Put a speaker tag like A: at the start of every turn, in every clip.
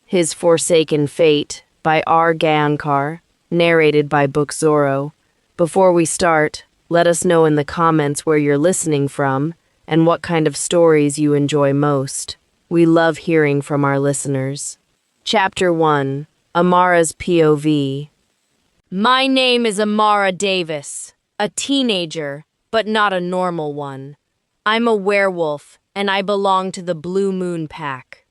A: His Forsaken Fate by R. Gaonkar, narrated by Bookzoro. Before we start, let us know in the comments where you're listening from and what kind of stories you enjoy most. We love hearing from our listeners. Chapter 1. Amara's POV. My name is Amara Davis, a teenager, but not a normal one. I'm a werewolf, and I belong to the Blue Moon Pack.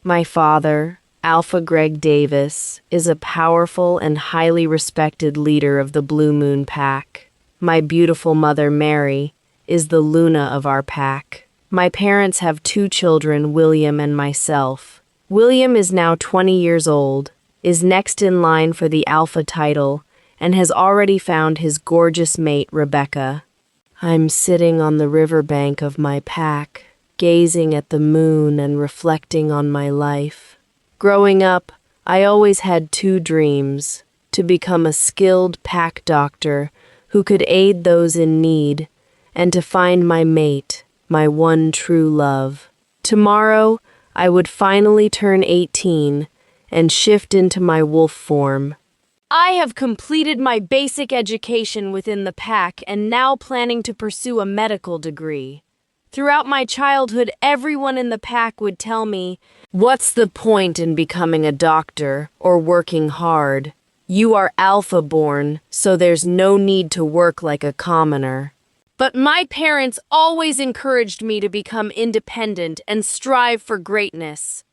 A: My father, Alpha Greg Davis, is a powerful and highly respected leader of the Blue Moon Pack. My beautiful mother, Mary, is the Luna of our pack. My parents have 2 children, William and myself. William is now 20 years old, is next in line for the Alpha title, and has already found his gorgeous mate, Rebecca. I'm sitting on the riverbank of my pack, gazing at the moon and reflecting on my life. Growing up, I always had 2 dreams: to become a skilled pack doctor who could aid those in need, and to find my mate, my one true love. Tomorrow, I would finally turn 18 and shift into my wolf form. I have completed my basic education within the pack and now planning to pursue a medical degree. Throughout my childhood, everyone in the pack would tell me, "What's the point in becoming a doctor or working hard? You are alpha born, so there's no need to work like a commoner." But my parents always encouraged me to become independent and strive for greatness.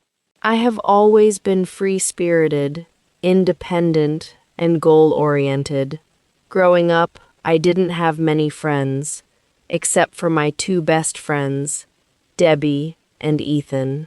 A: I have always been free-spirited, independent, and goal-oriented. Growing up, I didn't have many friends, except for my 2 best friends, Debbie and Ethan.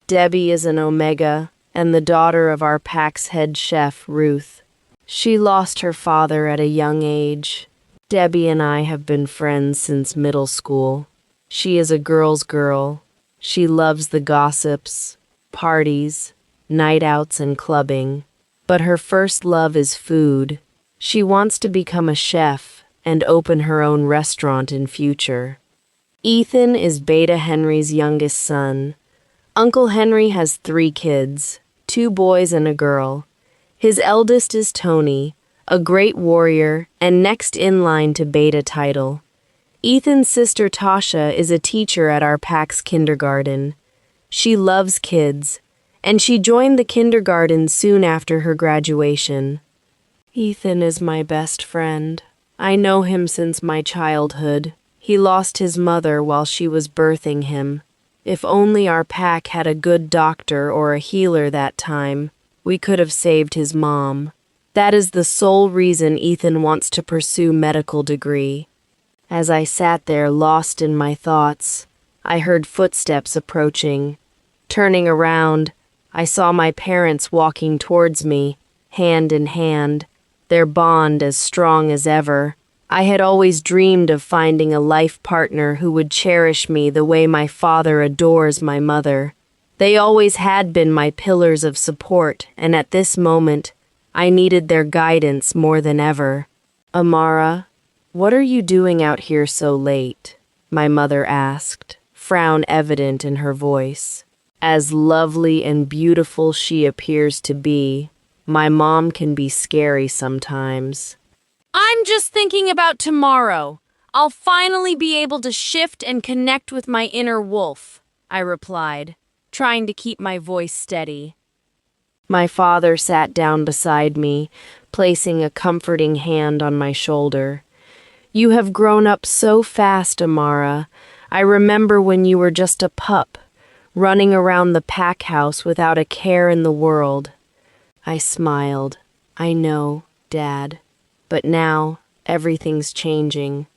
A: Debbie is an Omega and the daughter of our pack's head chef, Ruth. She lost her father at a young age. Debbie and I have been friends since middle school. She is a girl's girl. She loves the gossips, parties, night outs, and clubbing. But her first love is food. She wants to become a chef and open her own restaurant in future. Ethan is Beta Henry's youngest son. Uncle Henry has 3 kids, 2 boys and a girl. His eldest is Tony, a great warrior and next in line to Beta title. Ethan's sister Tasha is a teacher at our pack's kindergarten. She loves kids, and she joined the kindergarten soon after her graduation. Ethan is my best friend. I know him since my childhood. He lost his mother while she was birthing him. If only our pack had a good doctor or a healer that time, we could have saved his mom. That is the sole reason Ethan wants to pursue medical degree. As I sat there lost in my thoughts, I heard footsteps approaching. Turning around, I saw my parents walking towards me, hand in hand, their bond as strong as ever. I had always dreamed of finding a life partner who would cherish me the way my father adores my mother. They always had been my pillars of support, and at this moment, I needed their guidance more than ever. "Amara, what are you doing out here so late?" my mother asked, frown evident in her voice. As lovely and beautiful she appears to be, my mom can be scary sometimes. "I'm just thinking about tomorrow. I'll finally be able to shift and connect with my inner wolf," I replied, trying to keep my voice steady. My father sat down beside me, placing a comforting hand on my shoulder. "You have grown up so fast, Amara. I remember when you were just a pup, running around the pack house without a care in the world." I smiled. "I know, Dad. But now, everything's changing.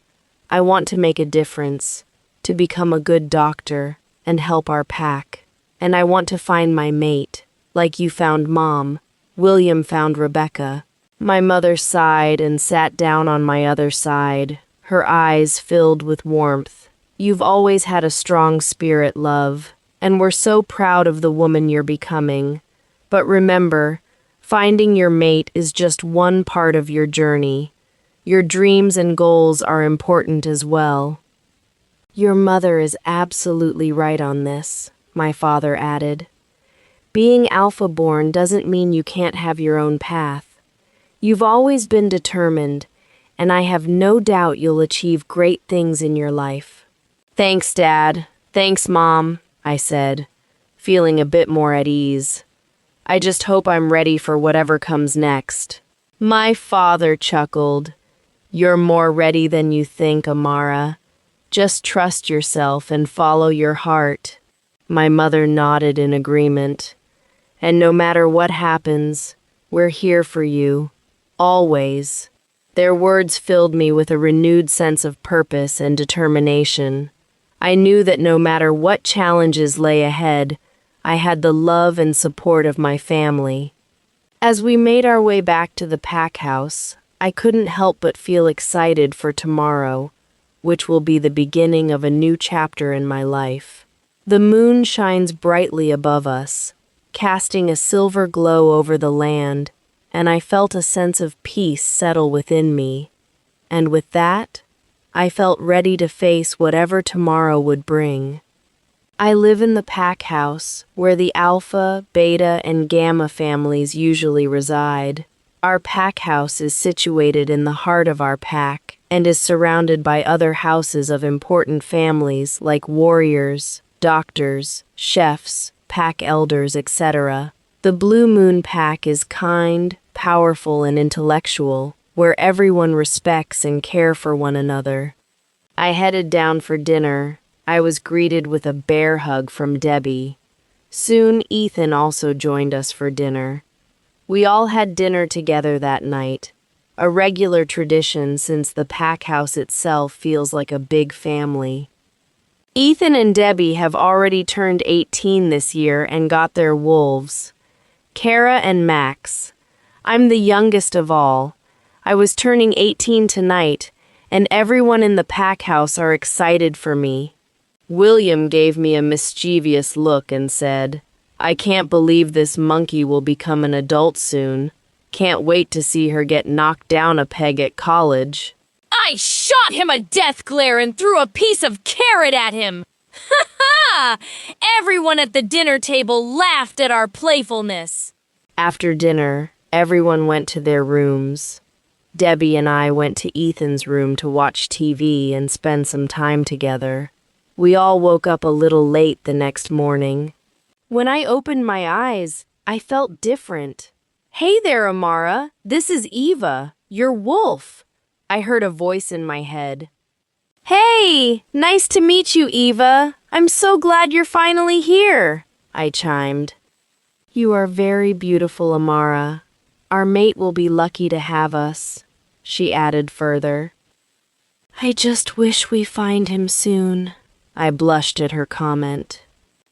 A: I want to make a difference, to become a good doctor and help our pack. And I want to find my mate, like you found Mom. William found Rebecca." My mother sighed and sat down on my other side, her eyes filled with warmth. "You've always had a strong spirit, love, and we're so proud of the woman you're becoming. But remember, finding your mate is just one part of your journey. Your dreams and goals are important as well." "Your mother is absolutely right on this," my father added. Being alpha-born doesn't mean you can't have your own path. You've always been determined, and I have no doubt you'll achieve great things in your life. Thanks, Dad. Thanks, Mom, I said, feeling a bit more at ease. I just hope I'm ready for whatever comes next. My father chuckled. You're more ready than you think, Amara. Just trust yourself and follow your heart. My mother nodded in agreement. And no matter what happens, we're here for you. Always. Their words filled me with a renewed sense of purpose and determination. I knew that no matter what challenges lay ahead, I had the love and support of my family. As we made our way back to the pack house, I couldn't help but feel excited for tomorrow, which will be the beginning of a new chapter in my life. The moon shines brightly above us, casting a silver glow over the land, and I felt a sense of peace settle within me. And with that, I felt ready to face whatever tomorrow would bring. I live in the pack house, where the Alpha, Beta, and Gamma families usually reside. Our pack house is situated in the heart of our pack and is surrounded by other houses of important families like warriors, doctors, chefs, pack elders, etc. The Blue Moon Pack is kind, powerful, and intellectual, where everyone respects and cares for one another. I headed down for dinner. I was greeted with a bear hug from Debbie. Soon, Ethan also joined us for dinner. We all had dinner together that night, a regular tradition since the pack house itself feels like a big family. Ethan and Debbie have already turned 18 this year and got their wolves. Kara and Max. I'm the youngest of all. I was turning 18 tonight, and everyone in the pack house are excited for me. William gave me a mischievous look and said, I can't believe this monkey will become an adult soon. Can't wait to see her get knocked down a peg at college.
B: I shot him a death glare and threw a piece of carrot at him. Ha ha! Everyone at the dinner table laughed at our playfulness.
A: After dinner, everyone went to their rooms. Debbie and I went to Ethan's room to watch TV and spend some time together. We all woke up a little late the next morning. When I opened my eyes, I felt different. Hey there, Amara. This is Eva, your wolf. I heard a voice in my head. Hey, nice to meet you, Eva. I'm so glad you're finally here, I chimed. You are very beautiful, Amara. Our mate will be lucky to have us, she added further. I just wish we find him soon, I blushed at her comment.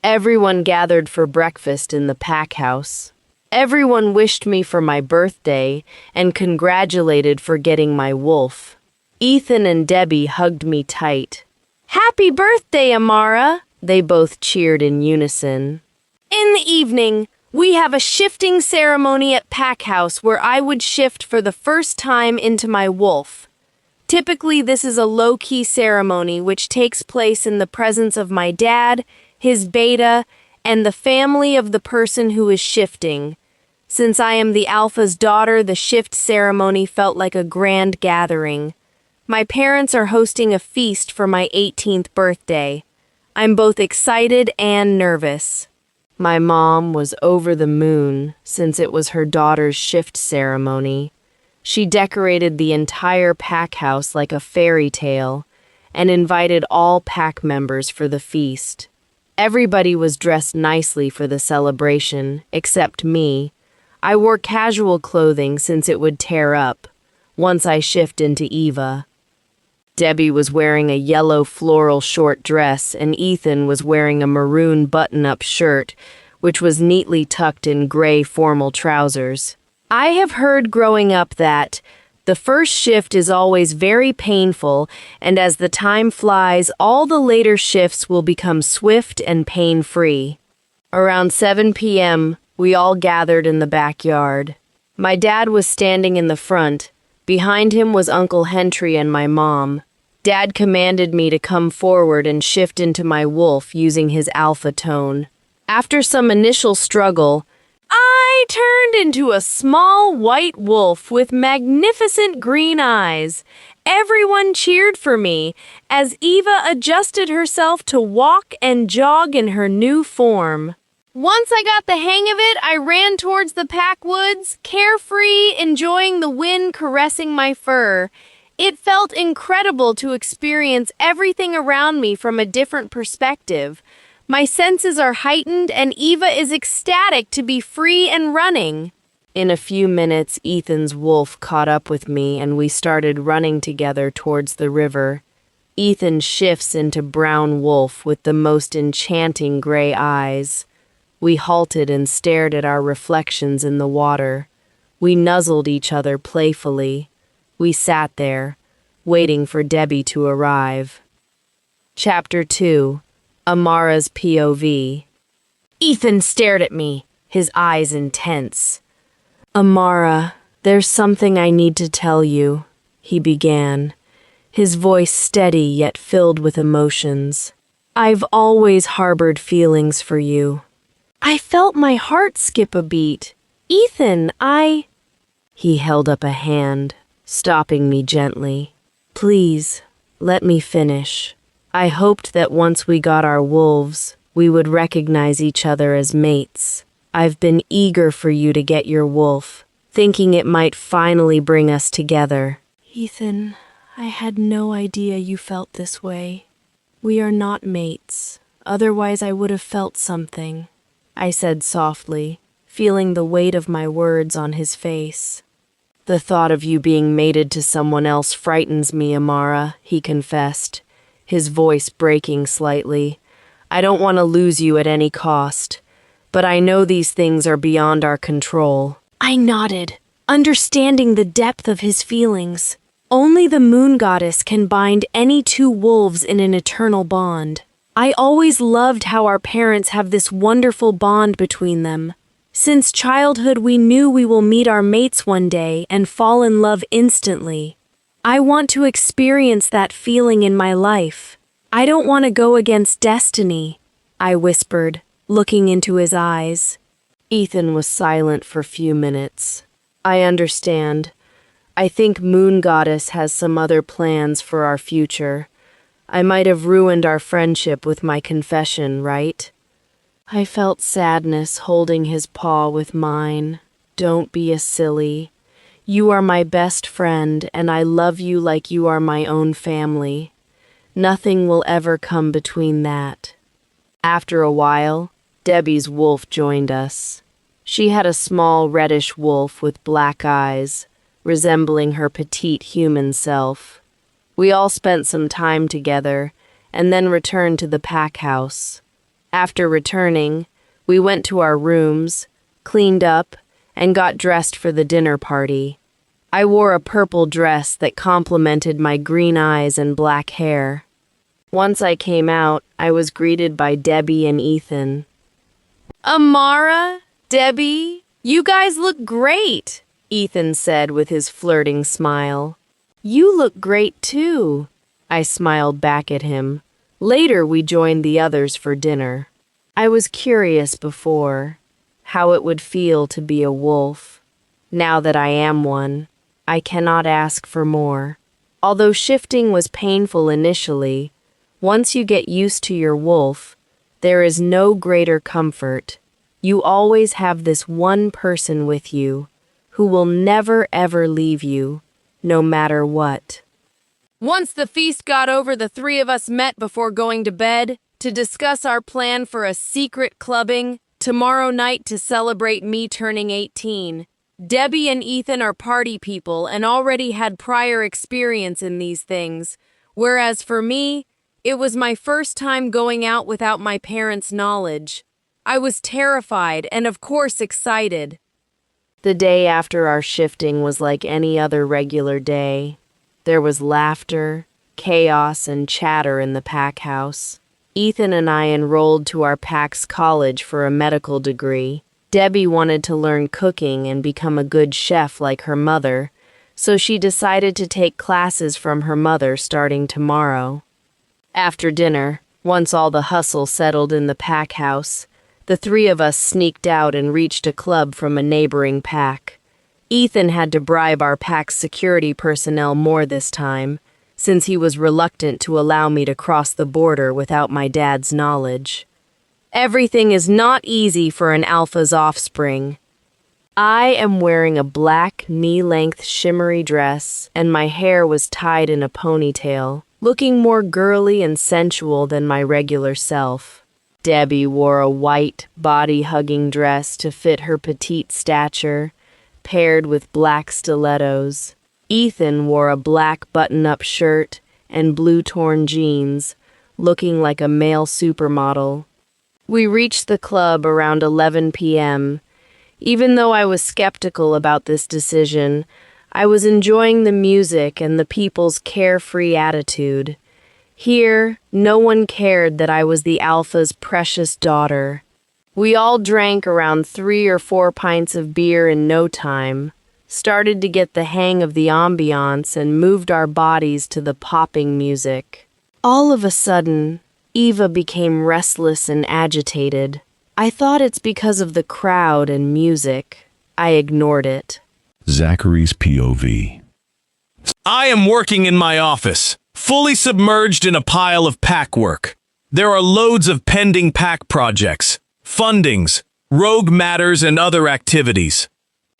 A: Everyone gathered for breakfast in the pack house. Everyone wished me for my birthday and congratulated for getting my wolf. Ethan and Debbie hugged me tight. Happy birthday, Amara! They both cheered in unison. In the evening, we have a shifting ceremony at Pack House where I would shift for the first time into my wolf. Typically, this is a low-key ceremony which takes place in the presence of my dad, his beta, and the family of the person who is shifting. Since I am the alpha's daughter, the shift ceremony felt like a grand gathering. My parents are hosting a feast for my 18th birthday. I'm both excited and nervous. My mom was over the moon since it was her daughter's shift ceremony. She decorated the entire pack house like a fairy tale and invited all pack members for the feast. Everybody was dressed nicely for the celebration, except me. I wore casual clothing since it would tear up once I shift into Eva. Debbie was wearing a yellow floral short dress and Ethan was wearing a maroon button-up shirt, which was neatly tucked in gray formal trousers. I have heard growing up that the first shift is always very painful, and as the time flies, all the later shifts will become swift and pain-free. Around 7 p.m., we all gathered in the backyard. My dad was standing in the front. Behind him was Uncle Hentry and my mom. Dad commanded me to come forward and shift into my wolf using his alpha tone. After some initial struggle, I turned into a small white wolf with magnificent green eyes. Everyone cheered for me as Eva adjusted herself to walk and jog in her new form. Once I got the hang of it, I ran towards the packwoods, carefree, enjoying the wind caressing my fur. It felt incredible to experience everything around me from a different perspective. My senses are heightened, and Eva is ecstatic to be free and running. In a few minutes, Ethan's wolf caught up with me, and we started running together towards the river. Ethan shifts into brown wolf with the most enchanting gray eyes. We halted and stared at our reflections in the water. We nuzzled each other playfully. We sat there, waiting for Debbie to arrive. Chapter 2. Amara's POV. Ethan stared at me, his eyes intense. "Amara, there's something I need to tell you," he began, his voice steady yet filled with emotions. "I've always harbored feelings for you." I felt my heart skip a beat. "Ethan, He held up a hand, stopping me gently. "Please, let me finish. I hoped that once we got our wolves, we would recognize each other as mates. I've been eager for you to get your wolf, thinking it might finally bring us together." "Ethan, I had no idea you felt this way. We are not mates, otherwise I would have felt something," I said softly, feeling the weight of my words on his face. "The thought of you being mated to someone else frightens me, Amara," he confessed, his voice breaking slightly. "I don't want to lose you at any cost, but I know these things are beyond our control." I nodded, understanding the depth of his feelings. Only the moon goddess can bind any two wolves in an eternal bond. I always loved how our parents have this wonderful bond between them. Since childhood, we knew we will meet our mates one day and fall in love instantly. I want to experience that feeling in my life. I don't want to go against destiny," I whispered, looking into his eyes. Ethan was silent for a few minutes. "I understand. I think Moon Goddess has some other plans for our future. I might have ruined our friendship with my confession, right?" I felt sadness holding his paw with mine. "Don't be a silly. You are my best friend, and I love you like you are my own family. Nothing will ever come between that." After a while, Debbie's wolf joined us. She had a small reddish wolf with black eyes, resembling her petite human self. We all spent some time together, and then returned to the pack house. After returning, we went to our rooms, cleaned up, and got dressed for the dinner party. I wore a purple dress that complemented my green eyes and black hair. Once I came out, I was greeted by Debbie and Ethan. "Amara, Debbie, you guys look great," Ethan said with his flirting smile. "You look great too," I smiled back at him. Later, we joined the others for dinner. I was curious before how it would feel to be a wolf. Now that I am one, I cannot ask for more. Although shifting was painful initially, once you get used to your wolf, there is no greater comfort. You always have this one person with you who will never ever leave you, no matter what. Once the feast got over, the three of us met before going to bed to discuss our plan for a secret clubbing tomorrow night to celebrate me turning 18. Debbie and Ethan are party people and already had prior experience in these things, whereas for me, it was my first time going out without my parents' knowledge. I was terrified and, of course, excited. The day after our shifting was like any other regular day. There was laughter, chaos, and chatter in the pack house. Ethan and I enrolled to our pack's college for a medical degree. Debbie wanted to learn cooking and become a good chef like her mother, so she decided to take classes from her mother starting tomorrow. After dinner, once all the hustle settled in the pack house, The three of us sneaked out and reached a club from a neighboring pack. Ethan had to bribe our pack's security personnel more this time, since he was reluctant to allow me to cross the border without my dad's knowledge. Everything is not easy for an alpha's offspring. I am wearing a black, knee-length shimmery dress, and my hair was tied in a ponytail, looking more girly and sensual than my regular self. Debbie wore a white, body-hugging dress to fit her petite stature, paired with black stilettos. Ethan wore a black button-up shirt and blue torn jeans, looking like a male supermodel. We reached the club around 11 p.m. Even though I was skeptical about this decision, I was enjoying the music and the people's carefree attitude. Here, no one cared that I was the alpha's precious daughter. We all drank around 3 or 4 pints of beer in no time, started to get the hang of the ambiance, and moved our bodies to the popping music. All of a sudden, Eva became restless and agitated. I thought it's because of the crowd and music. I ignored it.
C: Zachary's POV.
D: I am working in my office, fully submerged in a pile of pack work. There are loads of pending pack projects, fundings, rogue matters, and other activities.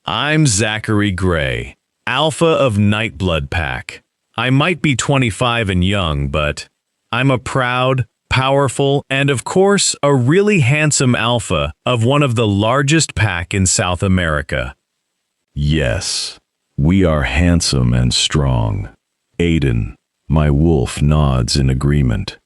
D: I'm Zachary Gray, Alpha of Nightblood Pack. I might be 25 and young, but I'm a proud, powerful, and of course, a really handsome alpha of one of the largest pack in South America.
C: Yes, we are handsome and strong. Aiden, my wolf, nods in agreement.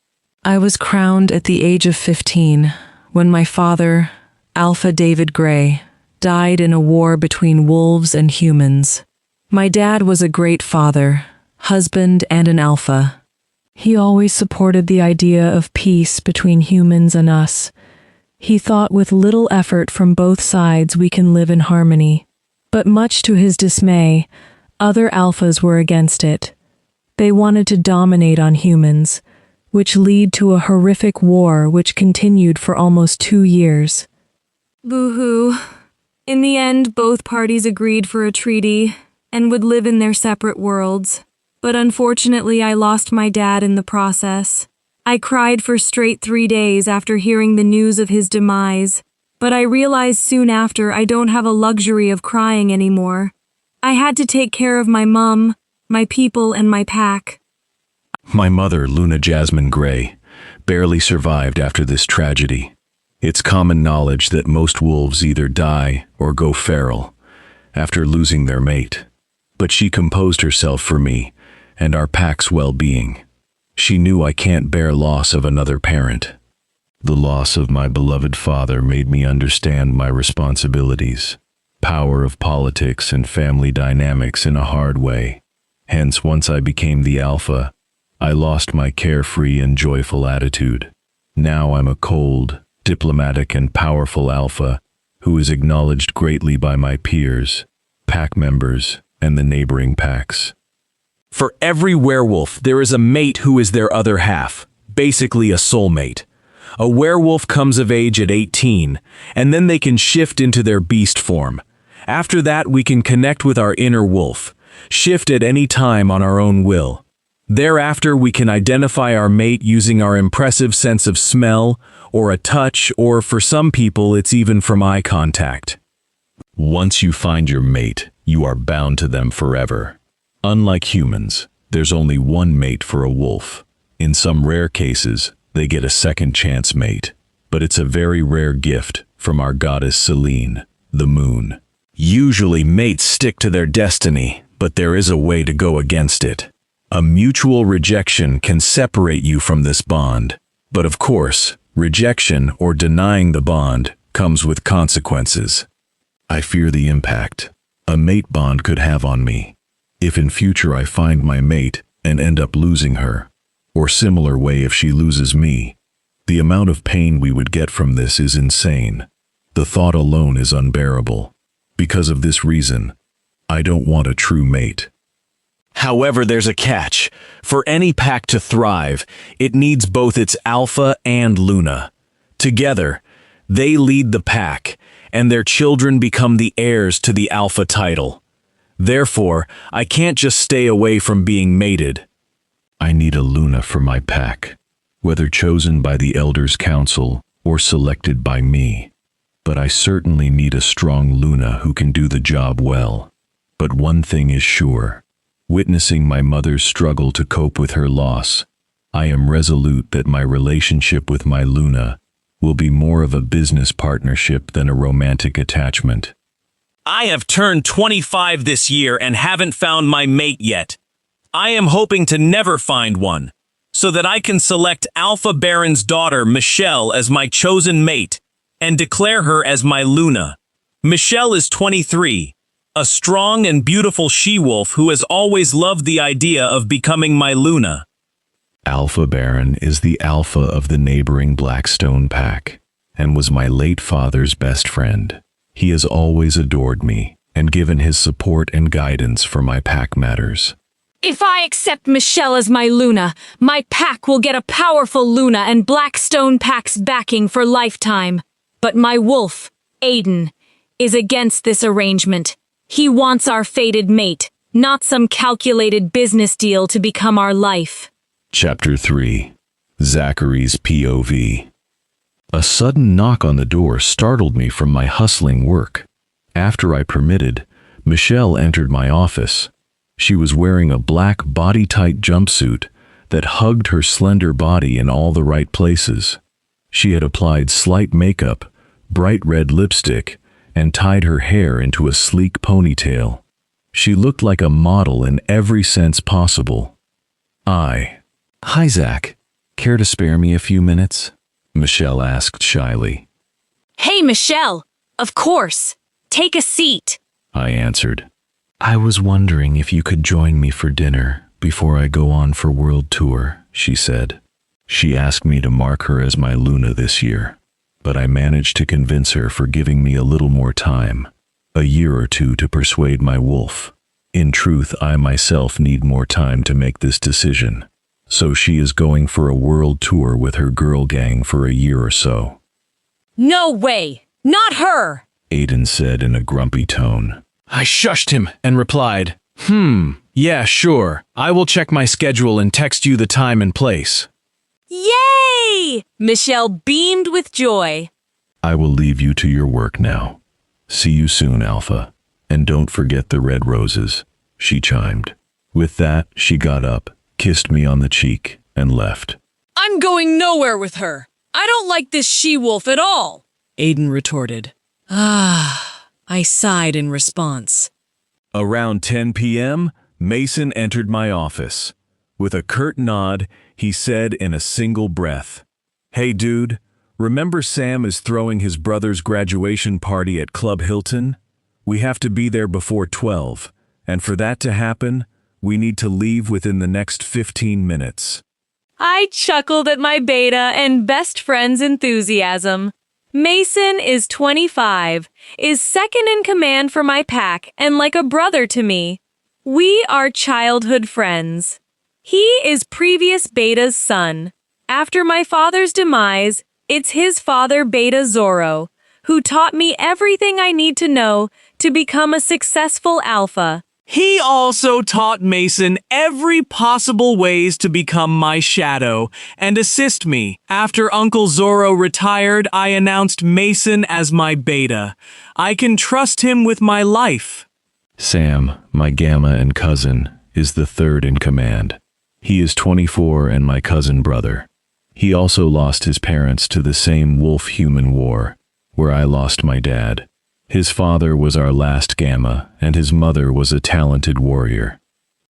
E: I was crowned at the age of 15 when my father, Alpha David Gray, died in a war between wolves and humans. My dad was a great father, husband, and an alpha. He always supported the idea of peace between humans and us. He thought with little effort from both sides we can live in harmony. But much to his dismay, other alphas were against it. They wanted to dominate on humans, which led to a horrific war which continued for almost 2 years.
B: Boo-hoo. In the end, both parties agreed for a treaty and would live in their separate worlds. But unfortunately, I lost my dad in the process. I cried for straight 3 days after hearing the news of his demise, but I realized soon after I don't have a luxury of crying anymore. I had to take care of my mom, my people, and my pack.
C: My mother, Luna Jasmine Gray, barely survived after this tragedy. It's common knowledge that most wolves either die or go feral after losing their mate. But she composed herself for me and our pack's well-being. She knew I can't bear loss of another parent. The loss of my beloved father made me understand my responsibilities, power of politics and family dynamics in a hard way. Hence, once I became the alpha, I lost my carefree and joyful attitude. Now I'm a cold, diplomatic, and powerful alpha who is acknowledged greatly by my peers, pack members, and the neighboring packs.
D: For every werewolf, there is a mate who is their other half, basically a soulmate. A werewolf comes of age at 18, and then they can shift into their beast form. After that, we can connect with our inner wolf, shift at any time on our own will. Thereafter, we can identify our mate using our impressive sense of smell, or a touch, or for some people, it's even from eye contact.
C: Once you find your mate, you are bound to them forever. Unlike humans, there's only one mate for a wolf. In some rare cases, they get a second chance mate, but it's a very rare gift from our goddess Selene, the moon.
D: Usually mates stick to their destiny, but there is a way to go against it. A mutual rejection can separate you from this bond. But of course, rejection or denying the bond comes with consequences.
C: I fear the impact a mate bond could have on me. If in future I find my mate and end up losing her, or similar way if she loses me, the amount of pain we would get from this is insane. The thought alone is unbearable. Because of this reason, I don't want a true mate.
D: However, there's a catch. For any pack to thrive, it needs both its alpha and Luna. Together, They lead the pack, and their children become the heirs to the alpha title. Therefore, I can't just stay away from being mated.
C: I need a Luna for my pack, whether chosen by the Elders' Council or selected by me. But I certainly need a strong Luna who can do the job well. But one thing is sure. Witnessing my mother's struggle to cope with her loss, I am resolute that my relationship with my Luna will be more of a business partnership than a romantic attachment.
D: I have turned 25 this year and haven't found my mate yet. I am hoping to never find one, so that I can select Alpha Baron's daughter, Michelle, as my chosen mate, and declare her as my Luna. Michelle is 23, a strong and beautiful she-wolf who has always loved the idea of becoming my Luna.
C: Alpha Baron is the alpha of the neighboring Blackstone pack, and was my late father's best friend. He has always adored me, and given his support and guidance for my pack matters.
B: If I accept Michelle as my Luna, my pack will get a powerful Luna and Blackstone pack's backing for lifetime. But my wolf, Aiden, is against this arrangement. He wants our fated mate, not some calculated business deal to become our life.
C: Chapter 3. Zachary's POV. A sudden knock on the door startled me from my hustling work. After I permitted, Michelle entered my office. She was wearing a black body-tight jumpsuit that hugged her slender body in all the right places. She had applied slight makeup, bright red lipstick, and tied her hair into a sleek ponytail. She looked like a model in every sense possible. Hi, Zach. Care to spare me a few minutes? Michelle asked shyly.
B: Hey, Michelle. Of course. Take a seat.
C: I answered. I was wondering if you could join me for dinner before I go on for world tour, she said. She asked me to mark her as my Luna this year, but I managed to convince her for giving me a little more time, a year or two to persuade my wolf. In truth, I myself need more time to make this decision. So she is going for a world tour with her girl gang for a year or so.
B: No way! Not her!
C: Aiden said in a grumpy tone.
D: I shushed him and replied, yeah, sure. I will check my schedule and text you the time and place.
B: Yay! Michelle beamed with joy.
C: I will leave you to your work now. See you soon, Alpha. And don't forget the red roses, she chimed. With that, she got up, kissed me on the cheek, and left.
B: I'm going nowhere with her. I don't like this she-wolf at all,
E: Aiden retorted. I sighed in response.
D: Around 10 p.m., Mason entered my office. With a curt nod, he said in a single breath, Hey dude, remember Sam is throwing his brother's graduation party at Club Hilton? We have to be there before 12, and for that to happen, we need to leave within the next 15 minutes.
B: I chuckled at my beta and best friend's enthusiasm. Mason is 25, is second in command for my pack and like a brother to me. We are childhood friends. He is previous beta's son. After my father's demise, it's his father Bookzoro, who taught me everything I need to know to become a successful alpha.
D: He also taught Mason every possible ways to become my shadow and assist me. After Uncle Zoro retired, I announced Mason as my beta. I can trust him with my life.
C: Sam, my gamma and cousin, is the third in command. He is 24 and my cousin brother. He also lost his parents to the same wolf-human war, where I lost my dad. His father was our last gamma, and his mother was a talented warrior.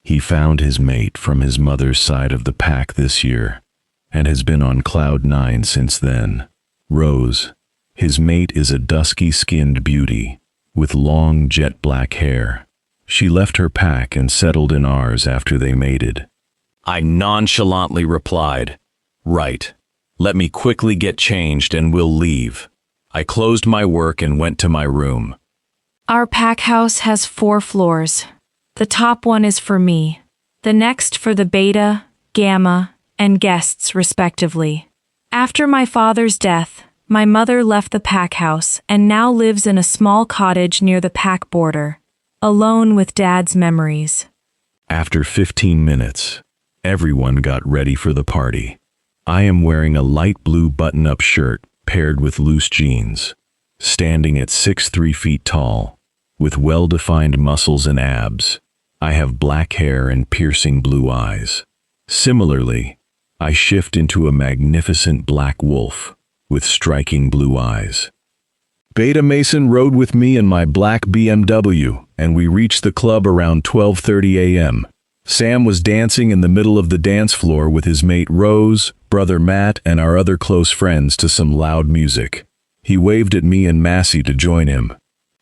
C: He found his mate from his mother's side of the pack this year, and has been on cloud 9 since then. Rose, his mate, is a dusky-skinned beauty, with long jet-black hair. She left her pack and settled in ours after they mated.
D: I nonchalantly replied, Right. Let me quickly get changed and we'll leave. I closed my work and went to my room.
B: Our pack house has 4 floors. The top one is for me, the next for the beta, gamma, and guests respectively. After my father's death, My mother left the pack house and now lives in a small cottage near the pack border, alone with Dad's memories.
C: After 15 minutes, everyone got ready for the party. I am wearing a light blue button-up shirt paired with loose jeans, standing at 6'3" feet tall, with well-defined muscles and abs. I have black hair and piercing blue eyes. Similarly, I shift into a magnificent black wolf with striking blue eyes. Beta Mason rode with me in my black BMW, and we reached the club around 12:30 a.m. Sam was dancing in the middle of the dance floor with his mate Rose, brother Matt, and our other close friends to some loud music. He waved at me and Massey to join him.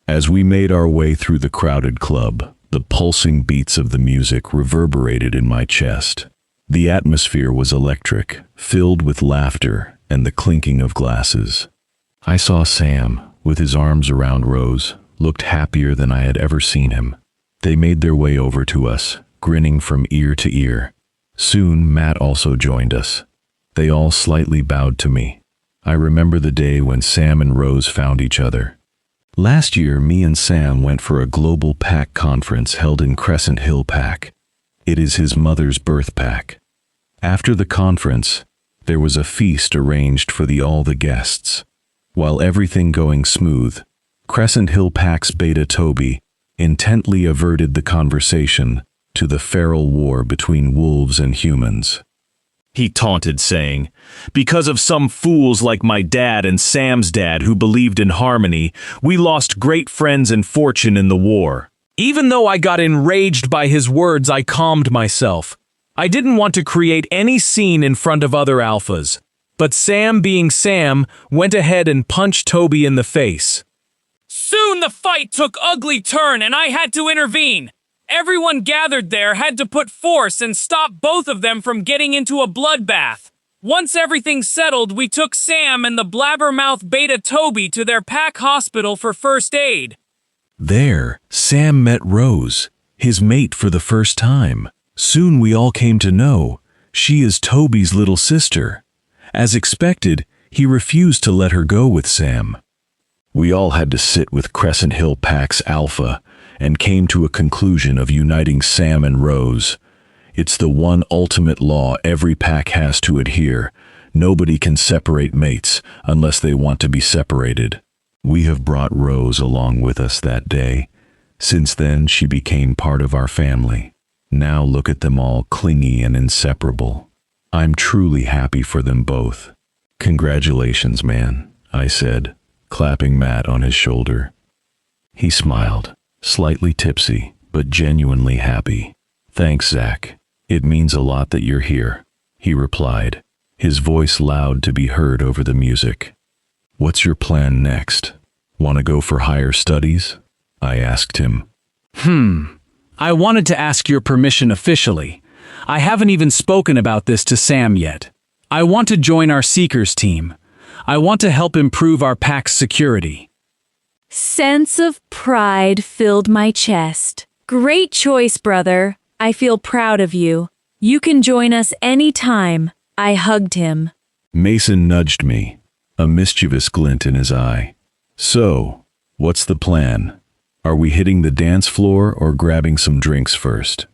C: As we made our way through the crowded club, the pulsing beats of the music reverberated in my chest. The atmosphere was electric, filled with laughter and the clinking of glasses. I saw Sam, with his arms around Rose, looked happier than I had ever seen him. They made their way over to us, grinning from ear to ear. Soon Matt also joined us. They all slightly bowed to me. I remember the day when Sam and Rose found each other. Last year, me and Sam went for a global pack conference held in Crescent Hill Pack. It is his mother's birth pack. After the conference, there was a feast arranged for all the guests. While everything going smooth, Crescent Hill Pack's Beta Toby intently averted the conversation to the feral war between wolves and humans.
D: He taunted, saying, "Because of some fools like my dad and Sam's dad who believed in harmony, we lost great friends and fortune in the war. Even though I got enraged by his words, I calmed myself. I didn't want to create any scene in front of other alphas. But Sam, being Sam, went ahead and punched Toby in the face. Soon the fight took ugly turn and I had to intervene. Everyone gathered there had to put force and stop both of them from getting into a bloodbath. Once everything settled, we took Sam and the blabbermouth Beta Toby to their pack hospital for first aid."
C: There, Sam met Rose, his mate, for the first time. Soon we all came to know she is Toby's little sister. As expected, he refused to let her go with Sam. We all had to sit with Crescent Hill Pack's Alpha and came to a conclusion of uniting Sam and Rose. It's the one ultimate law every pack has to adhere. Nobody can separate mates unless they want to be separated. We have brought Rose along with us that day. Since then, she became part of our family. Now look at them all clingy and inseparable. I'm truly happy for them both. Congratulations, man, I said, clapping Matt on his shoulder. He smiled, slightly tipsy, but genuinely happy. Thanks, Zach. It means a lot that you're here, he replied, his voice loud to be heard over the music. What's your plan next? Want to go for higher studies? I asked him.
F: I wanted to ask your permission officially. I haven't even spoken about this to Sam yet. I want to join our Seekers team. I want to help improve our pack's security.
B: Sense of pride filled my chest. Great choice, brother. I feel proud of you. You can join us anytime. I hugged him.
C: Mason nudged me, a mischievous glint in his eye. So, what's the plan? Are we hitting the dance floor or grabbing some drinks first?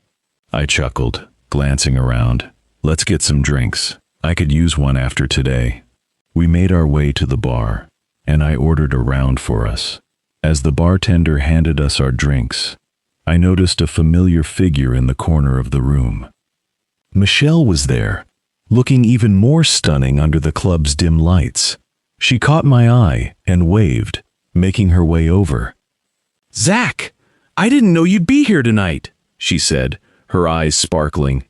C: I chuckled, glancing around. Let's get some drinks. I could use one after today. We made our way to the bar, and I ordered a round for us. As the bartender handed us our drinks, I noticed a familiar figure in the corner of the room. Michelle was there, looking even more stunning under the club's dim lights. She caught my eye and waved, making her way over.
D: "Zach, I didn't know you'd be here tonight," she said, her eyes sparkling.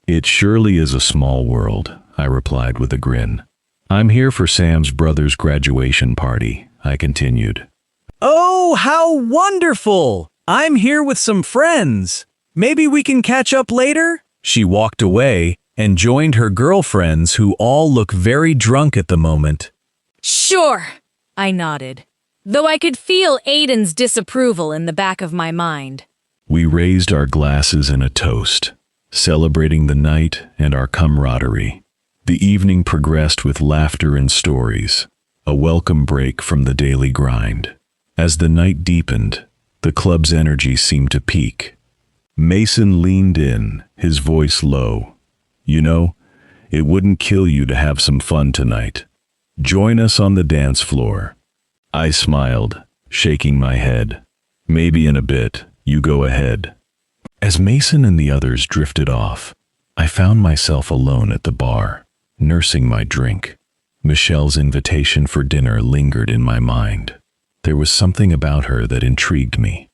C: It surely is a small world, I replied with a grin. I'm here for Sam's brother's graduation party, I continued.
D: "Oh, how wonderful! I'm here with some friends. Maybe we can catch up later?" She walked away and joined her girlfriends, who all look very drunk at the moment.
B: Sure, I nodded, though I could feel Aiden's disapproval in the back of my mind.
C: We raised our glasses in a toast, celebrating the night and our camaraderie. The evening progressed with laughter and stories. a welcome break from the daily grind. As the night deepened, the club's energy seemed to peak. Mason leaned in, his voice low. "You know, it wouldn't kill you to have some fun tonight. Join us on the dance floor." I smiled, shaking my head. "Maybe in a bit, you go ahead." As Mason and the others drifted off, I found myself alone at the bar, nursing my drink. Michelle's invitation for dinner lingered in my mind. There was something about her that intrigued me.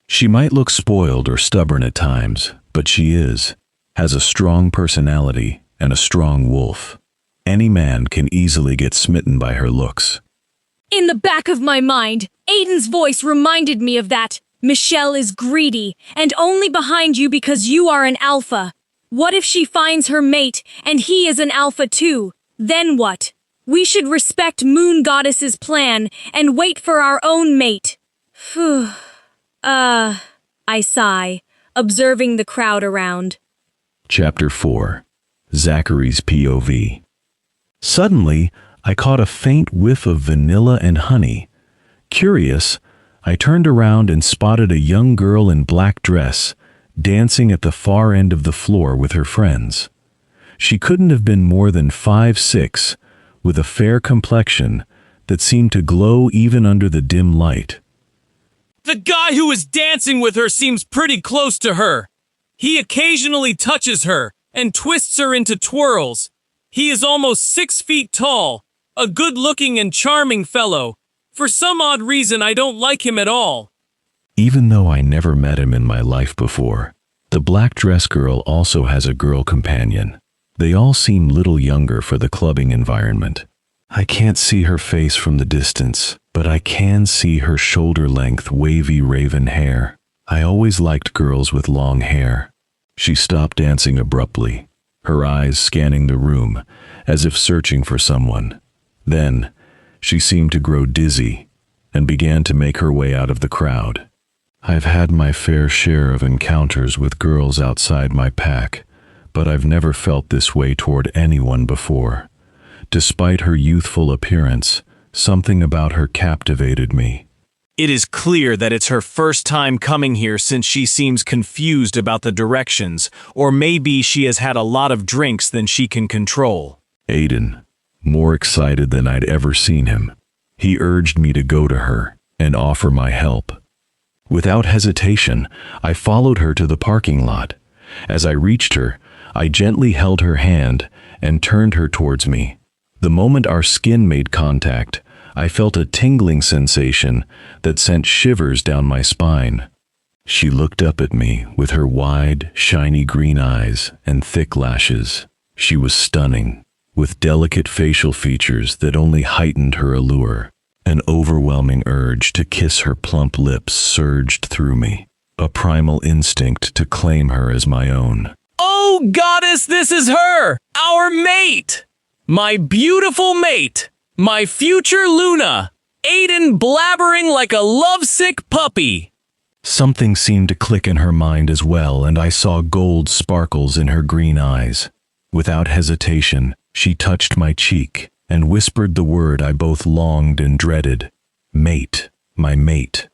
C: She might look spoiled or stubborn at times, but she has a strong personality and a strong wolf. Any man can easily get smitten by her looks.
B: In the back of my mind, Aiden's voice reminded me of that. Michelle is greedy and only behind you because you are an alpha. What if she finds her mate and he is an alpha too? Then what? We should respect Moon Goddess's plan and wait for our own mate. Phew. I sigh, observing the crowd around.
C: Chapter 4. Zachary's POV. Suddenly, I caught a faint whiff of vanilla and honey. Curious, I turned around and spotted a young girl in black dress, dancing at the far end of the floor with her friends. She couldn't have been more than 5'6", with a fair complexion that seemed to glow even under the dim light.
D: The guy who is dancing with her seems pretty close to her. He occasionally touches her and twists her into twirls. He is almost 6 feet tall, a good-looking and charming fellow. For some odd reason, I don't like him at all.
C: Even though I never met him in my life before, the black dress girl also has a girl companion. They all seem little younger for the clubbing environment. I can't see her face from the distance, but I can see her shoulder-length wavy raven hair. I always liked girls with long hair. She stopped dancing abruptly, her eyes scanning the room as if searching for someone. Then, she seemed to grow dizzy and began to make her way out of the crowd. I've had my fair share of encounters with girls outside my pack, but I've never felt this way toward anyone before. Despite her youthful appearance, something about her captivated me.
D: It is clear that it's her first time coming here since she seems confused about the directions, or maybe she has had a lot of drinks than she can control.
C: Aiden, more excited than I'd ever seen him. He urged me to go to her and offer my help. Without hesitation, I followed her to the parking lot. As I reached her, I gently held her hand and turned her towards me. The moment our skin made contact, I felt a tingling sensation that sent shivers down my spine. She looked up at me with her wide, shiny green eyes and thick lashes. She was stunning, with delicate facial features that only heightened her allure. An overwhelming urge to kiss her plump lips surged through me, a primal instinct to claim her as my own.
D: Oh, goddess, this is her! Our mate! My beautiful mate! My future Luna! Aiden blabbering like a lovesick puppy!
C: Something seemed to click in her mind as well, and I saw gold sparkles in her green eyes. Without hesitation, she touched my cheek and whispered the word I both longed and dreaded. Mate, my mate.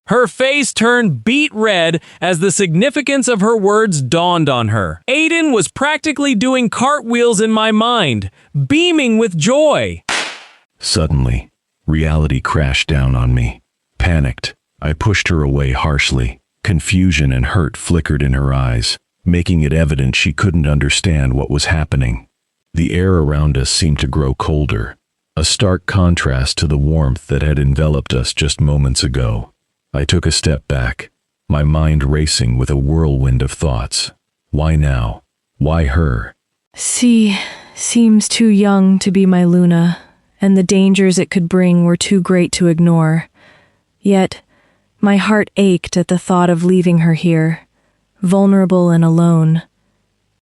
D: Her face turned beet red as the significance of her words dawned on her. Aiden was practically doing cartwheels in my mind, beaming with joy.
C: Suddenly, reality crashed down on me. Panicked, I pushed her away harshly. Confusion and hurt flickered in her eyes, making it evident she couldn't understand what was happening. The air around us seemed to grow colder, a stark contrast to the warmth that had enveloped us just moments ago. I took a step back, my mind racing with a whirlwind of thoughts. Why now? Why her?
B: She seems too young to be my Luna, and the dangers it could bring were too great to ignore. Yet, my heart ached at the thought of leaving her here, vulnerable and alone.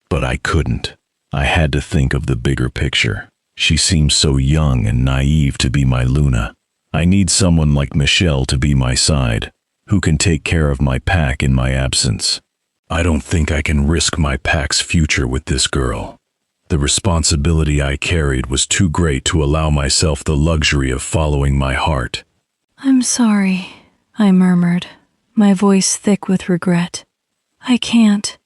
C: But I couldn't. I had to think of the bigger picture. She seems so young and naive to be my Luna. I need someone like Michelle to be my side, who can take care of my pack in my absence. I don't think I can risk my pack's future with this girl. The responsibility I carried was too great to allow myself the luxury of following my heart.
B: I'm sorry, I murmured, my voice thick with regret. I can't.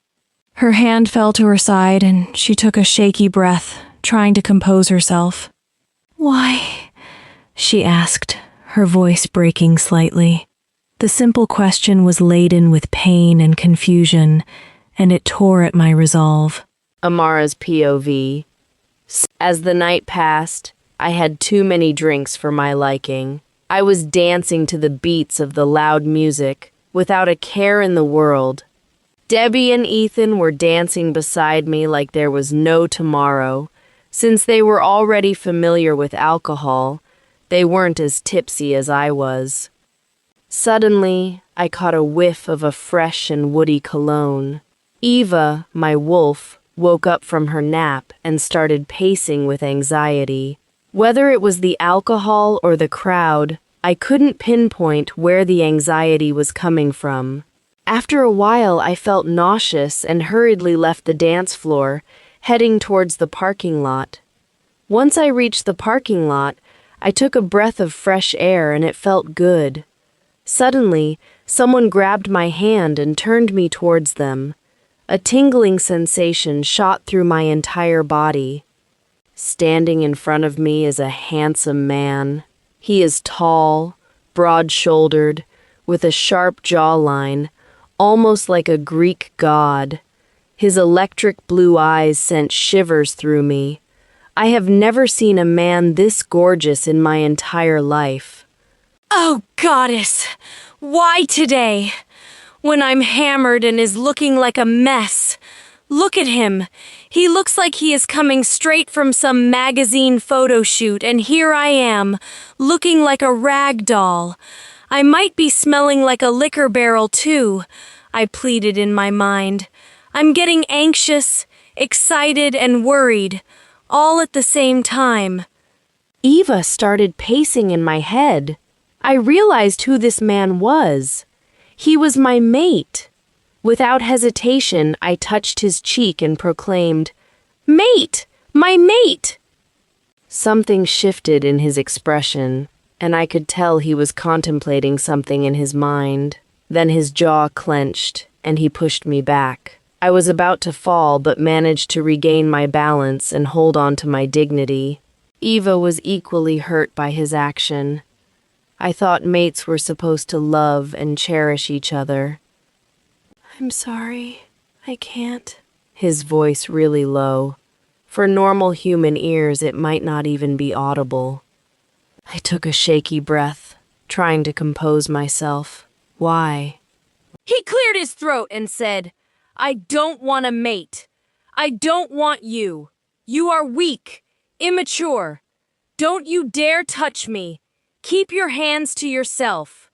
B: Her hand fell to her side and she took a shaky breath, trying to compose herself. Why? She asked, her voice breaking slightly. The simple question was laden with pain and confusion, and it tore at my resolve.
A: Amara's POV. As the night passed, I had too many drinks for my liking. I was dancing to the beats of the loud music, without a care in the world. Debbie and Ethan were dancing beside me like there was no tomorrow. Since they were already familiar with alcohol, they weren't as tipsy as I was. Suddenly, I caught a whiff of a fresh and woody cologne. Eva, my wolf, woke up from her nap and started pacing with anxiety. Whether it was the alcohol or the crowd, I couldn't pinpoint where the anxiety was coming from. After a while, I felt nauseous and hurriedly left the dance floor, heading towards the parking lot. Once I reached the parking lot, I took a breath of fresh air and it felt good. Suddenly, someone grabbed my hand and turned me towards them. A tingling sensation shot through my entire body. Standing in front of me is a handsome man. He is tall, broad-shouldered, with a sharp jawline, almost like a Greek god. His electric blue eyes sent shivers through me. I have never seen a man this gorgeous in my entire life.
B: Oh, goddess! Why today? When I'm hammered and is looking like a mess. Look at him. He looks like he is coming straight from some magazine photo shoot, and here I am, looking like a rag doll. I might be smelling like a liquor barrel, too, I pleaded in my mind. I'm getting anxious, excited, and worried, all at the same time.
A: Eva started pacing in my head. I realized who this man was. He was my mate. Without hesitation, I touched his cheek and proclaimed, "Mate! My mate!" Something shifted in his expression, and I could tell he was contemplating something in his mind. Then his jaw clenched, and he pushed me back. I was about to fall, but managed to regain my balance and hold on to my dignity. Eva was equally hurt by his action. I thought mates were supposed to love and cherish each other.
B: I'm sorry, I can't.
A: His voice really low. For normal human ears, it might not even be audible. I took a shaky breath, trying to compose myself. Why? He cleared his throat and said, "I don't want a mate. I don't want you. You are weak, immature. Don't you dare touch me. Keep your hands to yourself."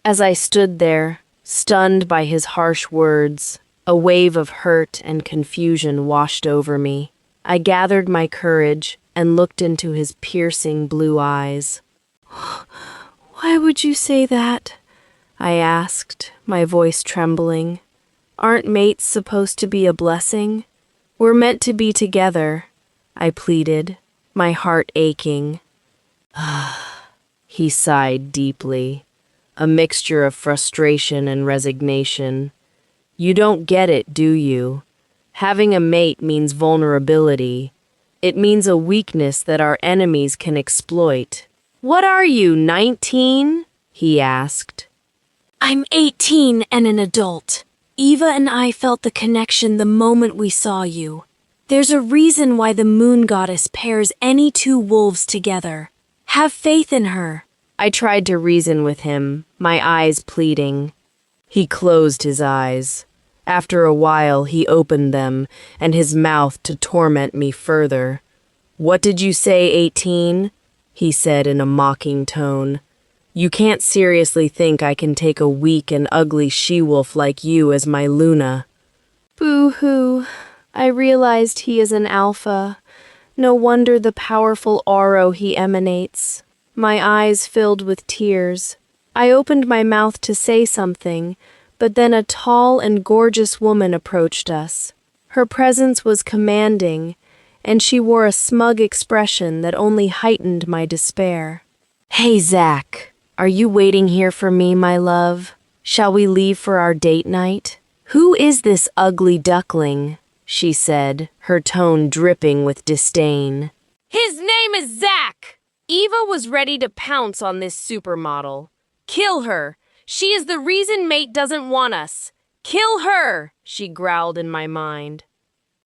A: As I stood there, stunned by his harsh words, a wave of hurt and confusion washed over me. I gathered my courage and looked into his piercing blue eyes. "Why would you say that?" I asked, my voice trembling. "Aren't mates supposed to be a blessing? We're meant to be together," I pleaded, my heart aching. He sighed deeply, a mixture of frustration and resignation. "You don't get it, do you? Having a mate means vulnerability. It means a weakness that our enemies can exploit." "What are you, 19? He asked. "I'm 18 and an adult. Eva and I felt the connection the moment we saw you. There's a reason why the moon goddess pairs any two wolves together. Have faith in her." I tried to reason with him, my eyes pleading. He closed his eyes. After a while, he opened them, and his mouth to torment me further. "What did you say, 18? He said in a mocking tone. "You can't seriously think I can take a weak and ugly she-wolf like you as my Luna." Boo-hoo. I realized he is an alpha. No wonder the powerful aura he emanates. My eyes filled with tears. I opened my mouth to say something, but then a tall and gorgeous woman approached us. Her presence was commanding, and she wore a smug expression that only heightened my despair. "Hey, Zach, are you waiting here for me, my love? Shall we leave for our date night?" "Who is this ugly duckling?" she said, her tone dripping with disdain. "His name is Zach!" Eva was ready to pounce on this supermodel. "Kill her! She is the reason mate doesn't want us. Kill her!" she growled in my mind.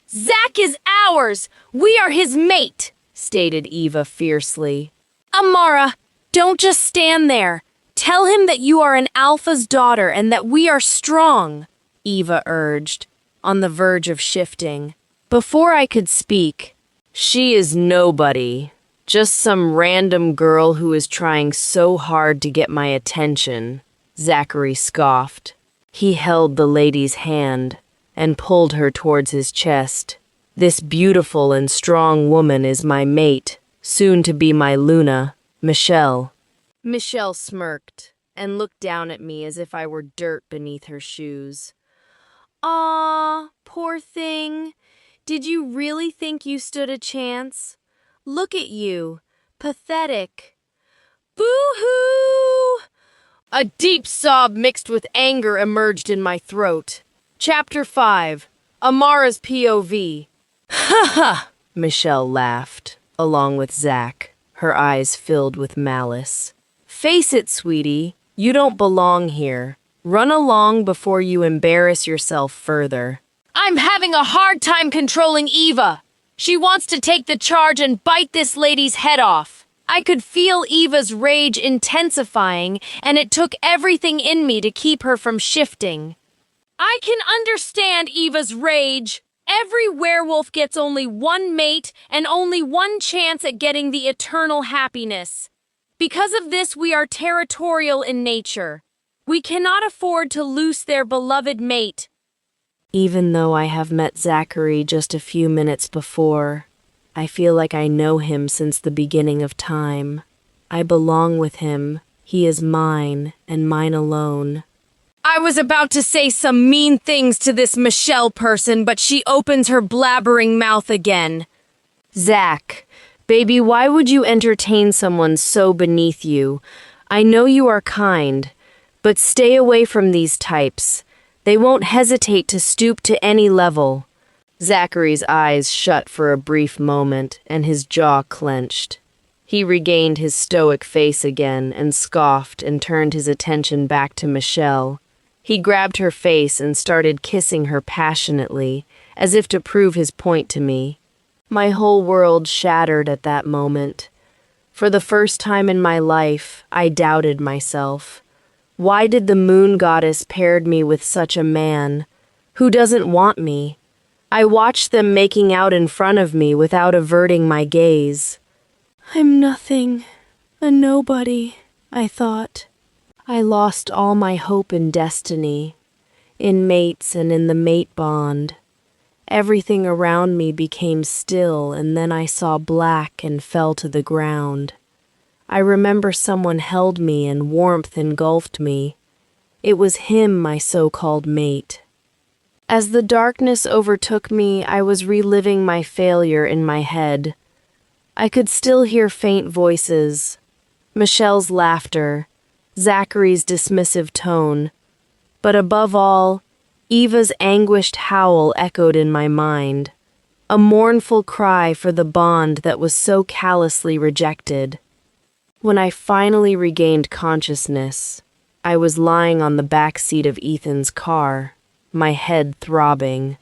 A: "Zach is ours! We are his mate!" stated Eva fiercely. "Amara, don't just stand there. Tell him that you are an alpha's daughter and that we are strong," Eva urged, on the verge of shifting. Before I could speak, "She is nobody. Just some random girl who is trying so hard to get my attention," Zachary scoffed. He held the lady's hand and pulled her towards his chest. "This beautiful and strong woman is my mate, soon to be my Luna, Michelle." Michelle smirked and looked down at me as if I were dirt beneath her shoes. "Aw, poor thing. Did you really think you stood a chance? Look at you, pathetic." "Boo-hoo!" A deep sob mixed with anger emerged in my throat. Chapter 5, Amara's POV. "Ha ha!" Michelle laughed, along with Zach, her eyes filled with malice. "Face it, sweetie, you don't belong here. Run along before you embarrass yourself further." "I'm having a hard time controlling Eva. She wants to take the charge and bite this lady's head off." I could feel Eva's rage intensifying, and it took everything in me to keep her from shifting. "I can understand Eva's rage. Every werewolf gets only one mate and only one chance at getting the eternal happiness. Because of this, we are territorial in nature. We cannot afford to lose their beloved mate." Even though I have met Zachary just a few minutes before, I feel like I know him since the beginning of time. I belong with him. He is mine, and mine alone. I was about to say some mean things to this Michelle person, but she opens her blabbering mouth again. "Zach, baby, why would you entertain someone so beneath you? I know you are kind, but stay away from these types. They won't hesitate to stoop to any level." Zachary's eyes shut for a brief moment, and his jaw clenched. He regained his stoic face again and scoffed and turned his attention back to Michelle. He grabbed her face and started kissing her passionately, as if to prove his point to me. My whole world shattered at that moment. For the first time in my life, I doubted myself. Why did the moon goddess paired me with such a man? Who doesn't want me? I watched them making out in front of me without averting my gaze. "I'm nothing, a nobody," I thought. I lost all my hope in destiny, in mates and in the mate bond. Everything around me became still, and then I saw black and fell to the ground. I remember someone held me and warmth engulfed me. It was him, my so-called mate. As the darkness overtook me, I was reliving my failure in my head. I could still hear faint voices, Michelle's laughter, Zachary's dismissive tone, but above all, Eva's anguished howl echoed in my mind, a mournful cry for the bond that was so callously rejected. When I finally regained consciousness, I was lying on the back seat of Ethan's car, my head throbbing.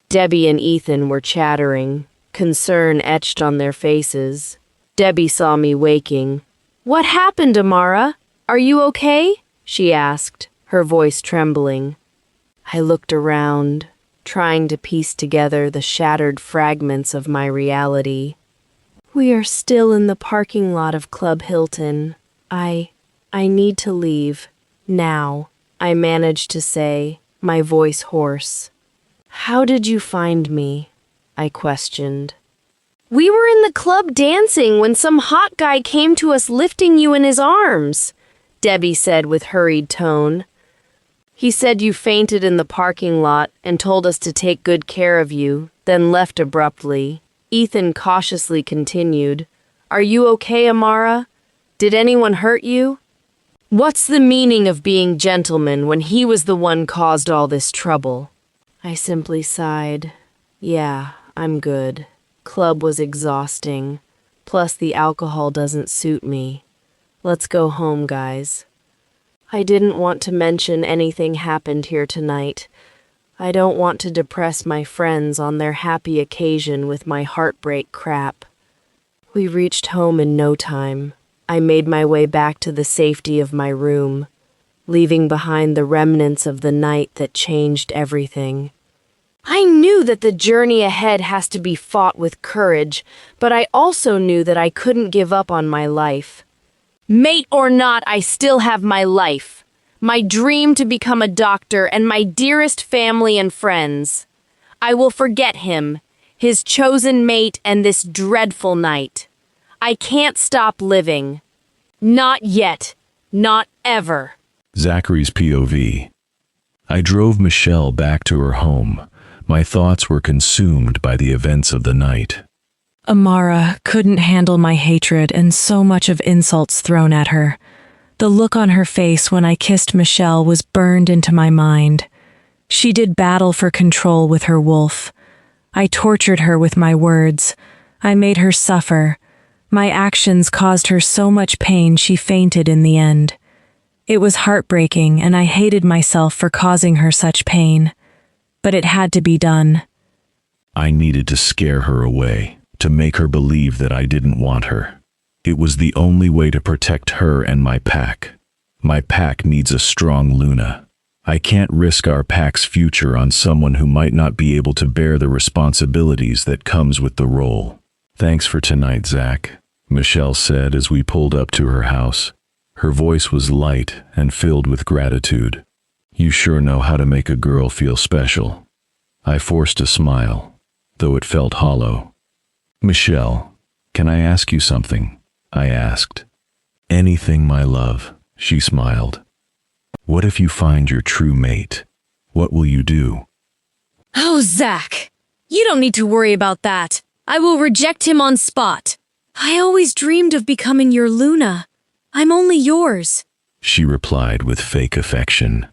A: Debbie and Ethan were chattering, concern etched on their faces. Debbie saw me waking. "What happened, Amara? Are you okay?" she asked, her voice trembling. I looked around, trying to piece together the shattered fragments of my reality. "We are still in the parking lot of Club Hilton. I need to leave. Now," I managed to say, my voice hoarse. "How did you find me?" I questioned. "We were in the club dancing when some hot guy came to us lifting you in his arms," Debbie said with hurried tone. "He said you fainted in the parking lot and told us to take good care of you, then left abruptly. Ethan cautiously continued, "Are you okay, Amara? Did anyone hurt you? What's the meaning of being gentleman when he was the one caused all this trouble?" I simply sighed. Yeah, I'm good. Club was exhausting. Plus the alcohol doesn't suit me. Let's go home, guys. I didn't want to mention anything happened here tonight. I don't want to depress my friends on their happy occasion with my heartbreak crap. We reached home in no time. I made my way back to the safety of my room, leaving behind the remnants of the night that changed everything. I knew that the journey ahead has to be fought with courage, but I also knew that I couldn't give up on my life. Mate or not, I still have my life, my dream to become a doctor, and my dearest family and friends. I will forget him, his chosen mate, and this dreadful night. I can't stop living. Not yet. Not ever.
C: Zachary's POV. I drove Michelle back to her home. My thoughts were consumed by the events of the night.
E: Amara couldn't handle my hatred and so much of insults thrown at her. The look on her face when I kissed Michelle was burned into my mind. She did battle for control with her wolf. I tortured her with my words. I made her suffer. My actions caused her so much pain she fainted in the end. It was heartbreaking, and I hated myself for causing her such pain. But it had to be done.
C: I needed to scare her away, to make her believe that I didn't want her. It was the only way to protect her and my pack. My pack needs a strong Luna. I can't risk our pack's future on someone who might not be able to bear the responsibilities that comes with the role. Thanks for tonight, Zach, Michelle said as we pulled up to her house. Her voice was light and filled with gratitude. You sure know how to make a girl feel special. I forced a smile, though it felt hollow. Michelle, can I ask you something? I asked. Anything, my love, she smiled. What if you find your true mate? What will you do?
B: Oh, Zach, you don't need to worry about that. I will reject him on spot. I always dreamed of becoming your Luna. I'm only yours,
C: she replied with fake affection.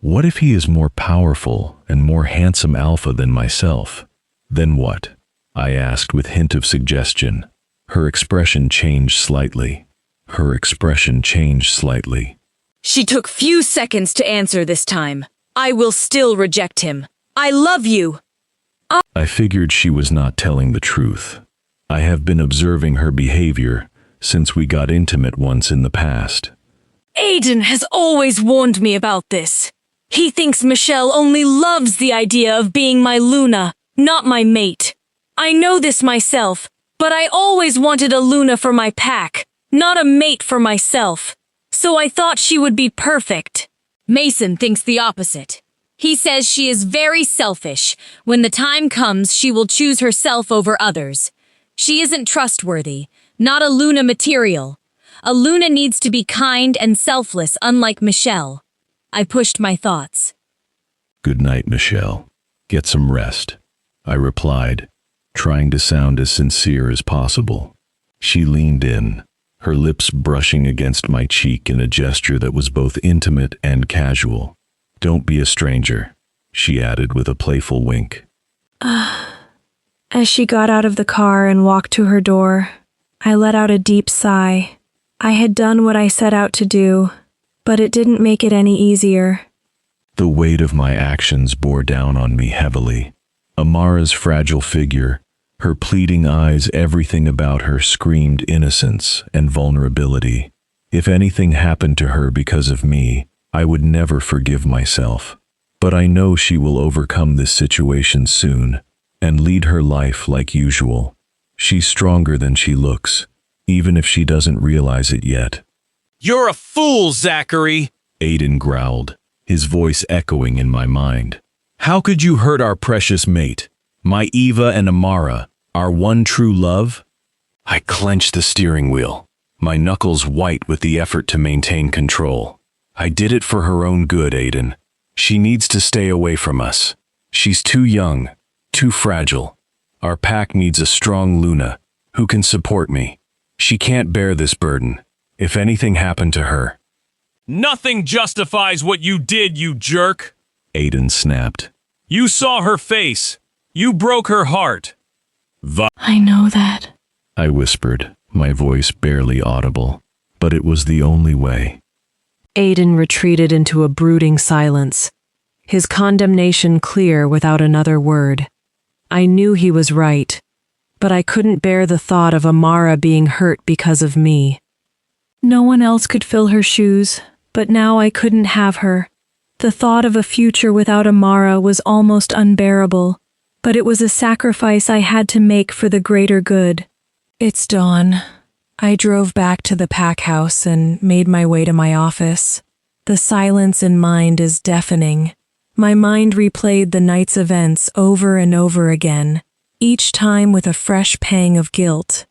C: What if he is more powerful and more handsome alpha than myself? Then what? I asked with hint of suggestion. Her expression changed slightly.
B: She took few seconds to answer this time. I will still reject him. I love you.
C: I figured she was not telling the truth. I have been observing her behavior since we got intimate once in the past.
B: Aiden has always warned me about this. He thinks Michelle only loves the idea of being my Luna, not my mate. I know this myself, but I always wanted a Luna for my pack, not a mate for myself. So I thought she would be perfect. Mason thinks the opposite. He says she is very selfish. When the time comes, she will choose herself over others. She isn't trustworthy, not a Luna material. A Luna needs to be kind and selfless, unlike Michelle. I pushed my thoughts.
C: Good night, Michelle. Get some rest, I replied, trying to sound as sincere as possible. She leaned in, her lips brushing against my cheek in a gesture that was both intimate and casual. Don't be a stranger, she added with a playful wink.
E: As she got out of the car and walked to her door, I let out a deep sigh. I had done what I set out to do, but it didn't make it any easier.
C: The weight of my actions bore down on me heavily. Amara's fragile figure, her pleading eyes, everything about her screamed innocence and vulnerability. If anything happened to her because of me, I would never forgive myself. But I know she will overcome this situation soon and lead her life like usual. She's stronger than she looks, even if she doesn't realize it yet.
D: You're a fool, Zachary,
C: Aiden growled, his voice echoing in my mind. How could you hurt our precious mate, my Eva and Amara, our one true love? I clenched the steering wheel, my knuckles white with the effort to maintain control. I did it for her own good, Aiden. She needs to stay away from us. She's too young, too fragile. Our pack needs a strong Luna who can support me. She can't bear this burden. If anything happened to her."
D: Nothing justifies what you did, you jerk.
C: Aiden snapped.
D: You saw her face. You broke her heart.
B: I know that.
C: I whispered, my voice barely audible, but it was the only way.
E: Aiden retreated into a brooding silence, his condemnation clear without another word. I knew he was right, but I couldn't bear the thought of Amara being hurt because of me. No one else could fill her shoes, but now I couldn't have her. The thought of a future without Amara was almost unbearable, but it was a sacrifice I had to make for the greater good. It's dawn. I drove back to the pack house and made my way to my office. The silence in mind is deafening. My mind replayed the night's events over and over again, each time with a fresh pang of guilt.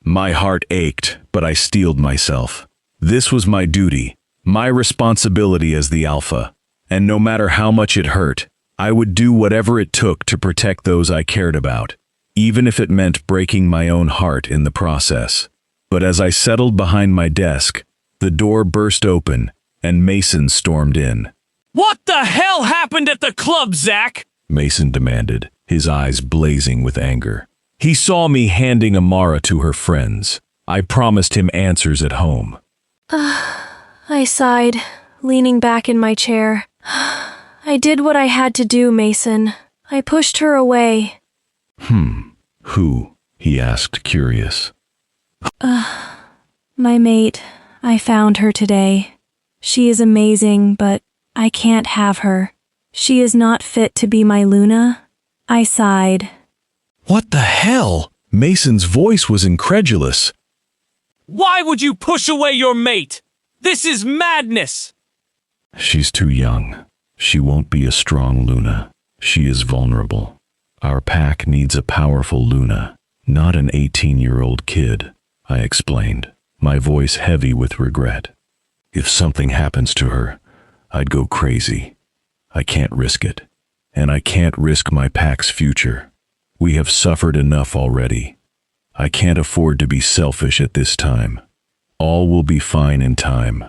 C: My heart ached, but I steeled myself. This was my duty, my responsibility as the alpha, and no matter how much it hurt, I would do whatever it took to protect those I cared about, even if it meant breaking my own heart in the process. But as I settled behind my desk, the door burst open, and Mason stormed in.
D: What the hell happened at the club, Zach?
C: Mason demanded, his eyes blazing with anger. He saw me handing Amara to her friends. I promised him answers at home.
B: I sighed, leaning back in my chair. I did what I had to do, Mason. I pushed her away.
C: Who? He asked, curious.
B: My mate. I found her today. She is amazing, but I can't have her. She is not fit to be my Luna. I sighed.
C: What the hell? Mason's voice was incredulous.
D: Why would you push away your mate? This is madness!
C: She's too young. She won't be a strong Luna. She is vulnerable. Our pack needs a powerful Luna, not an 18-year-old kid, I explained, my voice heavy with regret. If something happens to her, I'd go crazy. I can't risk it. And I can't risk my pack's future. We have suffered enough already. I can't afford to be selfish at this time. All will be fine in time,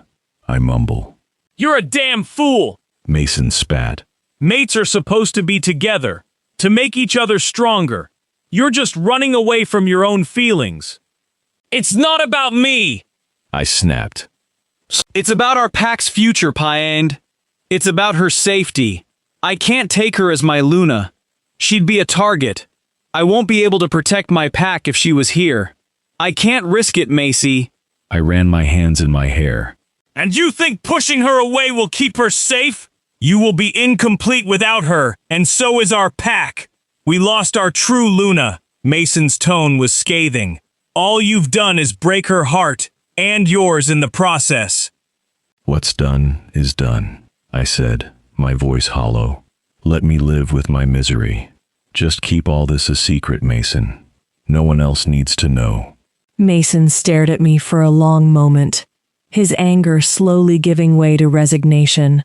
C: I mumble.
D: You're a damn fool!
C: Mason spat.
D: Mates are supposed to be together, to make each other stronger. You're just running away from your own feelings. It's not about me!
C: I snapped.
G: It's about our pack's future, Pyand. It's about her safety. I can't take her as my Luna. She'd be a target. I won't be able to protect my pack if she was here. I can't risk it, Macy.
C: I ran my hands in my hair.
D: And you think pushing her away will keep her safe? You will be incomplete without her, and so is our pack. We lost our true Luna. Mason's tone was scathing. All you've done is break her heart, and yours in the process.
C: What's done is done, I said, my voice hollow. Let me live with my misery. Just keep all this a secret, Mason. No one else needs to know.
E: Mason stared at me for a long moment, his anger slowly giving way to resignation.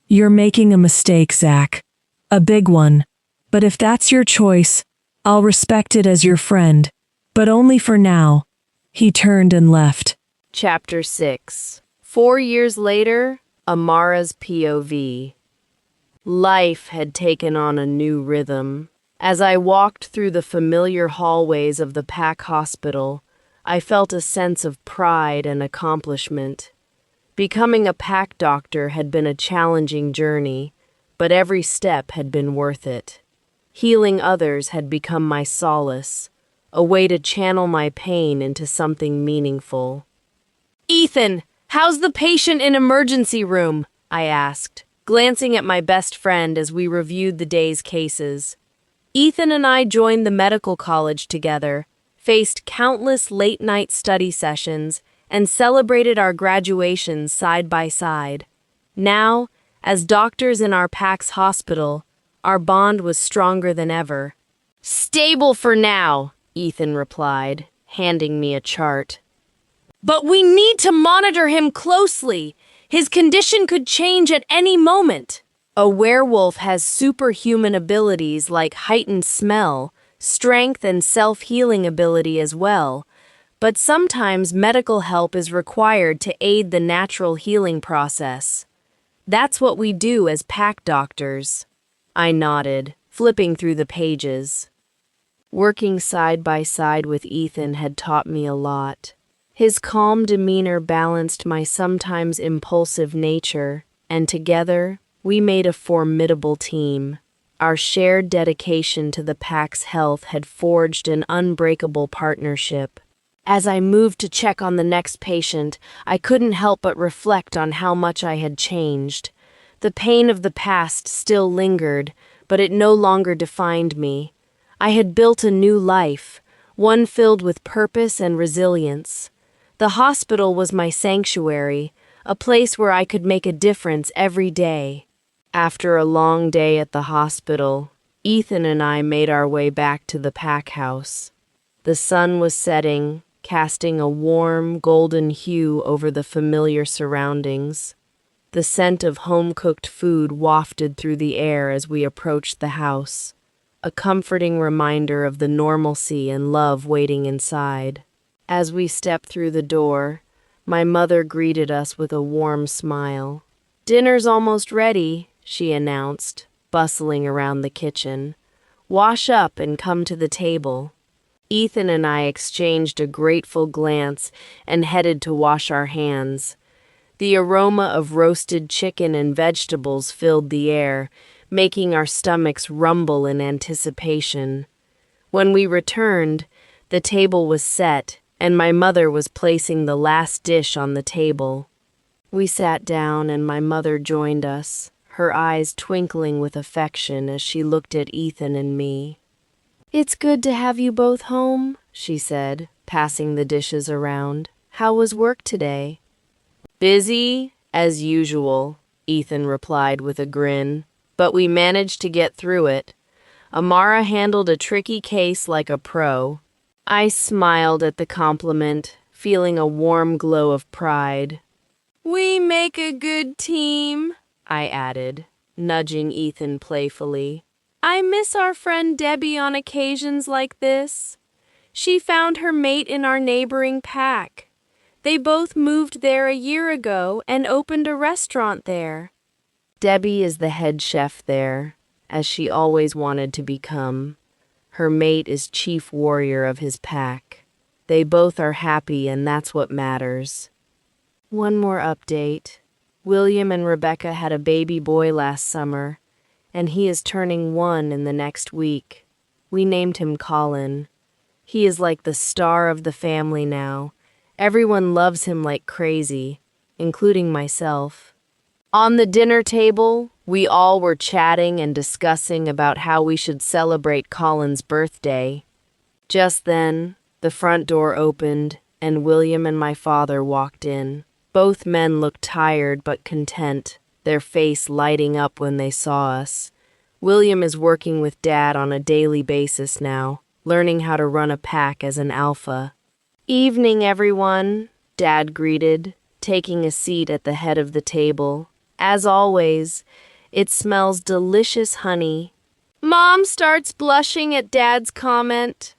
E: You're making a mistake, Zach. A big one. But if that's your choice, I'll respect it as your friend. But only for now. He turned and left.
A: Chapter 6. 4 years later, Amara's POV. Life had taken on a new rhythm. As I walked through the familiar hallways of the pack hospital, I felt a sense of pride and accomplishment. Becoming a pack doctor had been a challenging journey, but every step had been worth it. Healing others had become my solace, a way to channel my pain into something meaningful. "Ethan, how's the patient in emergency room?" I asked, glancing at my best friend as we reviewed the day's cases. Ethan and I joined the medical college together, faced countless late-night study sessions, and celebrated our graduations side by side. Now, as doctors in our pack's hospital, our bond was stronger than ever. "Stable for now," Ethan replied, handing me a chart. "But we need to monitor him closely. His condition could change at any moment." A werewolf has superhuman abilities like heightened smell, strength and self-healing ability as well, but sometimes medical help is required to aid the natural healing process. That's what we do as pack doctors. I nodded, flipping through the pages. Working side by side with Ethan had taught me a lot. His calm demeanor balanced my sometimes impulsive nature, and together, we made a formidable team. Our shared dedication to the pack's health had forged an unbreakable partnership. As I moved to check on the next patient, I couldn't help but reflect on how much I had changed. The pain of the past still lingered, but it no longer defined me. I had built a new life, one filled with purpose and resilience. The hospital was my sanctuary, a place where I could make a difference every day. After a long day at the hospital, Ethan and I made our way back to the pack house. The sun was setting, casting a warm, golden hue over the familiar surroundings. The scent of home-cooked food wafted through the air as we approached the house, a comforting reminder of the normalcy and love waiting inside. As we stepped through the door, my mother greeted us with a warm smile. "Dinner's almost ready," she announced, bustling around the kitchen. "Wash up and come to the table." Ethan and I exchanged a grateful glance and headed to wash our hands. The aroma of roasted chicken and vegetables filled the air, making our stomachs rumble in anticipation. When we returned, the table was set, and my mother was placing the last dish on the table. We sat down, and my mother joined us, her eyes twinkling with affection as she looked at Ethan and me. "It's good to have you both home," she said, passing the dishes around. "How was work today?" "Busy, as usual," Ethan replied with a grin, "but we managed to get through it. Amara handled a tricky case like a pro." I smiled at the compliment, feeling a warm glow of pride. "We make a good team," I added, nudging Ethan playfully. "I miss our friend Debbie on occasions like this. She found her mate in our neighboring pack. They both moved there a year ago and opened a restaurant there." Debbie is the head chef there, as she always wanted to become. Her mate is chief warrior of his pack. They both are happy, and that's what matters. One more update. William and Rebecca had a baby boy last summer, and he is turning 1 in the next week. We named him Colin. He is like the star of the family now. Everyone loves him like crazy, including myself. On the dinner table, we all were chatting and discussing about how we should celebrate Colin's birthday. Just then, the front door opened, and William and my father walked in. Both men looked tired but content, their face lighting up when they saw us. William is working with Dad on a daily basis now, learning how to run a pack as an alpha. "Evening, everyone," Dad greeted, taking a seat at the head of the table. As always, it smells delicious honey. Mom starts blushing at Dad's comment.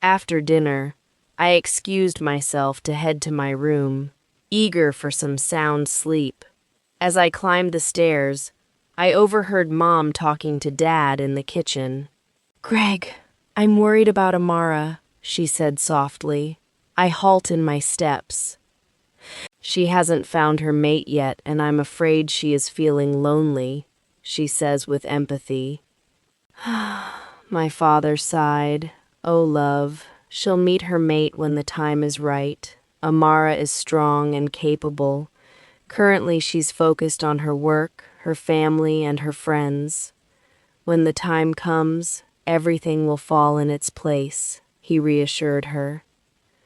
A: After dinner, I excused myself to head to my room, eager for some sound sleep. As I climbed the stairs, I overheard Mom talking to Dad in the kitchen. "Greg, I'm worried about Amara," she said softly. I halt in my steps. "She hasn't found her mate yet, and I'm afraid she is feeling lonely," she says with empathy. My father sighed. "Oh, love, she'll meet her mate when the time is right. Amara is strong and capable. Currently, she's focused on her work, her family, and her friends. When the time comes, everything will fall in its place," he reassured her.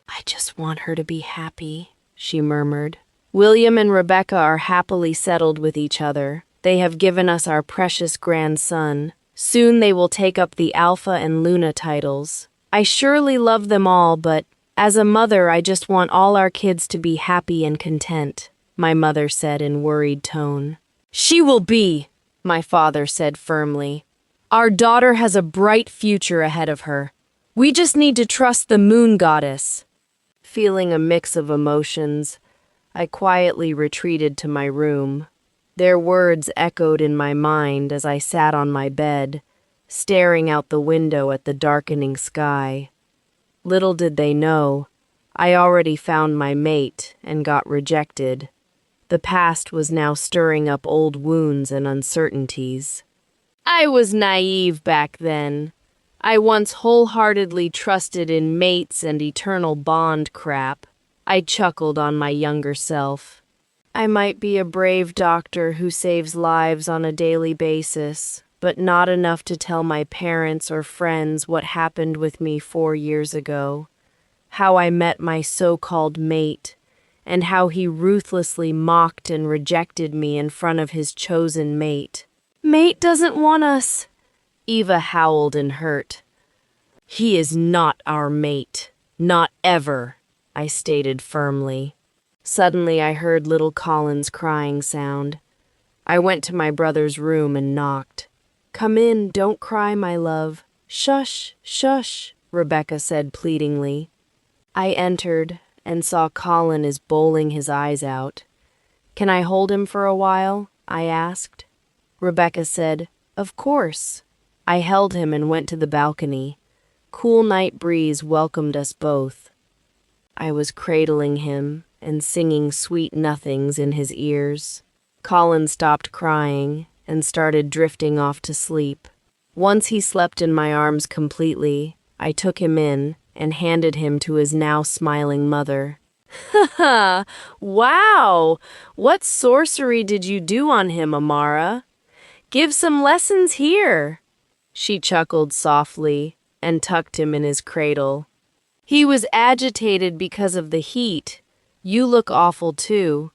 A: "I just want her to be happy," she murmured. William and Rebecca are happily settled with each other. They have given us our precious grandson. Soon they will take up the Alpha and Luna titles. I surely love them all, but as a mother, I just want all our kids to be happy and content, my mother said in worried tone. "She will be," my father said firmly. Our daughter has a bright future ahead of her. We just need to trust the moon goddess." Feeling a mix of emotions, I quietly retreated to my room. Their words echoed in my mind as I sat on my bed, staring out the window at the darkening sky. Little did they know, I already found my mate and got rejected. The past was now stirring up old wounds and uncertainties. I was naive back then. I once wholeheartedly trusted in mates and eternal bond crap. I chuckled on my younger self. I might be a brave doctor who saves lives on a daily basis, but not enough to tell my parents or friends what happened with me 4 years ago. How I met my so-called mate, and how he ruthlessly mocked and rejected me in front of his chosen mate. "Mate doesn't want us," Eva howled in hurt. "He is not our mate. Not ever," I stated firmly. Suddenly I heard little Colin's crying sound. I went to my brother's room and knocked. "Come in, don't cry, my love." "Shush, shush," Rebecca said pleadingly. I entered and saw Colin is bowling his eyes out. "Can I hold him for a while?" I asked. Rebecca said, "Of course." I held him and went to the balcony. Cool night breeze welcomed us both. I was cradling him and singing sweet nothings in his ears. Colin stopped crying and started drifting off to sleep. Once he slept in my arms completely, I took him in and handed him to his now smiling mother. "Ha! Wow! What sorcery did you do on him, Amara? Give some lessons here." She chuckled softly and tucked him in his cradle. "He was agitated because of the heat. You look awful too.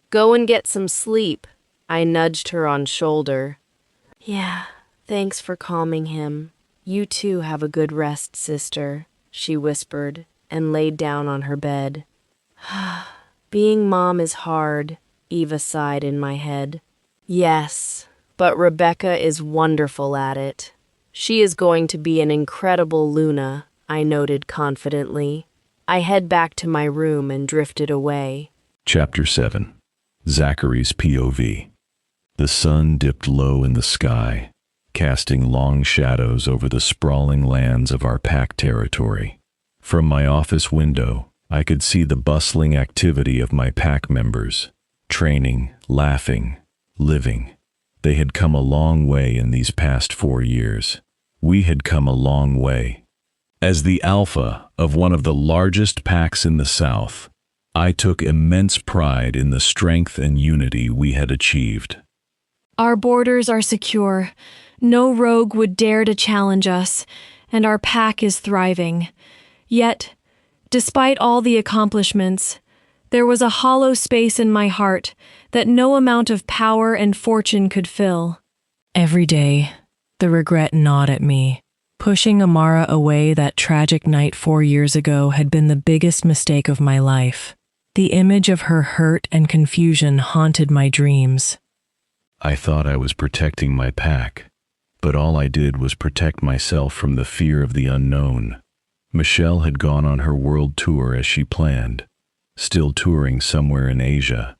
A: Go and get some sleep." I nudged her on shoulder. "Yeah, thanks for calming him. You too have a good rest, sister," she whispered and laid down on her bed. "Being mom is hard," Eva sighed in my head. "Yes, but Rebecca is wonderful at it. She is going to be an incredible Luna," I noted confidently. I head back to my room and drifted away.
C: Chapter 7. Zachary's POV. The sun dipped low in the sky, casting long shadows over the sprawling lands of our pack territory. From my office window, I could see the bustling activity of my pack members, training, laughing, living. They had come a long way in these past 4 years. We had come a long way. As the alpha of one of the largest packs in the South, I took immense pride in the strength and unity we had achieved.
B: Our borders are secure. No rogue would dare to challenge us, and our pack is thriving. Yet, despite all the accomplishments, there was a hollow space in my heart that no amount of power and fortune could fill.
E: Every day, the regret gnawed at me. Pushing Amara away that tragic night 4 years ago had been the biggest mistake of my life. The image of her hurt and confusion haunted my dreams.
C: I thought I was protecting my pack, but all I did was protect myself from the fear of the unknown. Michelle had gone on her world tour as she planned, still touring somewhere in Asia.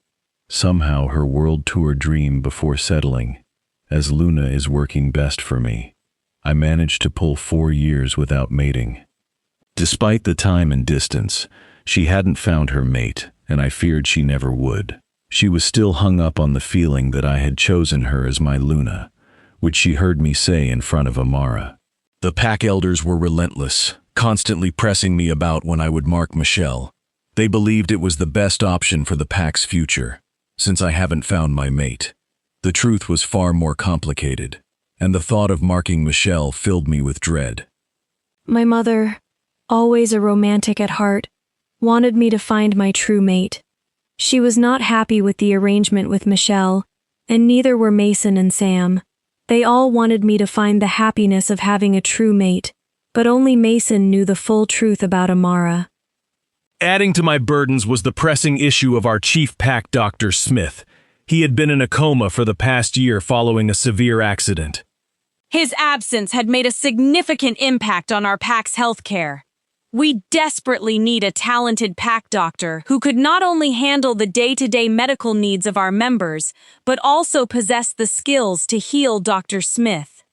C: Somehow her world tour dreamed before settling, as Luna is working best for me. I managed to pull 4 years without mating. Despite the time and distance, she hadn't found her mate, and I feared she never would. She was still hung up on the feeling that I had chosen her as my Luna, which she heard me say in front of Amara. The pack elders were relentless, constantly pressing me about when I would mark Michelle. They believed it was the best option for the pack's future, since I haven't found my mate. The truth was far more complicated, and the thought of marking Michelle filled me with dread.
B: My mother, always a romantic at heart, wanted me to find my true mate. She was not happy with the arrangement with Michelle, and neither were Mason and Sam. They all wanted me to find the happiness of having a true mate, but only Mason knew the full truth about Amara.
D: Adding to my burdens was the pressing issue of our chief pack doctor, Smith. He had been in a coma for the past year following a severe accident.
B: His absence had made a significant impact on our pack's healthcare. We desperately need a talented pack doctor who could not only handle the day-to-day medical needs of our members, but also possess the skills to heal Dr. Smith.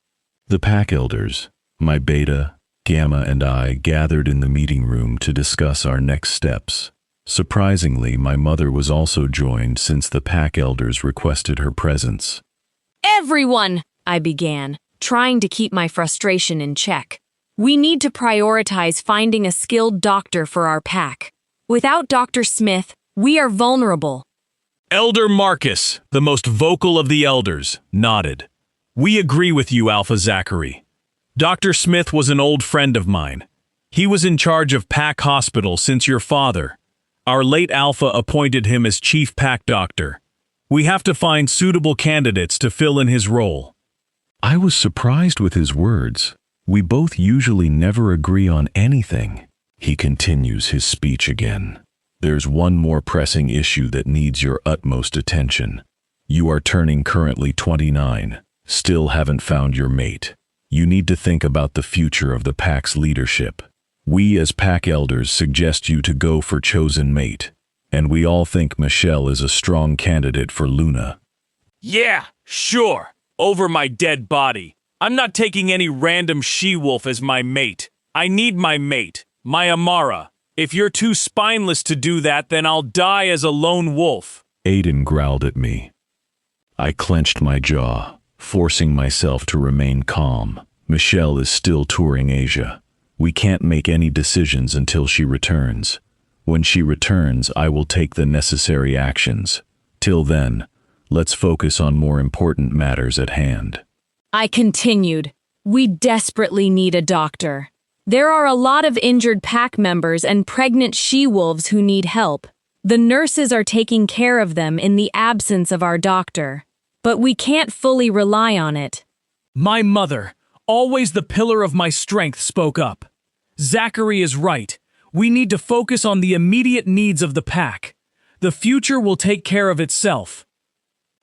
C: The pack elders, my beta, gamma, and I gathered in the meeting room to discuss our next steps. Surprisingly, my mother was also joined since the pack elders requested her presence.
B: Everyone, I began, trying to keep my frustration in check. We need to prioritize finding a skilled doctor for our pack. Without Dr. Smith, we are vulnerable.
D: Elder Marcus, the most vocal of the elders, nodded. We agree with you, Alpha Zachary. Dr. Smith was an old friend of mine. He was in charge of Pack Hospital since your father. Our late Alpha appointed him as chief pack doctor. We have to find suitable candidates to fill in his role.
C: I was surprised with his words. We both usually never agree on anything. He continues his speech again. There's one more pressing issue that needs your utmost attention. You are turning currently 29. Still haven't found your mate. You need to think about the future of the pack's leadership. We as pack elders suggest you to go for chosen mate. And we all think Michelle is a strong candidate for Luna.
D: Yeah, sure. Over my dead body. I'm not taking any random she-wolf as my mate. I need my mate, my Amara. If you're too spineless to do that, then I'll die as a lone wolf.
C: Aiden growled at me. I clenched my jaw, forcing myself to remain calm. Michelle is still touring Asia. We can't make any decisions until she returns. When she returns, I will take the necessary actions. Till then, let's focus on more important matters at hand.
B: I continued. We desperately need a doctor. There are a lot of injured pack members and pregnant she-wolves who need help. The nurses are taking care of them in the absence of our doctor. But we can't fully rely on it.
G: My mother, always the pillar of my strength, spoke up. Zachary is right. We need to focus on the immediate needs of the pack. The future will take care of itself.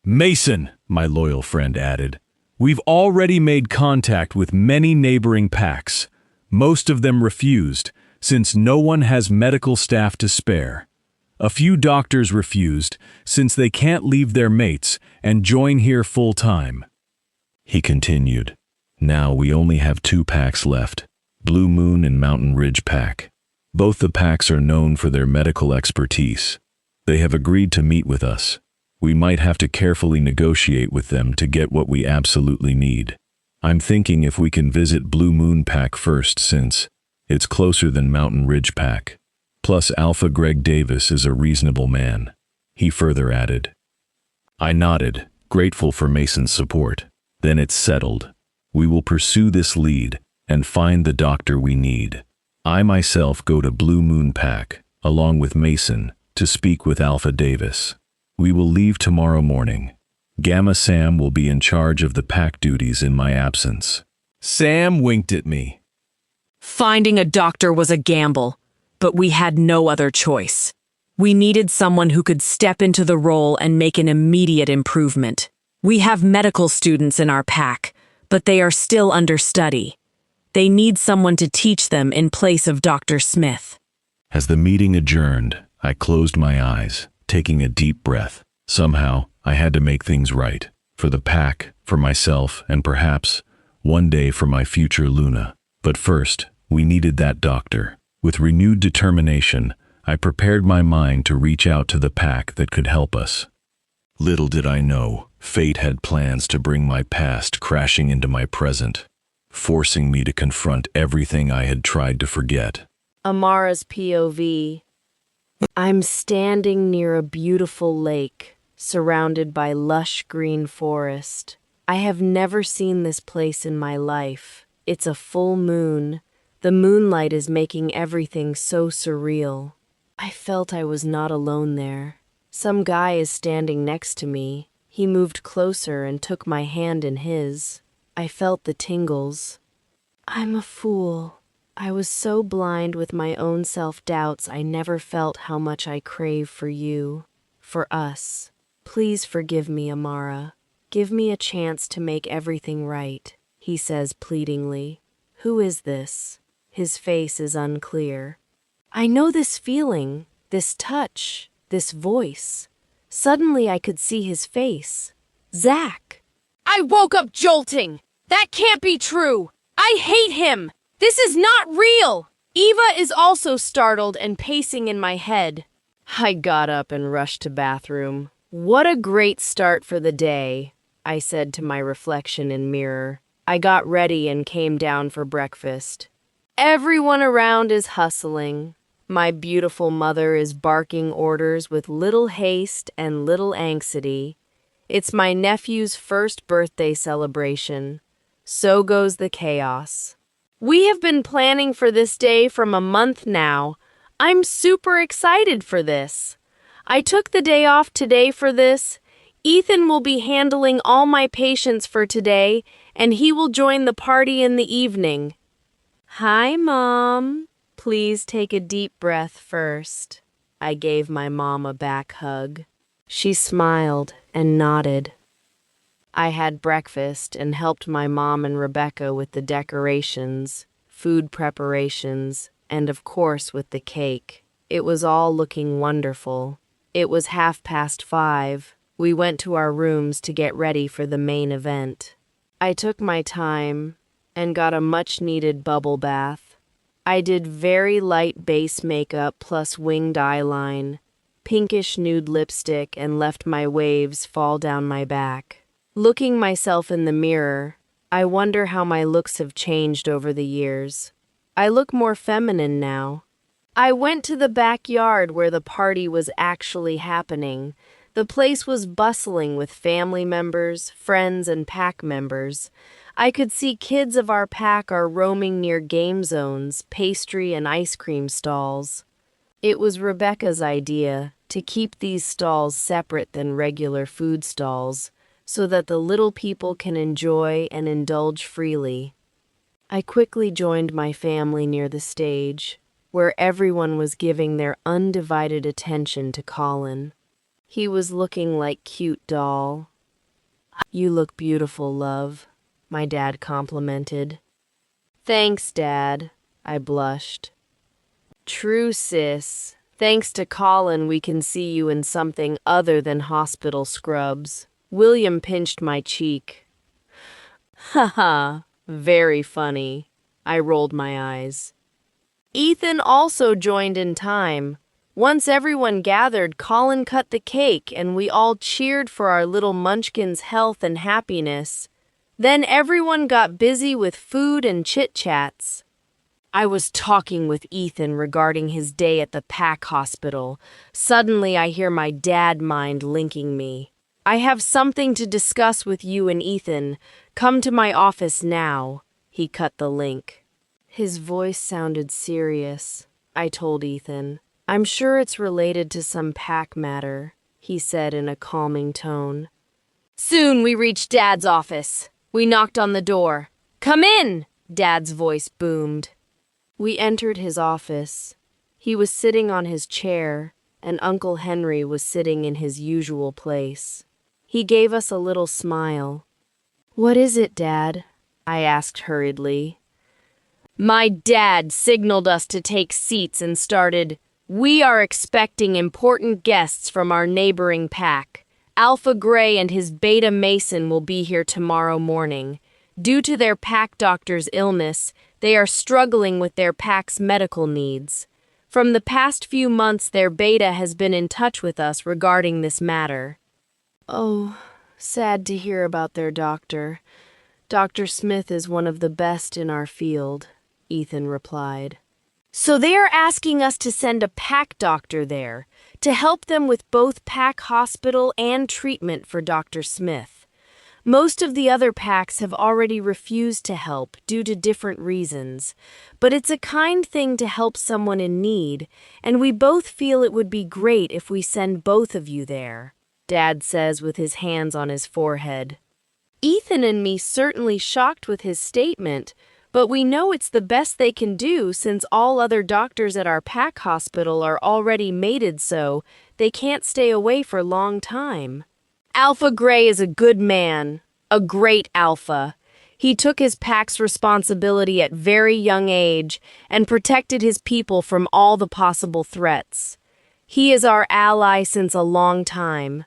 C: Mason, my loyal friend added, we've already made contact with many neighboring packs. Most of them refused, since no one has medical staff to spare. A few doctors refused, since they can't leave their mates and join here full-time. He continued, now we only have 2 packs left, Blue Moon and Mountain Ridge Pack. Both the packs are known for their medical expertise. They have agreed to meet with us. We might have to carefully negotiate with them to get what we absolutely need. I'm thinking if we can visit Blue Moon Pack first since it's closer than Mountain Ridge Pack. Plus Alpha Greg Davis is a reasonable man, he further added. I nodded, grateful for Mason's support. Then it's settled. We will pursue this lead and find the doctor we need. I myself go to Blue Moon Pack, along with Mason, to speak with Alpha Davis. We will leave tomorrow morning. Gamma Sam will be in charge of the pack duties in my absence.
D: Sam winked at me.
A: Finding a doctor was a gamble, but we had no other choice. We needed someone who could step into the role and make an immediate improvement. We have medical students in our pack, but they are still understudy. They need someone to teach them in place of Dr. Smith.
C: As the meeting adjourned, I closed my eyes, taking a deep breath. Somehow, I had to make things right. For the pack, for myself, and perhaps, one day for my future Luna. But first, we needed that doctor. With renewed determination, I prepared my mind to reach out to the pack that could help us. Little did I know, fate had plans to bring my past crashing into my present, forcing me to confront everything I had tried to forget.
A: Amara's POV. I'm standing near a beautiful lake, surrounded by lush green forest. I have never seen this place in my life. It's a full moon. The moonlight is making everything so surreal. I felt I was not alone there. Some guy is standing next to me. He moved closer and took my hand in his. I felt the tingles. I'm a fool. I was so blind with my own self-doubts I never felt how much I crave for you, for us. Please forgive me, Amara. Give me a chance to make everything right. he says pleadingly. Who is this? His face is unclear. I know this feeling, this touch, this voice. Suddenly I could see his face. Zach!
H: I woke up jolting. That can't be true. I hate him. This is not real.
A: Eva is also startled and pacing in my head. I got up and rushed to bathroom. What a great start for the day, I said to my reflection in mirror. I got ready and came down for breakfast. Everyone around is hustling. My beautiful mother is barking orders with little haste and little anxiety. It's my nephew's first birthday celebration. So goes the chaos. We have been planning for this day from a month now. I'm super excited for this. I took the day off today for this. Ethan will be handling all my patients for today, and he will join the party in the evening. Hi, Mom. Please take a deep breath first. I gave my mom a back hug. She smiled and nodded. I had breakfast and helped my mom and Rebecca with the decorations, food preparations, and of course with the cake. It was all looking wonderful. It was 5:30. We went to our rooms to get ready for the main event. I took my time and got a much-needed bubble bath. I did very light base makeup plus winged eyeline, pinkish nude lipstick, and left my waves fall down my back. Looking myself in the mirror, I wonder how my looks have changed over the years. I look more feminine now. I went to the backyard where the party was actually happening. The place was bustling with family members, friends, and pack members. I could see kids of our pack are roaming near game zones, pastry and ice cream stalls. It was Rebecca's idea to keep these stalls separate than regular food stalls, so that the little people can enjoy and indulge freely. I quickly joined my family near the stage, where everyone was giving their undivided attention to Colin. He was looking like cute doll. You look beautiful, love, my dad complimented. Thanks, Dad, I blushed. True, sis. Thanks to Colin, we can see you in something other than hospital scrubs. William pinched my cheek. Haha, very funny. I rolled my eyes. Ethan also joined in time. Once everyone gathered, Colin cut the cake and we all cheered for our little munchkin's health and happiness. Then everyone got busy with food and chit-chats. I was talking with Ethan regarding his day at the pack hospital. Suddenly I hear my dad mind linking me. I have something to discuss with you and Ethan. Come to my office now. He cut the link. His voice sounded serious. I told Ethan. I'm sure it's related to some pack matter, he said in a calming tone. Soon we reached Dad's office. We knocked on the door. Come in, Dad's voice boomed. We entered his office. He was sitting on his chair, and Uncle Henry was sitting in his usual place. He gave us a little smile. What is it, Dad? I asked hurriedly. My dad signaled us to take seats and started, We are expecting important guests from our neighboring pack. Alpha Gray and his Beta Mason will be here tomorrow morning. Due to their pack doctor's illness, they are struggling with their pack's medical needs. From the past few months, their Beta has been in touch with us regarding this matter. Oh, sad to hear about their doctor. Dr. Smith is one of the best in our field, Ethan replied. So they are asking us to send a pack doctor there to help them with both pack hospital and treatment for Dr. Smith. Most of the other packs have already refused to help due to different reasons, but it's a kind thing to help someone in need, and we both feel it would be great if we send both of you there, Dad says with his hands on his forehead. Ethan and me certainly shocked with his statement, but we know it's the best they can do since all other doctors at our pack hospital are already mated, so they can't stay away for a long time. Alpha Gray is a good man, a great alpha. He took his pack's responsibility at very young age and protected his people from all the possible threats. He is our ally since a long time.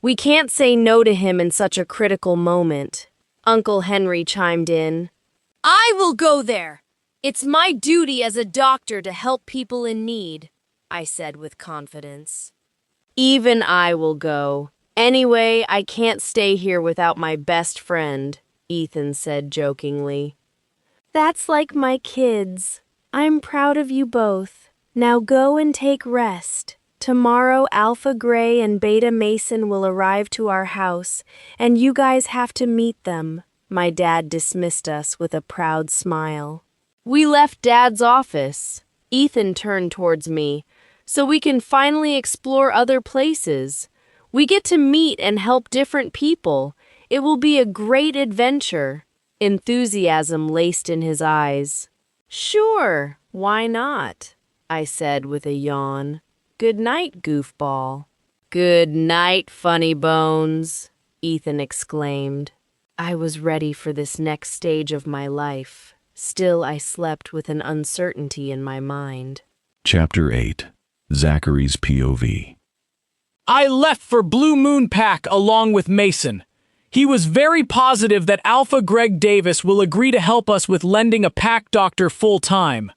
A: We can't say no to him in such a critical moment. Uncle Henry chimed in.
H: I will go there. It's my duty as a doctor to help people in need, I said with confidence.
A: Even I will go. Anyway, I can't stay here without my best friend, Ethan said jokingly. That's like my kids. I'm proud of you both. Now go and take rest. Tomorrow, Alpha Gray and Beta Mason will arrive to our house, and you guys have to meet them. My dad dismissed us with a proud smile. We left Dad's office. Ethan turned towards me. So we can finally explore other places. We get to meet and help different people. It will be a great adventure. Enthusiasm laced in his eyes. Sure, why not? I said with a yawn. Good night, goofball. Good night, funny bones, Ethan exclaimed. I was ready for this next stage of my life. Still, I slept with an uncertainty in my mind.
C: Chapter 8. Zachary's POV.
G: I left for Blue Moon Pack along with Mason. He was very positive that Alpha Greg Davis will agree to help us with lending a pack doctor full-time.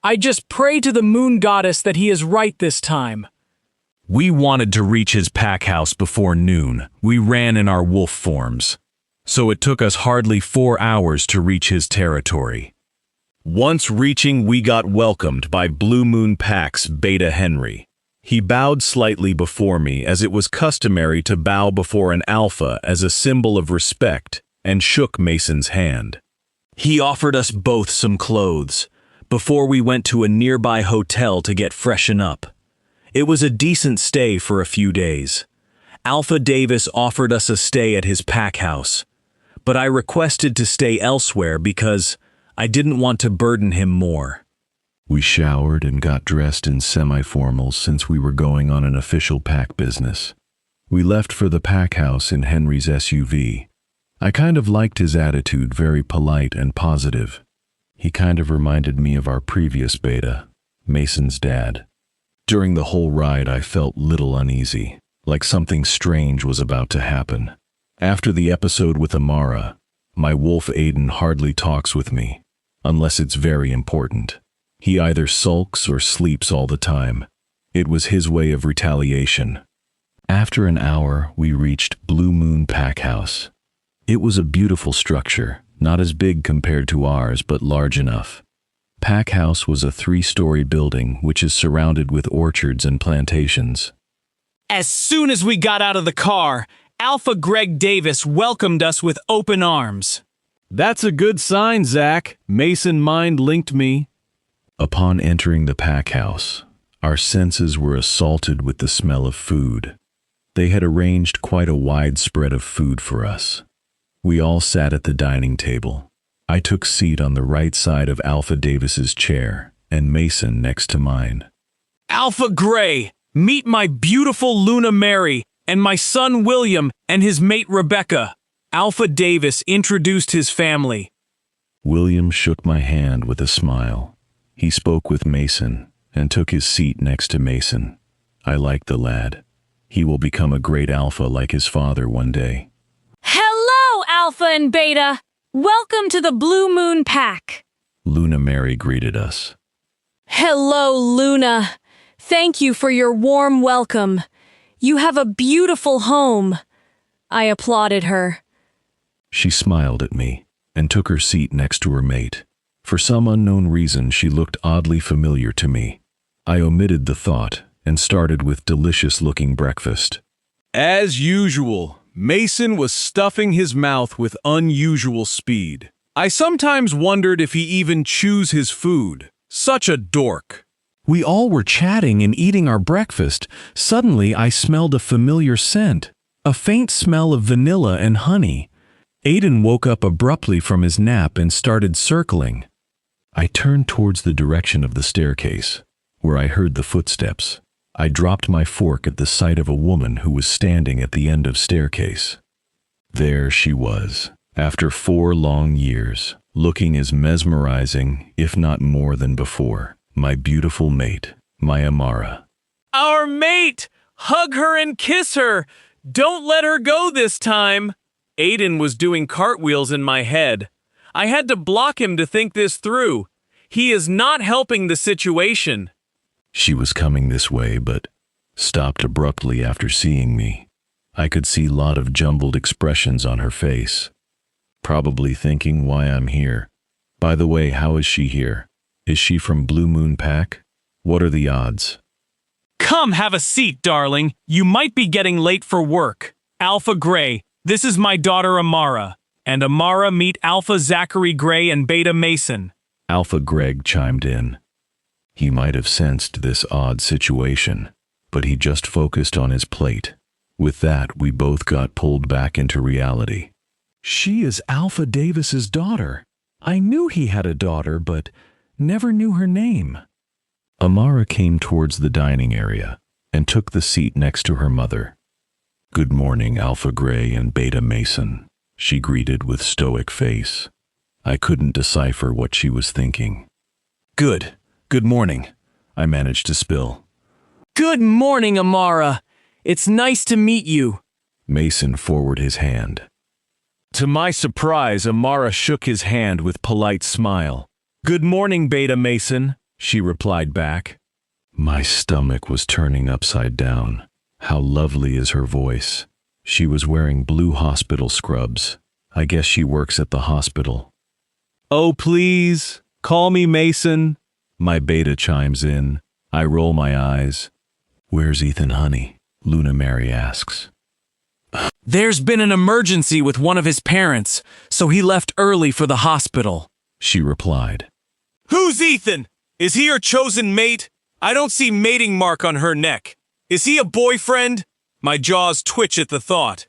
G: I just pray to the moon goddess that he is right this time.
D: We wanted to reach his pack house before noon. We ran in our wolf forms. So it took us hardly 4 hours to reach his territory. Once reaching, we got welcomed by Blue Moon Pack's Beta Henry. He bowed slightly before me as it was customary to bow before an alpha as a symbol of respect, and shook Mason's hand. He offered us both some clothes before we went to a nearby hotel to get freshen up. It was a decent stay for a few days. Alpha Davis offered us a stay at his pack house, but I requested to stay elsewhere because I didn't want to burden him more.
C: We showered and got dressed in semi-formals since we were going on an official pack business. We left for the pack house in Henry's SUV. I kind of liked his attitude, very polite and positive. He kind of reminded me of our previous beta, Mason's dad. During the whole ride, I felt little uneasy, like something strange was about to happen. After the episode with Amara, my wolf Aiden hardly talks with me, unless it's very important. He either sulks or sleeps all the time. It was his way of retaliation. After an hour, we reached Blue Moon Pack House. It was a beautiful structure, not as big compared to ours, but large enough. Pack House was a 3-story building which is surrounded with orchards and plantations.
G: As soon as we got out of the car, Alpha Greg Davis welcomed us with open arms.
F: That's a good sign, Zach. Mason mind linked me.
C: Upon entering the pack house, our senses were assaulted with the smell of food. They had arranged quite a wide spread of food for us. We all sat at the dining table. I took seat on the right side of Alpha Davis's chair, and Mason next to mine.
G: Alpha Gray, meet my beautiful Luna Mary and my son William and his mate Rebecca. Alpha Davis introduced his family.
C: William shook my hand with a smile. He spoke with Mason and took his seat next to Mason. I like the lad. He will become a great alpha like his father one day.
B: Hello, Alpha and Beta! Welcome to the Blue Moon Pack.
C: Luna Mary greeted us.
B: Hello, Luna. Thank you for your warm welcome. You have a beautiful home. I applauded her.
C: She smiled at me and took her seat next to her mate. For some unknown reason, she looked oddly familiar to me. I omitted the thought and started with delicious-looking breakfast.
F: As usual, Mason was stuffing his mouth with unusual speed. I sometimes wondered if he even chews his food. Such a dork.
C: We all were chatting and eating our breakfast. Suddenly, I smelled a familiar scent, a faint smell of vanilla and honey. Aiden woke up abruptly from his nap and started circling. I turned towards the direction of the staircase, where I heard the footsteps. I dropped my fork at the sight of a woman who was standing at the end of staircase. There she was, After 4 long years, looking as mesmerizing, if not more than before, my beautiful mate, my Amara.
G: Our mate! Hug her and kiss her! Don't let her go this time! Aiden was doing cartwheels in my head. I had to block him to think this through. He is not helping the situation.
C: She was coming this way, but stopped abruptly after seeing me. I could see a lot of jumbled expressions on her face. Probably thinking why I'm here. By the way, how is she here? Is she from Blue Moon Pack? What are the odds?
G: Come have a seat, darling. You might be getting late for work. Alpha Gray, this is my daughter Amara. And Amara, meet Alpha Zachary Gray and Beta Mason.
C: Alpha Greg chimed in. He might have sensed this odd situation, but he just focused on his plate. With that, we both got pulled back into reality. She is Alpha Davis's daughter. I knew he had a daughter, but never knew her name. Amara came towards the dining area and took the seat next to her mother. Good morning, Alpha Gray and Beta Mason, she greeted with stoic face. I couldn't decipher what she was thinking. Good morning, I managed to spill.
G: Good morning, Amara. It's nice to meet you.
C: Mason forwarded his hand. To my surprise, Amara shook his hand with polite smile. Good morning, Beta Mason, she replied back. My stomach was turning upside down. How lovely is her voice. She was wearing blue hospital scrubs. I guess she works at the hospital. Oh, please, call me Mason. My Beta chimes in. I roll my eyes. Where's Ethan, honey? Luna Mary asks.
G: There's been an emergency with one of his parents, so he left early for the hospital,
C: she replied.
D: Who's Ethan? Is he your chosen mate? I don't see mating mark on her neck. Is he a boyfriend? My jaws twitch at the thought.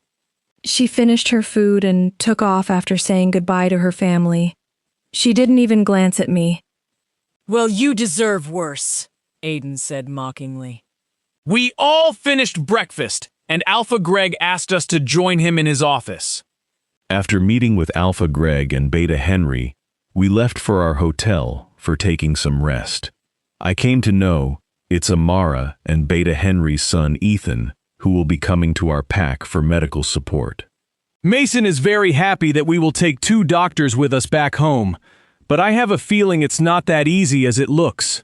B: She finished her food and took off after saying goodbye to her family. She didn't even glance at me.
E: Well, you deserve worse, Aiden said mockingly.
G: We all finished breakfast, and Alpha Greg asked us to join him in his office.
C: After meeting with Alpha Greg and Beta Henry, we left for our hotel for taking some rest. I came to know it's Amara and Beta Henry's son Ethan who will be coming to our pack for medical support.
G: Mason is very happy that we will take 2 doctors with us back home, but I have a feeling it's not that easy as it looks.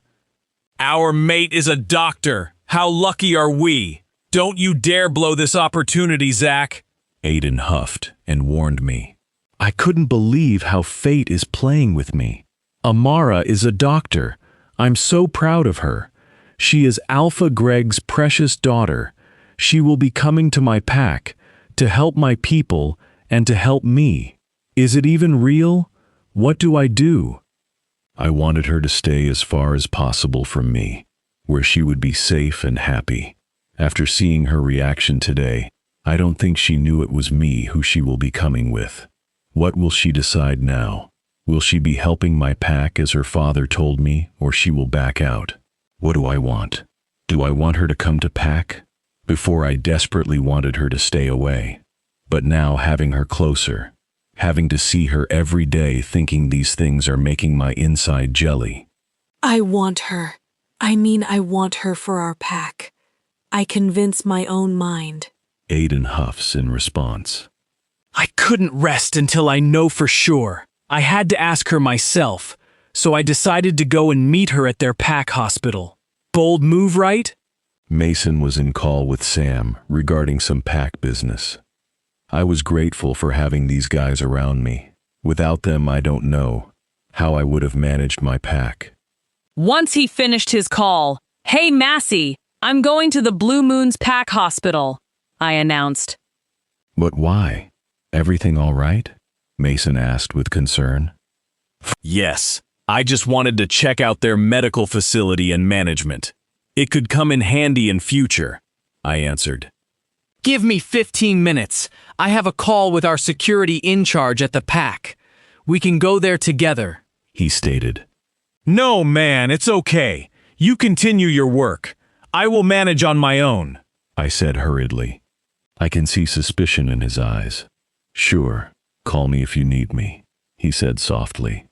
D: Our mate is a doctor. How lucky are we? Don't you dare blow this opportunity, Zach.
C: Aiden huffed and warned me. I couldn't believe how fate is playing with me. Amara is a doctor. I'm so proud of her. She is Alpha Greg's precious daughter. She will be coming to my pack to help my people and to help me. Is it even real? What do I do? I wanted her to stay as far as possible from me, where she would be safe and happy. After seeing her reaction today, I don't think she knew it was me who she will be coming with. What will she decide now? Will she be helping my pack as her father told me, or she will back out? What do I want? Do I want her to come to pack? Before I desperately wanted her to stay away. But now having her closer, having to see her every day thinking these things are making my inside jelly.
E: I want her. I want her for our pack. I convince my own mind.
C: Aiden huffs in response.
G: I couldn't rest until I know for sure. I had to ask her myself, so I decided to go and meet her at their pack hospital. Bold move, right?
C: Mason was in call with Sam regarding some pack business. I was grateful for having these guys around me. Without them, I don't know how I would have managed my pack.
I: Once he finished his call, "Hey, Massey, I'm going to the Blue Moon's Pack Hospital," I announced.
C: But why? Everything all right? Mason asked with concern.
D: Yes, I just wanted to check out their medical facility and management. It could come in handy in future, I answered.
G: Give me 15 minutes. I have a call with our security in charge at the pack. We can go there together,
C: he stated.
D: No, man, it's okay. You continue your work. I will manage on my own,
C: I said hurriedly. I can see suspicion in his eyes. Sure, Call me if you need me, he said softly.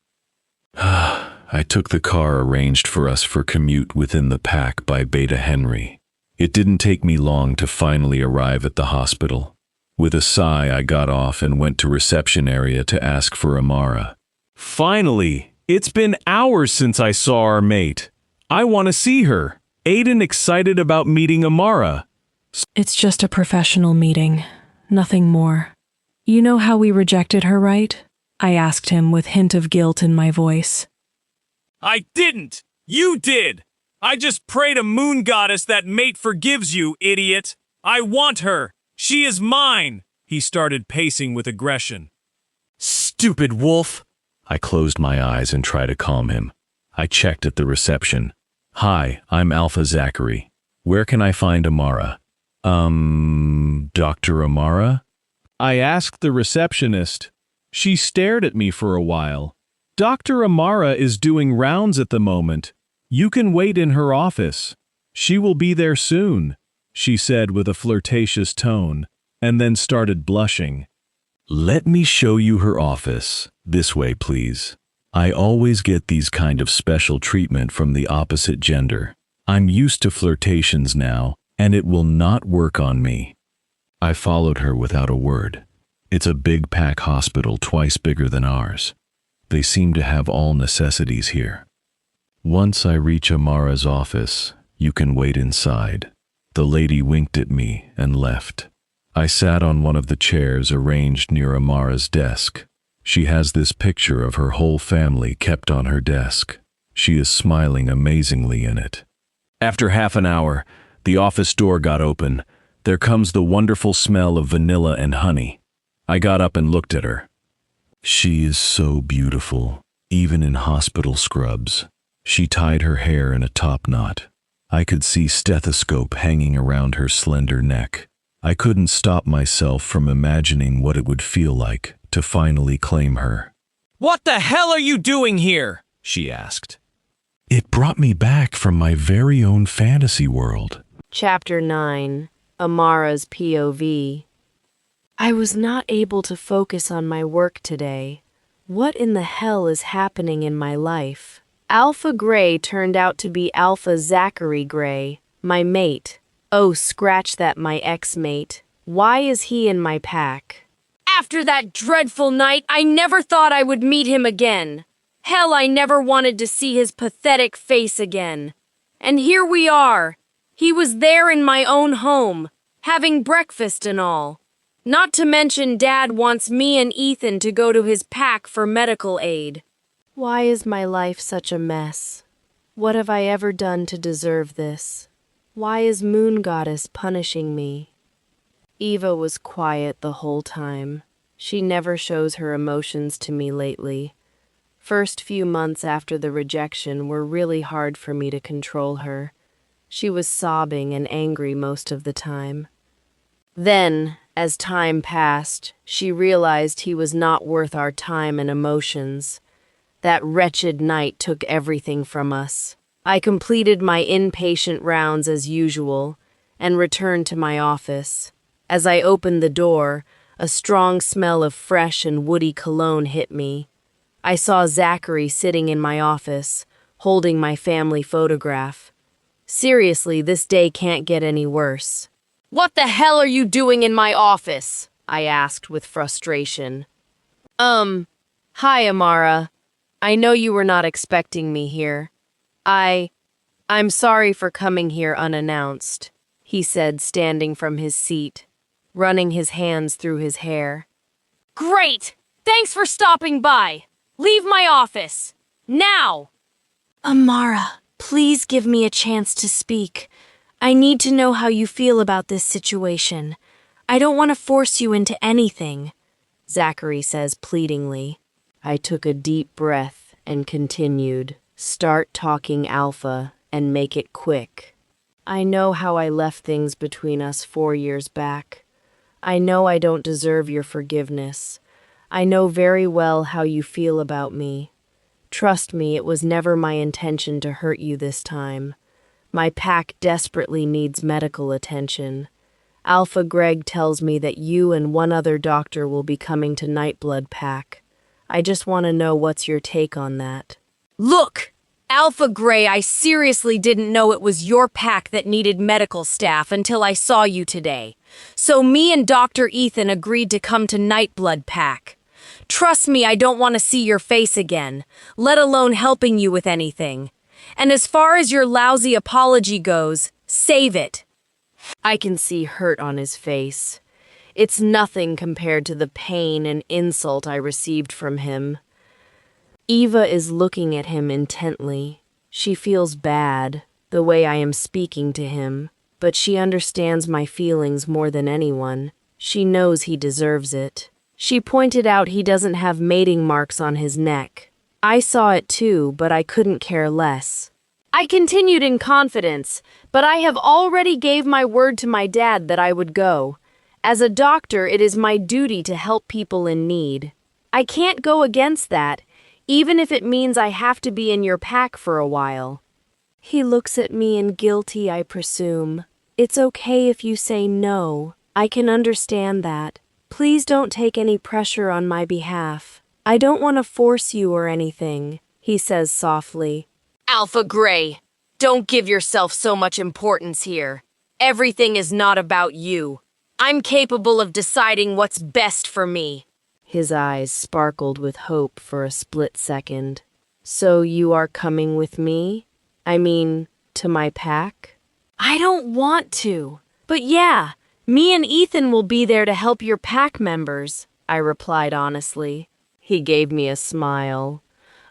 C: I took the car arranged for us for commute within the pack by Beta Henry. It didn't take me long to finally arrive at the hospital. With a sigh, I got off and went to reception area to ask for Amara.
D: Finally! It's been hours since I saw our mate. I want to see her. Aiden excited about meeting Amara.
E: It's just a professional meeting, nothing more. You know how we rejected her, right? I asked him with hint of guilt in my voice.
D: I didn't! You did! I just pray to Moon Goddess that mate forgives you, idiot! I want her! She is mine! He started pacing with aggression.
C: Stupid wolf! I closed my eyes and tried to calm him. I checked at the reception. Hi, I'm Alpha Zachary. Where can I find Amara? Dr. Amara?
D: I asked the receptionist. She stared at me for a while. Dr. Amara is doing rounds at the moment. You can wait in her office. She will be there soon, she said with a flirtatious tone, and then started blushing.
C: Let me show you her office. This way, please. I always get these kind of special treatment from the opposite gender. I'm used to flirtations now, and it will not work on me. I followed her without a word. It's a big pack hospital twice bigger than ours. They seem to have all necessities here. Once I reach Amara's office, you can wait inside. The lady winked at me and left. I sat on one of the chairs arranged near Amara's desk. She has this picture of her whole family kept on her desk. She is smiling amazingly in it. After half an hour, the office door got open. There comes the wonderful smell of vanilla and honey. I got up and looked at her. She is so beautiful, even in hospital scrubs. She tied her hair in a top knot. I could see stethoscope hanging around her slender neck. I couldn't stop myself from imagining what it would feel like to finally claim her.
D: What the hell are you doing here? She asked.
C: It brought me back from my very own fantasy world.
A: Chapter 9. Amara's POV. I was not able to focus on my work today. What in the hell is happening in my life? Alpha Gray turned out to be Alpha Zachary Gray, my mate. Oh, scratch that, my ex-mate. Why is he in my pack?
H: After that dreadful night, I never thought I would meet him again. Hell, I never wanted to see his pathetic face again. And here we are. He was there in my own home, having breakfast and all. Not to mention Dad wants me and Ethan to go to his pack for medical aid.
A: Why is my life such a mess? What have I ever done to deserve this? Why is Moon Goddess punishing me? Eva was quiet the whole time. She never shows her emotions to me lately. First few months after the rejection were really hard for me to control her. She was sobbing and angry most of the time. Then, as time passed, she realized he was not worth our time and emotions. That wretched night took everything from us. I completed my inpatient rounds as usual and returned to my office. As I opened the door, a strong smell of fresh and woody cologne hit me. I saw Zachary sitting in my office, holding my family photograph. Seriously, this day can't get any worse.
H: What the hell are you doing in my office? I asked with frustration.
A: Hi, Amara. I know you were not expecting me here. I'm sorry for coming here unannounced, he said, standing from his seat, running his hands through his hair.
H: Great! Thanks for stopping by. Leave my office. Now!
A: Amara, please give me a chance to speak. I need to know how you feel about this situation. I don't want to force you into anything, Zachary says pleadingly. I took a deep breath and continued. Start talking, Alpha, and make it quick. I know how I left things between us 4 years back. I know I don't deserve your forgiveness. I know very well how you feel about me. Trust me, it was never my intention to hurt you this time. My pack desperately needs medical attention. Alpha Greg tells me that you and one other doctor will be coming to Nightblood Pack. I just want to know what's your take on that.
H: Look, Alpha Gray, I seriously didn't know it was your pack that needed medical staff until I saw you today. So me and Dr. Ethan agreed to come to Nightblood Pack. Trust me, I don't want to see your face again, let alone helping you with anything. And as far as your lousy apology goes, save it.
A: I can see hurt on his face. It's nothing compared to the pain and insult I received from him. Eva is looking at him intently. She feels bad, the way I am speaking to him, but she understands my feelings more than anyone. She knows he deserves it. She pointed out he doesn't have mating marks on his neck. I saw it too, but I couldn't care less. I continued in confidence, but I have already gave my word to my dad that I would go. As a doctor, it is my duty to help people in need. I can't go against that, even if it means I have to be in your pack for a while. He looks at me in guilty, I presume. It's okay if you say no. I can understand that. Please don't take any pressure on my behalf. I don't want to force you or anything, he says softly.
H: Alpha Gray, don't give yourself so much importance here. Everything is not about you. I'm capable of deciding what's best for me.
A: His eyes sparkled with hope for a split second. So you are coming with me? I mean, to my pack?
H: I don't want to. But yeah, me and Ethan will be there to help your pack members, I replied honestly.
A: He gave me a smile.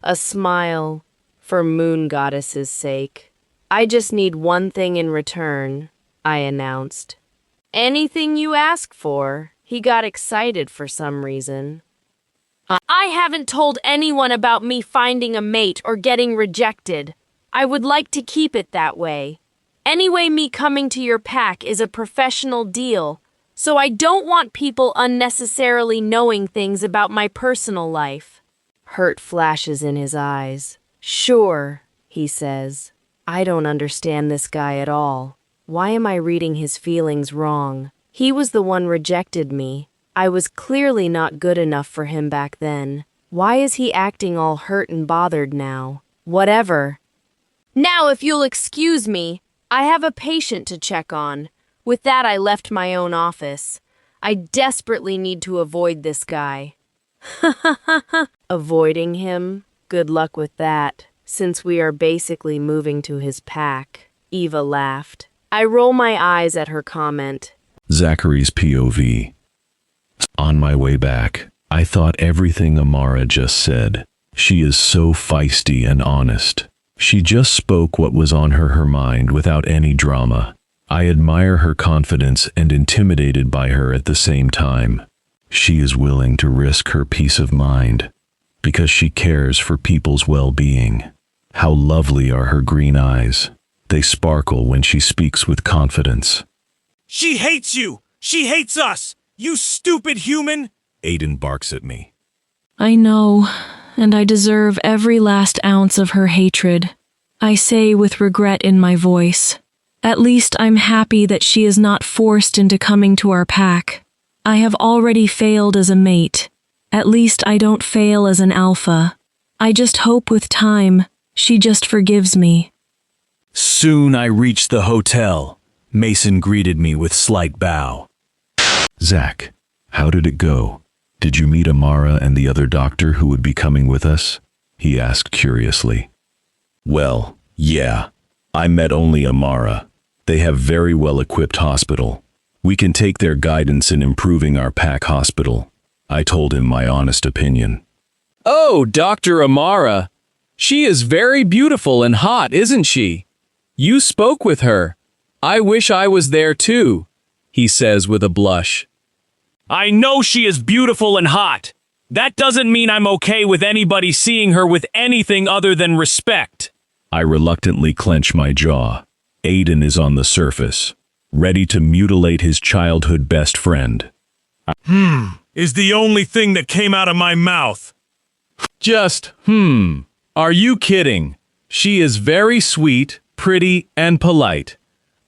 A: A smile for Moon Goddess's sake. I just need one thing in return, I announced. Anything you ask for. He got excited for some reason.
H: I haven't told anyone about me finding a mate or getting rejected. I would like to keep it that way. Anyway, me coming to your pack is a professional deal, so I don't want people unnecessarily knowing things about my personal life.
A: Hurt flashes in his eyes. Sure, he says. I don't understand this guy at all. Why am I reading his feelings wrong? He was the one rejected me. I was clearly not good enough for him back then. Why is he acting all hurt and bothered now? Whatever.
H: Now, if you'll excuse me, I have a patient to check on. With that, I left my own office. I desperately need to avoid this guy.
A: Avoiding him? Good luck with that, since we are basically moving to his pack. Eva laughed. I roll my eyes at her comment.
C: Zachary's POV. On my way back, I thought everything Amara just said. She is so feisty and honest. She just spoke what was on her mind without any drama. I admire her confidence and intimidated by her at the same time. She is willing to risk her peace of mind because she cares for people's well-being. How lovely are her green eyes. They sparkle when she speaks with confidence.
D: She hates you! She hates us! You stupid human!
C: Aiden barks at me.
B: I know, and I deserve every last ounce of her hatred. I say with regret in my voice. At least I'm happy that she is not forced into coming to our pack. I have already failed as a mate. At least I don't fail as an alpha. I just hope with time, she just forgives me.
G: Soon I reached the hotel. Mason greeted me with slight bow.
C: Zach, how did it go? Did you meet Amara and the other doctor who would be coming with us? He asked curiously. Well, yeah. I met only Amara. They have very well-equipped hospital. We can take their guidance in improving our pack hospital. I told him my honest opinion.
F: Oh, Dr. Amara. She is very beautiful and hot, isn't she? You spoke with her. I wish I was there too, he says with a blush.
D: I know she is beautiful and hot. That doesn't mean I'm okay with anybody seeing her with anything other than respect.
C: I reluctantly clench my jaw. Aiden is on the surface, ready to mutilate his childhood best friend.
D: Is the only thing that came out of my mouth.
F: Just, Are you kidding? She is very sweet, pretty, and polite.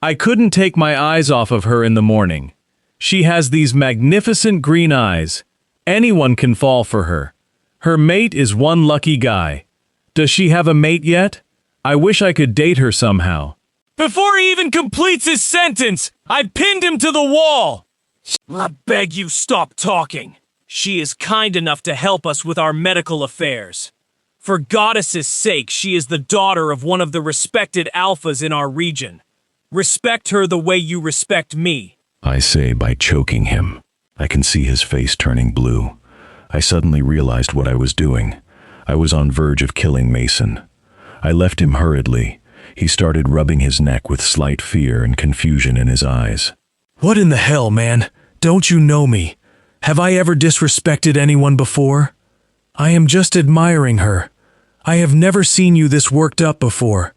F: I couldn't take my eyes off of her in the morning.
D: She has these magnificent green eyes. Anyone can fall for her. Her mate is one lucky guy. Does she have a mate yet? I wish I could date her somehow. Before he even completes his sentence, I pinned him to the wall. I beg you stop talking. She is kind enough to help us with our medical affairs. For goddess's sake, she is the daughter of one of the respected alphas in our region. Respect her the way you respect me.
C: I say by choking him. I can see his face turning blue. I suddenly realized what I was doing. I was on verge of killing Mason. I left him hurriedly. He started rubbing his neck with slight fear and confusion in his eyes.
D: What in the hell, man? Don't you know me? Have I ever disrespected anyone before? I am just admiring her. I have never seen you this worked up before.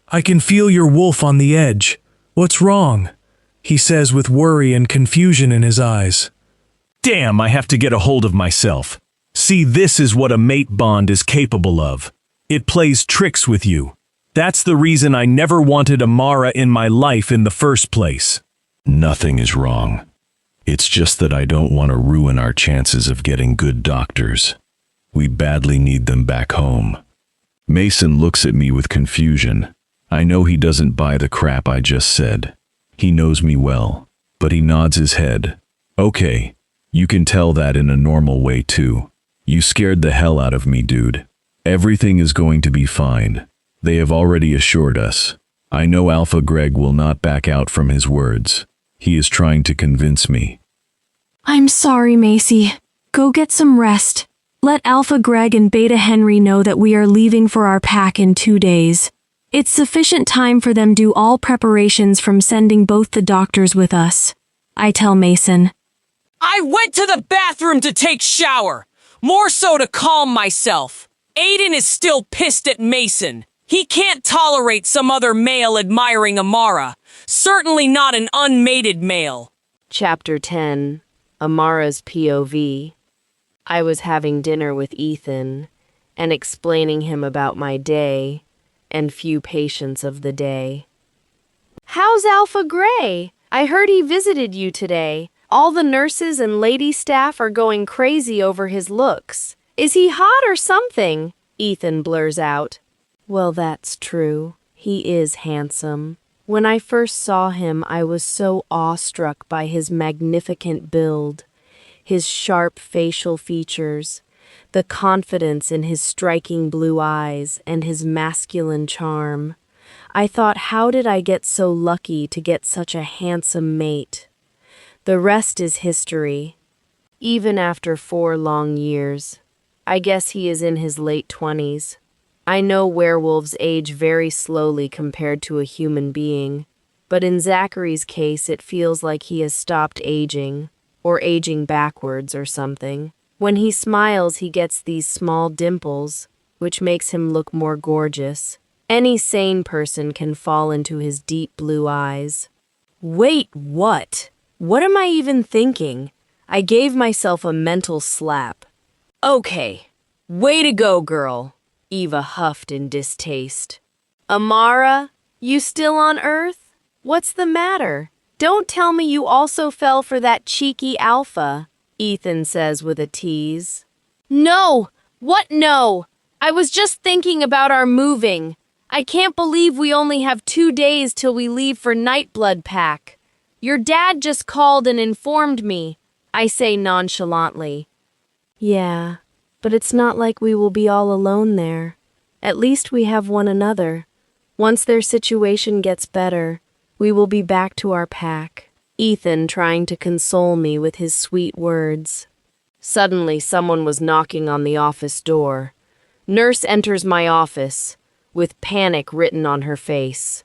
D: I can feel your wolf on the edge. What's wrong? He says with worry and confusion in his eyes. Damn, I have to get a hold of myself. See, this is what a mate bond is capable of. It plays tricks with you. That's the reason I never wanted Amara in my life in the first place.
C: Nothing is wrong. It's just that I don't want to ruin our chances of getting good doctors. We badly need them back home. Mason looks at me with confusion. I know he doesn't buy the crap I just said. He knows me well, but he nods his head. Okay, you can tell that in a normal way too. You scared the hell out of me, dude. Everything is going to be fine. They have already assured us. I know Alpha Greg will not back out from his words. He is trying to convince me.
B: I'm sorry, Macy. Go get some rest. Let Alpha Greg and Beta Henry know that we are leaving for our pack in 2 days. It's sufficient time for them to do all preparations from sending both the doctors with us. I tell Mason.
I: I went to the bathroom to take shower, more so to calm myself. Aiden is still pissed at Mason. He can't tolerate some other male admiring Amara, certainly not an unmated male.
A: Chapter 10, Amara's POV. I was having dinner with Ethan and explaining him about my day and few patients of the day.
H: How's Alpha Gray? I heard he visited you today. All the nurses and lady staff are going crazy over his looks. Is he hot or something?
A: Ethan blurs out. Well, that's true. He is handsome. When I first saw him, I was so awestruck by his magnificent build, his sharp facial features, the confidence in his striking blue eyes, and his masculine charm. I thought, how did I get so lucky to get such a handsome mate? The rest is history. Even after 4 long years, I guess he is in his late 20s. I know werewolves age very slowly compared to a human being, but in Zachary's case it feels like he has stopped aging, or aging backwards or something. When he smiles, he gets these small dimples, which makes him look more gorgeous. Any sane person can fall into his deep blue eyes. Wait, what? What am I even thinking? I gave myself a mental slap. Okay, way to go, girl, Eva huffed in distaste. Amara, you still on Earth? What's the matter? Don't tell me you also fell for that cheeky Alpha, Ethan says with a tease.
H: No! What no? I was just thinking about our moving. I can't believe we only have 2 days till we leave for Nightblood Pack. Your dad just called and informed me, I say nonchalantly.
A: Yeah, but it's not like we will be all alone there. At least we have one another. Once their situation gets better, we will be back to our pack. Ethan trying to console me with his sweet words. Suddenly, someone was knocking on the office door. Nurse enters my office, with panic written on her face.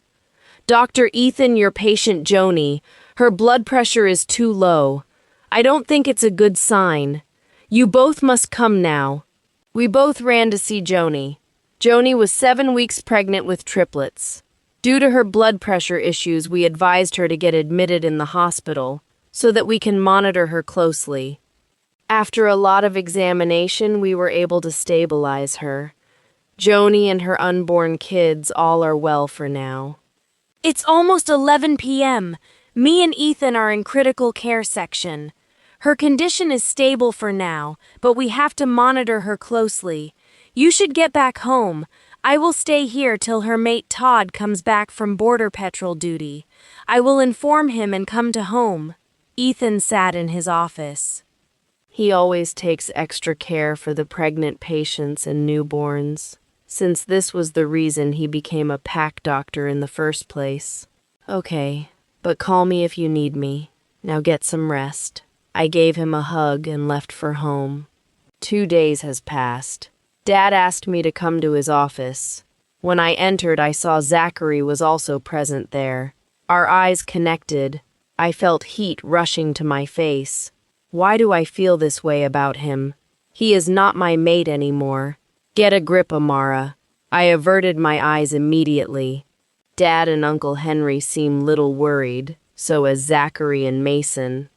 A: Dr. Ethan, your patient Joni. Her blood pressure is too low. I don't think it's a good sign. You both must come now. We both ran to see Joni. Joni was 7 weeks pregnant with triplets. Due to her blood pressure issues, we advised her to get admitted in the hospital so that we can monitor her closely. After a lot of examination, we were able to stabilize her. Joni and her unborn kids all are well for now.
H: It's almost 11 p.m. Me and Ethan are in critical care section. Her condition is stable for now, but we have to monitor her closely. You should get back home. I will stay here till her mate Todd comes back from border patrol duty. I will inform him and come to home." Ethan sat in his office.
A: He always takes extra care for the pregnant patients and newborns, since this was the reason he became a pack doctor in the first place. "Okay, but call me if you need me. Now get some rest." I gave him a hug and left for home. 2 days has passed. Dad asked me to come to his office. When I entered, I saw Zachary was also present there. Our eyes connected. I felt heat rushing to my face. Why do I feel this way about him? He is not my mate anymore. Get a grip, Amara. I averted my eyes immediately. Dad and Uncle Henry seem little worried, so as Zachary and Mason.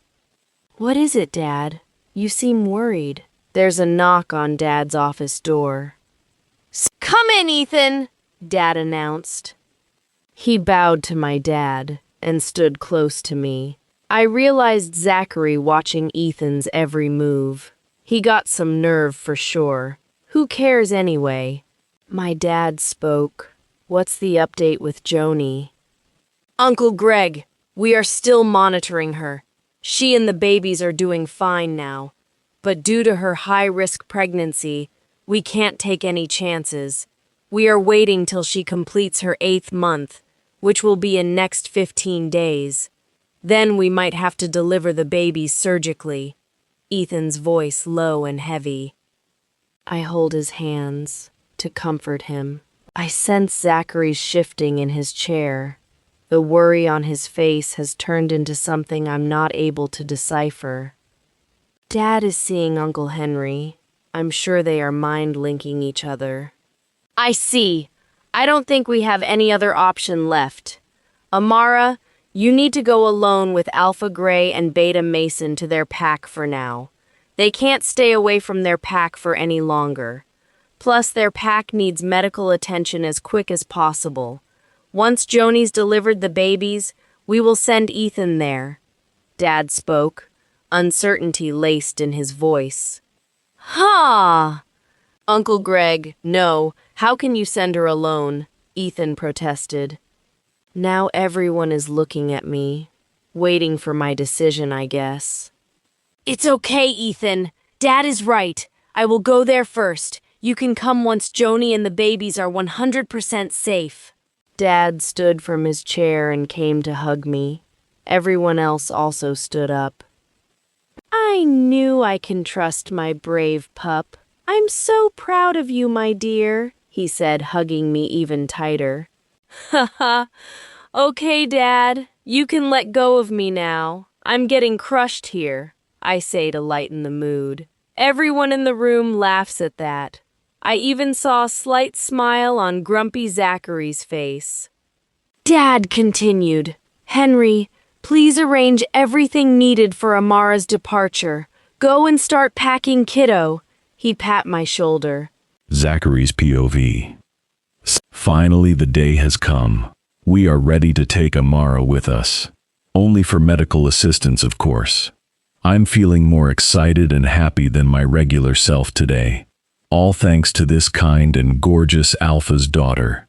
A: "What is it, Dad? You seem worried." There's a knock on Dad's office door.
H: "Come in, Ethan,"
A: Dad announced. He bowed to my dad and stood close to me. I realized Zachary watching Ethan's every move. He got some nerve for sure. Who cares anyway? My dad spoke. "What's the update with Joni?"
H: "Uncle Greg, we are still monitoring her. She and the babies are doing fine now. But due to her high-risk pregnancy, we can't take any chances. We are waiting till she completes her 8th month, which will be in next 15 days. Then we might have to deliver the babies surgically." Ethan's voice low and heavy.
A: I hold his hands to comfort him. I sense Zachary shifting in his chair. The worry on his face has turned into something I'm not able to decipher. Dad is seeing Uncle Henry. I'm sure they are mind-linking each other.
H: "I see. I don't think we have any other option left. Amara, you need to go alone with Alpha Gray and Beta Mason to their pack for now. They can't stay away from their pack for any longer. Plus, their pack needs medical attention as quick as possible. Once Joni's delivered the babies, we will send Ethan there." Dad spoke, uncertainty laced in his voice.
A: "Ha! Uncle Greg, no. How can you send her alone?" Ethan protested. Now everyone is looking at me, waiting for my decision, I guess.
H: "It's okay, Ethan. Dad is right. I will go there first. You can come once Joni and the babies are 100% safe."
A: Dad stood from his chair and came to hug me. Everyone else also stood up. "I knew I can trust my brave pup. I'm so proud of you, my dear," he said, hugging me even tighter. "Ha ha. Okay, Dad, you can let go of me now. I'm getting crushed here," I say to lighten the mood. Everyone in the room laughs at that. I even saw a slight smile on grumpy Zachary's face. Dad continued, "Henry, please arrange everything needed for Amara's departure. Go and start packing, kiddo." He pat my shoulder.
C: Zachary's POV. Finally, the day has come. We are ready to take Amara with us. Only for medical assistance, of course. I'm feeling more excited and happy than my regular self today. All thanks to this kind and gorgeous Alpha's daughter.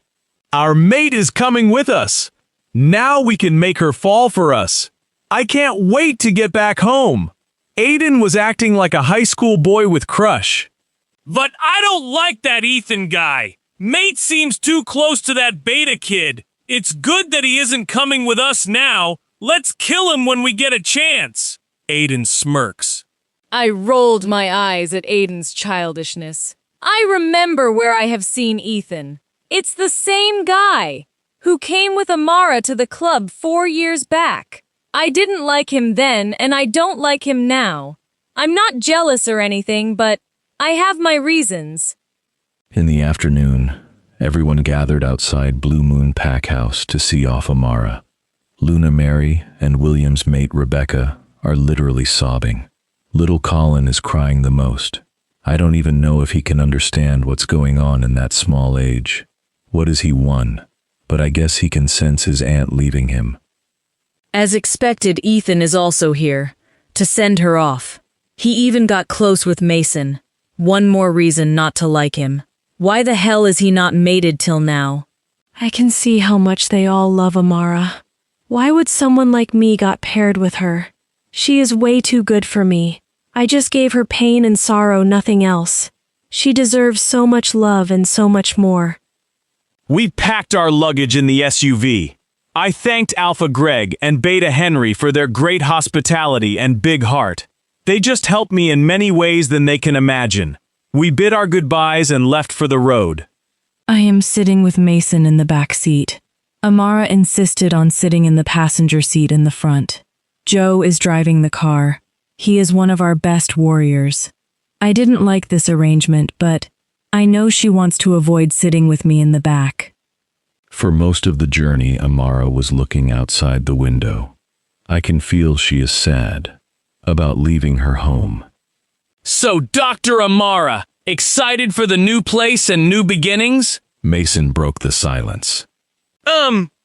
D: Our mate is coming with us. Now we can make her fall for us. I can't wait to get back home. Aiden was acting like a high school boy with crush.
G: But I don't like that Ethan guy. Mate seems too close to that Beta kid. It's good that he isn't coming with us now. Let's kill him when we get a chance.
D: Aiden smirks.
B: I rolled my eyes at Aiden's childishness. I remember where I have seen Ethan. It's the same guy who came with Amara to the club 4 years back. I didn't like him then, and I don't like him now. I'm not jealous or anything, but I have my reasons.
C: In the afternoon, everyone gathered outside Blue Moon Pack House to see off Amara. Luna Mary and William's mate Rebecca are literally sobbing. Little Colin is crying the most. I don't even know if he can understand what's going on in that small age. What is he, 1? But I guess he can sense his aunt leaving him.
A: As expected, Ethan is also here, to send her off. He even got close with Mason. One more reason not to like him. Why the hell is he not mated till now?
B: I can see how much they all love Amara. Why would someone like me got paired with her? She is way too good for me. I just gave her pain and sorrow, nothing else. She deserves so much love and so much more.
D: We packed our luggage in the SUV. I thanked Alpha Greg and Beta Henry for their great hospitality and big heart. They just helped me in many ways than they can imagine. We bid our goodbyes and left for the road.
B: I am sitting with Mason in the back seat. Amara insisted on sitting in the passenger seat in the front. Joe is driving the car. He is one of our best warriors. I didn't like this arrangement, but I know she wants to avoid sitting with me in the back.
C: For most of the journey, Amara was looking outside the window. I can feel she is sad about leaving her home.
D: So, Dr. Amara, excited for the new place and new beginnings?
C: Mason broke the silence.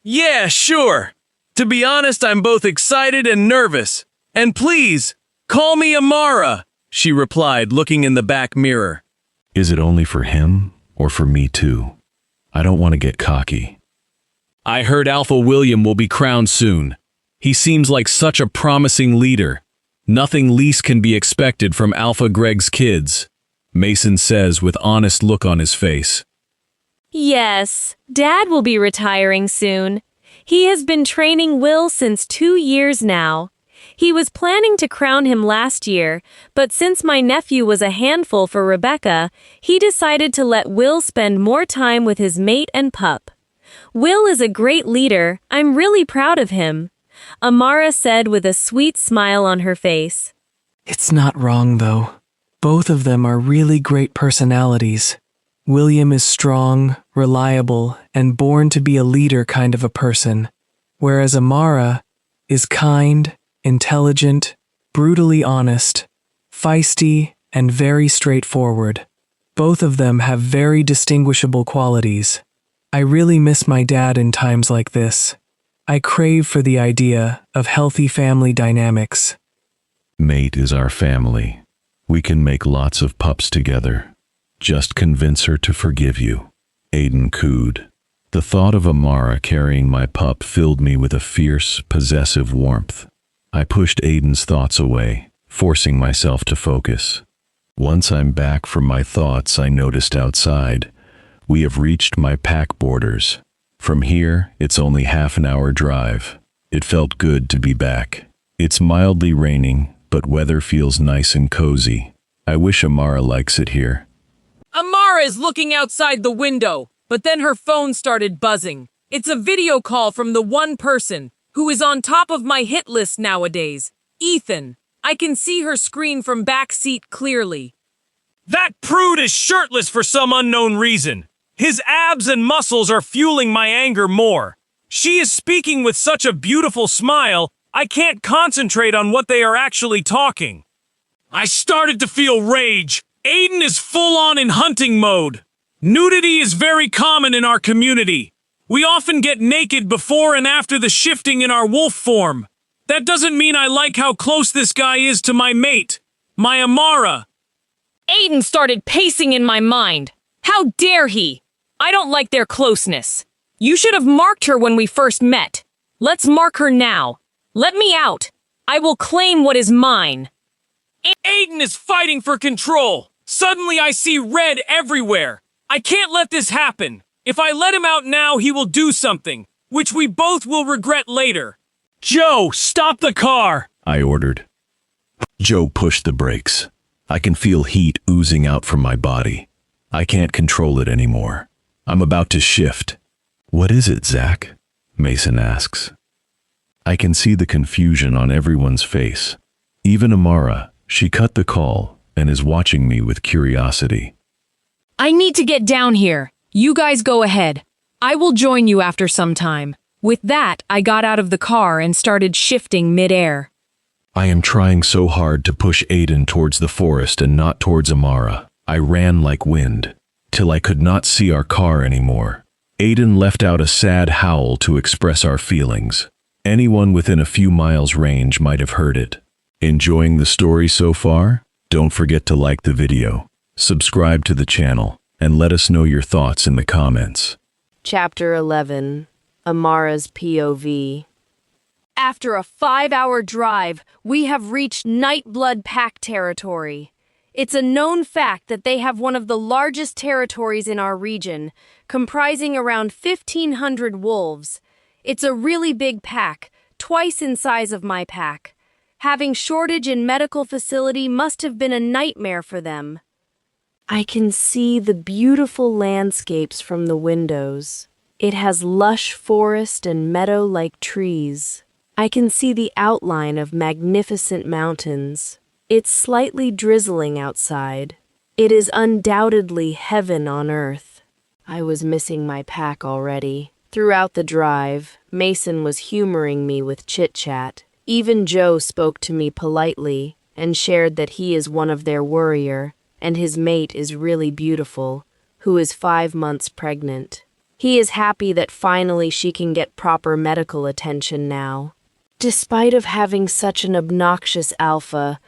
D: Yeah, sure. To be honest, I'm both excited and nervous. And please, call me Amara, she replied, looking in the back mirror.
C: Is it only for him or for me too? I don't want to get cocky.
D: I heard Alpha William will be crowned soon. He seems like such a promising leader. Nothing least can be expected from Alpha Greg's kids, Mason says with honest look on his face.
H: Yes, Dad will be retiring soon. He has been training Will since 2 years now. He was planning to crown him last year, but since my nephew was a handful for Rebecca, he decided to let Will spend more time with his mate and pup. Will is a great leader. I'm really proud of him, Amara said with a sweet smile on her face.
J: It's not wrong, though. Both of them are really great personalities. William is strong, reliable, and born to be a leader kind of a person, whereas Amara is kind, intelligent, brutally honest, feisty, and very straightforward. Both of them have very distinguishable qualities. I really miss my dad in times like this. I crave for the idea of healthy family dynamics.
C: Mate is our family. We can make lots of pups together. Just convince her to forgive you. Aiden cooed. The thought of Amara carrying my pup filled me with a fierce, possessive warmth. I pushed Aiden's thoughts away, forcing myself to focus. Once I'm back from my thoughts, I noticed outside. We have reached my pack borders. From here, it's only half an hour drive. It felt good to be back. It's mildly raining, but weather feels nice and cozy. I wish Amara likes it here.
I: Amara is looking outside the window, but then her phone started buzzing. It's a video call from the one person who is on top of my hit list nowadays, Ethan. I can see her screen from back seat clearly.
D: That prude is shirtless for some unknown reason. His abs and muscles are fueling my anger more. She is speaking with such a beautiful smile, I can't concentrate on what they are actually talking. I started to feel rage. Aiden is full-on in hunting mode. Nudity is very common in our community. We often get naked before and after the shifting in our wolf form. That doesn't mean I like how close this guy is to my mate, my Amara.
H: Aiden started pacing in my mind. How dare he? I don't like their closeness. You should have marked her when we first met. Let's mark her now. Let me out. I will claim what is mine.
D: Aiden is fighting for control. Suddenly I see red everywhere. I can't let this happen. If I let him out now, he will do something, which we both will regret later. Joe, stop the car,
C: I ordered. Joe pushed the brakes. I can feel heat oozing out from my body. I can't control it anymore. I'm about to shift. What is it, Zach? Mason asks. I can see the confusion on everyone's face. Even Amara, she cut the call and is watching me with curiosity.
H: I need to get down here. You guys go ahead. I will join you after some time. With that, I got out of the car and started shifting mid-air.
C: I am trying so hard to push Aiden towards the forest and not towards Amara. I ran like wind, till I could not see our car anymore. Aiden left out a sad howl to express our feelings. Anyone within a few miles range might have heard it. Enjoying the story so far? Don't forget to like the video, subscribe to the channel, and let us know your thoughts in the comments.
A: Chapter 11. Amara's POV.
H: After a 5-hour drive, we have reached Nightblood Pack territory. It's a known fact that they have one of the largest territories in our region, comprising around 1,500 wolves. It's a really big pack, twice in size of my pack. Having shortage in medical facility must have been a nightmare for them.
A: I can see the beautiful landscapes from the windows. It has lush forest and meadow-like trees. I can see the outline of magnificent mountains. It's slightly drizzling outside. It is undoubtedly heaven on earth. I was missing my pack already. Throughout the drive, Mason was humoring me with chit-chat. Even Joe spoke to me politely and shared that he is one of their warrior, and his mate is really beautiful, who is 5 months pregnant. He is happy that finally she can get proper medical attention now. Despite of having such an obnoxious alpha,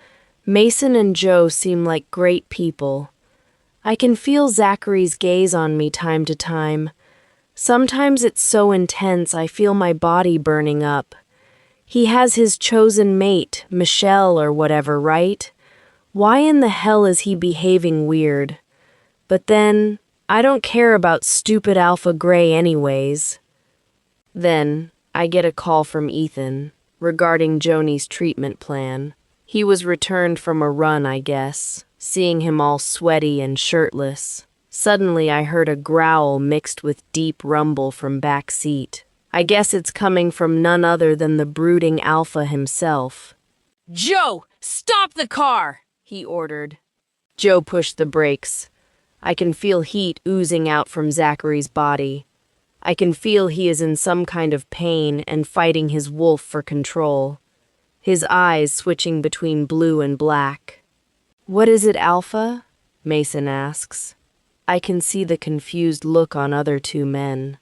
A: Mason and Joe seem like great people. I can feel Zachary's gaze on me time to time. Sometimes it's so intense I feel my body burning up. He has his chosen mate, Michelle or whatever, right? Why in the hell is he behaving weird? But then, I don't care about stupid Alpha Gray anyways. Then, I get a call from Ethan regarding Joni's treatment plan. He was returned from a run, I guess, seeing him all sweaty and shirtless. Suddenly I heard a growl mixed with deep rumble from back seat. I guess it's coming from none other than the brooding alpha himself.
H: Joe, stop the car,
A: he ordered. Joe pushed the brakes. I can feel heat oozing out from Zachary's body. I can feel he is in some kind of pain and fighting his wolf for control. His eyes switching between blue and black. "What is it, Alpha?" Mason asks. I can see the confused look on other two men.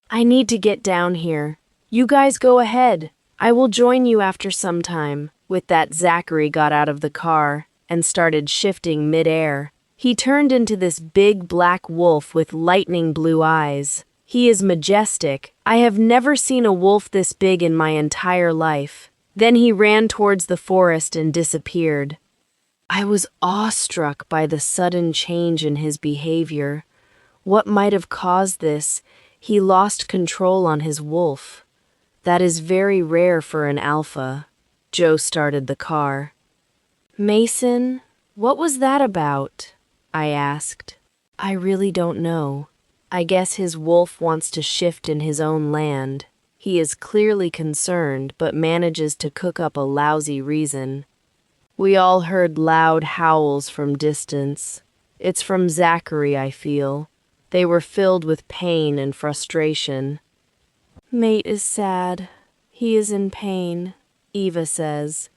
A: "I need to get down here. You guys go ahead. I will join you after some time." With that, Zachary got out of the car and started shifting mid-air. He turned into this big black wolf with lightning blue eyes. He is majestic. I have never seen a wolf this big in my entire life. Then he ran towards the forest and disappeared. I was awestruck by the sudden change in his behavior. What might have caused this? He lost control on his wolf. That is very rare for an alpha. Joe started the car. "Mason, what was that about?" I asked. "I really don't know. I guess his wolf wants to shift in his own land. He is clearly concerned, but manages to cook up a lousy reason." We all heard loud howls from distance. It's from Zachary, I feel. They were filled with pain and frustration. "Mate is sad. He is in pain," Eva says.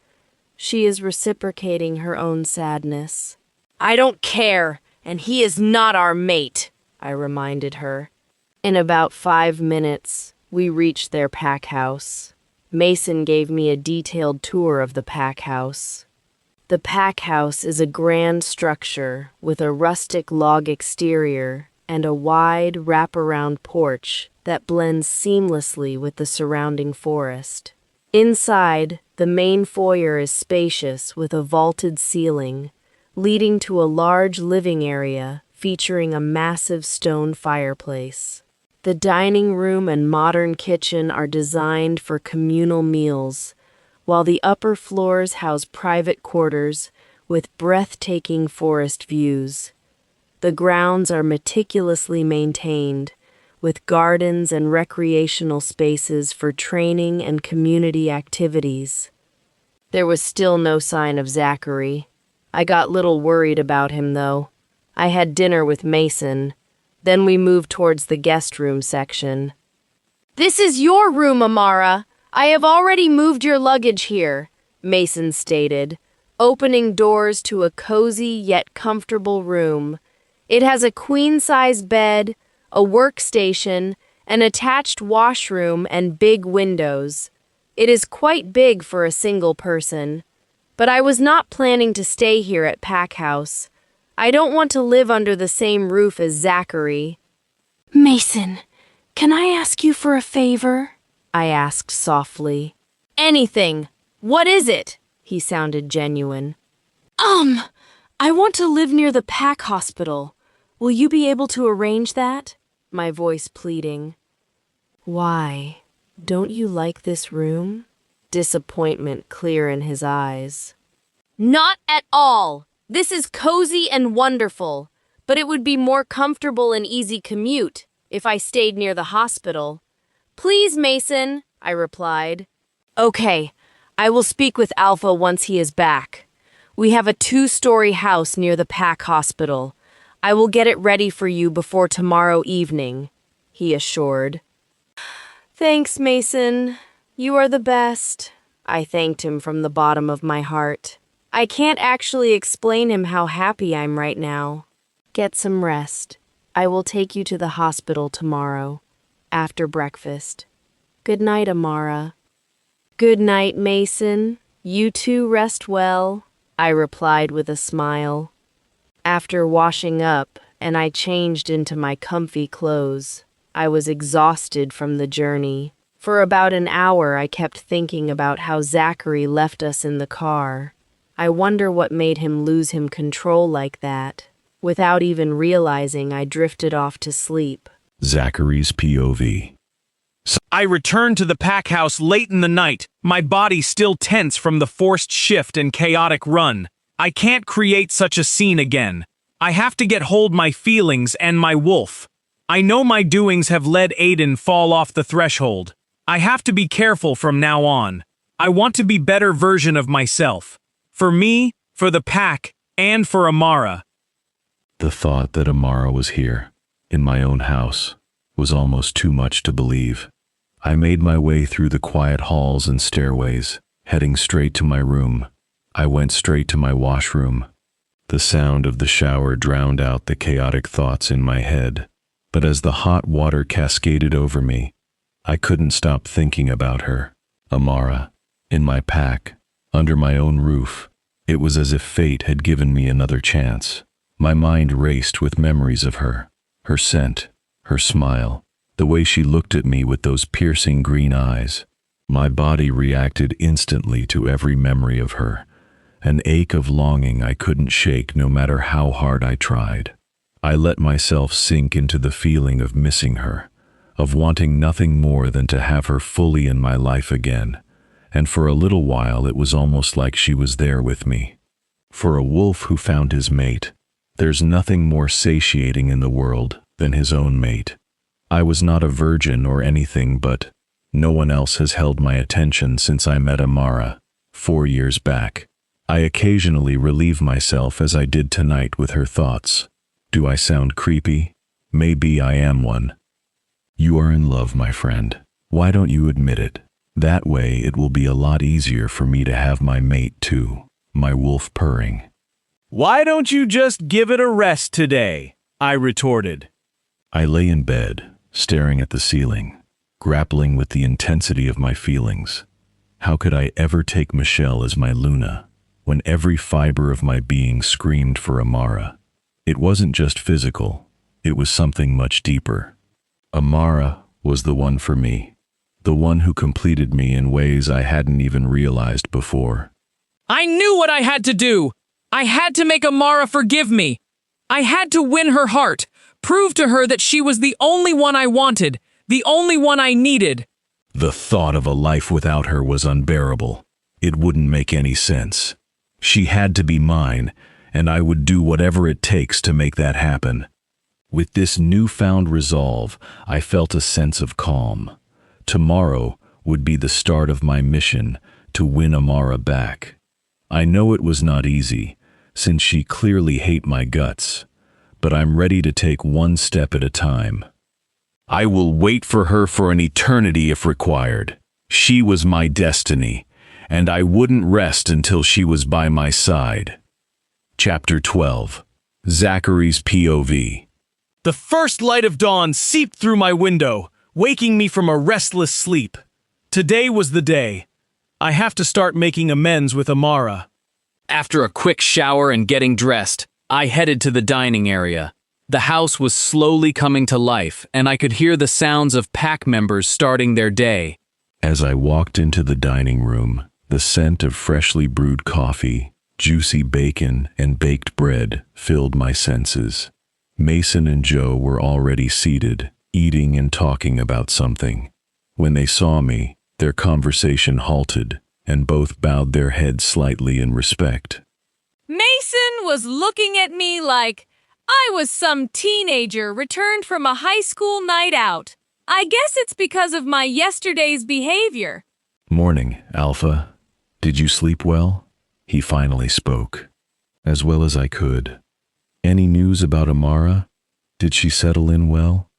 A: She is reciprocating her own sadness.
H: "I don't care, and he is not our mate," I reminded her.
A: In about 5 minutes, we reached their pack house. Mason gave me a detailed tour of the pack house. The pack house is a grand structure with a rustic log exterior and a wide wraparound porch that blends seamlessly with the surrounding forest. Inside, the main foyer is spacious with a vaulted ceiling, leading to a large living area featuring a massive stone fireplace. The dining room and modern kitchen are designed for communal meals, while the upper floors house private quarters with breathtaking forest views. The grounds are meticulously maintained, with gardens and recreational spaces for training and community activities. There was still no sign of Zachary. I got little worried about him, though. I had dinner with Mason. Then we moved towards the guest room section.
H: "This is your room, Amara. I have already moved your luggage here,"
A: Mason stated, opening doors to a cozy yet comfortable room. It has a queen-size bed, a workstation, an attached washroom, and big windows. It is quite big for a single person. But I was not planning to stay here at Pack House. I don't want to live under the same roof as Zachary.
H: Mason, can I ask you for a favor?
A: I asked softly.
H: Anything. What is it?
A: He sounded genuine.
H: I want to live near the Pack Hospital. Will you be able to arrange that?
A: My voice pleading. Why? Don't you like this room? Disappointment clear in his eyes.
H: Not at all. This is cozy and wonderful, but it would be more comfortable and easy commute if I stayed near the hospital.
A: Please, Mason, I replied. Okay, I will speak with Alpha once he is back. We have a 2-story house near the Pack Hospital. I will get it ready for you before tomorrow evening, he assured. Thanks, Mason. You are the best. I thanked him from the bottom of my heart. I can't actually explain him how happy I'm right now. Get some rest. I will take you to the hospital tomorrow, after breakfast. Good night, Amara. Good night, Mason. You too rest well, I replied with a smile. After washing up and I changed into my comfy clothes, I was exhausted from the journey. For about an hour, I kept thinking about how Zachary left us in the car. I wonder what made him lose control like that. Without even realizing, I drifted off to sleep.
C: Zachary's POV.
G: I returned to the pack house late in the night, my body still tense from the forced shift and chaotic run. I can't create such a scene again. I have to get hold my feelings and my wolf. I know my doings have led Aiden fall off the threshold. I have to be careful from now on. I want to be better version of myself. For me, for the pack, and for Amara.
C: The thought that Amara was here, in my own house, was almost too much to believe. I made my way through the quiet halls and stairways, heading straight to my room. I went straight to my washroom. The sound of the shower drowned out the chaotic thoughts in my head, but as the hot water cascaded over me, I couldn't stop thinking about her, Amara, in my pack, under my own roof. It was as if fate had given me another chance. My mind raced with memories of her, her scent, her smile, the way she looked at me with those piercing green eyes. My body reacted instantly to every memory of her, an ache of longing I couldn't shake no matter how hard I tried. I let myself sink into the feeling of missing her, of wanting nothing more than to have her fully in my life again, and for a little while it was almost like she was there with me. For a wolf who found his mate, there's nothing more satiating in the world than his own mate. I was not a virgin or anything, but no one else has held my attention since I met Amara 4 years back. I occasionally relieve myself as I did tonight with her thoughts. Do I sound creepy? Maybe I am one. You are in love, my friend. Why don't you admit it? That way it will be a lot easier for me to have my mate too, my wolf purring.
G: Why don't you just give it a rest today? I retorted.
C: I lay in bed, staring at the ceiling, grappling with the intensity of my feelings. How could I ever take Michelle as my Luna, when every fiber of my being screamed for Amara? It wasn't just physical, it was something much deeper. Amara was the one for me, the one who completed me in ways I hadn't even realized before.
I: I knew what I had to do. I had to make Amara forgive me. I had to win her heart, prove to her that she was the only one I wanted, the only one I needed.
C: The thought of a life without her was unbearable. It wouldn't make any sense. She had to be mine, and I would do whatever it takes to make that happen. With this newfound resolve, I felt a sense of calm. Tomorrow would be the start of my mission to win Amara back. I know it was not easy, since she clearly hates my guts, but I'm ready to take one step at a time. I will wait for her for an eternity if required. She was my destiny, and I wouldn't rest until she was by my side. Chapter 12. Zachary's POV.
G: The first light of dawn seeped through my window, waking me from a restless sleep. Today was the day. I have to start making amends with Amara.
F: After a quick shower and getting dressed, I headed to the dining area. The house was slowly coming to life, and I could hear the sounds of pack members starting their day.
C: As I walked into the dining room, the scent of freshly brewed coffee, juicy bacon, and baked bread filled my senses. Mason and Joe were already seated, eating and talking about something. When they saw me, their conversation halted, and both bowed their heads slightly in respect.
H: Mason was looking at me like I was some teenager returned from a high school night out. I guess it's because of my yesterday's behavior.
C: "Morning, Alpha. Did you sleep well?" He finally spoke. "As well as I could. Any news about Amara? Did she settle in well?"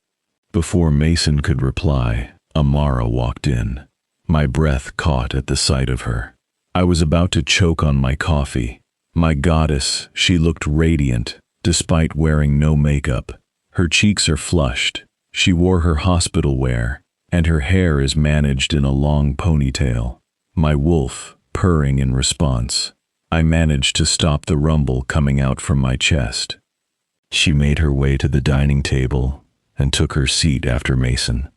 C: Before Mason could reply, Amara walked in. My breath caught at the sight of her. I was about to choke on my coffee. My goddess, she looked radiant, despite wearing no makeup. Her cheeks are flushed. She wore her hospital wear, and her hair is managed in a long ponytail. My wolf, purring in response. I managed to stop the rumble coming out from my chest. She made her way to the dining table and took her seat after Mason.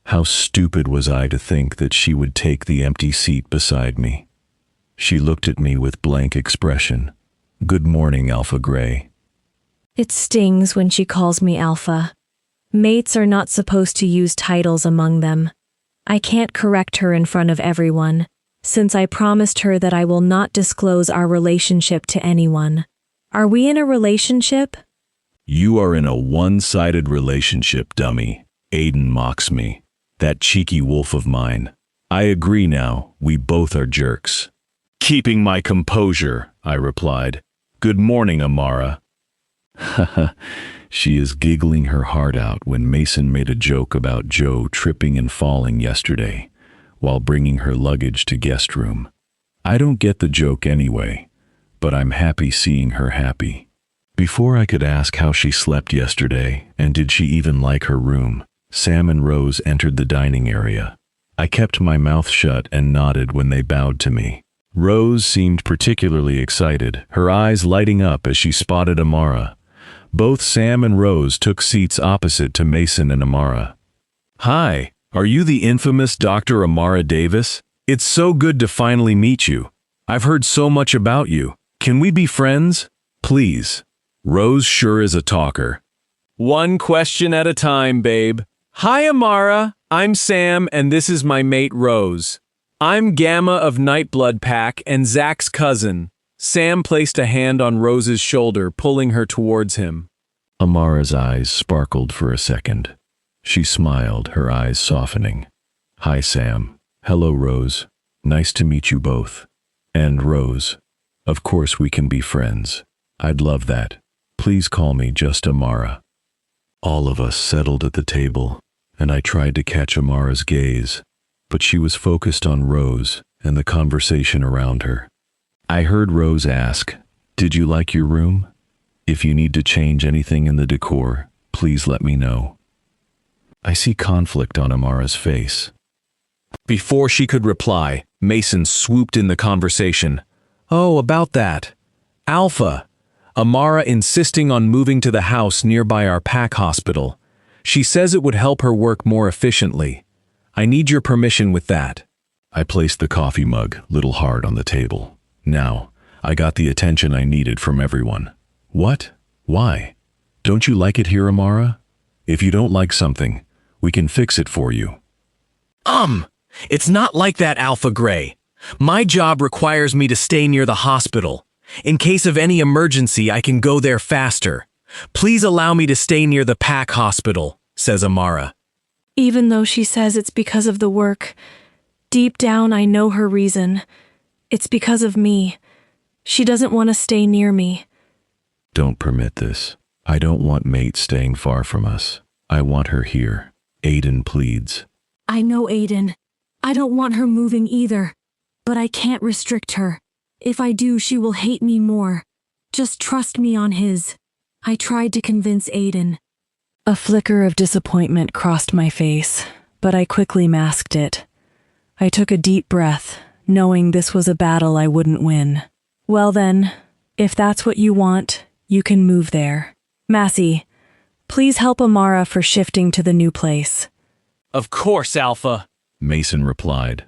C: How stupid was I to think that she would take the empty seat beside me. She looked at me with blank expression. "Good morning, Alpha Gray."
B: It stings when she calls me Alpha. Mates are not supposed to use titles among them. I can't correct her in front of everyone, since I promised her that I will not disclose our relationship to anyone. Are we in a relationship?
C: "You are in a one-sided relationship, dummy." Aiden mocks me. That cheeky wolf of mine. I agree now, we both are jerks. "Keeping my composure," I replied. "Good morning, Amara." Haha, she is giggling her heart out when Mason made a joke about Joe tripping and falling yesterday while bringing her luggage to guest room. I don't get the joke anyway, but I'm happy seeing her happy. Before I could ask how she slept yesterday and did she even like her room, Sam and Rose entered the dining area. I kept my mouth shut and nodded when they bowed to me. Rose seemed particularly excited, her eyes lighting up as she spotted Amara. Both Sam and Rose took seats opposite to Mason and Amara. "Hi, are you the infamous Dr. Amara Davis? It's so good to finally meet you. I've heard so much about you. Can we be friends? Please." Rose sure is a talker.
G: One question at a time, babe. Hi, Amara. I'm Sam, and this is my mate, Rose. I'm Gamma of Nightblood Pack and Zach's cousin. Sam placed a hand on Rose's shoulder, pulling her towards him.
C: Amara's eyes sparkled for a second. She smiled, her eyes softening. "Hi, Sam. Hello, Rose. Nice to meet you both. And Rose, of course we can be friends. I'd love that. Please call me just Amara." All of us settled at the table, and I tried to catch Amara's gaze, but she was focused on Rose and the conversation around her. I heard Rose ask, "Did you like your room? If you need to change anything in the decor, please let me know." I see conflict on Amara's face.
G: Before she could reply, Mason swooped in the conversation. "Oh, about that. Alpha. Amara insisting on moving to the house nearby our pack hospital. She says it would help her work more efficiently. I need your permission with that."
C: I placed the coffee mug, little hard, on the table. Now, I got the attention I needed from everyone. "What? Why? Don't you like it here, Amara? If you don't like something, we can fix it for you."
G: It's not like that, Alpha Gray. My job requires me to stay near the hospital. In case of any emergency, I can go there faster. Please allow me to stay near the pack hospital, says Amara.
B: Even though she says it's because of the work, deep down I know her reason. It's because of me. She doesn't want to stay near me.
C: "Don't permit this. I don't want Mate staying far from us. I want her here." Aiden pleads.
B: I know, Aiden. I don't want her moving either. But I can't restrict her. If I do, she will hate me more. Just trust me on his. I tried to convince Aiden. A flicker of disappointment crossed my face, but I quickly masked it. I took a deep breath, knowing this was a battle I wouldn't win. Well then, if that's what you want, you can move there. Massey, please help Amara for shifting to the new place.
G: Of course, Alpha.
C: Mason replied.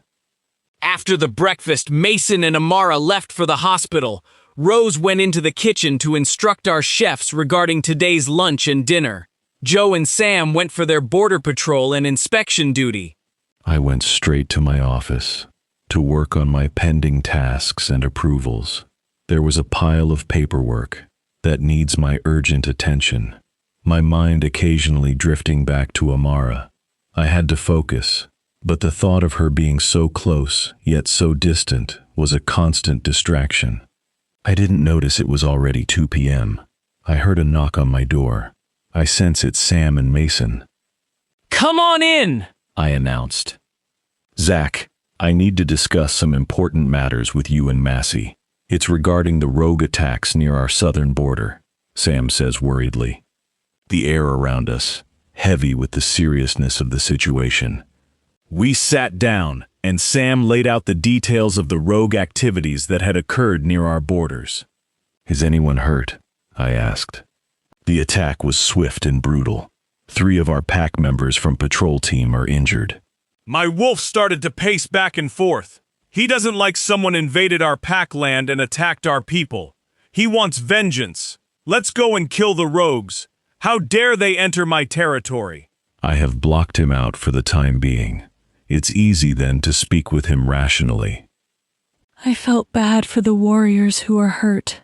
G: After the breakfast, Mason and Amara left for the hospital. Rose went into the kitchen to instruct our chefs regarding today's lunch and dinner. Joe and Sam went for their border patrol and inspection duty.
C: I went straight to my office to work on my pending tasks and approvals. There was a pile of paperwork that needs my urgent attention, my mind occasionally drifting back to Amara. I had to focus, but the thought of her being so close yet so distant was a constant distraction. I didn't notice it was already 2 p.m. I heard a knock on my door. I sense it's Sam and Mason.
G: Come on in,
C: I announced. Zach, I need to discuss some important matters with you and Massey. It's regarding the rogue attacks near our southern border, Sam says worriedly. The air around us, heavy with the seriousness of the situation.
D: We sat down, and Sam laid out the details of the rogue activities that had occurred near our borders.
C: Is anyone hurt? I asked. The attack was swift and brutal. 3 of our pack members from patrol team are injured.
D: My wolf started to pace back and forth. He doesn't like someone invaded our pack land and attacked our people. He wants vengeance. Let's go and kill the rogues. How dare they enter my territory?
C: I have blocked him out for the time being. It's easy then to speak with him rationally.
B: I felt bad for the warriors who are hurt.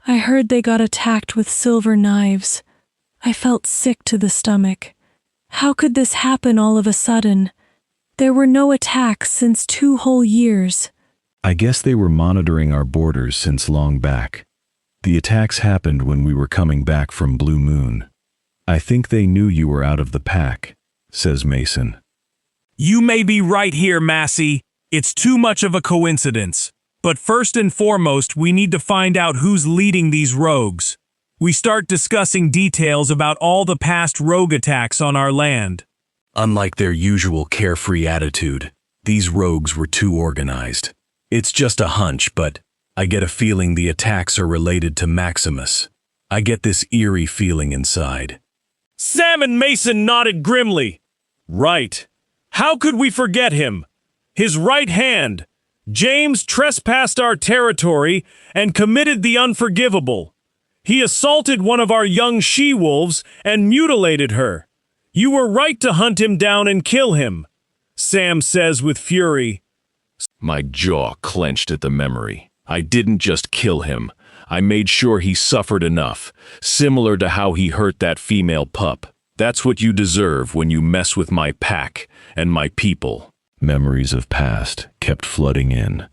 B: I heard they got attacked with silver knives. I felt sick to the stomach. How could this happen all of a sudden? There were no attacks since 2 whole years.
C: I guess they were monitoring our borders since long back. The attacks happened when we were coming back from Blue Moon. I think they knew you were out of the pack, says Mason.
D: You may be right here, Massey. It's too much of a coincidence. But first and foremost, we need to find out who's leading these rogues. We start discussing details about all the past rogue attacks on our land.
C: Unlike their usual carefree attitude, these rogues were too organized. It's just a hunch, but I get a feeling the attacks are related to Maximus. I get this eerie feeling inside.
D: Sam and Mason nodded grimly. Right. How could we forget him? His right hand. James trespassed our territory and committed the unforgivable. He assaulted one of our young she-wolves and mutilated her. You were right to hunt him down and kill him, Sam says with fury.
C: My jaw clenched at the memory. I didn't just kill him. I made sure he suffered enough, similar to how he hurt that female pup. That's what you deserve when you mess with my pack and my people. Memories of past kept flooding in.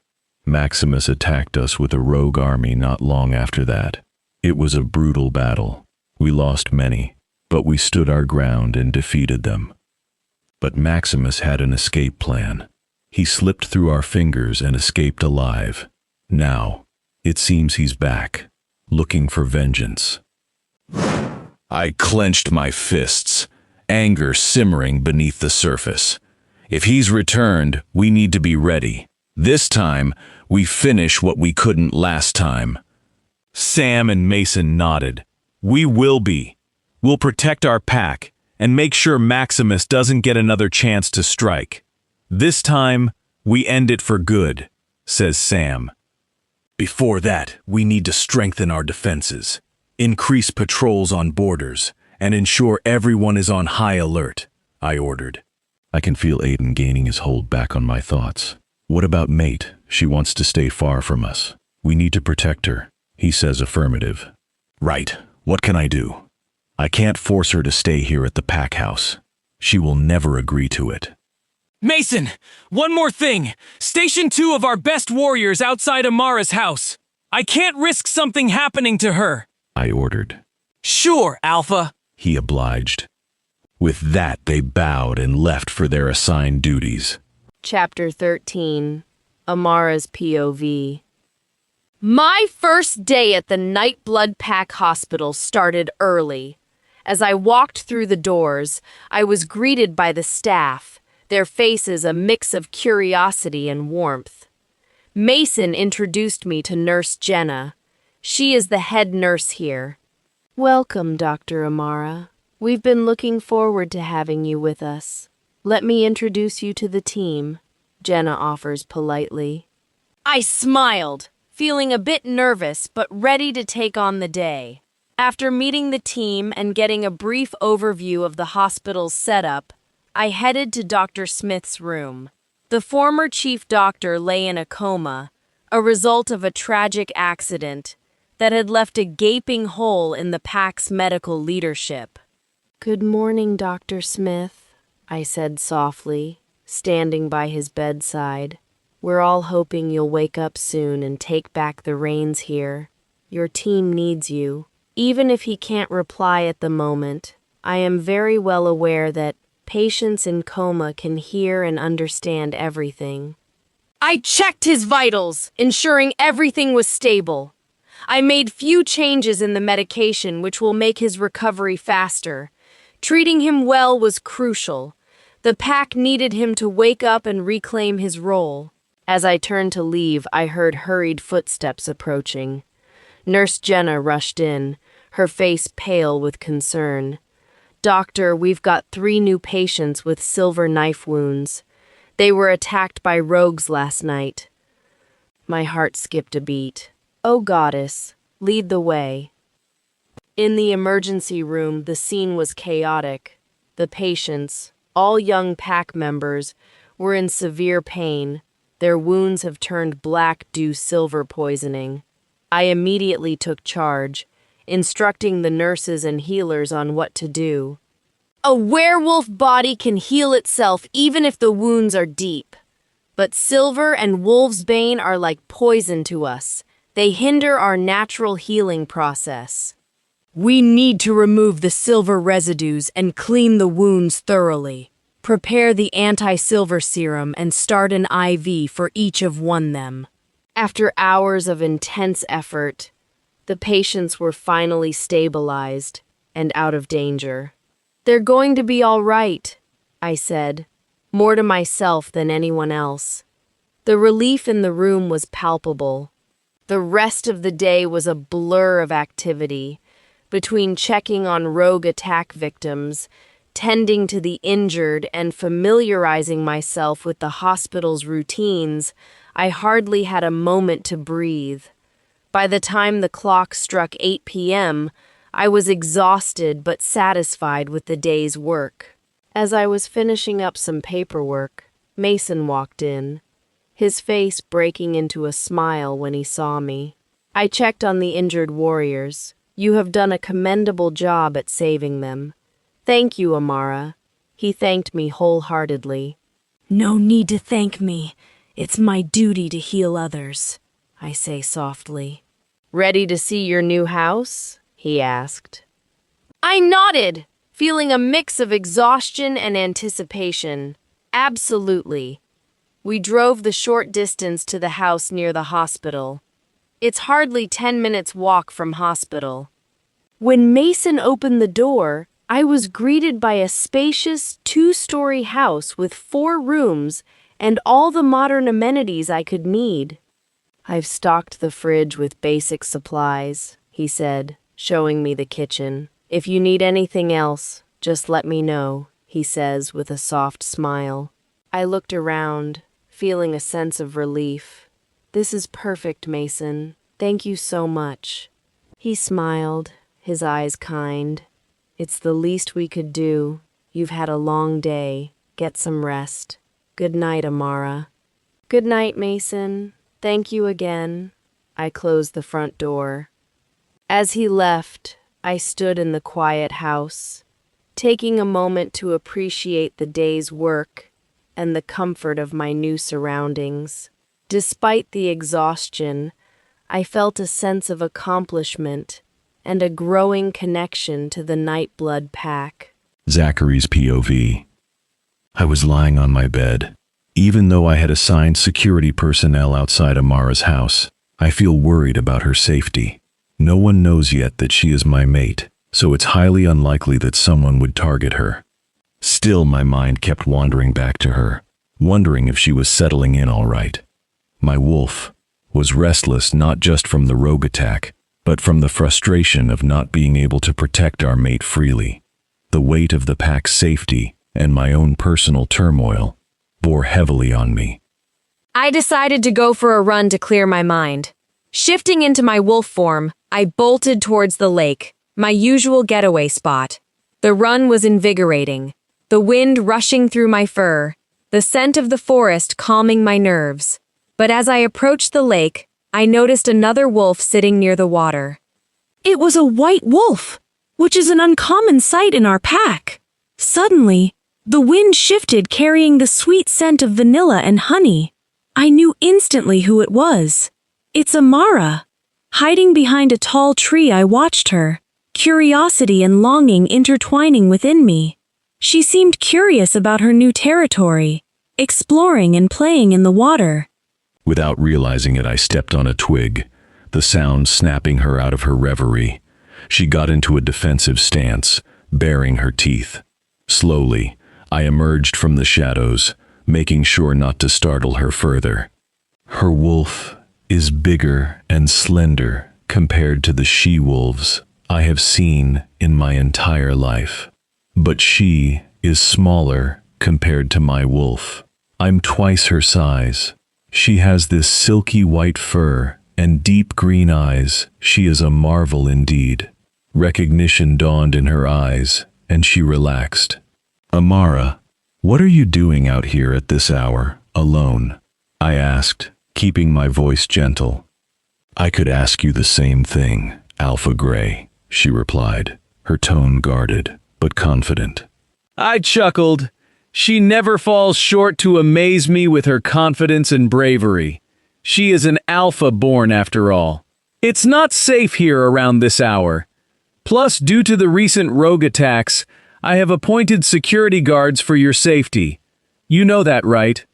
C: Maximus attacked us with a rogue army not long after that. It was a brutal battle. We lost many, but we stood our ground and defeated them. But Maximus had an escape plan. He slipped through our fingers and escaped alive. Now, it seems he's back, looking for vengeance. I clenched my fists, anger simmering beneath the surface. If he's returned, we need to be ready. This time, we finish what we couldn't last time.
D: Sam and Mason nodded. We will be. We'll protect our pack and make sure Maximus doesn't get another chance to strike. This time, we end it for good, says Sam.
C: Before that, we need to strengthen our defenses, increase patrols on borders, and ensure everyone is on high alert, I ordered. I can feel Aiden gaining his hold back on my thoughts. What about Mate? She wants to stay far from us. We need to protect her. He says affirmative. Right. What can I do? I can't force her to stay here at the pack house. She will never agree to it.
G: Mason, one more thing. Station 2 of our best warriors outside Amara's house. I can't risk something happening to her,
C: I ordered.
G: Sure, Alpha,
C: he obliged. With that, they bowed and left for their assigned duties.
A: Chapter 13. Amara's POV.
H: My first day at the Nightblood Pack Hospital started early.
A: As I walked through the doors, I was greeted by the staff, their faces a mix of curiosity and warmth. Mason introduced me to Nurse Jenna. She is the head nurse here. Welcome, Dr. Amara. We've been looking forward to having you with us. Let me introduce you to the team, Jenna offers politely. I smiled, feeling a bit nervous but ready to take on the day. After meeting the team and getting a brief overview of the hospital's setup, I headed to Dr. Smith's room. The former chief doctor lay in a coma, a result of a tragic accident that had left a gaping hole in the PAC's medical leadership. Good morning, Dr. Smith, I said softly, standing by his bedside. We're all hoping you'll wake up soon and take back the reins here. Your team needs you. Even if he can't reply at the moment, I am very well aware that patients in coma can hear and understand everything. I checked his vitals, ensuring everything was stable. I made few changes in the medication which will make his recovery faster. Treating him well was crucial. The PAC needed him to wake up and reclaim his role. As I turned to leave, I heard hurried footsteps approaching. Nurse Jenna rushed in, her face pale with concern. Doctor, we've got 3 new patients with silver knife wounds. They were attacked by rogues last night. My heart skipped a beat. Oh, goddess, lead the way. In the emergency room, the scene was chaotic. The patients, all young PAC members, were in severe pain. Their wounds have turned black due to silver poisoning. I immediately took charge, instructing the nurses and healers on what to do. A werewolf body can heal itself even if the wounds are deep. But silver and wolf's bane are like poison to us. They hinder our natural healing process. We need to remove the silver residues and clean the wounds thoroughly. Prepare the anti-silver serum and start an IV for each of them. After hours of intense effort, the patients were finally stabilized and out of danger. They're going to be all right, I said, more to myself than anyone else. The relief in the room was palpable. The rest of the day was a blur of activity, between checking on rogue attack victims, tending to the injured, and familiarizing myself with the hospital's routines. I hardly had a moment to breathe. By the time the clock struck 8 p.m., I was exhausted but satisfied with the day's work. As I was finishing up some paperwork, Mason walked in, his face breaking into a smile when he saw me. I checked on the injured warriors. You have done a commendable job at saving them. Thank you, Amara. He thanked me wholeheartedly. No need to thank me. It's my duty to heal others, I say softly. Ready to see your new house? He asked. I nodded, feeling a mix of exhaustion and anticipation. Absolutely. We drove the short distance to the house near the hospital. It's hardly 10 minutes walk from hospital. When Mason opened the door, I was greeted by a spacious 2-story house with 4 rooms and all the modern amenities I could need. I've stocked the fridge with basic supplies, he said, showing me the kitchen. If you need anything else, just let me know, he says with a soft smile. I looked around, feeling a sense of relief. This is perfect, Mason. Thank you so much. He smiled, his eyes kind. It's the least we could do. You've had a long day. Get some rest. Good night, Amara. Good night, Mason. Thank you again. I closed the front door. As he left, I stood in the quiet house, taking a moment to appreciate the day's work and the comfort of my new surroundings. Despite the exhaustion, I felt a sense of accomplishment and a growing connection to the Nightblood Pack.
C: Zachary's POV. I was lying on my bed. Even though I had assigned security personnel outside Amara's house, I feel worried about her safety. No one knows yet that she is my mate, so it's highly unlikely that someone would target her. Still, my mind kept wandering back to her, wondering if she was settling in all right. My wolf was restless not just from the rogue attack, but from the frustration of not being able to protect our mate freely. The weight of the pack's safety and my own personal turmoil bore heavily on me.
B: I decided to go for a run to clear my mind. Shifting into my wolf form, I bolted towards the lake, my usual getaway spot. The run was invigorating, the wind rushing through my fur, the scent of the forest calming my nerves. But as I approached the lake, I noticed another wolf sitting near the water. It was a white wolf, which is an uncommon sight in our pack. Suddenly, the wind shifted, carrying the sweet scent of vanilla and honey. I knew instantly who it was. It's Amara. Hiding behind a tall tree, I watched her, curiosity and longing intertwining within me. She seemed curious about her new territory, exploring and playing in the water.
C: Without realizing it, I stepped on a twig, the sound snapping her out of her reverie. She got into a defensive stance, baring her teeth. Slowly, I emerged from the shadows, making sure not to startle her further. Her wolf is bigger and slender compared to the she-wolves I have seen in my entire life. But she is smaller compared to my wolf. I'm twice her size. She has this silky white fur and deep green eyes. She is a marvel indeed. Recognition dawned in her eyes, and she relaxed. Amara, what are you doing out here at this hour, alone? I asked, keeping my voice gentle. I could ask you the same thing, Alpha Gray, she replied, her tone guarded, but confident.
G: I chuckled. She never falls short to amaze me with her confidence and bravery. She is an alpha born after all. It's not safe here around this hour. Plus, due to the recent rogue attacks, I have appointed security guards for your safety. You know that, right?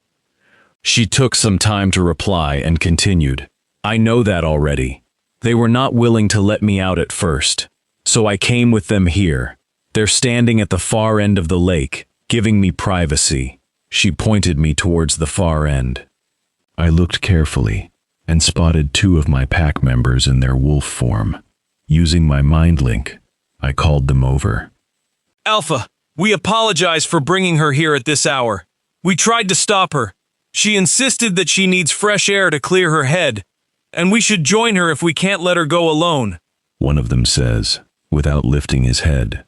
C: She took some time to reply and continued. I know that already. They were not willing to let me out at first, so I came with them here. They're standing at the far end of the lake, giving me privacy. She pointed me towards the far end. I looked carefully and spotted 2 of my pack members in their wolf form. Using my mind link, I called them over.
D: Alpha, we apologize for bringing her here at this hour. We tried to stop her. She insisted that she needs fresh air to clear her head, and we should join her if we can't let her go alone.
C: One of them says, without lifting his head.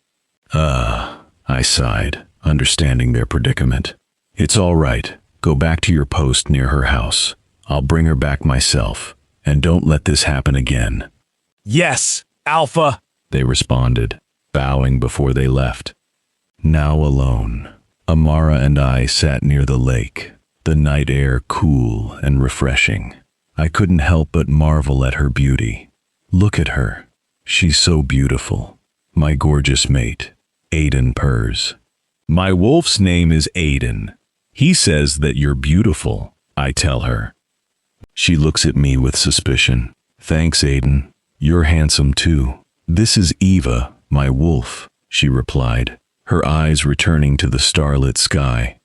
C: I sighed, understanding their predicament. It's all right. Go back to your post near her house. I'll bring her back myself, and don't let this happen again.
D: Yes, Alpha,
C: they responded, bowing before they left. Now alone, Amara and I sat near the lake, the night air cool and refreshing. I couldn't help but marvel at her beauty. Look at her. She's so beautiful. My gorgeous mate, Aiden purrs. My wolf's name is Aiden. He says that you're beautiful, I tell her. She looks at me with suspicion. Thanks, Aiden. You're handsome too. This is Eva, my wolf, she replied, her eyes returning to the starlit sky.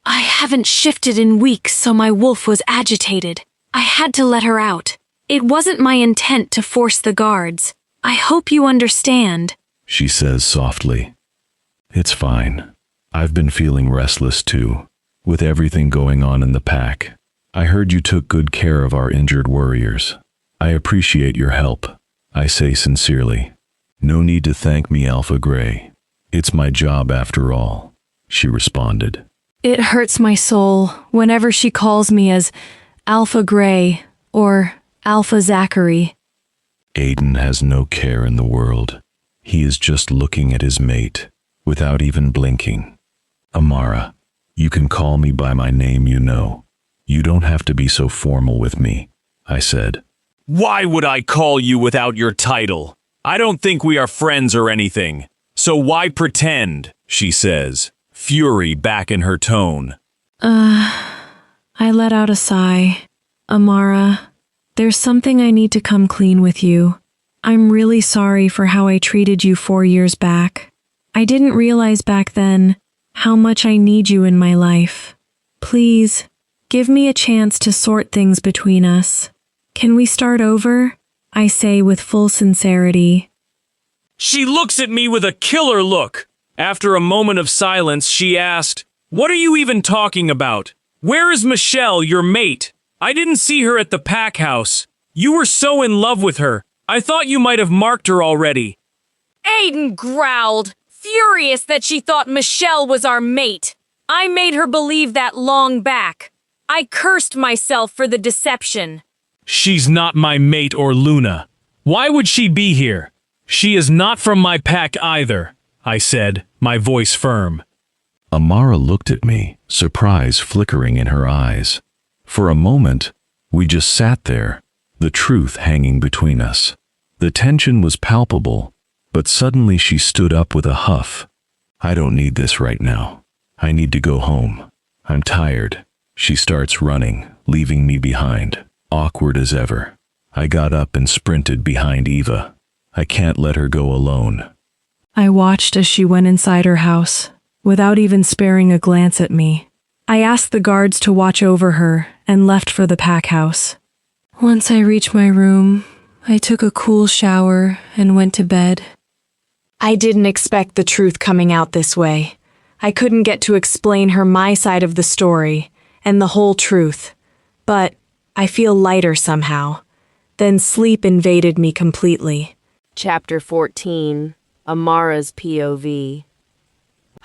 B: I haven't shifted in weeks, so my wolf was agitated. I had to let her out. It wasn't my intent to force the guards. I hope you understand,
C: she says softly. It's fine. I've been feeling restless too, with everything going on in the pack. I heard you took good care of our injured warriors. I appreciate your help, I say sincerely. No need to thank me, Alpha Gray. It's my job after all, she responded.
B: It hurts my soul whenever she calls me as Alpha Gray or Alpha Zachary.
C: Aiden has no care in the world. He is just looking at his mate, without even blinking. Amara, you can call me by my name, you know. You don't have to be so formal with me, I said.
D: Why would I call you without your title? I don't think we are friends or anything. So why pretend, she says, fury back in her tone.
B: I let out a sigh. Amara, there's something I need to come clean with you. I'm really sorry for how I treated you 4 years back. I didn't realize back then how much I need you in my life. Please, give me a chance to sort things between us. Can we start over? I say with full sincerity.
G: She looks at me with a killer look. After a moment of silence, she asked, "What are you even talking about? Where is Michelle, your mate? I didn't see her at the pack house. You were so in love with her. I thought you might have marked her already."
H: Aiden growled, furious that she thought Michelle was our mate. I made her believe that long back. I cursed myself for the deception.
G: "She's not my mate or Luna. Why would she be here? She is not from my pack either," I said, my voice firm.
C: Amara looked at me, surprise flickering in her eyes. For a moment, we just sat there, the truth hanging between us. The tension was palpable, but suddenly she stood up with a huff. "I don't need this right now. I need to go home. I'm tired." She starts running, leaving me behind, awkward as ever. I got up and sprinted behind Eva. I can't let her go alone.
B: I watched as she went inside her house, without even sparing a glance at me. I asked the guards to watch over her and left for the pack house. Once I reached my room, I took a cool shower and went to bed. I didn't expect the truth coming out this way. I couldn't get to explain her my side of the story and the whole truth, but I feel lighter somehow. Then sleep invaded me completely.
A: Chapter 14, Amara's POV.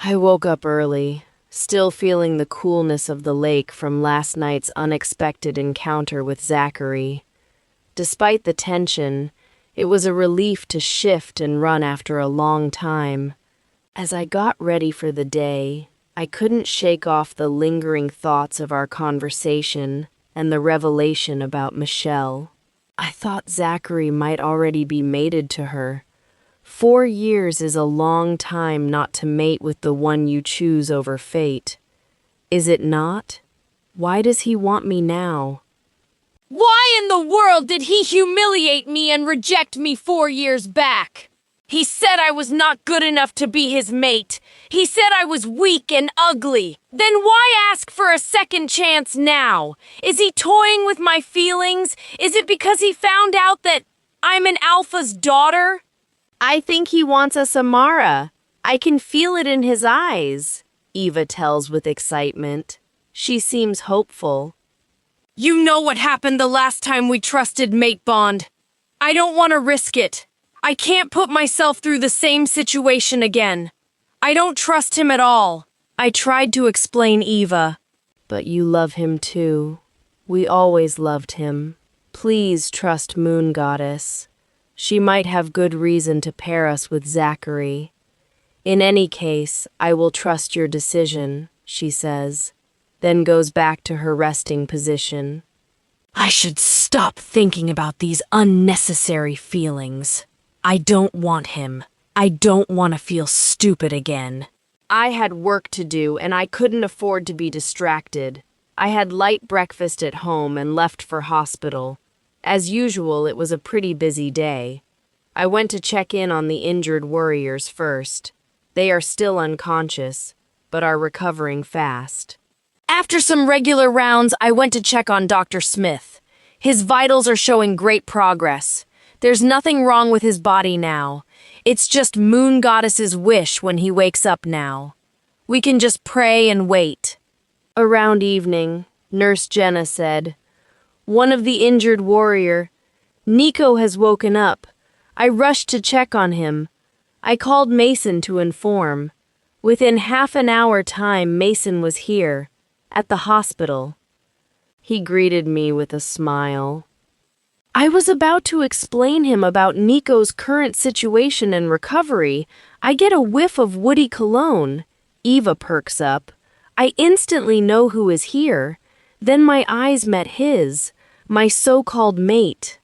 A: I woke up early, still feeling the coolness of the lake from last night's unexpected encounter with Zachary. Despite the tension, it was a relief to shift and run after a long time. As I got ready for the day, I couldn't shake off the lingering thoughts of our conversation and the revelation about Michelle. I thought Zachary might already be mated to her. 4 years is a long time not to mate with the one you choose over fate. Is it not? Why does he want me now?
H: Why in the world did he humiliate me and reject me 4 years back? He said I was not good enough to be his mate. He said I was weak and ugly. Then why ask for a second chance now? Is he toying with my feelings? Is it because he found out that I'm an alpha's daughter?
A: I think he wants us Amara. I can feel it in his eyes, Eva tells with excitement. She seems hopeful.
H: You know what happened the last time we trusted mate bond. I don't want to risk it. I can't put myself through the same situation again. I don't trust him at all.
A: I tried to explain Eva. But you love him too. We always loved him. Please trust Moon Goddess. She might have good reason to pair us with Zachary. In any case, I will trust your decision, she says, then goes back to her resting position.
H: I should stop thinking about these unnecessary feelings. I don't want him. I don't want to feel stupid again.
A: I had work to do and I couldn't afford to be distracted. I had light breakfast at home and left for hospital. As usual, it was a pretty busy day. I went to check in on the injured warriors first. They are still unconscious, but are recovering fast.
H: After some regular rounds, I went to check on Dr. Smith. His vitals are showing great progress. There's nothing wrong with his body now. It's just Moon Goddess's wish when he wakes up now. We can just pray and wait.
A: Around evening, Nurse Jenna said, "One of the injured warrior, Nico, has woken up. I rushed to check on him. I called Mason to inform. Within half an hour time, Mason was here, at the hospital." He greeted me with a smile. I was about to explain him about Nico's current situation and recovery. I get a whiff of woody cologne. Eva perks up. I instantly know who is here. Then my eyes met his, my so-called mate.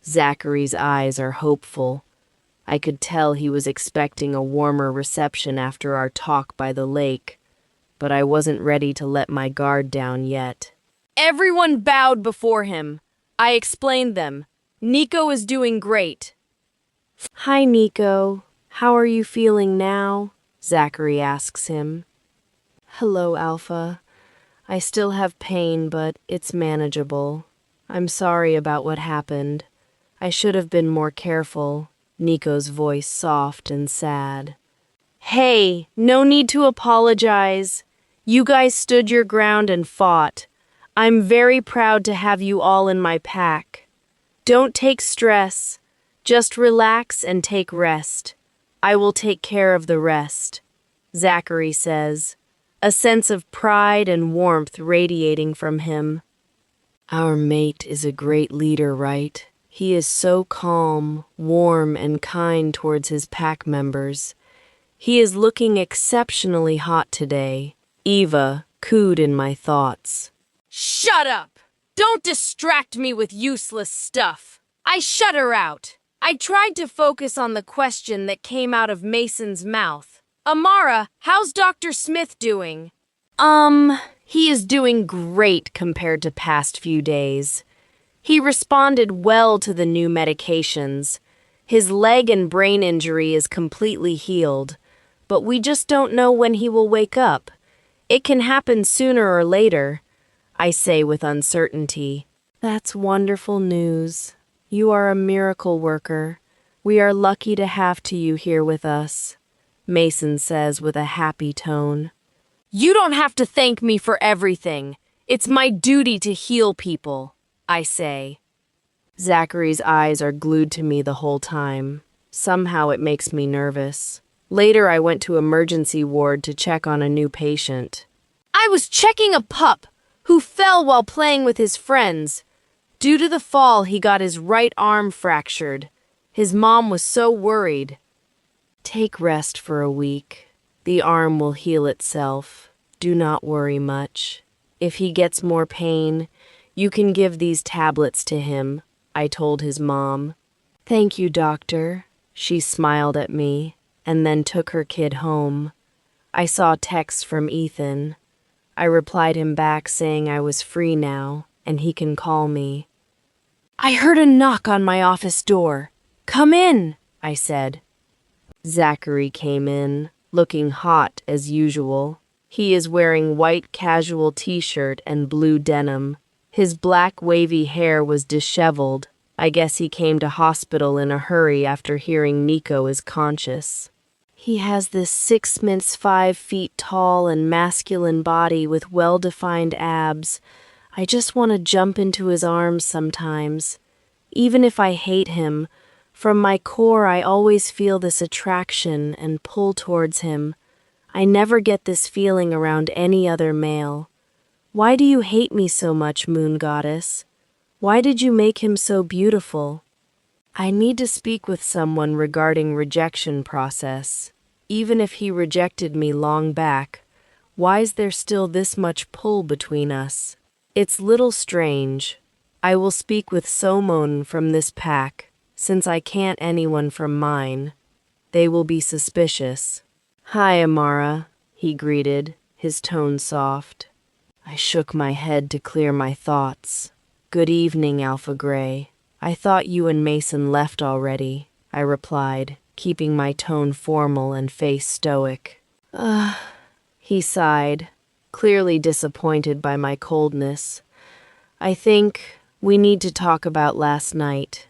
A: Zachary's eyes are hopeful. I could tell he was expecting a warmer reception after our talk by the lake, but I wasn't ready to let my guard down yet.
H: Everyone bowed before him. I explained them. Nico is doing great.
A: Hi, Nico. How are you feeling now? Zachary asks him. Hello, Alpha. I still have pain, but it's manageable. I'm sorry about what happened. I should have been more careful. Nico's voice soft and sad. Hey, no need to apologize. You guys stood your ground and fought. I'm very proud to have you all in my pack. Don't take stress. Just relax and take rest. I will take care of the rest, Zachary says, a sense of pride and warmth radiating from him. Our mate is a great leader, right? He is so calm, warm, and kind towards his pack members. He is looking exceptionally hot today. Eva cooed in my thoughts.
H: Shut up! Don't distract me with useless stuff. I shut her out. I tried to focus on the question that came out of Mason's mouth. Amara, how's Dr. Smith doing?
A: He is doing great compared to past few days. He responded well to the new medications. His leg and brain injury is completely healed, but we just don't know when he will wake up. It can happen sooner or later, I say with uncertainty. That's wonderful news. You are a miracle worker. We are lucky to have you here with us, Mason says with a happy tone.
H: You don't have to thank me for everything. It's my duty to heal people, I say.
A: Zachary's eyes are glued to me the whole time. Somehow it makes me nervous. Later I went to emergency ward to check on a new patient.
H: I was checking a pup who fell while playing with his friends. Due to the fall, he got his right arm fractured. His mom was so worried.
A: Take rest for a week. The arm will heal itself. Do not worry much. If he gets more pain, you can give these tablets to him, I told his mom. Thank you, doctor. She smiled at me and then took her kid home. I saw texts from Ethan. I replied him back saying I was free now and he can call me.
H: I heard a knock on my office door. Come in, I said.
A: Zachary came in, looking hot as usual. He is wearing white casual t-shirt and blue denim. His black wavy hair was disheveled. I guess he came to hospital in a hurry after hearing Nico is conscious. He has this 6'5" tall and masculine body with well-defined abs. I just want to jump into his arms sometimes. Even if I hate him, from my core I always feel this attraction and pull towards him. I never get this feeling around any other male. Why do you hate me so much, Moon Goddess? Why did you make him so beautiful? I need to speak with someone regarding rejection process. Even if he rejected me long back, why is there still this much pull between us? It's little strange. I will speak with Somon from this pack, since I can't anyone from mine. They will be suspicious. Hi, Amara, he greeted, his tone soft. I shook my head to clear my thoughts. Good evening, Alpha Gray. I thought you and Mason left already, I replied, keeping my tone formal and face stoic. He sighed, clearly disappointed by my coldness. I think we need to talk about last night.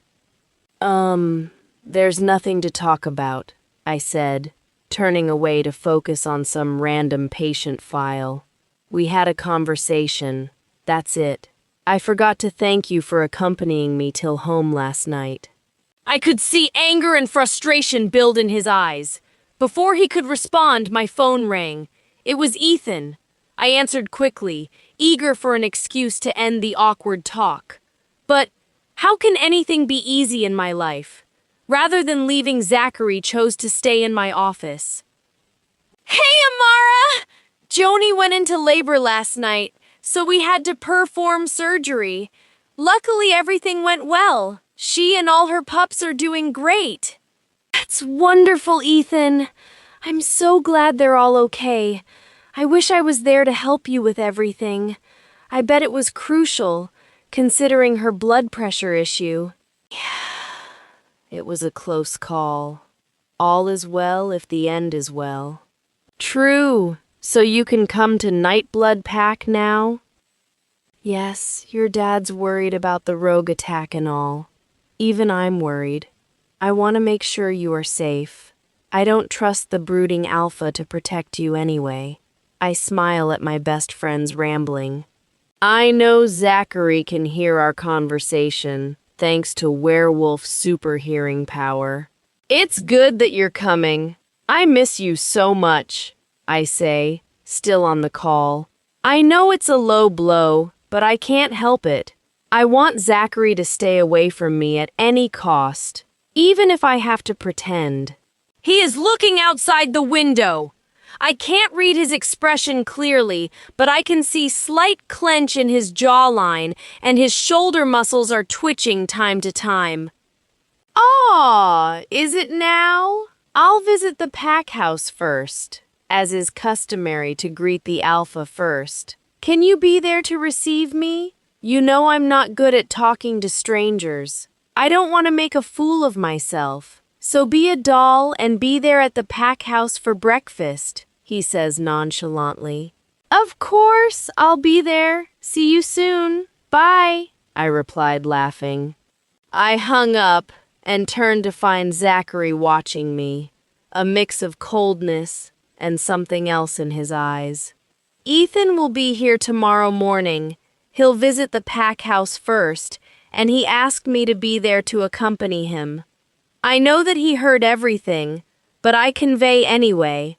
A: There's nothing to talk about, I said, turning away to focus on some random patient file. We had a conversation. That's it. I forgot to thank you for accompanying me till home last night.
H: I could see anger and frustration build in his eyes. Before he could respond, my phone rang. It was Ethan. I answered quickly, eager for an excuse to end the awkward talk. But how can anything be easy in my life? Rather than leaving, Zachary chose to stay in my office. Hey, Amara! Joni went into labor last night, so we had to perform surgery. Luckily, everything went well. She and all her pups are doing great.
A: That's wonderful, Ethan. I'm so glad they're all okay. I wish I was there to help you with everything. I bet it was crucial, considering her blood pressure issue. It was a close call. All is well if the end is well. True. So you can come to Nightblood Pack now? Yes, your dad's worried about the rogue attack and all. Even I'm worried. I want to make sure you are safe. I don't trust the brooding alpha to protect you anyway. I smile at my best friend's rambling. I know Zachary can hear our conversation, thanks to werewolf super hearing power. It's good that you're coming. I miss you so much, I say, still on the call. I know it's a low blow, but I can't help it. I want Zachary to stay away from me at any cost, even if I have to pretend.
H: He is looking outside the window. I can't read his expression clearly, but I can see slight clench in his jawline, and his shoulder muscles are twitching time to time.
A: Ah, is it now? I'll visit the pack house first, as is customary to greet the alpha first. Can you be there to receive me? You know I'm not good at talking to strangers. I don't want to make a fool of myself. So be a doll and be there at the pack house for breakfast, he says nonchalantly. Of course, I'll be there. See you soon. Bye, I replied laughing. I hung up and turned to find Zachary watching me, a mix of coldness and something else in his eyes. Ethan will be here tomorrow morning. He'll visit the pack house first, and he asked me to be there to accompany him. I know that he heard everything, but I convey anyway.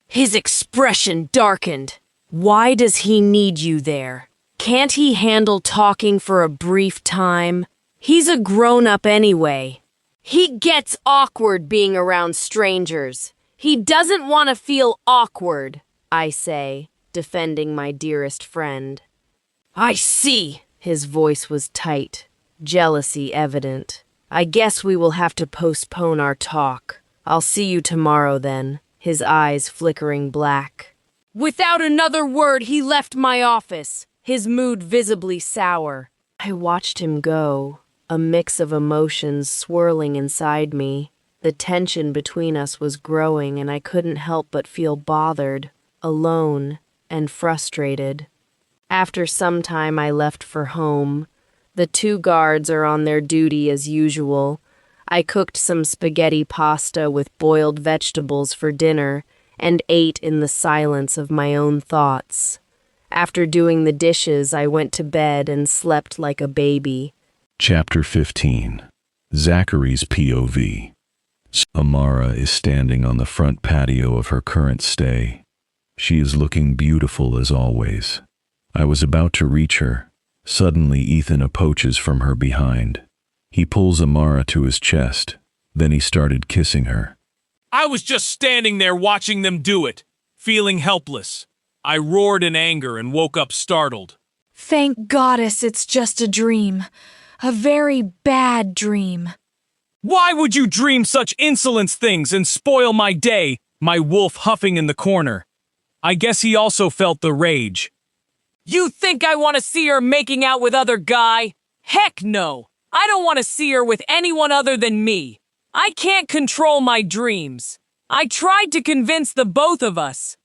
H: His expression darkened. Why does he need you there? Can't he handle talking for a brief time? He's a grown-up anyway. He gets awkward being around strangers. He doesn't want to feel awkward, I say, defending my dearest friend. I see. His voice was tight, jealousy evident. I guess we will have to postpone our talk. I'll see you tomorrow then, his eyes flickering black. Without another word, he left my office, his mood visibly sour.
A: I watched him go, a mix of emotions swirling inside me. The tension between us was growing, and I couldn't help but feel bothered, alone, and frustrated. After some time, I left for home. The 2 guards are on their duty as usual. I cooked some spaghetti pasta with boiled vegetables for dinner and ate in the silence of my own thoughts. After doing the dishes, I went to bed and slept like a baby.
C: Chapter 15. Zachary's POV. Amara is standing on the front patio of her current stay. She is looking beautiful as always. I was about to reach her. Suddenly, Ethan approaches from her behind. He pulls Amara to his chest. Then he started kissing her.
D: I was just standing there watching them do it, feeling helpless. I roared in anger and woke up startled.
B: Thank Goddess it's just a dream. A very bad dream.
D: Why would you dream such insolence things and spoil my day? My wolf huffing in the corner. I guess he also felt the rage.
I: You think I want to see her making out with other guy? Heck no! I don't want to see her with anyone other than me. I can't control my dreams. I tried to convince the both of us.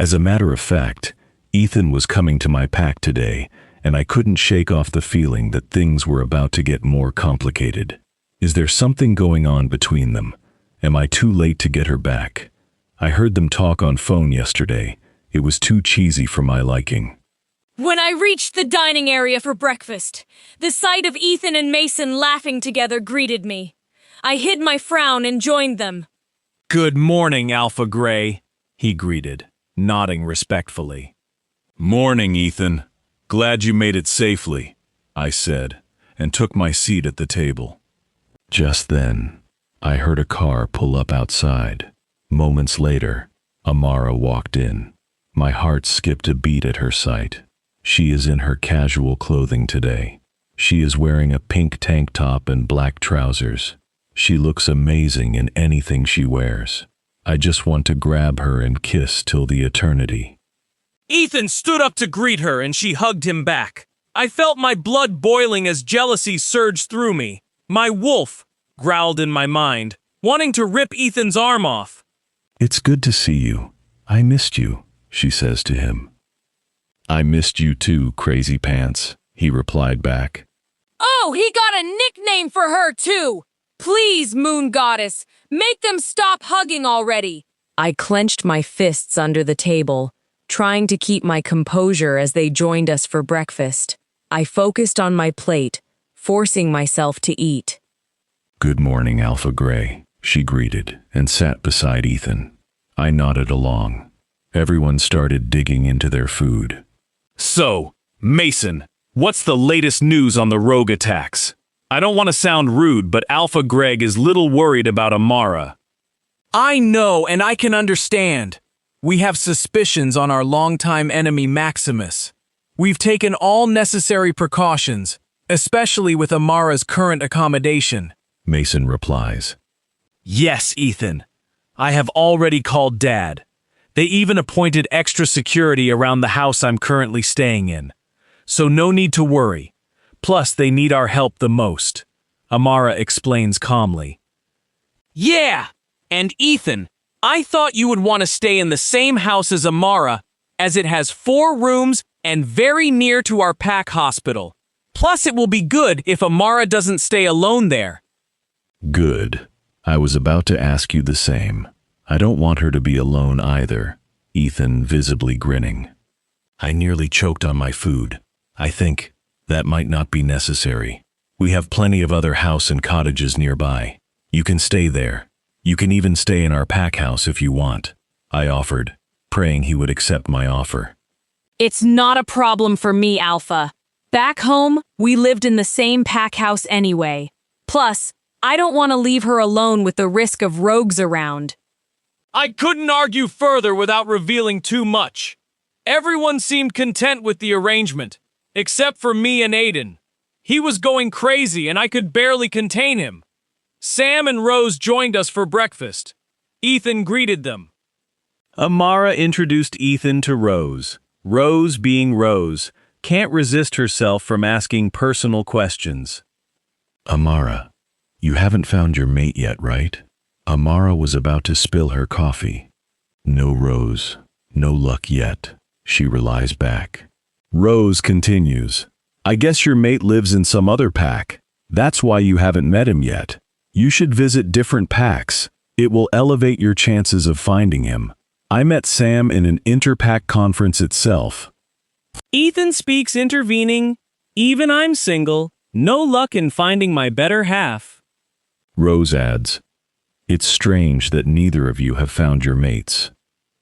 C: As a matter of fact, Ethan was coming to my pack today, and I couldn't shake off the feeling that things were about to get more complicated. Is there something going on between them? Am I too late to get her back? I heard them talk on phone yesterday. It was too cheesy for my liking.
H: When I reached the dining area for breakfast, the sight of Ethan and Mason laughing together greeted me. I hid my frown and joined them.
D: Good morning, Alpha Gray, he greeted, nodding respectfully.
C: Morning, Ethan. Glad you made it safely, I said, and took my seat at the table. Just then, I heard a car pull up outside. Moments later, Amara walked in. My heart skipped a beat at her sight. She is in her casual clothing today. She is wearing a pink tank top and black trousers. She looks amazing in anything she wears. I just want to grab her and kiss till the eternity.
D: Ethan stood up to greet her and she hugged him back. I felt my blood boiling as jealousy surged through me. My wolf,
G: growled in my mind, wanting to rip Ethan's arm off.
C: It's good to see you. I missed you, she says to him. I missed you too, crazy pants, he replied back.
H: Oh, he got a nickname for her too! Please, moon goddess, make them stop hugging already!
A: I clenched my fists under the table, trying to keep my composure as they joined us for breakfast. I focused on my plate, forcing myself to eat.
C: Good morning, Alpha Gray, she greeted and sat beside Ethan. I nodded along. Everyone started digging into their food.
D: So, Mason, what's the latest news on the rogue attacks? I don't want to sound rude, but Alpha Greg is little worried about Amara.
G: I know, and I can understand. We have suspicions on our longtime enemy Maximus. We've taken all necessary precautions, especially with Amara's current accommodation.
C: Mason replies.
D: Yes, Ethan. I have already called Dad. They even appointed extra security around the house I'm currently staying in. So no need to worry. Plus, they need our help the most, Amara explains calmly.
G: Yeah, and Ethan, I thought you would want to stay in the same house as Amara, as it has 4 rooms and very near to our pack hospital. Plus, it will be good if Amara doesn't stay alone there.
C: Good. I was about to ask you the same. I don't want her to be alone either, Ethan visibly grinning. I nearly choked on my food. I think that might not be necessary. We have plenty of other house and cottages nearby. You can stay there. You can even stay in our pack house if you want, I offered, praying he would accept my offer.
H: It's not a problem for me, Alpha. Back home, we lived in the same pack house anyway. Plus, I don't want to leave her alone with the risk of rogues around.
G: I couldn't argue further without revealing too much. Everyone seemed content with the arrangement, except for me and Aiden. He was going crazy and I could barely contain him. Sam and Rose joined us for breakfast. Ethan greeted them.
D: Amara introduced Ethan to Rose. Rose, being Rose, can't resist herself from asking personal questions.
C: Amara, you haven't found your mate yet, right? Amara was about to spill her coffee. No, Rose, no luck yet, she relies back.
D: Rose continues. I guess your mate lives in some other pack. That's why you haven't met him yet. You should visit different packs. It will elevate your chances of finding him. I met Sam in an interpack conference itself.
G: Ethan speaks intervening. Even I'm single. No luck in finding my better half.
C: Rose adds, it's strange that neither of you have found your mates.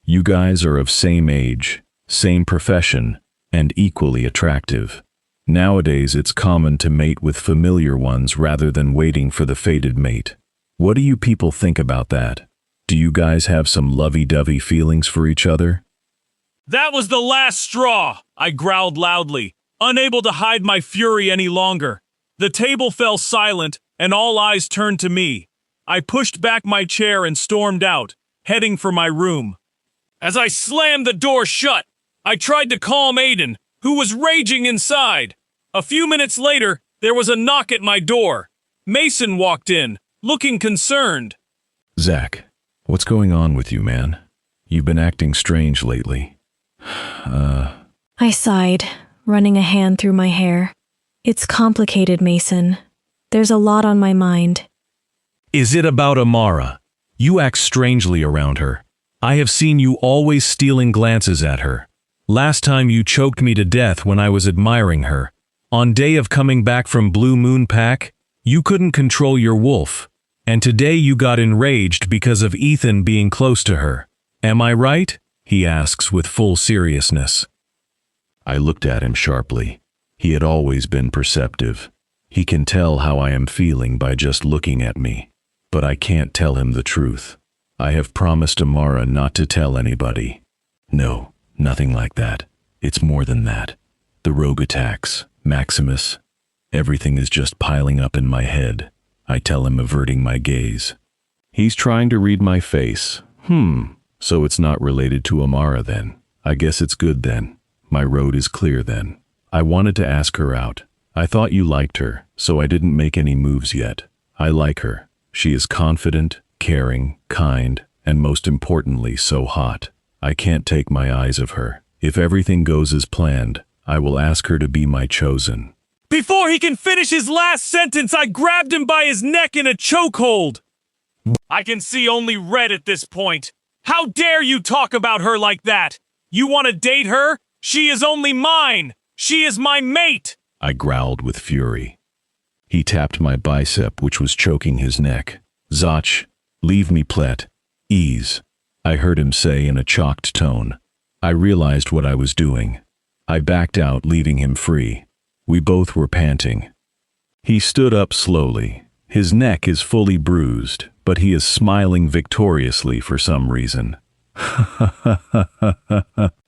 C: You guys are of same age, same profession, and equally attractive. Nowadays, it's common to mate with familiar ones rather than waiting for the fated mate. What do you people think about that? Do you guys have some lovey-dovey feelings for each other?
D: That was the last straw, I growled loudly, unable to hide my fury any longer. The table fell silent, and all eyes turned to me. I pushed back my chair and stormed out, heading for my room. As I slammed the door shut, I tried to calm Aiden, who was raging inside. A few minutes later, there was a knock at my door. Mason walked in, looking concerned.
C: Zach, what's going on with you, man? You've been acting strange lately.
B: I sighed, running a hand through my hair. It's complicated, Mason. There's a lot on my mind.
D: Is it about Amara? You act strangely around her. I have seen you always stealing glances at her. Last time you choked me to death when I was admiring her. On day of coming back from Blue Moon Pack, you couldn't control your wolf. And today you got enraged because of Ethan being close to her. Am I right? He asks with full seriousness.
C: I looked at him sharply. He had always been perceptive. He can tell how I am feeling by just looking at me. But I can't tell him the truth. I have promised Amara not to tell anybody. No, nothing like that. It's more than that. The rogue attacks, Maximus. Everything is just piling up in my head. I tell him, averting my gaze. He's trying to read my face. So it's not related to Amara then. I guess it's good then. My road is clear then. I wanted to ask her out. I thought you liked her, so I didn't make any moves yet. I like her. She is confident, caring, kind, and most importantly, so hot. I can't take my eyes off her. If everything goes as planned, I will ask her to be my chosen.
D: Before he can finish his last sentence, I grabbed him by his neck in a chokehold. I can see only red at this point. How dare you talk about her like that? You want to date her? She is only mine. She is my mate.
C: I growled with fury. He tapped my bicep, which was choking his neck. Zach, leave me plet. Ease. I heard him say in a chalked tone. I realized what I was doing. I backed out, leaving him free. We both were panting. He stood up slowly. His neck is fully bruised, but he is smiling victoriously for some reason.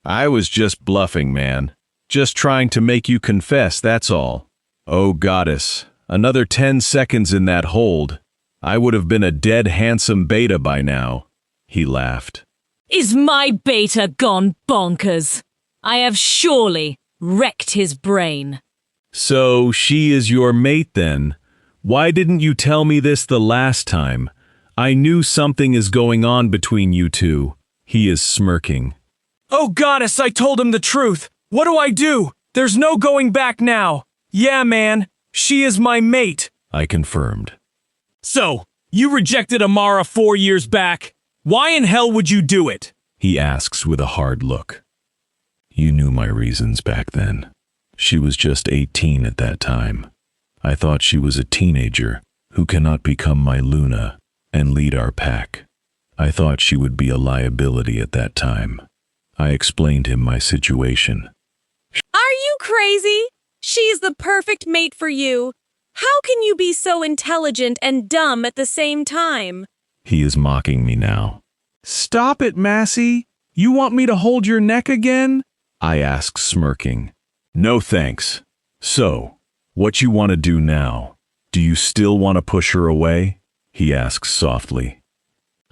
C: I was just bluffing, man. Just trying to make you confess, that's all. Oh, goddess, another 10 seconds in that hold. I would have been a dead handsome beta by now. He laughed.
B: Is my beta gone bonkers? I have surely wrecked his brain.
C: So she is your mate then? Why didn't you tell me this the last time? I knew something is going on between you two. He is smirking.
D: Oh, goddess, I told him the truth. What do I do? There's no going back now. Yeah, man, she is my mate.
C: I confirmed.
D: So, you rejected Amara 4 years back. Why in hell would you do it?
C: He asks with a hard look. You knew my reasons back then. She was just 18 at that time. I thought she was a teenager who cannot become my Luna and lead our pack. I thought she would be a liability at that time. I explained him my situation.
B: Are you crazy? She's the perfect mate for you. How can you be so intelligent and dumb at the same time?
C: He is mocking me now.
D: Stop it, Massey. You want me to hold your neck again?
C: I ask, smirking. No thanks. So, what you want to do now? Do you still want to push her away? He asks softly.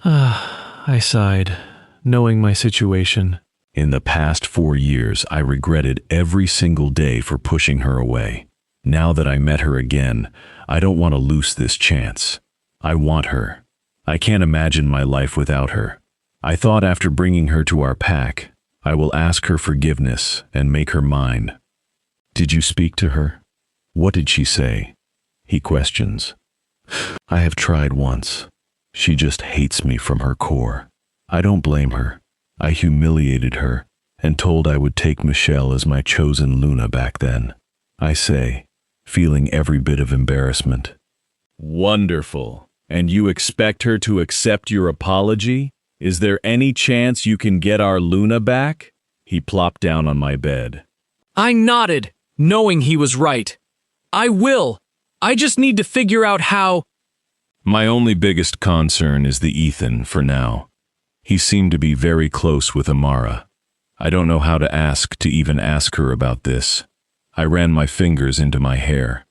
J: I sighed, knowing my situation.
C: In the past 4 years, I regretted every single day for pushing her away. Now that I met her again, I don't want to lose this chance. I want her. I can't imagine my life without her. I thought after bringing her to our pack, I will ask her forgiveness and make her mine. Did you speak to her? What did she say? He questions. I have tried once. She just hates me from her core. I don't blame her. I humiliated her and told I would take Michelle as my chosen Luna back then. I say, feeling every bit of embarrassment. Wonderful. And you expect her to accept your apology? Is there any chance you can get our Luna back? He plopped down on my bed.
G: I nodded, knowing he was right. I will. I just need to figure out how.
C: My only biggest concern is the Ethan for now. He seemed to be very close with Amara. I don't know how to ask to even ask her about this. I ran my fingers into my hair.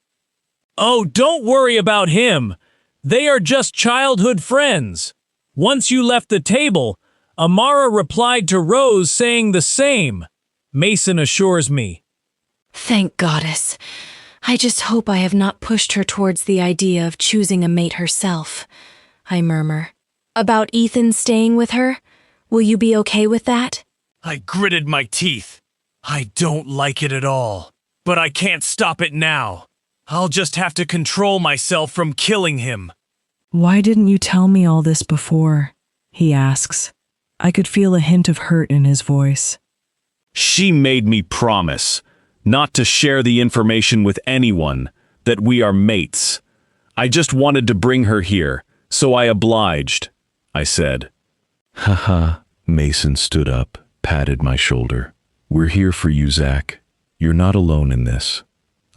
D: Oh, don't worry about him. They are just childhood friends. Once you left the table, Amara replied to Rose saying the same. Mason assures me.
B: Thank goddess. I just hope I have not pushed her towards the idea of choosing a mate herself. I murmur. About Ethan staying with her? Will you be okay with that?
D: I gritted my teeth. I don't like it at all. But I can't stop it now. I'll just have to control myself from killing him.
E: Why didn't you tell me all this before? He asks. I could feel a hint of hurt in his voice.
D: She made me promise not to share the information with anyone, that we are mates. I just wanted to bring her here, so I obliged, I said.
C: Haha, Mason stood up, patted my shoulder. We're here for you, Zach. You're not alone in this.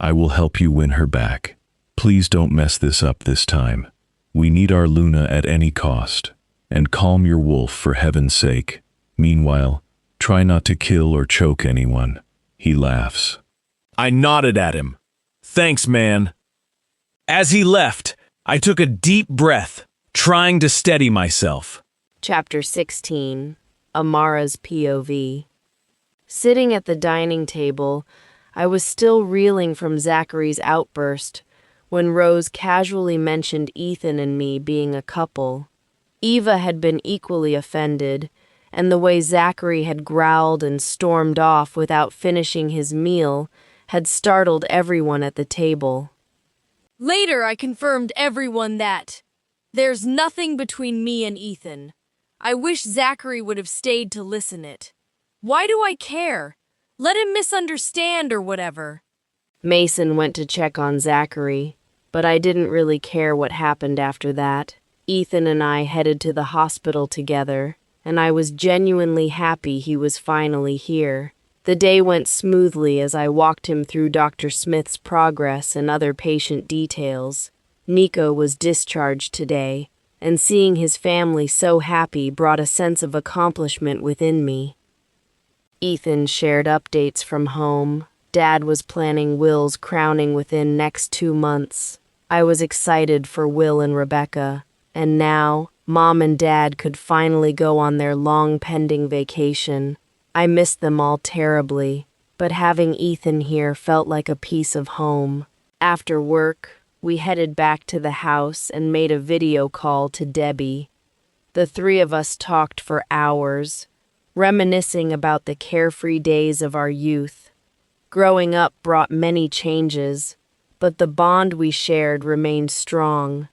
C: I will help you win her back. Please don't mess this up this time. We need our Luna at any cost. And calm your wolf for heaven's sake. Meanwhile, try not to kill or choke anyone. He laughs.
D: I nodded at him. Thanks, man. As he left, I took a deep breath, trying to steady myself.
A: Chapter 16, Amara's POV. Sitting at the dining table, I was still reeling from Zachary's outburst when Rose casually mentioned Ethan and me being a couple. Eva had been equally offended, and the way Zachary had growled and stormed off without finishing his meal had startled everyone at the table.
H: Later, I confirmed everyone that there's nothing between me and Ethan. I wish Zachary would have stayed to listen it. Why do I care? Let him misunderstand or whatever.
A: Mason went to check on Zachary, but I didn't really care what happened after that. Ethan and I headed to the hospital together, and I was genuinely happy he was finally here. The day went smoothly as I walked him through Dr. Smith's progress and other patient details. Nico was discharged today, and seeing his family so happy brought a sense of accomplishment within me. Ethan shared updates from home. Dad was planning Will's crowning within next 2 months. I was excited for Will and Rebecca, and now Mom and Dad could finally go on their long pending vacation. I missed them all terribly, but having Ethan here felt like a piece of home. After work, we headed back to the house and made a video call to Debbie. The three of us talked for hours, reminiscing about the carefree days of our youth. Growing up brought many changes, but the bond we shared remained strong.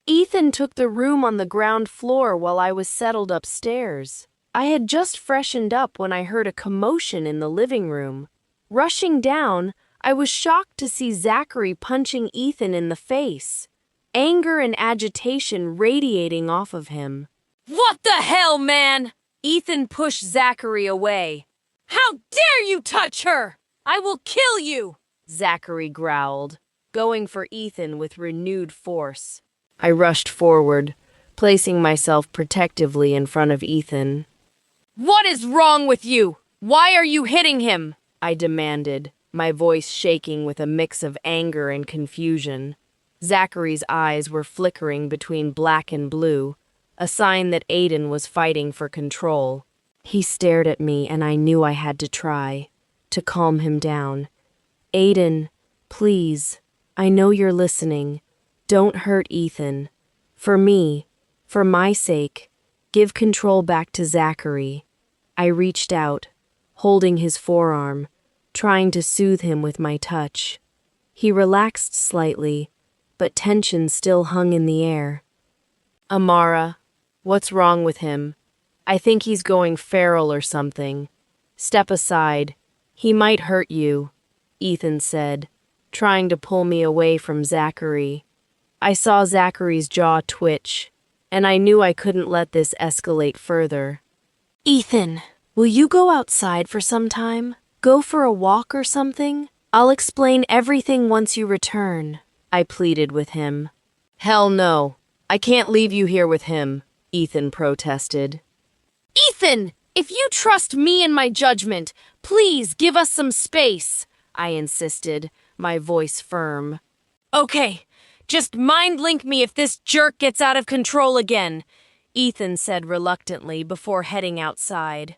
A: Ethan took the room on the ground floor while I was settled upstairs. I had just freshened up when I heard a commotion in the living room. Rushing down, I was shocked to see Zachary punching Ethan in the face, anger and agitation radiating off of him.
H: What the hell, man? Ethan pushed Zachary away. How dare you touch her? I will kill you,
A: Zachary growled, going for Ethan with renewed force. I rushed forward, placing myself protectively in front of Ethan.
H: What is wrong with you? Why are you hitting him?
A: I demanded, my voice shaking with a mix of anger and confusion. Zachary's eyes were flickering between black and blue, a sign that Aiden was fighting for control. He stared at me, and I knew I had to try to calm him down. Aiden, please, I know you're listening. Don't hurt Ethan. For me, for my sake, give control back to Zachary. I reached out, holding his forearm, trying to soothe him with my touch. He relaxed slightly, but tension still hung in the air. Amara, what's wrong with him? I think he's going feral or something. Step aside. He might hurt you, Ethan said, trying to pull me away from Zachary. I saw Zachary's jaw twitch, and I knew I couldn't let this escalate further. Ethan, will you go outside for some time? Go for a walk or something? I'll explain everything once you return, I pleaded with him. Hell no. I can't leave you here with him, Ethan protested.
H: Ethan, if you trust me and my judgment, please give us some space, I insisted, my voice firm. Okay, just mind link me if this jerk gets out of control again, Ethan said reluctantly before heading outside.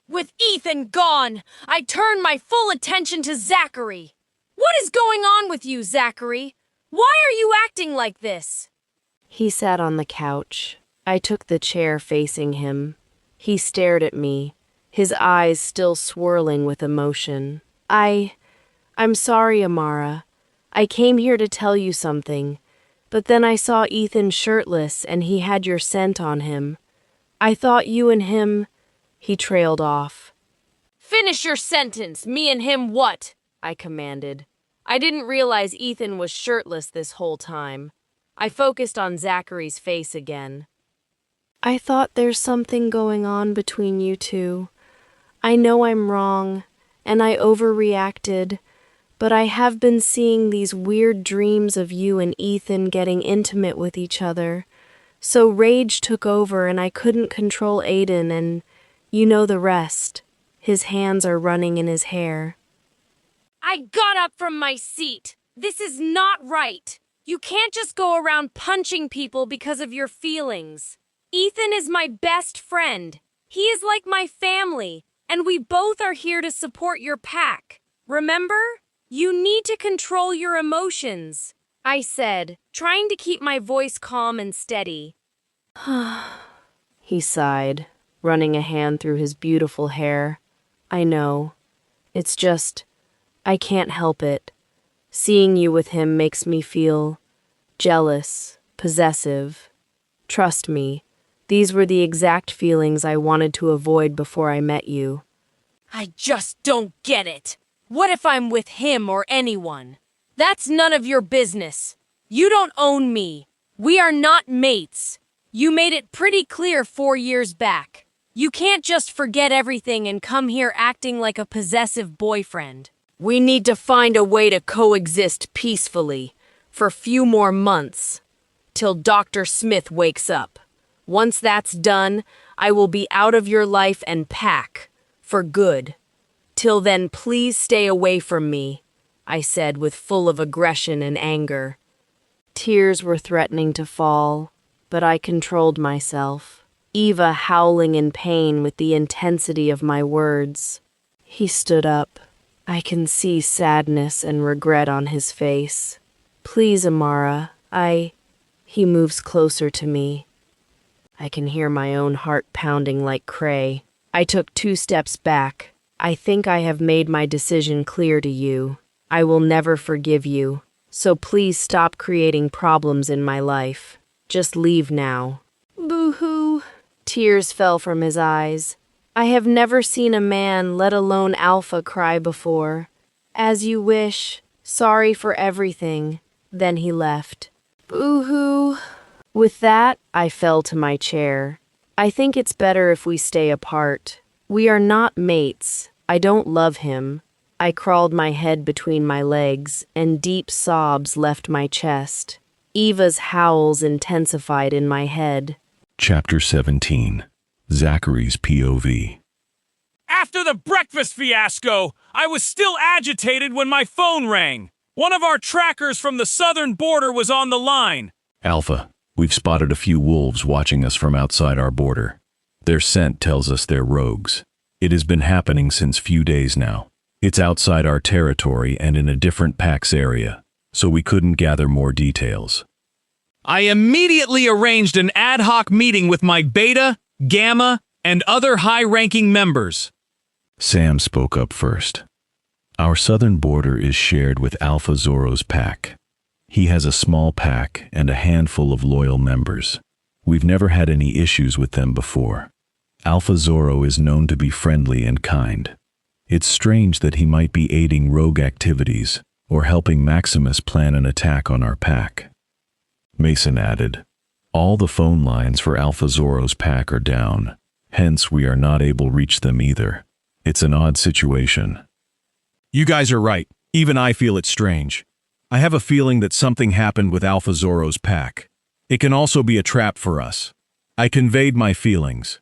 H: With Ethan gone, I turned my full attention to Zachary. What is going on with you, Zachary? Why are you acting like this?
A: He sat on the couch. I took the chair facing him. He stared at me, his eyes still swirling with emotion. I'm sorry, Amara. I came here to tell you something, but then I saw Ethan shirtless and he had your scent on him. I thought you and him... He trailed off.
H: Finish your sentence, me and him what? I commanded. I didn't realize Ethan was shirtless this whole time. I focused on Zachary's face again.
A: I thought there's something going on between you two. I know I'm wrong, and I overreacted, but I have been seeing these weird dreams of you and Ethan getting intimate with each other. So rage took over and I couldn't control Aiden, and you know the rest. His hands are running in his hair.
H: I got up from my seat. This is not right. You can't just go around punching people because of your feelings. Ethan is my best friend. He is like my family, and we both are here to support your pack. Remember? You need to control your emotions. I said, trying to keep my voice calm and steady.
A: He sighed, running a hand through his beautiful hair. I know. It's just, I can't help it. Seeing you with him makes me feel jealous, possessive. Trust me, these were the exact feelings I wanted to avoid before I met you.
H: I just don't get it. What if I'm with him or anyone? That's none of your business. You don't own me. We are not mates. You made it pretty clear 4 years back. You can't just forget everything and come here acting like a possessive boyfriend. We need to find a way to coexist peacefully for a few more months, till Dr. Smith wakes up. Once that's done, I will be out of your life and pack, for good. Till then, please stay away from me, I said with full of aggression and anger. Tears were threatening to fall, but I controlled myself, Eva howling in pain with the intensity of my words. He stood up. I can see sadness and regret on his face. Please, Amara, He moves closer to me. I can hear my own heart pounding like cray. I took 2 steps back. I think I have made my decision clear to you. I will never forgive you. So please stop creating problems in my life. Just leave now. Boo-hoo. Tears fell from his eyes. I have never seen a man, let alone Alpha, cry before. As you wish. Sorry for everything. Then he left. Boo-hoo. With that, I fell to my chair. I think it's better if we stay apart. We are not mates. I don't love him. I crawled my head between my legs, and deep sobs left my chest. Eva's howls intensified in my head.
C: Chapter 17. Zachary's POV.
G: After the breakfast fiasco, I was still agitated when my phone rang. One of our trackers from the southern border was on the line.
C: Alpha, we've spotted a few wolves watching us from outside our border. Their scent tells us they're rogues. It has been happening since few days now. It's outside our territory and in a different PAX area, so we couldn't gather more details.
D: I immediately arranged an ad hoc meeting with my Beta, Gamma, and other high-ranking members.
C: Sam spoke up first. Our southern border is shared with Bookzoro's pack. He has a small pack and a handful of loyal members. We've never had any issues with them before. Bookzoro is known to be friendly and kind. It's strange that he might be aiding rogue activities or helping Maximus plan an attack on our pack. Mason added, all the phone lines for Bookzoro's pack are down, hence we are not able to reach them either. It's an odd situation.
D: You guys are right. Even I feel it's strange. I have a feeling that something happened with Bookzoro's pack. It can also be a trap for us. I conveyed my feelings.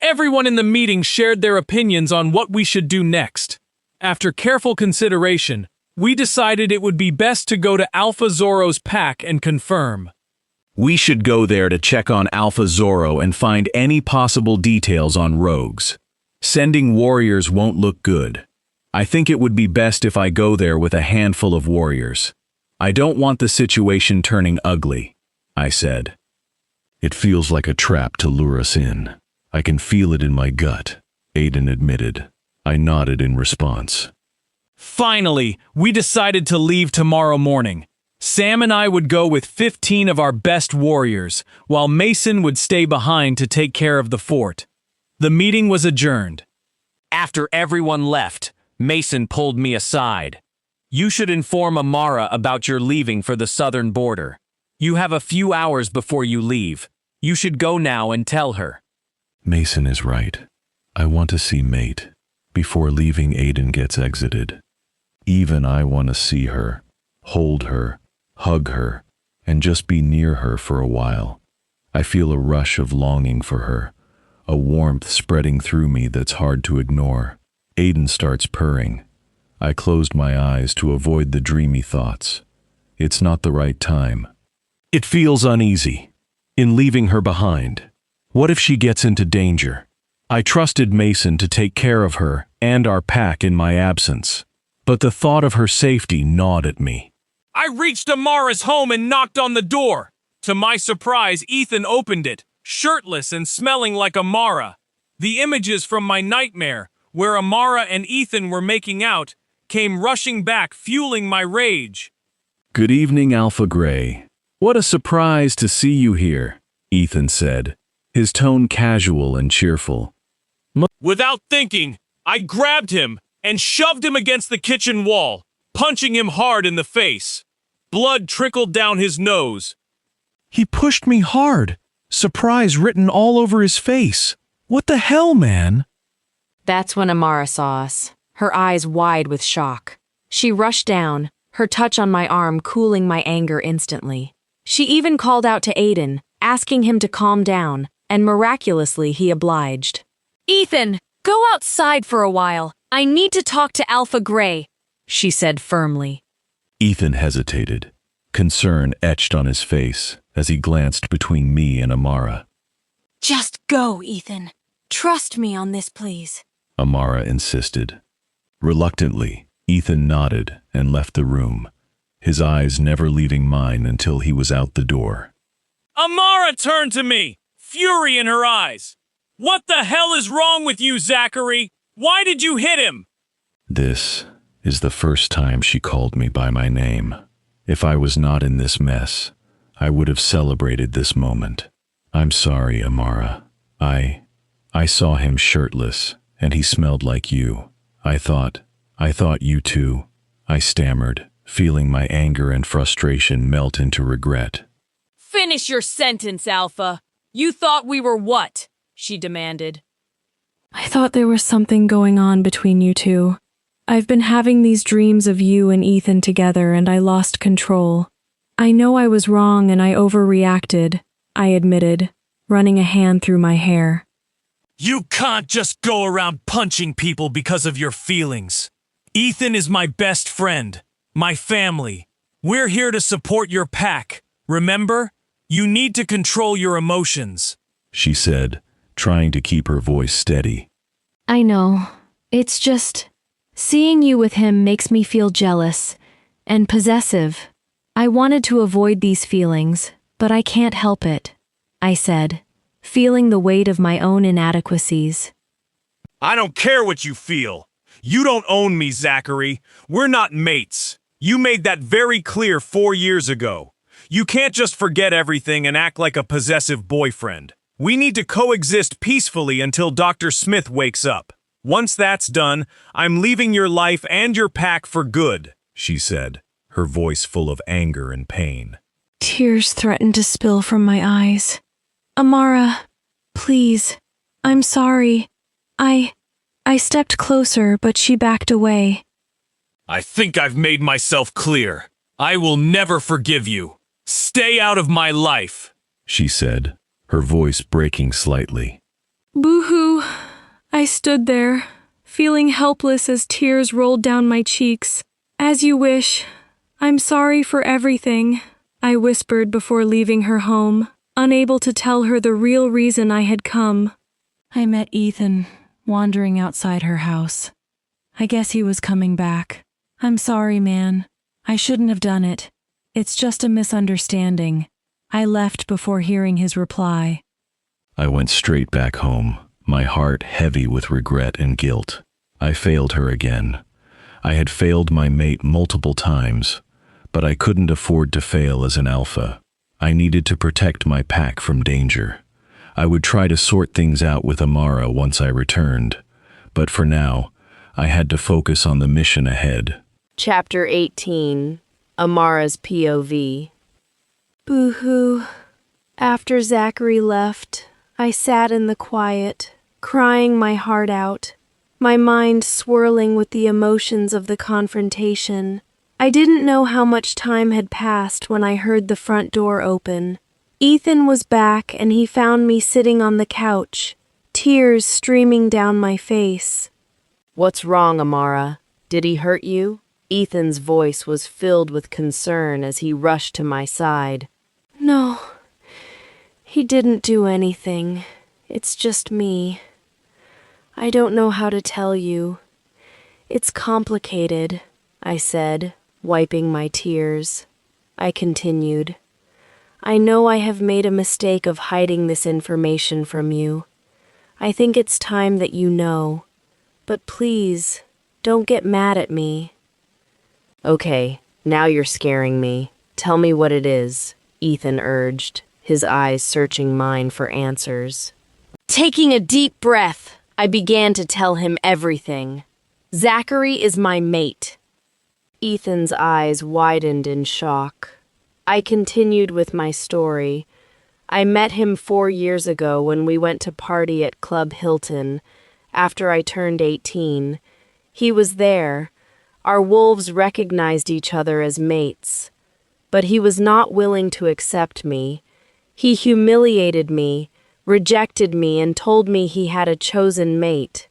G: Everyone in the meeting shared their opinions on what we should do next. After careful consideration, we decided it would be best to go to Bookzoro's pack and confirm.
D: We should go there to check on Bookzoro and find any possible details on rogues. Sending warriors won't look good. I think it would be best if I go there with a handful of warriors. I don't want the situation turning ugly, I said.
C: It feels like a trap to lure us in. I can feel it in my gut, Aiden admitted. I nodded in response.
G: Finally, we decided to leave tomorrow morning. Sam and I would go with 15 of our best warriors, while Mason would stay behind to take care of the fort. The meeting was adjourned. After everyone left, Mason pulled me aside. You should inform Amara about your leaving for the southern border. You have a few hours before you leave. You should go now and tell her.
C: Mason is right. I want to see Mate before leaving Aiden gets exited. Even I want to see her, hold her, hug her, and just be near her for a while. I feel a rush of longing for her, a warmth spreading through me that's hard to ignore. Aiden starts purring. I closed my eyes to avoid the dreamy thoughts. It's not the right time. It feels uneasy. In leaving her behind. What if she gets into danger? I trusted Mason to take care of her and our pack in my absence. But the thought of her safety gnawed at me.
D: I reached Amara's home and knocked on the door. To my surprise, Ethan opened it, shirtless and smelling like Amara. The images from my nightmare, where Amara and Ethan were making out, came rushing back, fueling my rage.
C: Good evening, Alpha Gray. What a surprise to see you here, Ethan said, his tone casual and cheerful.
D: Without thinking, I grabbed him and shoved him against the kitchen wall, punching him hard in the face. Blood trickled down his nose.
F: He pushed me hard. Surprise written all over his face. What the hell, man?
B: That's when Amara saw us, her eyes wide with shock. She rushed down, her touch on my arm cooling my anger instantly. She even called out to Aiden, asking him to calm down, and miraculously he obliged.
H: Ethan, go outside for a while. I need to talk to Alpha Gray,
B: she said firmly.
C: Ethan hesitated, concern etched on his face as he glanced between me and Amara.
H: Just go, Ethan. Trust me on this, please,
C: Amara insisted. Reluctantly, Ethan nodded and left the room, his eyes never leaving mine until he was out the door.
D: Amara turned to me, fury in her eyes. What the hell is wrong with you, Zachary? Why did you hit him?
C: This is the first time she called me by my name. If I was not in this mess, I would have celebrated this moment. I'm sorry, Amara. I saw him shirtless, and he smelled like you. I thought you too. I stammered, feeling my anger and frustration melt into regret.
H: Finish your sentence, Alpha. You thought we were what? She demanded.
B: I thought there was something going on between you two. I've been having these dreams of you and Ethan together, and I lost control. I know I was wrong and I overreacted, I admitted, running a hand through my hair.
D: You can't just go around punching people because of your feelings. Ethan is my best friend, my family. We're here to support your pack. Remember? You need to control your emotions,
C: she said, trying to keep her voice steady.
B: I know. It's just, seeing you with him makes me feel jealous and possessive. I wanted to avoid these feelings, but I can't help it, I said, feeling the weight of my own inadequacies.
D: I don't care what you feel. You don't own me, Zachary. We're not mates. You made that very clear 4 years ago. You can't just forget everything and act like a possessive boyfriend. We need to coexist peacefully until Dr. Smith wakes up. Once that's done, I'm leaving your life and your pack for good, she said, her voice full of anger and pain.
B: Tears threatened to spill from my eyes. Amara, please, I'm sorry. I stepped closer, but she backed away.
D: I think I've made myself clear. I will never forgive you. Stay out of my life,
C: she said, her voice breaking slightly.
B: Boo-hoo. I stood there, feeling helpless as tears rolled down my cheeks. As you wish. I'm sorry for everything, I whispered before leaving her home, unable to tell her the real reason I had come. I met Ethan, wandering outside her house. I guess he was coming back. I'm sorry, man. I shouldn't have done it. It's just a misunderstanding. I left before hearing his reply.
C: I went straight back home, my heart heavy with regret and guilt. I failed her again. I had failed my mate multiple times, but I couldn't afford to fail as an alpha. I needed to protect my pack from danger. I would try to sort things out with Amara once I returned, but for now, I had to focus on the mission ahead.
A: Chapter 18, Amara's POV. Boo-hoo. After Zachary left, I sat in the quiet, crying my heart out, my mind swirling with the emotions of the confrontation. I didn't know how much time had passed when I heard the front door open. Ethan was back and he found me sitting on the couch, tears streaming down my face. What's wrong, Amara? Did he hurt you? Ethan's voice was filled with concern as he rushed to my side. No, he didn't do anything. It's just me. I don't know how to tell you. It's complicated, I said, Wiping my tears, I continued. I know I have made a mistake of hiding this information from you. I think it's time that you know. But please, don't get mad at me. Okay, now you're scaring me. Tell me what it is, Ethan urged, his eyes searching mine for answers.
H: Taking a deep breath, I began to tell him everything. Zachary is my mate.
A: Ethan's eyes widened in shock. I continued with my story. I met him 4 years ago when we went to party at Club Hilton, after I turned 18. He was there. Our wolves recognized each other as mates. But he was not willing to accept me. He humiliated me, rejected me, and told me he had a chosen mate.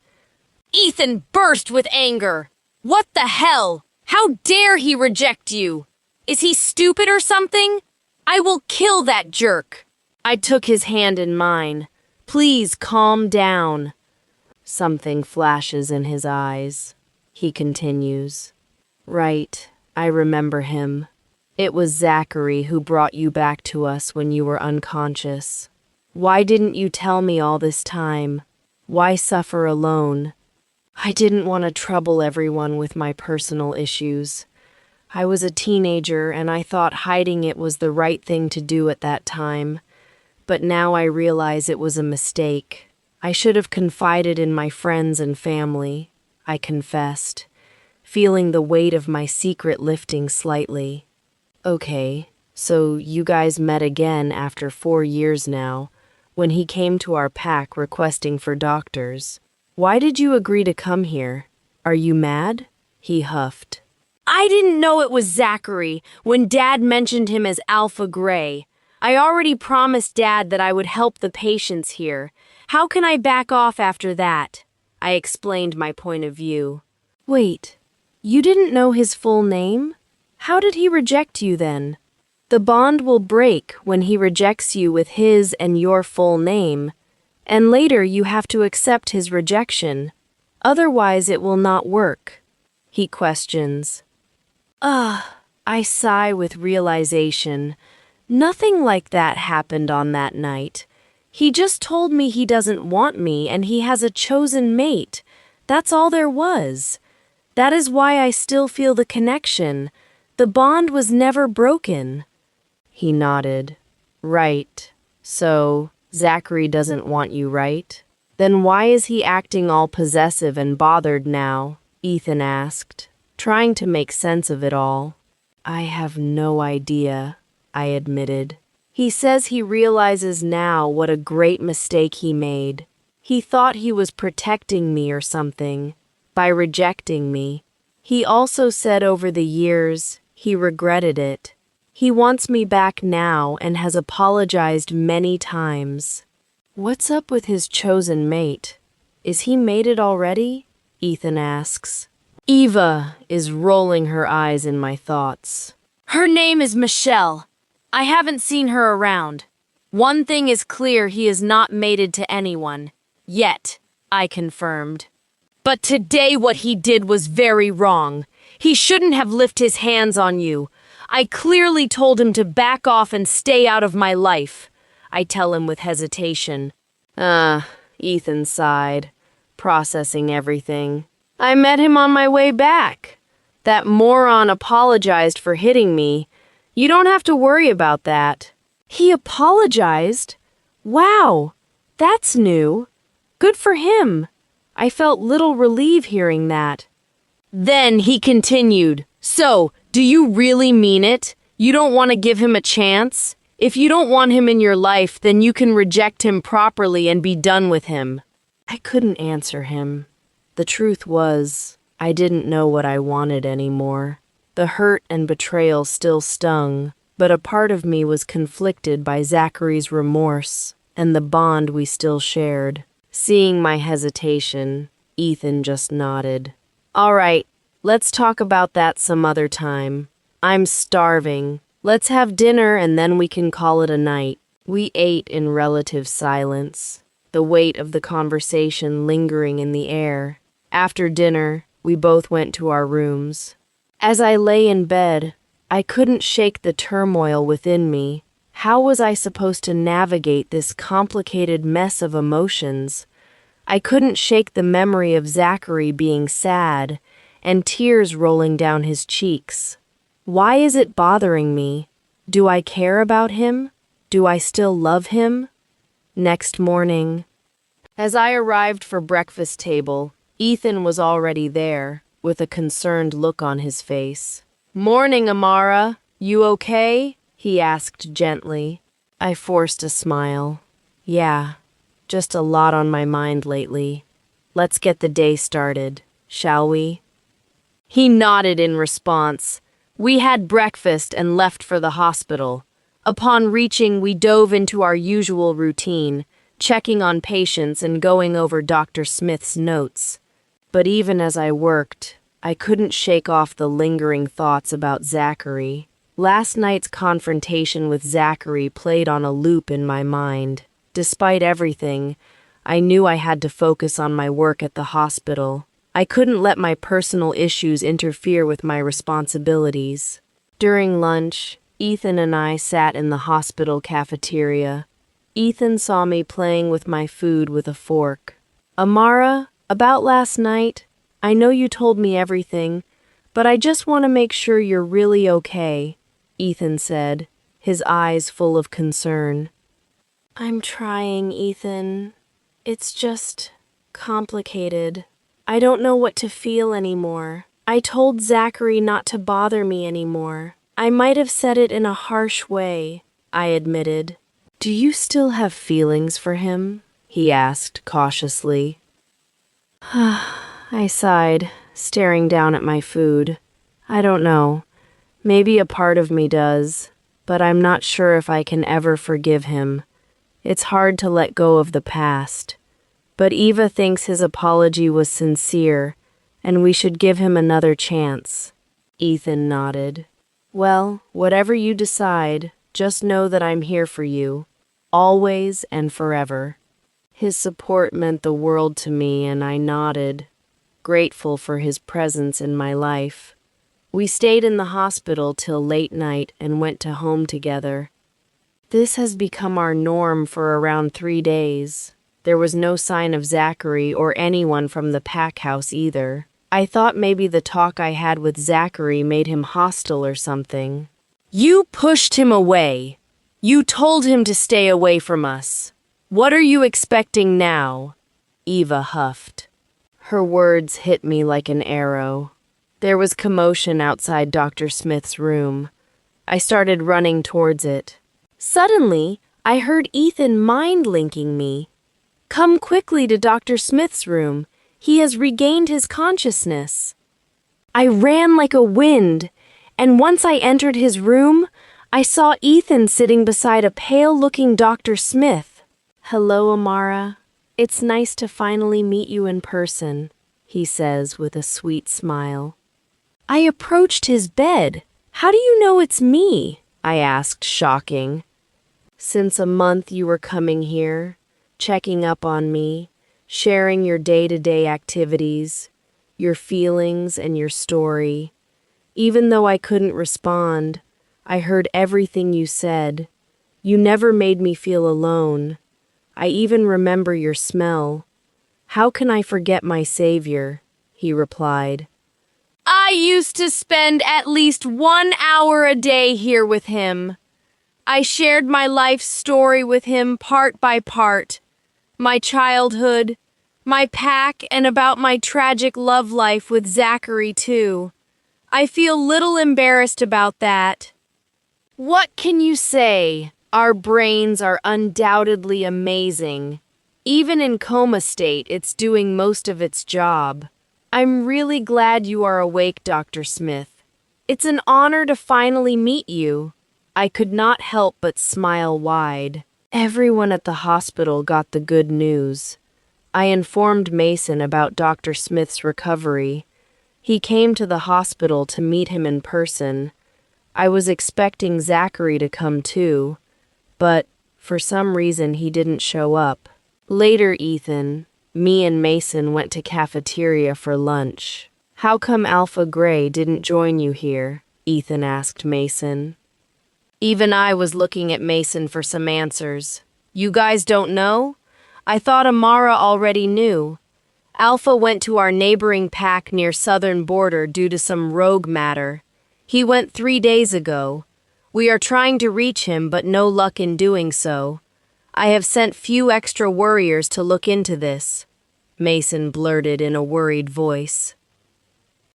H: Ethan burst with anger. What the hell? How dare he reject you? Is he stupid or something? I will kill that jerk.
A: I took his hand in mine. Please calm down. Something flashes in his eyes. He continues. Right, I remember him. It was Zachary who brought you back to us when you were unconscious. Why didn't you tell me all this time? Why suffer alone? I didn't want to trouble everyone with my personal issues. I was a teenager and I thought hiding it was the right thing to do at that time. But now I realize it was a mistake. I should have confided in my friends and family, I confessed, feeling the weight of my secret lifting slightly. Okay, so you guys met again after 4 years now, when he came to our pack requesting for doctors. Why did you agree to come here? Are you mad? He huffed.
H: I didn't know it was Zachary when Dad mentioned him as Alpha Gray. I already promised Dad that I would help the patients here. How can I back off after that? I explained my point of view.
A: Wait, you didn't know his full name? How did he reject you then? The bond will break when he rejects you with his and your full name, and later you have to accept his rejection. Otherwise it will not work. He questions. I sigh with realization. Nothing like that happened on that night. He just told me he doesn't want me and he has a chosen mate. That's all there was. That is why I still feel the connection. The bond was never broken. He nodded. Right. So, Zachary doesn't want you, right? Then why is he acting all possessive and bothered now? Ethan asked, trying to make sense of it all. I have no idea, I admitted. He says he realizes now what a great mistake he made. He thought he was protecting me or something, by rejecting me. He also said over the years, he regretted it. He wants me back now and has apologized many times. What's up with his chosen mate? Is he mated already? Ethan asks. Eva is rolling her eyes in my thoughts.
H: Her name is Michelle. I haven't seen her around. One thing is clear, he is not mated to anyone. Yet, I confirmed. But today what he did was very wrong. He shouldn't have lifted his hands on you. I clearly told him to back off and stay out of my life. I tell him with hesitation.
A: Ethan sighed, processing everything. I met him on my way back. That moron apologized for hitting me. You don't have to worry about that. He apologized? Wow, that's new. Good for him. I felt little relief hearing that.
H: Then he continued, So, do you really mean it? You don't want to give him a chance? If you don't want him in your life, then you can reject him properly and be done with him.
A: I couldn't answer him. The truth was, I didn't know what I wanted anymore. The hurt and betrayal still stung, but a part of me was conflicted by Zachary's remorse and the bond we still shared. Seeing my hesitation, Ethan just nodded. All right, let's talk about that some other time. I'm starving. Let's have dinner and then we can call it a night. We ate in relative silence, the weight of the conversation lingering in the air. After dinner, we both went to our rooms. As I lay in bed, I couldn't shake the turmoil within me. How was I supposed to navigate this complicated mess of emotions? I couldn't shake the memory of Zachary being sad and tears rolling down his cheeks. Why is it bothering me? Do I care about him? Do I still love him? Next morning, as I arrived for breakfast table, Ethan was already there, with a concerned look on his face. "Morning, Amara. You okay?" he asked gently. I forced a smile. "Yeah, just a lot on my mind lately. Let's get the day started, shall we?" He nodded in response. We had breakfast and left for the hospital. Upon reaching, we dove into our usual routine, checking on patients and going over Dr. Smith's notes. But even as I worked, I couldn't shake off the lingering thoughts about Zachary. Last night's confrontation with Zachary played on a loop in my mind. Despite everything, I knew I had to focus on my work at the hospital. I couldn't let my personal issues interfere with my responsibilities. During lunch, Ethan and I sat in the hospital cafeteria. Ethan saw me playing with my food with a fork. "Amara, about last night, I know you told me everything, but I just want to make sure you're really okay," Ethan said, his eyes full of concern. "I'm trying, Ethan. It's just complicated. I don't know what to feel anymore. I told Zachary not to bother me anymore. I might have said it in a harsh way," I admitted. "Do you still have feelings for him?" he asked cautiously. I sighed, staring down at my food. "I don't know. Maybe a part of me does, but I'm not sure if I can ever forgive him. It's hard to let go of the past. But Eva thinks his apology was sincere, and we should give him another chance." Ethan nodded. "Well, whatever you decide, just know that I'm here for you, always and forever." His support meant the world to me, and I nodded, grateful for his presence in my life. We stayed in the hospital till late night and went to home together. This has become our norm for around 3 days. There was no sign of Zachary or anyone from the pack house either. I thought maybe the talk I had with Zachary made him hostile or something. "You pushed him away. You told him to stay away from us. What are you expecting now?" Eva huffed. Her words hit me like an arrow. There was commotion outside Dr. Smith's room. I started running towards it. Suddenly, I heard Ethan mind-linking me. "Come quickly to Dr. Smith's room. He has regained his consciousness." I ran like a wind, and once I entered his room, I saw Ethan sitting beside a pale-looking Dr. Smith. "Hello, Amara. It's nice to finally meet you in person," he says with a sweet smile. I approached his bed. "How do you know it's me?" I asked, shocking. "Since a month you were coming here, checking up on me, sharing your day-to-day activities, your feelings and your story. Even though I couldn't respond, I heard everything you said. You never made me feel alone. I even remember your smell. How can I forget my savior?" he replied. "I used to spend at least 1 hour a day here with him. I shared my life story with him part by part. My childhood, my pack, and about my tragic love life with Zachary too. I feel little embarrassed about that." "What can you say? Our brains are undoubtedly amazing. Even in coma state, it's doing most of its job. I'm really glad you are awake, Dr. Smith. It's an honor to finally meet you." I could not help but smile wide. Everyone at the hospital got the good news. I informed Mason about Dr. Smith's recovery. He came to the hospital to meet him in person. I was expecting Zachary to come too, but for some reason he didn't show up. Later, me and Mason went to cafeteria for lunch. How come Alpha Gray didn't join you here? Ethan asked Mason. Even I was looking at Mason for some answers. You guys don't know? I thought Amara already knew. Alpha went to our neighboring pack near southern border due to some rogue matter. He went 3 days ago. We are trying to reach him, but no luck in doing so. I have sent few extra warriors to look into this, Mason blurted in a worried voice.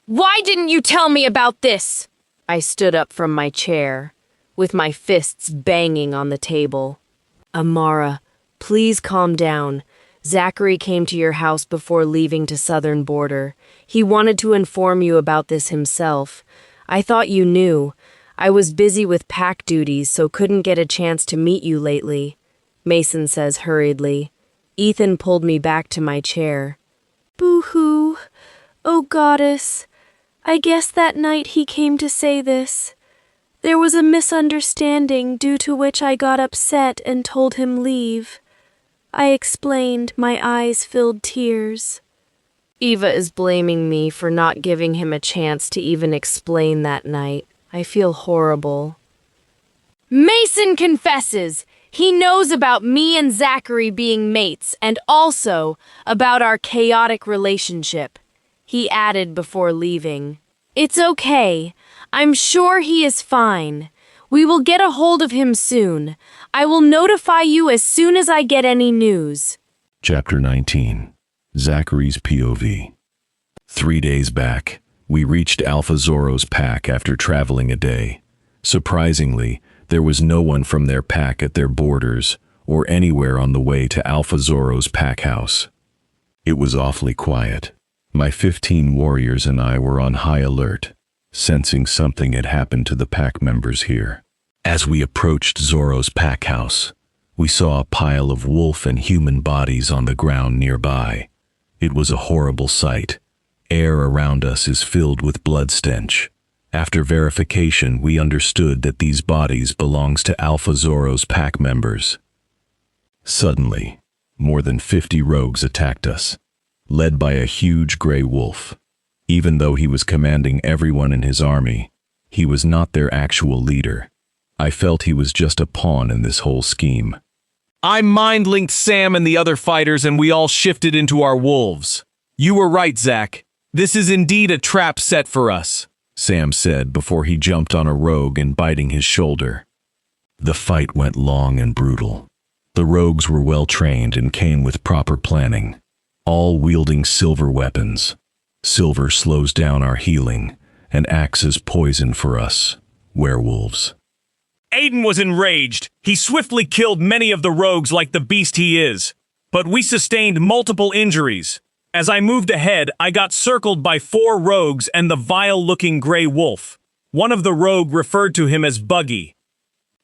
H: Why didn't you tell me about this?
A: I stood up from my chair, with my fists banging on the table. Amara, please calm down. Zachary came to your house before leaving to southern border. He wanted to inform you about this himself. I thought you knew. I was busy with pack duties, so couldn't get a chance to meet you lately, Mason says hurriedly. Ethan pulled me back to my chair. Boo-hoo. Oh, goddess. I guess that night he came to say this. There was a misunderstanding due to which I got upset and told him leave. I explained, my eyes filled tears. Eva is blaming me for not giving him a chance to even explain that night. I feel horrible.
H: Mason confesses. He knows about me and Zachary being mates and also about our chaotic relationship. He added before leaving. It's okay. I'm sure he is fine. We will get a hold of him soon. I will notify you as soon as I get any news.
C: Chapter 19. Zachary's POV. 3 days back, we reached 𝒊𝒂𝒏𝒂𝒐𝒏's pack after traveling a day. Surprisingly, there was no one from their pack at their borders or anywhere on the way to 𝒊𝒂𝒂𝒏𝒂𝒏's pack house. It was awfully quiet. My 15 warriors and I were on high alert, sensing something had happened to the pack members here. As we approached Zoro's pack house, we saw a pile of wolf and human bodies on the ground nearby. It was a horrible sight. Air around us is filled with blood stench. After verification, we understood that these bodies belongs to 𝒊𝒂𝒂𝒏𝒂𝒏's pack members. Suddenly, more than 50 rogues attacked us, led by a huge gray wolf. Even though he was commanding everyone in his army, he was not their actual leader. I felt he was just a pawn in this whole scheme.
D: I mind-linked Sam and the other fighters and we all shifted into our wolves. You were right, Zach. This is indeed a trap set for us, Sam said before he jumped on a rogue and biting his shoulder. The fight went long and brutal. The rogues were well trained and came with proper planning, all wielding silver weapons. Silver slows down our healing and acts as poison for us, werewolves. Aiden was enraged. He swiftly killed many of the rogues like the beast he is. But we sustained multiple injuries. As I moved ahead, I got circled by 4 rogues and the vile-looking gray wolf. One of the rogue referred to him as Buggy.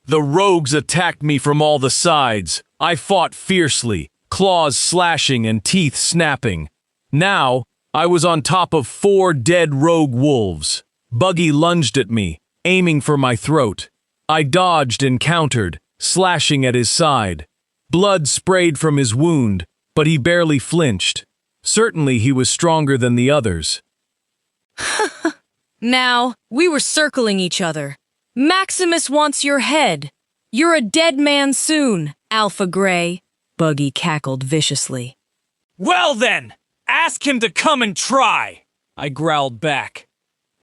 D: The rogues attacked me from all the sides. I fought fiercely, claws slashing and teeth snapping. Now, I was on top of 4 dead rogue wolves. Buggy lunged at me, aiming for my throat. I dodged and countered, slashing at his side. Blood sprayed from his wound, but he barely flinched. Certainly he was stronger than the others.
H: Now, we were circling each other. Maximus wants your head. You're a dead man soon, Alpha Gray.
B: Buggy cackled viciously.
G: Well then, ask him to come and try, I growled back.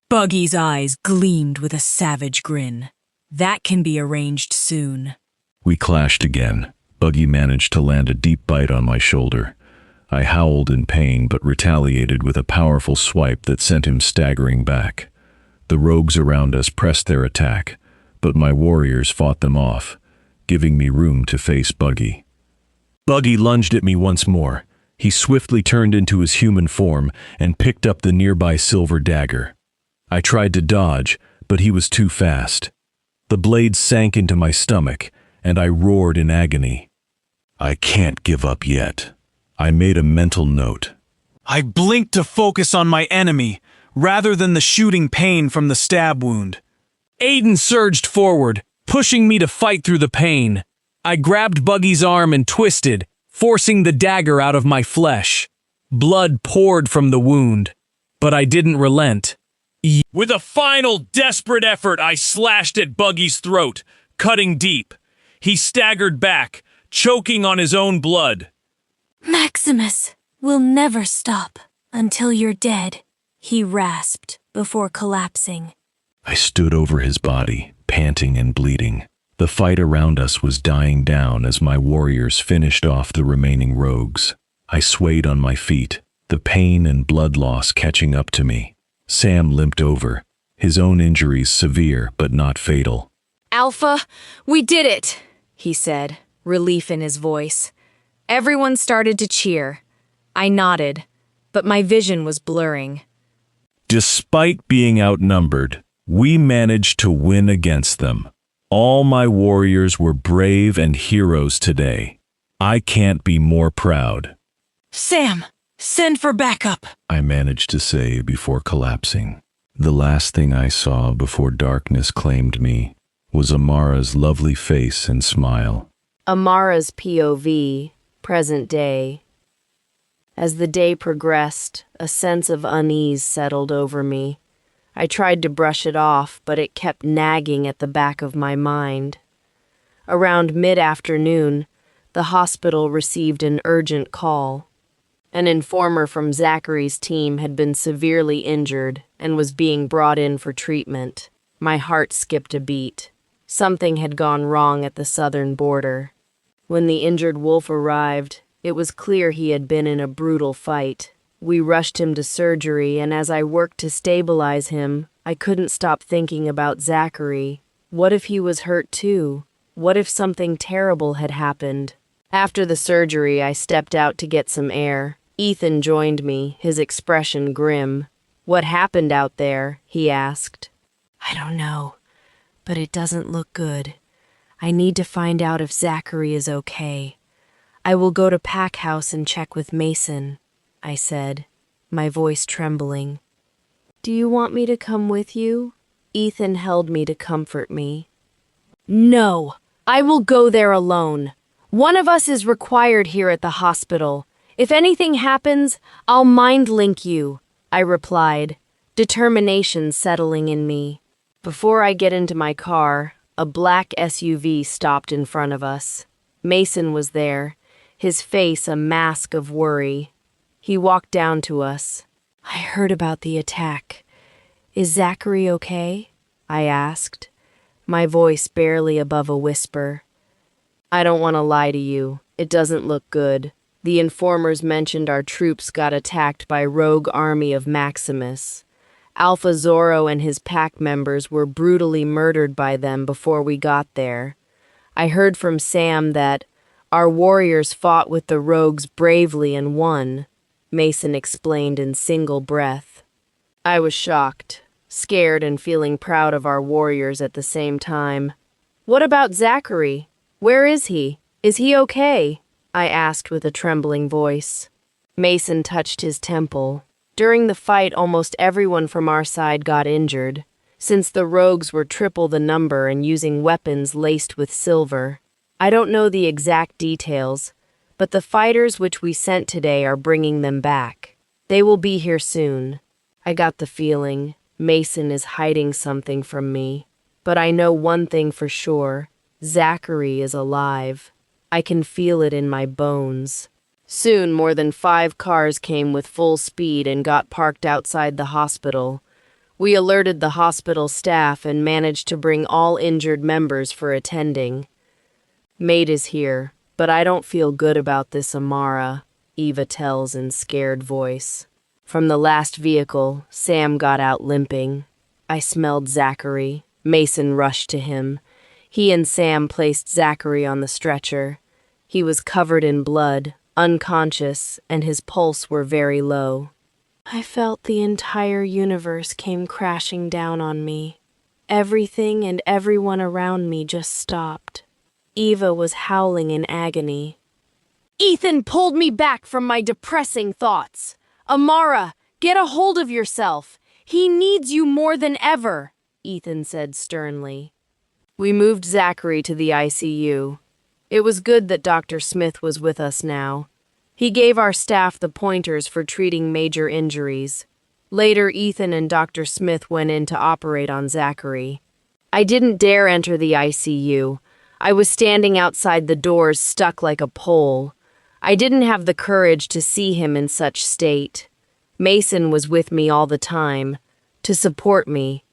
B: Buggy's eyes gleamed with a savage grin. That can be arranged soon.
C: We clashed again. Buggy managed to land a deep bite on my shoulder. I howled in pain but retaliated with a powerful swipe that sent him staggering back. The rogues around us pressed their attack, but my warriors fought them off, giving me room to face Buggy. Buggy lunged at me once more. He swiftly turned into his human form and picked up the nearby silver dagger. I tried to dodge, but he was too fast. The blade sank into my stomach, and I roared in agony. I can't give up yet. I made a mental note.
G: I blinked to focus on my enemy, rather than the shooting pain from the stab wound. Aiden surged forward, pushing me to fight through the pain. I grabbed Buggy's arm and twisted, forcing the dagger out of my flesh. Blood poured from the wound.
F: But I didn't relent.
D: With a final desperate effort, I slashed at Buggy's throat, cutting deep. He staggered back, choking on his own blood.
B: Maximus will never stop until you're dead, he rasped before collapsing.
C: I stood over his body, panting and bleeding. The fight around us was dying down as my warriors finished off the remaining rogues. I swayed on my feet, the pain and blood loss catching up to me. Sam limped over, his own injuries severe but not fatal.
H: Alpha, we did it, he said, relief in his voice. Everyone started to cheer. I nodded, but my vision was blurring.
C: Despite being outnumbered, we managed to win against them. All my warriors were brave and heroes today. I can't be more proud.
I: Sam, send for backup.
C: I managed to say before collapsing. The last thing I saw before darkness claimed me was Amara's lovely face and smile.
A: Amara's POV, present day. As the day progressed, a sense of unease settled over me. I tried to brush it off, but it kept nagging at the back of my mind. Around mid-afternoon, the hospital received an urgent call. An informer from Zachary's team had been severely injured and was being brought in for treatment. My heart skipped a beat. Something had gone wrong at the southern border. When the injured wolf arrived, it was clear he had been in a brutal fight. We rushed him to surgery, and as I worked to stabilize him, I couldn't stop thinking about Zachary. What if he was hurt too? What if something terrible had happened? After the surgery, I stepped out to get some air. Ethan joined me, his expression grim. "What happened out there?" he asked. "I don't know, but it doesn't look good. I need to find out if Zachary is okay. I will go to Pack House and check with Mason," I said, my voice trembling. "Do you want me to come with you?" Ethan held me to comfort me. "No, I will go there alone. One of us is required here at the hospital. If anything happens, I'll mind-link you," I replied, determination settling in me. Before I get into my car, a black SUV stopped in front of us. Mason was there, his face a mask of worry. He walked down to us. "I heard about the attack. Is Zachary okay?" I asked, my voice barely above a whisper. "I don't want to lie to you. It doesn't look good. The informers mentioned our troops got attacked by rogue army of Maximus. Bookzoro and his pack members were brutally murdered by them before we got there. I heard from Sam that our warriors fought with the rogues bravely and won," Mason explained in single breath. I was shocked, scared and feeling proud of our warriors at the same time. "What about Zachary? Where is he? Is he okay?" I asked with a trembling voice. Mason touched his temple. "During the fight, almost everyone from our side got injured, since the rogues were triple the number and using weapons laced with silver. I don't know the exact details, but the fighters which we sent today are bringing them back. They will be here soon." I got the feeling Mason is hiding something from me, but I know one thing for sure. Zachary is alive. I can feel it in my bones. Soon, more than 5 cars came with full speed and got parked outside the hospital. We alerted the hospital staff and managed to bring all injured members for attending. "Mate is here, but I don't feel good about this, Amara," Eva tells in scared voice. From the last vehicle, Sam got out limping. I smelled Zachary. Mason rushed to him. He and Sam placed Zachary on the stretcher. He was covered in blood, unconscious, and his pulse were very low. I felt the entire universe came crashing down on me. Everything and everyone around me just stopped. Eva was howling in agony. "Ethan pulled me back from my depressing thoughts. Amara, get a hold of yourself. He needs you more than ever," Ethan said sternly. We moved Zachary to the ICU. It was good that Dr. Smith was with us now. He gave our staff the pointers for treating major injuries. Later, Ethan and Dr. Smith went in to operate on Zachary. I didn't dare enter the ICU. I was standing outside the doors, stuck like a pole. I didn't have the courage to see him in such state. Mason was with me all the time, to support me.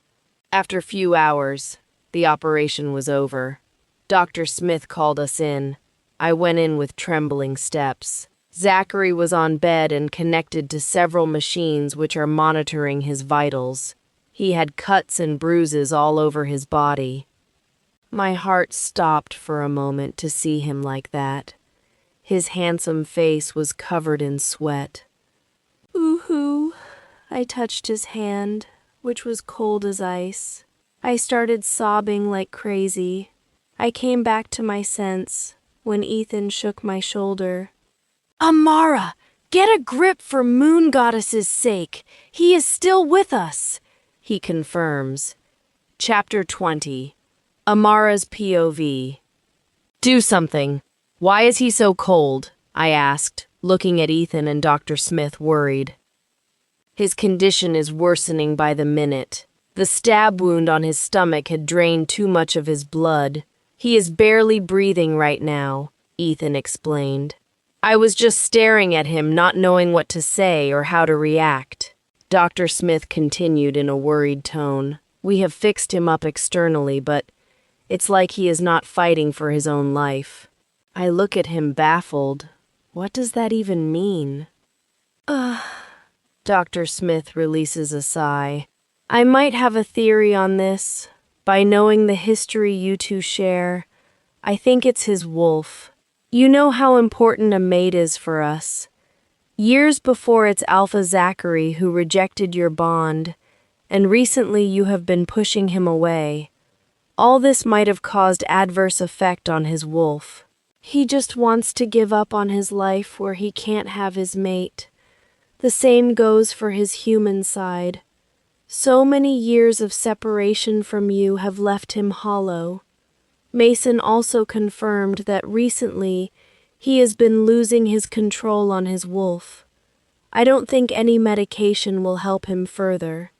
A: After a few hours, the operation was over. Dr. Smith called us in. I went in with trembling steps. Zachary was on bed and connected to several machines which are monitoring his vitals. He had cuts and bruises all over his body. My heart stopped for a moment to see him like that. His handsome face was covered in sweat. Ooh-hoo. I touched his hand, which was cold as ice. I started sobbing like crazy. I came back to my sense when Ethan shook my shoulder.
H: Amara, get a grip for Moon Goddess's sake. He is still with us,
A: he confirms. Chapter 20. Amara's POV. Do something. Why is he so cold? I asked, looking at Ethan and Dr. Smith worried. His condition is worsening by the minute. The stab wound on his stomach had drained too much of his blood. He is barely breathing right now, Ethan explained. I was just staring at him, not knowing what to say or how to react. Dr. Smith continued in a worried tone. We have fixed him up externally, but it's like he is not fighting for his own life. I look at him baffled. What does that even mean? Dr. Smith releases a sigh. I might have a theory on this. By knowing the history you two share, I think it's his wolf. You know how important a mate is for us. Years before, it's Alpha Zachary who rejected your bond, and recently you have been pushing him away. All this might have caused adverse effect on his wolf. He just wants to give up on his life where he can't have his mate. The same goes for his human side. So many years of separation from you have left him hollow. Mason also confirmed that recently he has been losing his control on his wolf. I don't think any medication will help him further,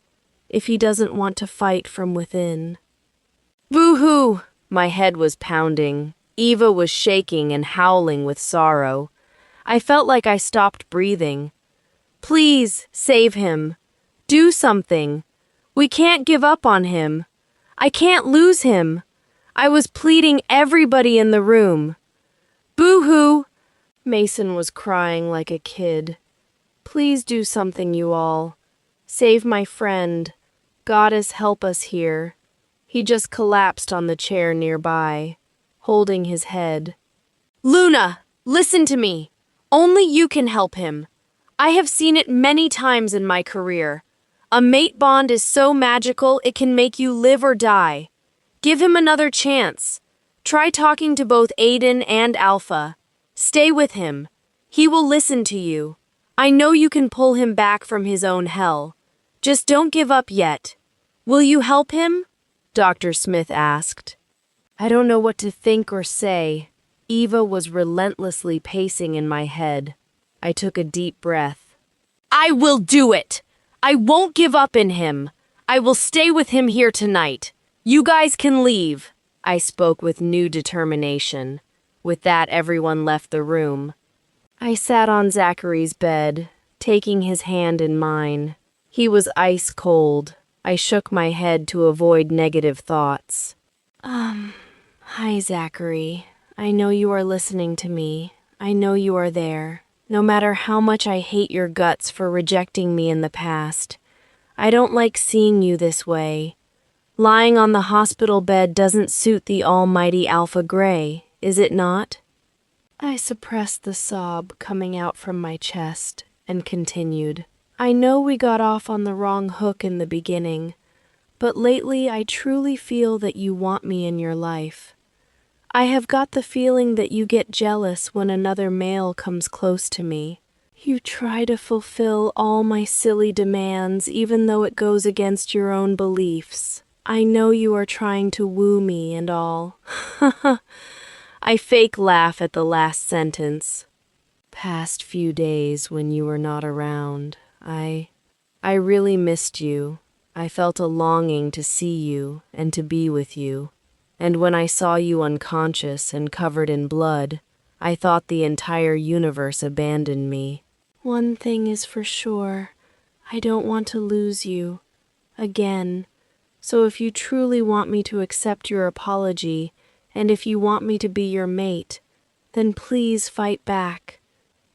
A: if he doesn't want to fight from within. Boo-hoo! My head was pounding. Eva was shaking and howling with sorrow. I felt like I stopped breathing. Please, save him. Do something. We can't give up on him. I can't lose him. I was pleading everybody in the room. Boo-hoo! Mason was crying like a kid. Please do something, you all. Save my friend. Goddess, help us here. He just collapsed on the chair nearby, holding his head. Luna, listen to me. Only you can help him. I have seen it many times in my career. A mate bond is so magical it can make you live or die. Give him another chance. Try talking to both Aiden and Alpha. Stay with him. He will listen to you. I know you can pull him back from his own hell. Just don't give up yet. Will you help him? Dr. Smith asked. I don't know what to think or say. Eva was relentlessly pacing in my head. I took a deep breath. I will do it. I won't give up in him. I will stay with him here tonight. You guys can leave. I spoke with new determination. With that, everyone left the room. I sat on Zachary's bed, taking his hand in mine. He was ice cold. I shook my head to avoid negative thoughts. Hi, Zachary. I know you are listening to me. I know you are there. No matter how much I hate your guts for rejecting me in the past, I don't like seeing you this way. Lying on the hospital bed doesn't suit the almighty Alpha Gray, is it not? I suppressed the sob coming out from my chest and continued. I know we got off on the wrong hook in the beginning, but lately I truly feel that you want me in your life. I have got the feeling that you get jealous when another male comes close to me. You try to fulfill all my silly demands even though it goes against your own beliefs. I know you are trying to woo me and all. I fake laugh at the last sentence. Past few days when you were not around, I I really missed you. I felt a longing to see you and to be with you. And when I saw you unconscious and covered in blood, I thought the entire universe abandoned me. One thing is for sure, I don't want to lose you again. So if you truly want me to accept your apology, and if you want me to be your mate, then please fight back.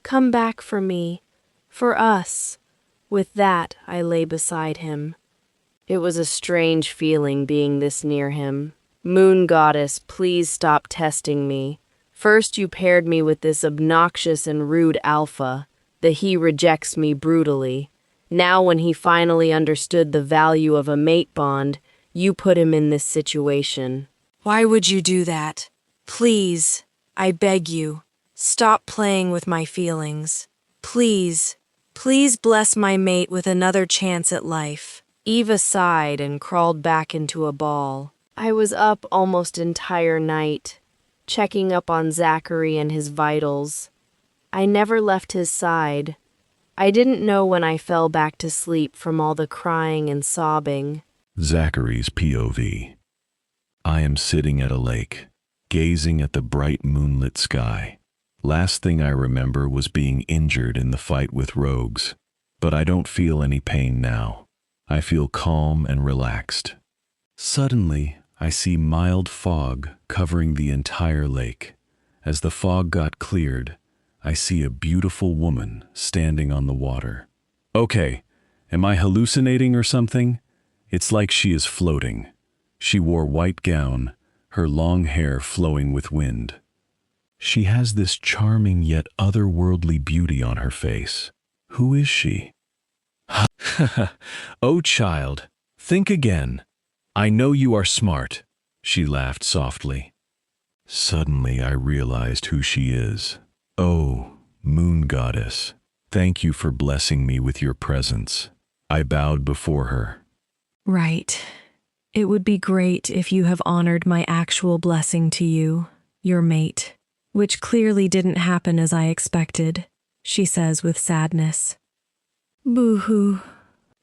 A: Come back for me, for us. With that, I lay beside him. It was a strange feeling being this near him. Moon goddess, please stop testing me. First you paired me with this obnoxious and rude alpha, that he rejects me brutally. Now when he finally understood the value of a mate bond, you put him in this situation.
B: Why would you do that? Please, I beg you, stop playing with my feelings. Please, please bless my mate with another chance at life.
A: Eva sighed and crawled back into a ball. I was up almost entire night, checking up on Zachary and his vitals. I never left his side. I didn't know when I fell back to sleep from all the crying and sobbing.
C: Zachary's POV. I am sitting at a lake, gazing at the bright moonlit sky. Last thing I remember was being injured in the fight with rogues, but I don't feel any pain now. I feel calm and relaxed. Suddenly, I see mild fog covering the entire lake. As the fog got cleared, I see a beautiful woman standing on the water. Okay, am I hallucinating or something? It's like she is floating. She wore white gown, her long hair flowing with wind. She has this charming yet otherworldly beauty on her face. Who is she? Oh, child, think again. I know you are smart, she laughed softly. Suddenly I realized who she is. Oh, moon goddess, thank you for blessing me with your presence. I bowed before her.
B: Right. It would be great if you have honored my actual blessing to you, your mate, which clearly didn't happen as I expected, she says with sadness. Boo-hoo.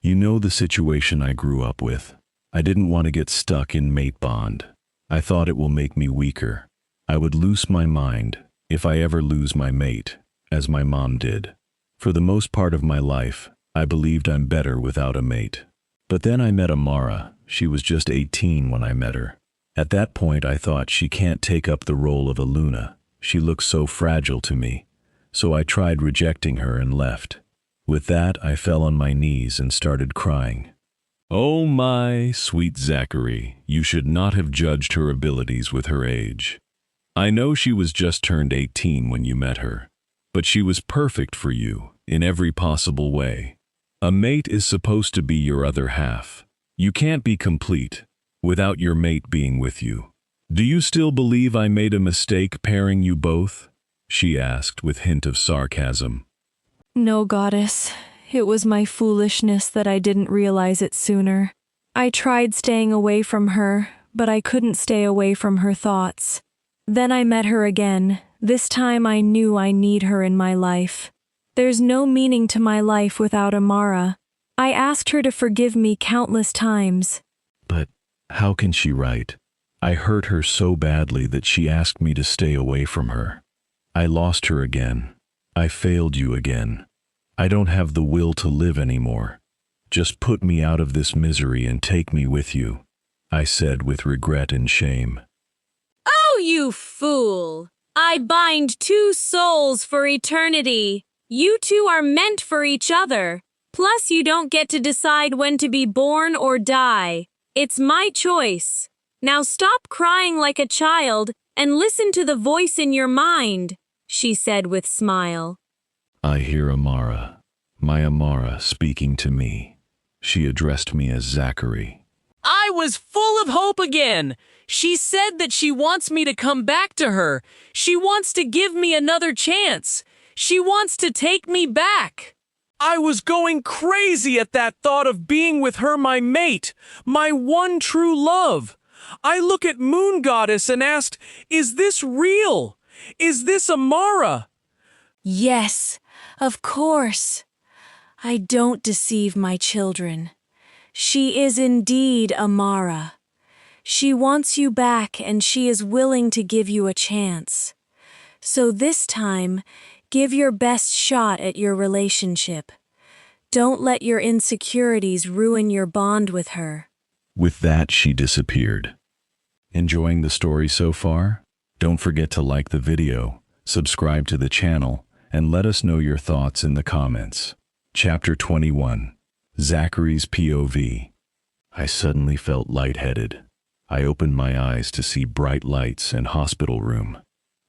C: You know the situation I grew up with. I didn't want to get stuck in mate bond. I thought it will make me weaker. I would lose my mind if I ever lose my mate, as my mom did. For the most part of my life, I believed I'm better without a mate. But then I met Amara. She was just 18 when I met her. At that point, I thought she can't take up the role of a Luna. She looks so fragile to me. So I tried rejecting her and left. With that, I fell on my knees and started crying. Oh my sweet Zachary, you should not have judged her abilities with her age. I know she was just turned 18 when you met her, but she was perfect for you in every possible way. A mate is supposed to be your other half. You can't be complete without your mate being with you. Do you still believe I made a mistake pairing you both? She asked with hint of sarcasm.
B: No, goddess. It was my foolishness that I didn't realize it sooner. I tried staying away from her, but I couldn't stay away from her thoughts. Then I met her again. This time I knew I need her in my life. There's no meaning to my life without Amara. I asked her to forgive me countless times.
C: But how can she write? I hurt her so badly that she asked me to stay away from her. I lost her again. I failed you again. I don't have the will to live anymore. Just put me out of this misery and take me with you, I said with regret and shame.
H: Oh, you fool! I bind two souls for eternity. You two are meant for each other. Plus, you don't get to decide when to be born or die. It's my choice. Now stop crying like a child and listen to the voice in your mind, she said with smile.
C: I hear Amara, my Amara, speaking to me. She addressed me as Zachary.
I: I was full of hope again. She said that she wants me to come back to her. She wants to give me another chance. She wants to take me back.
G: I was going crazy at that thought of being with her, my mate, my one true love. I look at Moon Goddess and asked, is this real? Is this Amara?
B: Yes, of course. I don't deceive my children. She is indeed Amara. She wants you back and she is willing to give you a chance. So this time, give your best shot at your relationship. Don't let your insecurities ruin your bond with her.
C: With that, she disappeared. Enjoying the story so far? Don't forget to like the video, subscribe to the channel, and let us know your thoughts in the comments. Chapter 21. Zachary's POV. I suddenly felt lightheaded. I opened my eyes to see bright lights and hospital room.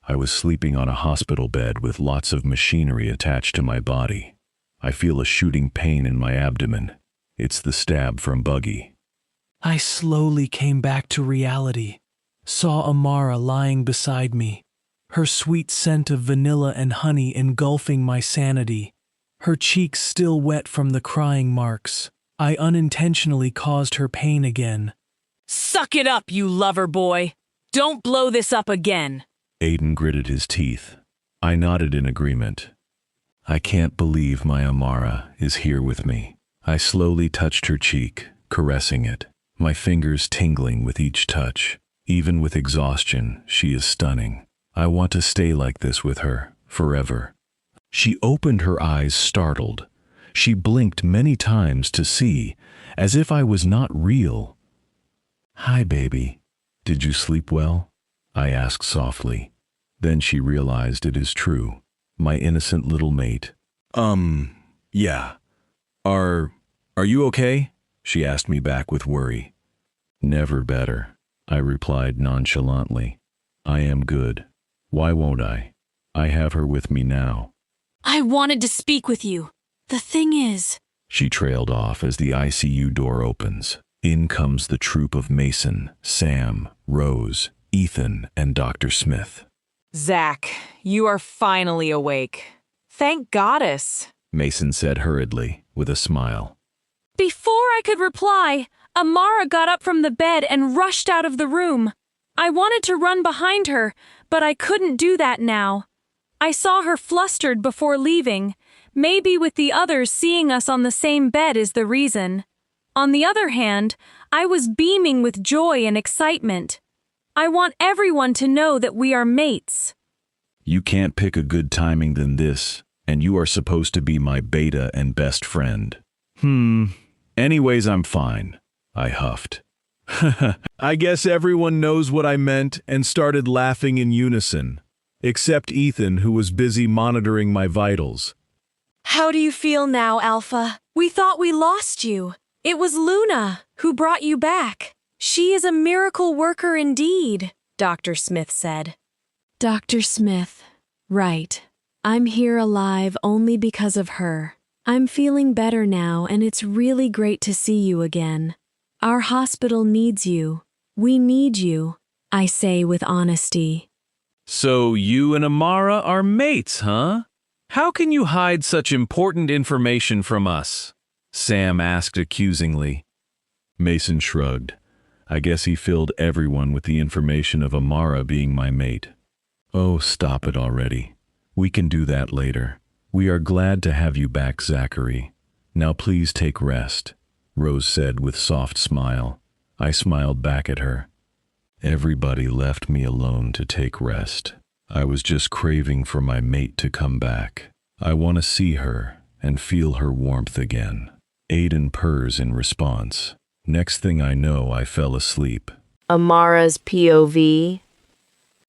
C: I was sleeping on a hospital bed with lots of machinery attached to my body. I feel a shooting pain in my abdomen. It's the stab from Buggy.
J: I slowly came back to reality. Saw Amara lying beside me, her sweet scent of vanilla and honey engulfing my sanity. Her cheeks still wet from the crying marks. I unintentionally caused her pain again.
I: Suck it up, you lover boy. Don't blow this up again.
C: Aiden gritted his teeth. I nodded in agreement. I can't believe my Amara is here with me. I slowly touched her cheek, caressing it, my fingers tingling with each touch. Even with exhaustion, she is stunning. I want to stay like this with her, forever. She opened her eyes startled. She blinked many times to see, as if I was not real. "Hi, baby. Did you sleep well?" I asked softly. Then she realized it is true. My innocent little mate. Yeah. Are you okay?" she asked me back with worry. "Never better," I replied nonchalantly. "I am good. Why won't I? I have her with me now."
B: I wanted to speak with you. The thing is...
C: She trailed off as the ICU door opens. In comes the troop of Mason, Sam, Rose, Ethan, and Dr. Smith.
K: "Zach, you are finally awake. Thank Goddess,"
C: Mason said hurriedly, with a smile.
B: Before I could reply, Amara got up from the bed and rushed out of the room. I wanted to run behind her, but I couldn't do that now. I saw her flustered before leaving. Maybe with the others seeing us on the same bed is the reason. On the other hand, I was beaming with joy and excitement. I want everyone to know that we are mates.
C: You can't pick a good timing than this, and you are supposed to be my beta and best friend. Anyways, I'm fine, I huffed. I guess everyone knows what I meant and started laughing in unison, except Ethan, who was busy monitoring my vitals.
B: How do you feel now, Alpha? We thought we lost you. It was Luna who brought you back. She is a miracle worker indeed, Dr. Smith said. Dr. Smith, right. I'm here alive only because of her. I'm feeling better now, and it's really great to see you again. Our hospital needs you. We need you, I say with honesty.
D: So you and Amara are mates, huh? How can you hide such important information from us? Sam asked accusingly.
C: Mason shrugged. I guess he filled everyone with the information of Amara being my mate. Oh, stop it already. We can do that later. We are glad to have you back, Zachary. Now please take rest, Rose said with soft smile. I smiled back at her. Everybody left me alone to take rest. I was just craving for my mate to come back. I want to see her and feel her warmth again. Aiden purrs in response. Next thing I know, I fell asleep.
A: Amara's POV.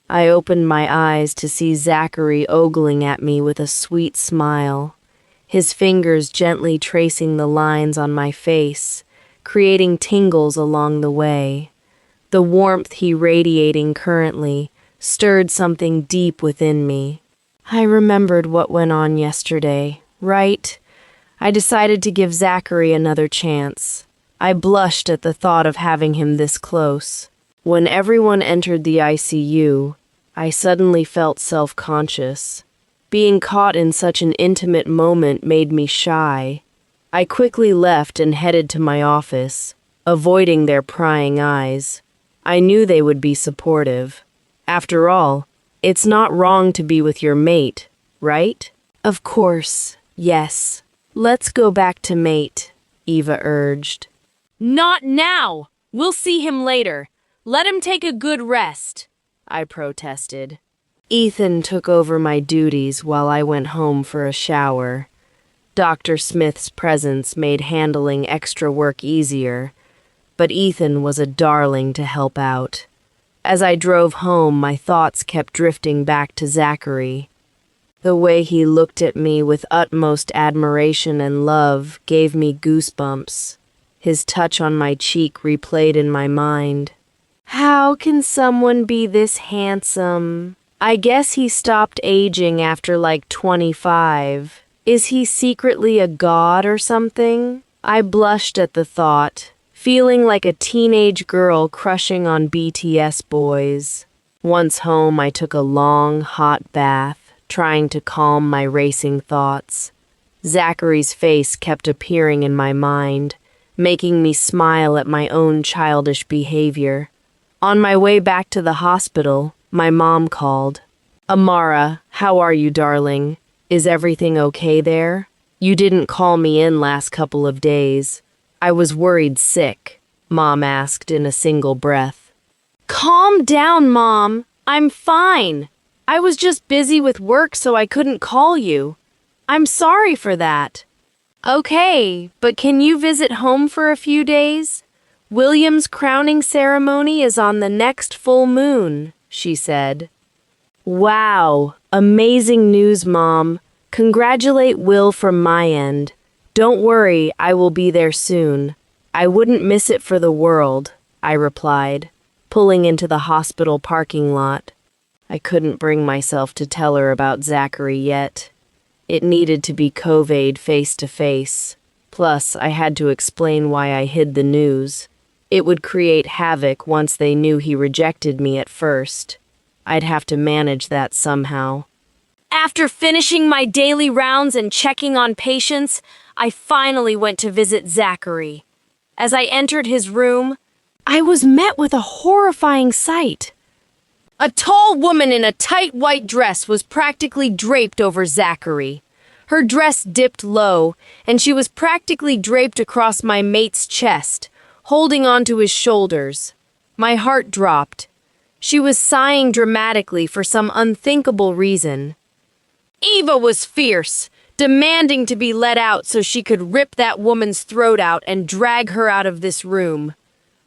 A: I opened my eyes to see Zachary ogling at me with a sweet smile, his fingers gently tracing the lines on my face, creating tingles along the way. The warmth he radiating currently stirred something deep within me. I remembered what went on yesterday, right? I decided to give Zachary another chance. I blushed at the thought of having him this close. When everyone entered the ICU, I suddenly felt self-conscious. Being caught in such an intimate moment made me shy. I quickly left and headed to my office, avoiding their prying eyes. I knew they would be supportive. After all, it's not wrong to be with your mate, right? Of course, yes. Let's go back to mate, Eva urged.
H: Not now! We'll see him later. Let him take a good rest,
A: I protested. Ethan took over my duties while I went home for a shower. Dr. Smith's presence made handling extra work easier, but Ethan was a darling to help out. As I drove home, my thoughts kept drifting back to Zachary. The way he looked at me with utmost admiration and love gave me goosebumps. His touch on my cheek replayed in my mind. How can someone be this handsome? I guess he stopped aging after like 25. Is he secretly a god or something? I blushed at the thought, feeling like a teenage girl crushing on BTS boys. Once home, I took a long, hot bath, trying to calm my racing thoughts. Zachary's face kept appearing in my mind, making me smile at my own childish behavior. On my way back to the hospital, my mom called. Amara, how are you, darling? Is everything okay there? You didn't call me in last couple of days. I was worried sick, Mom asked in a single breath.
H: Calm down, Mom. I'm fine. I was just busy with work, so I couldn't call you. I'm sorry for that. Okay, but can you visit home for a few days? William's crowning ceremony is on the next full moon, she said.
A: Wow, amazing news, Mom. Congratulate Will from my end. Don't worry, I will be there soon. I wouldn't miss it for the world, I replied, pulling into the hospital parking lot. I couldn't bring myself to tell her about Zachary yet. It needed to be conveyed face to face. Plus, I had to explain why I hid the news. It would create havoc once they knew he rejected me at first. I'd have to manage that somehow.
H: After finishing my daily rounds and checking on patients, I finally went to visit Zachary. As I entered his room, I was met with a horrifying sight. A tall woman in a tight white dress was practically draped over Zachary. Her dress dipped low, and she was practically draped across my mate's chest, holding onto his shoulders. My heart dropped. She was sighing dramatically for some unthinkable reason. Eva was fierce, demanding to be let out so she could rip that woman's throat out and drag her out of this room.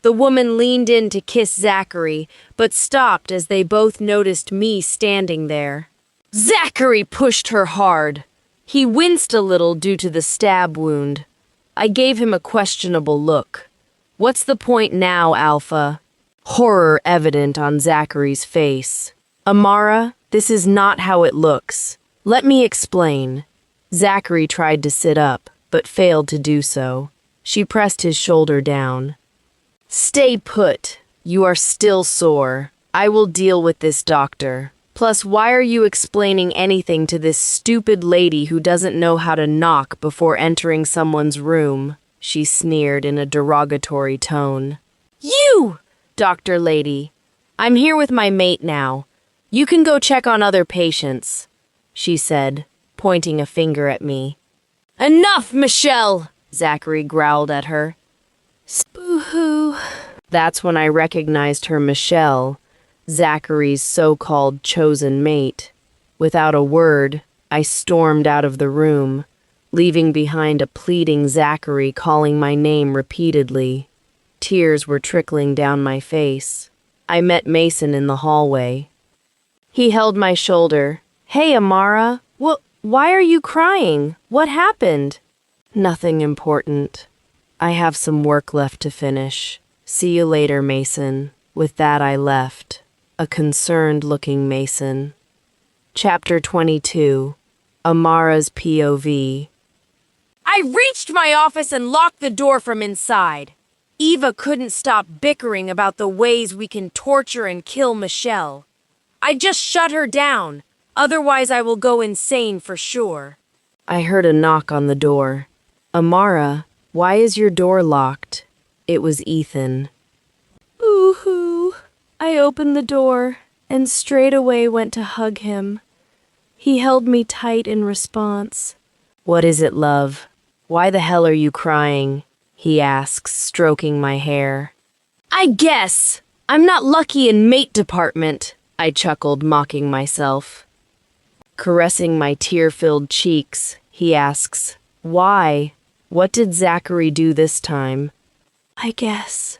H: The woman leaned in to kiss Zachary, but stopped as they both noticed me standing there. Zachary pushed her hard. He winced a little due to the stab wound. I gave him a questionable look. What's the point now, Alpha? Horror evident on Zachary's face. Amara, this is not how it looks. Let me explain. Zachary tried to sit up, but failed to do so. She pressed his shoulder down. Stay put. You are still sore. I will deal with this, doctor. Plus, why are you explaining anything to this stupid lady who doesn't know how to knock before entering someone's room? She sneered in a derogatory tone. You, doctor lady. I'm here with my mate now. You can go check on other patients, she said, pointing a finger at me. Enough, Michelle, Zachary growled at her. Boo-hoo. That's when I recognized her Michelle, Zachary's so-called chosen mate. Without a word, I stormed out of the room, leaving behind a pleading Zachary calling my name repeatedly. Tears were trickling down my face. I met Mason in the hallway. He held my shoulder. Hey, Amara, why are you crying? What happened? Nothing important. I have some work left to finish. See you later, Mason. With that, I left. A concerned-looking Mason. Chapter 22. Amara's POV. I reached my office and locked the door from inside. Eva couldn't stop bickering about the ways we can torture and kill Michelle. I just shut her down. Otherwise, I will go insane for sure. I heard a knock on the door. Amara, why is your door locked? It was Ethan. Boo-hoo. I opened the door and straight away went to hug him. He held me tight in response. What is it, love?
A: Why the hell are you crying? He asks, stroking my hair.
H: I guess. I'm not lucky in mate department, I chuckled, mocking myself.
A: Caressing my tear-filled cheeks, he asks, why? What did Zachary do this time?
B: I guess.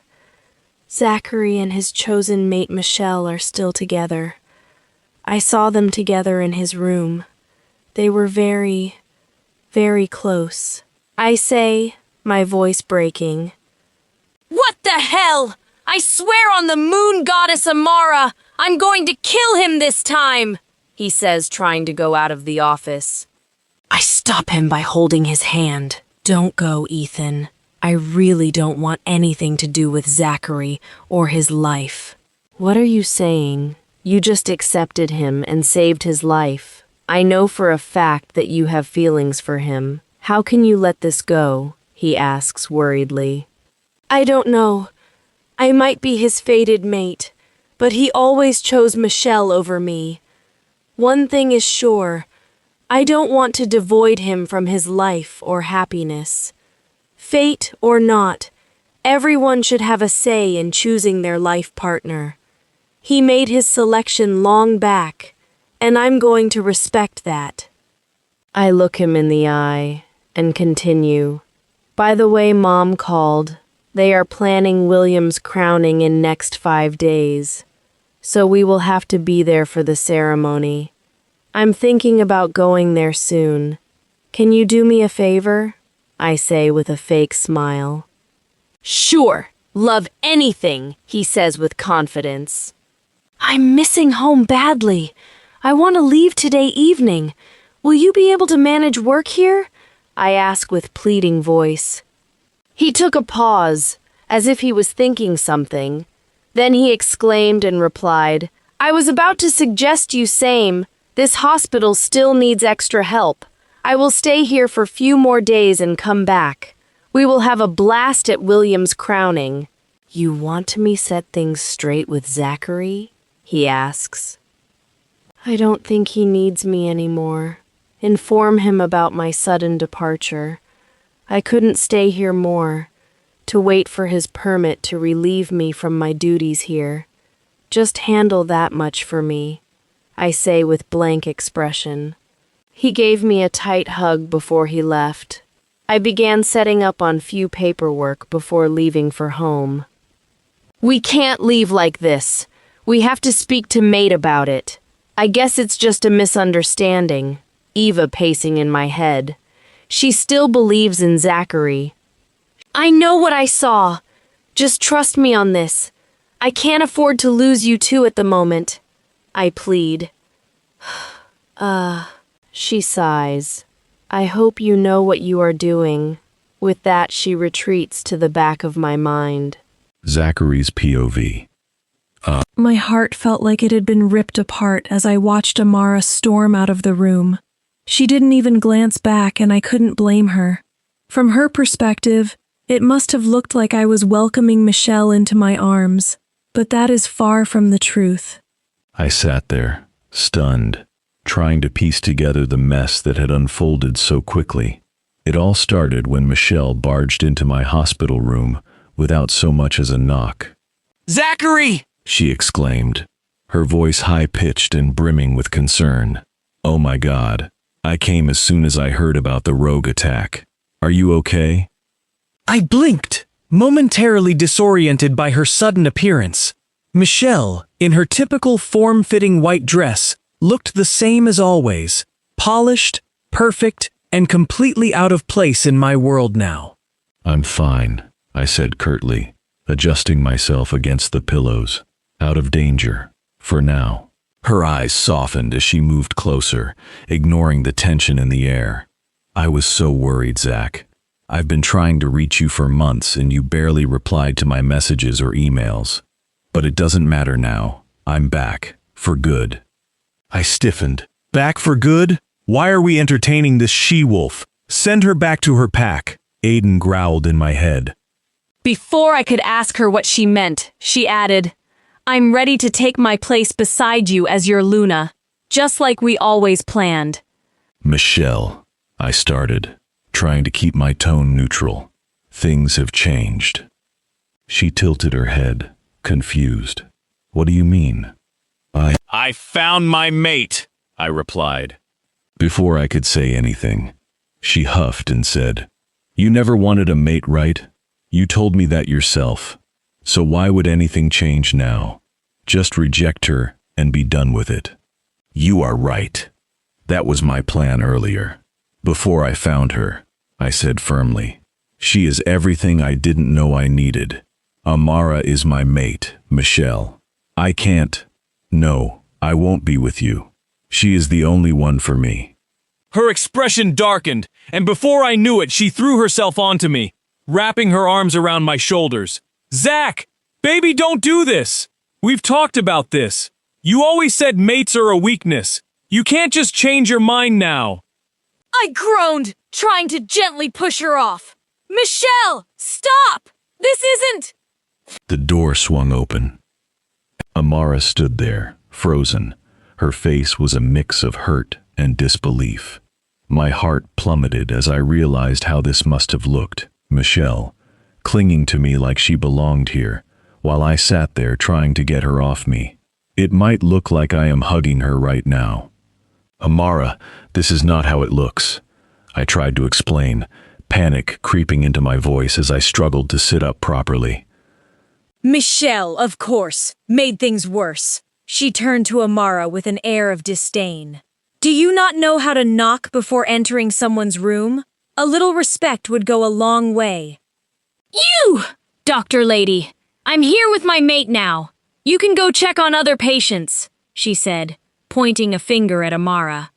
B: Zachary and his chosen mate Michelle are still together. I saw them together in his room. They were very, very close. I say, my voice breaking.
H: What the hell? I swear on the moon goddess Amara, I'm going to kill him this time, he says, trying to go out of the office.
B: I stop him by holding his hand. Don't go, Ethan. I really don't want anything to do with Zachary or his life.
A: What are you saying? You just accepted him and saved his life. I know for a fact that you have feelings for him. How can you let this go? He asks worriedly.
B: I don't know. I might be his fated mate, but he always chose Michelle over me. One thing is sure. I don't want to devoid him from his life or happiness. Fate or not, everyone should have a say in choosing their life partner. He made his selection long back, and I'm going to respect that.
A: I look him in the eye and continue. By the way, Mom called. They are planning William's crowning in next 5 days, so we will have to be there for the ceremony. I'm thinking about going there soon. Can you do me a favor? I say with a fake smile.
H: Sure, love anything, he says with confidence.
B: I'm missing home badly. I want to leave today evening. Will you be able to manage work here? I ask with pleading voice.
A: He took a pause, as if he was thinking something. Then he exclaimed and replied, I was about to suggest you same. This hospital still needs extra help. I will stay here for few more days and come back. We will have a blast at William's crowning.
B: You want me set things straight with Zachary? He asks.
A: I don't think he needs me anymore. Inform him about my sudden departure. I couldn't stay here more, to wait for his permit to relieve me from my duties here. Just handle that much for me, I say with blank expression. He gave me a tight hug before he left. I began setting up on few paperwork before leaving for home. We can't leave like this. We have to speak to mate about it. I guess it's just a misunderstanding. Eva pacing in my head. She still believes in Zachary.
H: I know what I saw. Just trust me on this. I can't afford to lose you too at the moment, I plead.
A: She sighs. I hope you know what you are doing. With that, she retreats to the back of my mind.
C: Zachary's POV.
B: My heart felt like it had been ripped apart as I watched Amara storm out of the room. She didn't even glance back, and I couldn't blame her. From her perspective, it must have looked like I was welcoming Michelle into my arms, but that is far from the truth.
C: I sat there, stunned, trying to piece together the mess that had unfolded so quickly. It all started when Michelle barged into my hospital room without so much as a knock.
G: Zachary!
C: She exclaimed, her voice high-pitched and brimming with concern. Oh my God. I came as soon as I heard about the rogue attack. Are you okay?
G: I blinked, momentarily disoriented by her sudden appearance. Michelle, in her typical form-fitting white dress, looked the same as always, polished, perfect, and completely out of place in my world now.
C: I'm fine, I said curtly, adjusting myself against the pillows. Out of danger, for now. Her eyes softened as she moved closer, ignoring the tension in the air. I was so worried, Zach. I've been trying to reach you for months and you barely replied to my messages or emails. But it doesn't matter now. I'm back. For good.
D: I stiffened. Back for good? Why are we entertaining this she-wolf? Send her back to her pack. Aiden growled in my head.
H: Before I could ask her what she meant, she added, I'm ready to take my place beside you as your Luna, just like we always planned.
C: Michelle, I started. trying to keep my tone neutral. Things have changed. She tilted her head, confused. What do you mean?
D: I found my mate, I replied.
C: Before I could say anything, she huffed and said, You never wanted a mate, right? You told me that yourself. So why would anything change now? Just reject her and be done with it. You are right. That was my plan earlier. Before I found her, I said firmly. She is everything I didn't know I needed. Amara is my mate, Michelle. I can't. No, I won't be with you. She is the only one for me.
D: Her expression darkened, and before I knew it, she threw herself onto me, wrapping her arms around my shoulders. Zach, baby, don't do this. We've talked about this. You always said mates are a weakness. You can't just change your mind now.
H: I groaned, trying to gently push her off. Michelle, stop! This isn't...
C: The door swung open. Amara stood there, frozen. Her face was a mix of hurt and disbelief. My heart plummeted as I realized how this must have looked. Michelle, clinging to me like she belonged here, while I sat there trying to get her off me. It might look like I am hugging her right now. Amara, this is not how it looks. I tried to explain, panic creeping into my voice as I struggled to sit up properly.
H: Michelle, of course, made things worse. She turned to Amara with an air of disdain. Do you not know how to knock before entering someone's room? A little respect would go a long way. You, doctor lady, I'm here with my mate now. You can go check on other patients, she said, pointing a finger at Amara.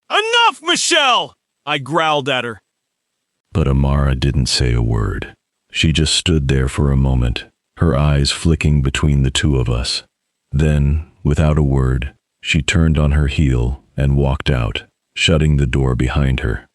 D: Enough, Michelle! I growled at her.
C: But Amara didn't say a word. She just stood there for a moment, her eyes flicking between the two of us. Then, without a word, she turned on her heel and walked out, shutting the door behind her.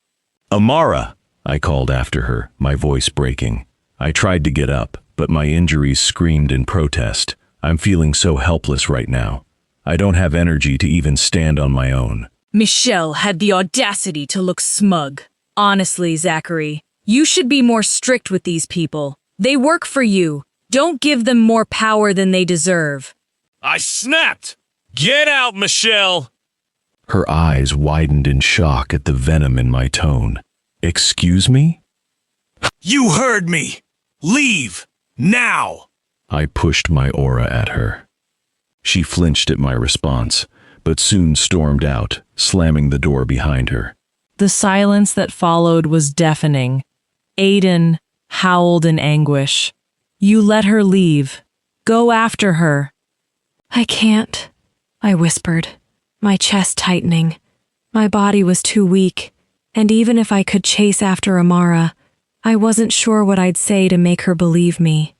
C: Amara, I called after her, my voice breaking. I tried to get up, but my injuries screamed in protest. I'm feeling so helpless right now. I don't have energy to even stand on my own.
H: Michelle had the audacity to look smug. Honestly, Zachary, you should be more strict with these people. They work for you. Don't give them more power than they deserve.
D: I snapped! Get out, Michelle!
C: Her eyes widened in shock at the venom in my tone. Excuse me?
D: You heard me! Leave! Now!
C: I pushed my aura at her. She flinched at my response, but soon stormed out, slamming the door behind her.
E: The silence that followed was deafening. Aiden howled in anguish. You let her leave. Go after her.
B: I can't, I whispered, my chest tightening. My body was too weak, and even if I could chase after Amara, I wasn't sure what I'd say to make her believe me.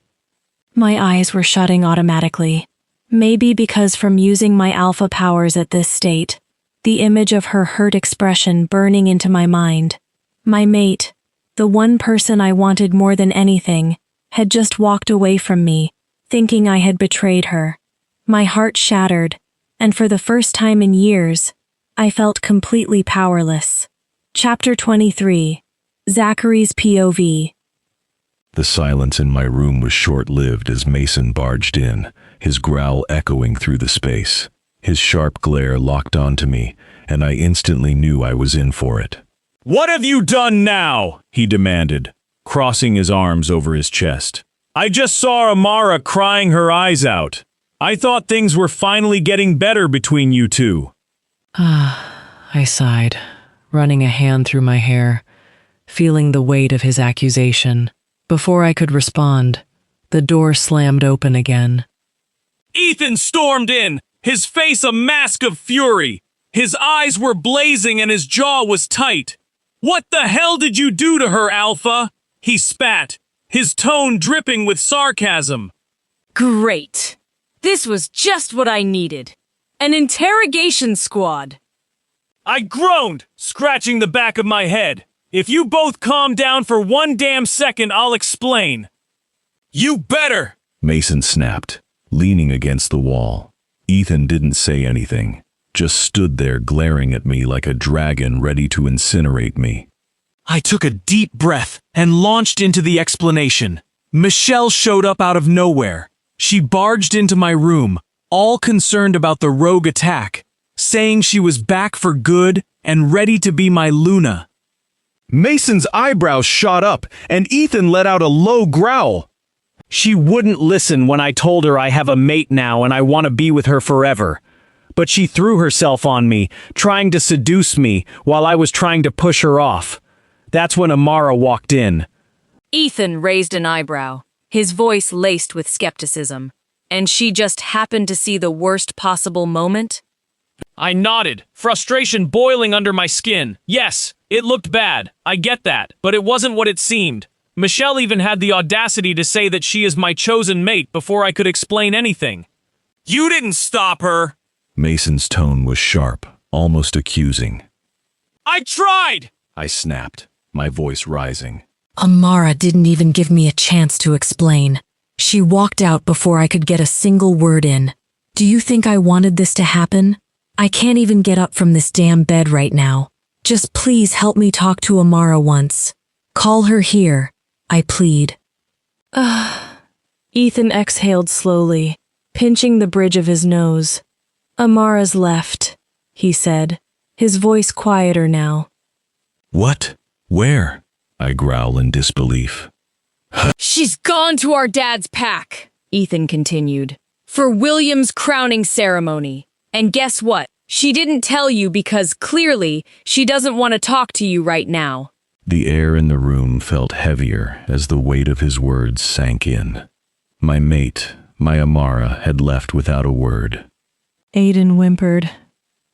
B: My eyes were shutting automatically, maybe because from using my alpha powers at this state, the image of her hurt expression burning into my mind. My mate, the one person I wanted more than anything, had just walked away from me, thinking I had betrayed her. My heart shattered, and for the first time in years, I felt completely powerless. Chapter 23. Zachary's POV.
C: The silence in my room was short-lived as Mason barged in, his growl echoing through the space. His sharp glare locked onto me, and I instantly knew I was in for it.
D: What have you done now? He demanded, crossing his arms over his chest. I just saw Amara crying her eyes out. I thought things were finally getting better between you two.
E: I sighed, running a hand through my hair, feeling the weight of his accusation. Before I could respond, the door slammed open again.
D: Ethan stormed in, his face a mask of fury. His eyes were blazing and his jaw was tight. What the hell did you do to her, Alpha? He spat, his tone dripping with sarcasm.
H: Great. This was just what I needed. An interrogation squad.
D: I groaned, scratching the back of my head. If you both calm down for one damn second, I'll explain. You better!
C: Mason snapped, leaning against the wall. Ethan didn't say anything, just stood there glaring at me like a dragon ready to incinerate me.
G: I took a deep breath and launched into the explanation. Michelle showed up out of nowhere. She barged into my room, all concerned about the rogue attack, saying she was back for good and ready to be my Luna.
D: Mason's eyebrows shot up, and Ethan let out a low growl.
G: She wouldn't listen when I told her I have a mate now and I want to be with her forever. But she threw herself on me, trying to seduce me while I was trying to push her off. That's when Amara walked in.
H: Ethan raised an eyebrow, his voice laced with skepticism. And she just happened to see the worst possible moment?
G: I nodded, frustration boiling under my skin. Yes, it looked bad. I get that, but it wasn't what it seemed. Michelle even had the audacity to say that she is my chosen mate before I could explain anything.
D: You didn't stop her!
C: Mason's tone was sharp, almost accusing.
D: I tried!
C: I snapped, my voice rising.
L: Amara didn't even give me a chance to explain. She walked out before I could get a single word in. Do you think I wanted this to happen? I can't even get up from this damn bed right now. Just please help me talk to Amara once. Call her here, I plead.
B: Ethan exhaled slowly, pinching the bridge of his nose. Amara's left, he said, his voice quieter now.
C: What? Where? I growl in disbelief.
H: She's gone to our dad's pack, Ethan continued, for William's crowning ceremony. And guess what? She didn't tell you because clearly she doesn't want to talk to you right now.
C: The air in the room felt heavier as the weight of his words sank in. My mate, my Amara, had left without a word.
B: Aiden whimpered.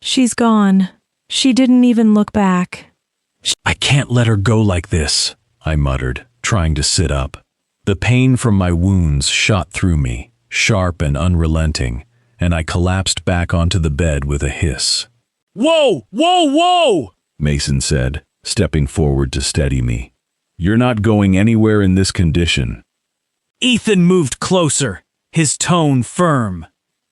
B: She's gone. She didn't even look back.
C: I can't let her go like this, I muttered, trying to sit up. The pain from my wounds shot through me, sharp and unrelenting, and I collapsed back onto the bed with a hiss.
D: Whoa! Whoa! Whoa!
C: Mason said, stepping forward to steady me. You're not going anywhere in this condition.
G: Ethan moved closer, his tone firm.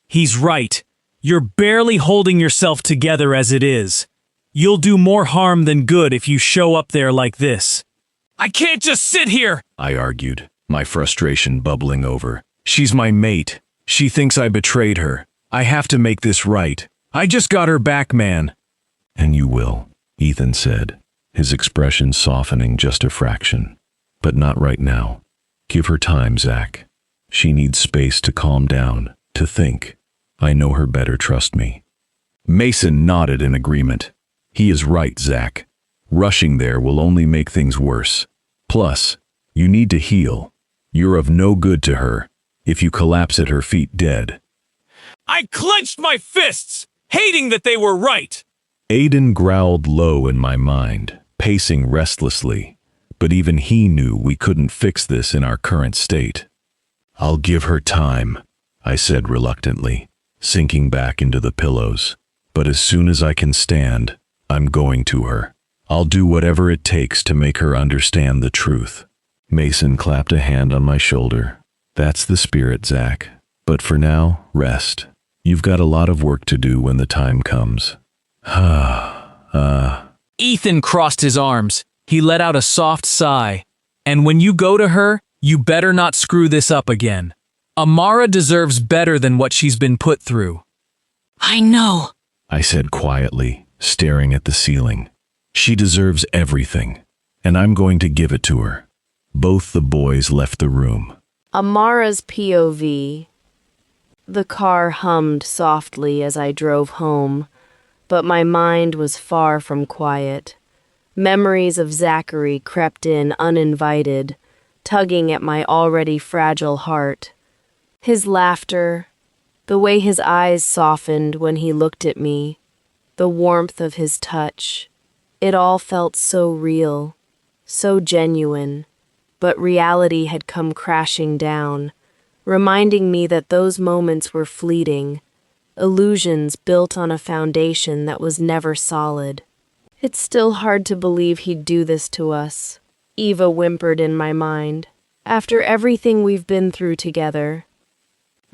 G: He's right. You're barely holding yourself together as it is. You'll do more harm than good if you show up there like this.
D: I can't just sit here,
C: I argued, my frustration bubbling over. She's my mate. She thinks I betrayed her. I have to make this right. I just got her back, man. And you will, Ethan said, his expression softening just a fraction. But not right now. Give her time, Zach. She needs space to calm down, to think. I know her better, trust me. Mason nodded in agreement. He is right, Zach. Rushing there will only make things worse. Plus, you need to heal. You're of no good to her if you collapse at her feet dead.
D: I clenched my fists, hating that they were right.
C: Aiden growled low in my mind, pacing restlessly, but even he knew we couldn't fix this in our current state. I'll give her time, I said reluctantly, sinking back into the pillows. But as soon as I can stand, I'm going to her. I'll do whatever it takes to make her understand the truth. Mason clapped a hand on my shoulder. That's the spirit, Zach. But for now, rest. You've got a lot of work to do when the time comes.
G: Ethan crossed his arms. He let out a soft sigh. And when you go to her, you better not screw this up again. Amara deserves better than what she's been put through.
L: I know,
C: I said quietly, staring at the ceiling. She deserves everything, and I'm going to give it to her. Both the boys left the room.
A: Amara's POV. The car hummed softly as I drove home, but my mind was far from quiet. Memories of Zachary crept in uninvited, tugging at my already fragile heart. His laughter, the way his eyes softened when he looked at me, the warmth of his touch. It all felt so real, so genuine, but reality had come crashing down, reminding me that those moments were fleeting, illusions built on a foundation that was never solid. It's still hard to believe he'd do this to us, Eva whimpered in my mind, after everything we've been through together.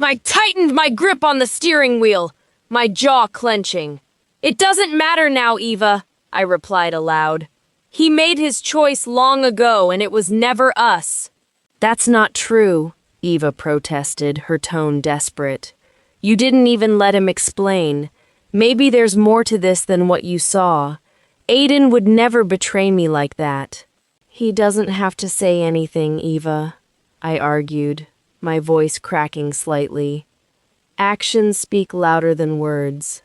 H: I tightened my grip on the steering wheel, my jaw clenching. It doesn't matter now, Eva, I replied aloud. He made his choice long ago, and it was never us.
A: That's not true, Eva protested, her tone desperate. You didn't even let him explain. Maybe there's more to this than what you saw. Aiden would never betray me like that. He doesn't have to say anything, Eva, I argued, my voice cracking slightly. Actions speak louder than words.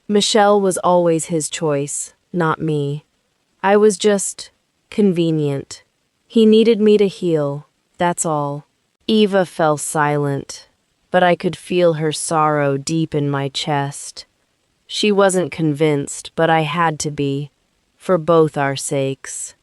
A: Michelle was always his choice, not me. I was just convenient. He needed me to heal, that's all. Eva fell silent, but I could feel her sorrow deep in my chest. She wasn't convinced, but I had to be, for both our sakes.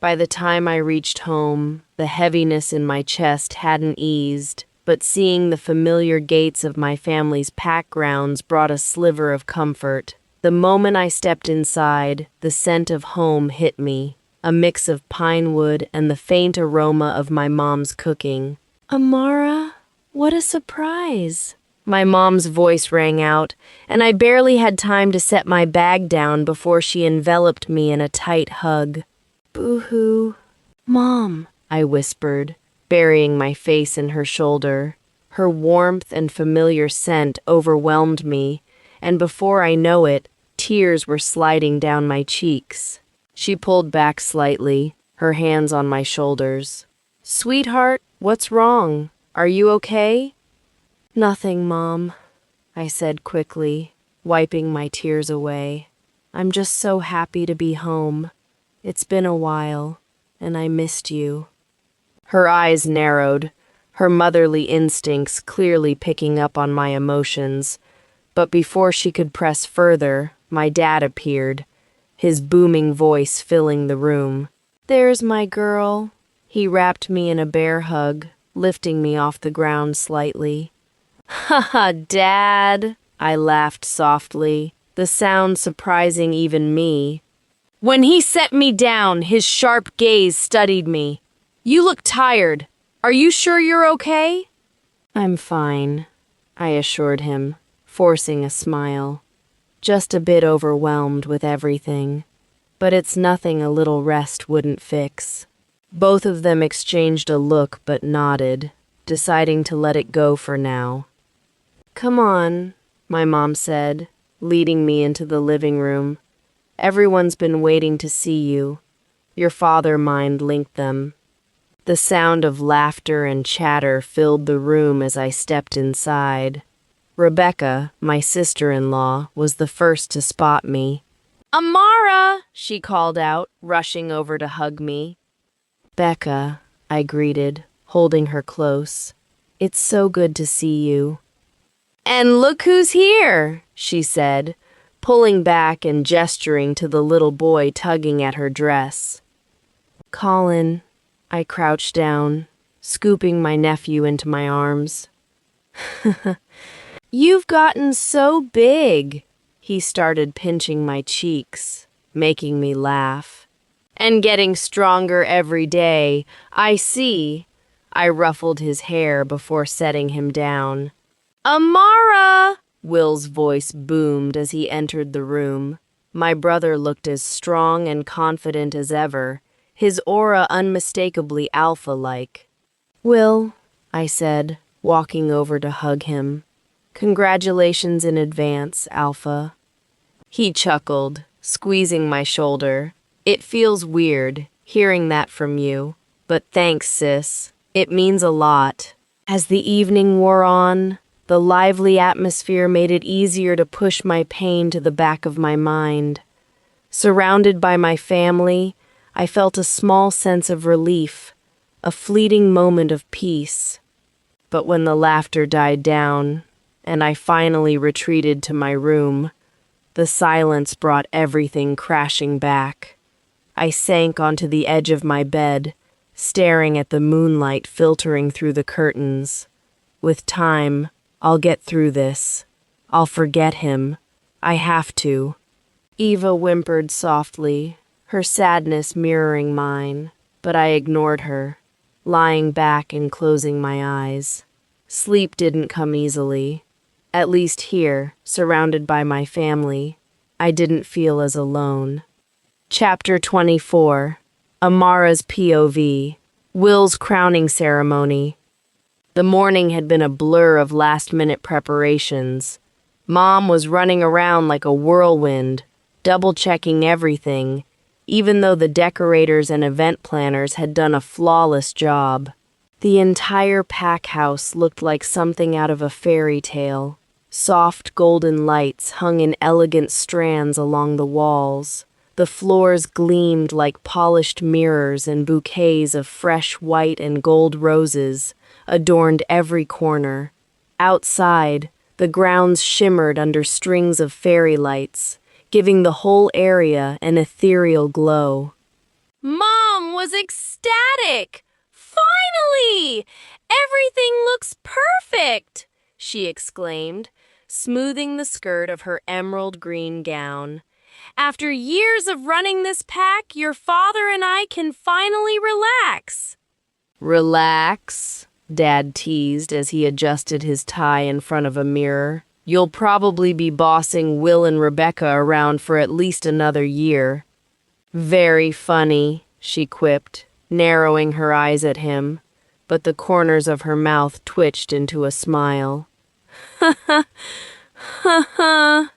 A: By the time I reached home, the heaviness in my chest hadn't eased, but seeing the familiar gates of my family's pack grounds brought a sliver of comfort. The moment I stepped inside, the scent of home hit me, a mix of pine wood and the faint aroma of my mom's cooking. Amara, what a surprise! My mom's voice rang out, and I barely had time to set my bag down before she enveloped me in a tight hug. Boo-hoo. Mom, I whispered, burying my face in her shoulder. Her warmth and familiar scent overwhelmed me, and before I know it, tears were sliding down my cheeks. She pulled back slightly, her hands on my shoulders. Sweetheart, what's wrong? Are you okay? Nothing, Mom, I said quickly, wiping my tears away. I'm just so happy to be home. It's been a while, and I missed you. Her eyes narrowed, her motherly instincts clearly picking up on my emotions. But before she could press further, my dad appeared, his booming voice filling the room. There's my girl. He wrapped me in a bear hug, lifting me off the ground slightly. Ha, Dad, I laughed softly, the sound surprising even me. When he set me down, his sharp gaze studied me. You look tired. Are you sure you're okay? I'm fine, I assured him, forcing a smile. Just a bit overwhelmed with everything. But it's nothing a little rest wouldn't fix. Both of them exchanged a look but nodded, deciding to let it go for now. Come on, my mom said, leading me into the living room. Everyone's been waiting to see you. Your father mind linked them. The sound of laughter and chatter filled the room as I stepped inside. Rebecca, my sister-in-law, was the first to spot me. Amara, she called out, rushing over to hug me. Becca, I greeted, holding her close. It's so good to see you. And look who's here, she said, pulling back and gesturing to the little boy tugging at her dress. Colin, I crouched down, scooping my nephew into my arms. You've gotten so big, he started pinching my cheeks, making me laugh. And getting stronger every day, I see. I ruffled his hair before setting him down. Amara! Will's voice boomed as he entered the room. My brother looked as strong and confident as ever, his aura unmistakably alpha-like. Will, I said, walking over to hug him. Congratulations in advance, Alpha. He chuckled, squeezing my shoulder. It feels weird, hearing that from you, but thanks, sis. It means a lot. As the evening wore on, the lively atmosphere made it easier to push my pain to the back of my mind. Surrounded by my family, I felt a small sense of relief, a fleeting moment of peace. But when the laughter died down, and I finally retreated to my room, the silence brought everything crashing back. I sank onto the edge of my bed, staring at the moonlight filtering through the curtains. With time, I'll get through this. I'll forget him. I have to. Eva whimpered softly, her sadness mirroring mine, but I ignored her, lying back and closing my eyes. Sleep didn't come easily. At least here, surrounded by my family, I didn't feel as alone. Chapter 24. Amara's POV. Will's crowning ceremony. The morning had been a blur of last-minute preparations. Mom was running around like a whirlwind, double-checking everything, even though the decorators and event planners had done a flawless job. The entire pack house looked like something out of a fairy tale. Soft golden lights hung in elegant strands along the walls. The floors gleamed like polished mirrors, and bouquets of fresh white and gold roses adorned every corner. Outside, the grounds shimmered under strings of fairy lights, giving the whole area an ethereal glow.
H: Mom was ecstatic! Finally! Everything looks perfect! She exclaimed, smoothing the skirt of her emerald green gown. After years of running this pack, your father and I can finally relax.
A: Relax, Dad teased as he adjusted his tie in front of a mirror. You'll probably be bossing Will and Rebecca around for at least another year. Very funny, she quipped, narrowing her eyes at him, but the corners of her mouth twitched into a smile. Ha ha, ha ha.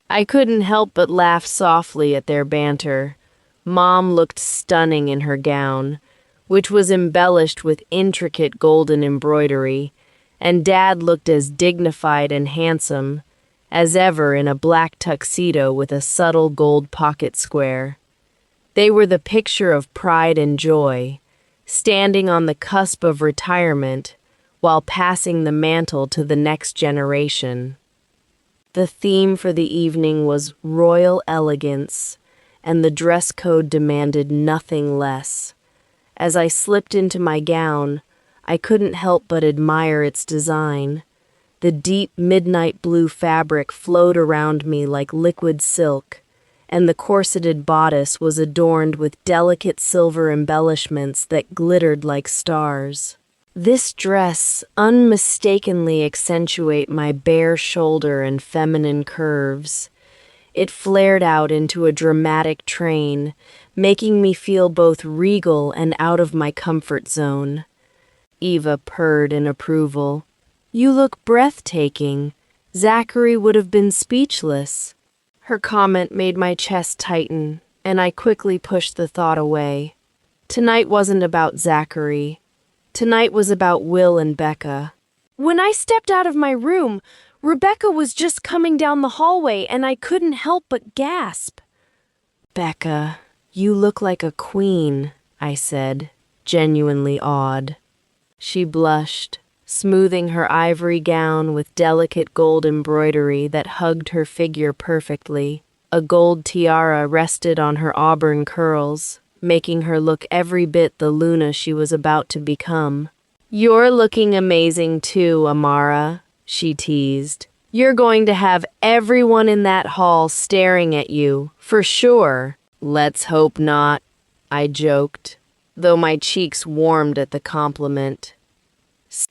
A: I couldn't help but laugh softly at their banter. Mom looked stunning in her gown, which was embellished with intricate golden embroidery, and Dad looked as dignified and handsome as ever in a black tuxedo with a subtle gold pocket square. They were the picture of pride and joy, standing on the cusp of retirement while passing the mantle to the next generation. The theme for the evening was royal elegance, and the dress code demanded nothing less. As I slipped into my gown, I couldn't help but admire its design. The deep midnight blue fabric flowed around me like liquid silk, and the corseted bodice was adorned with delicate silver embellishments that glittered like stars. This dress unmistakably accentuated my bare shoulder and feminine curves. It flared out into a dramatic train, making me feel both regal and out of my comfort zone. Eva purred in approval. You look breathtaking. Zachary would have been speechless. Her comment made my chest tighten, and I quickly pushed the thought away. Tonight wasn't about Zachary. Tonight was about Will and Becca. When I stepped out of my room, Rebecca was just coming down the hallway, and I couldn't help but gasp. Becca, you look like a queen, I said, genuinely awed. She blushed, smoothing her ivory gown with delicate gold embroidery that hugged her figure perfectly. A gold tiara rested on her auburn curls, making her look every bit the Luna she was about to become. You're looking amazing too, Amara, she teased. You're going to have everyone in that hall staring at you, for sure. Let's hope not, I joked, though my cheeks warmed at the compliment.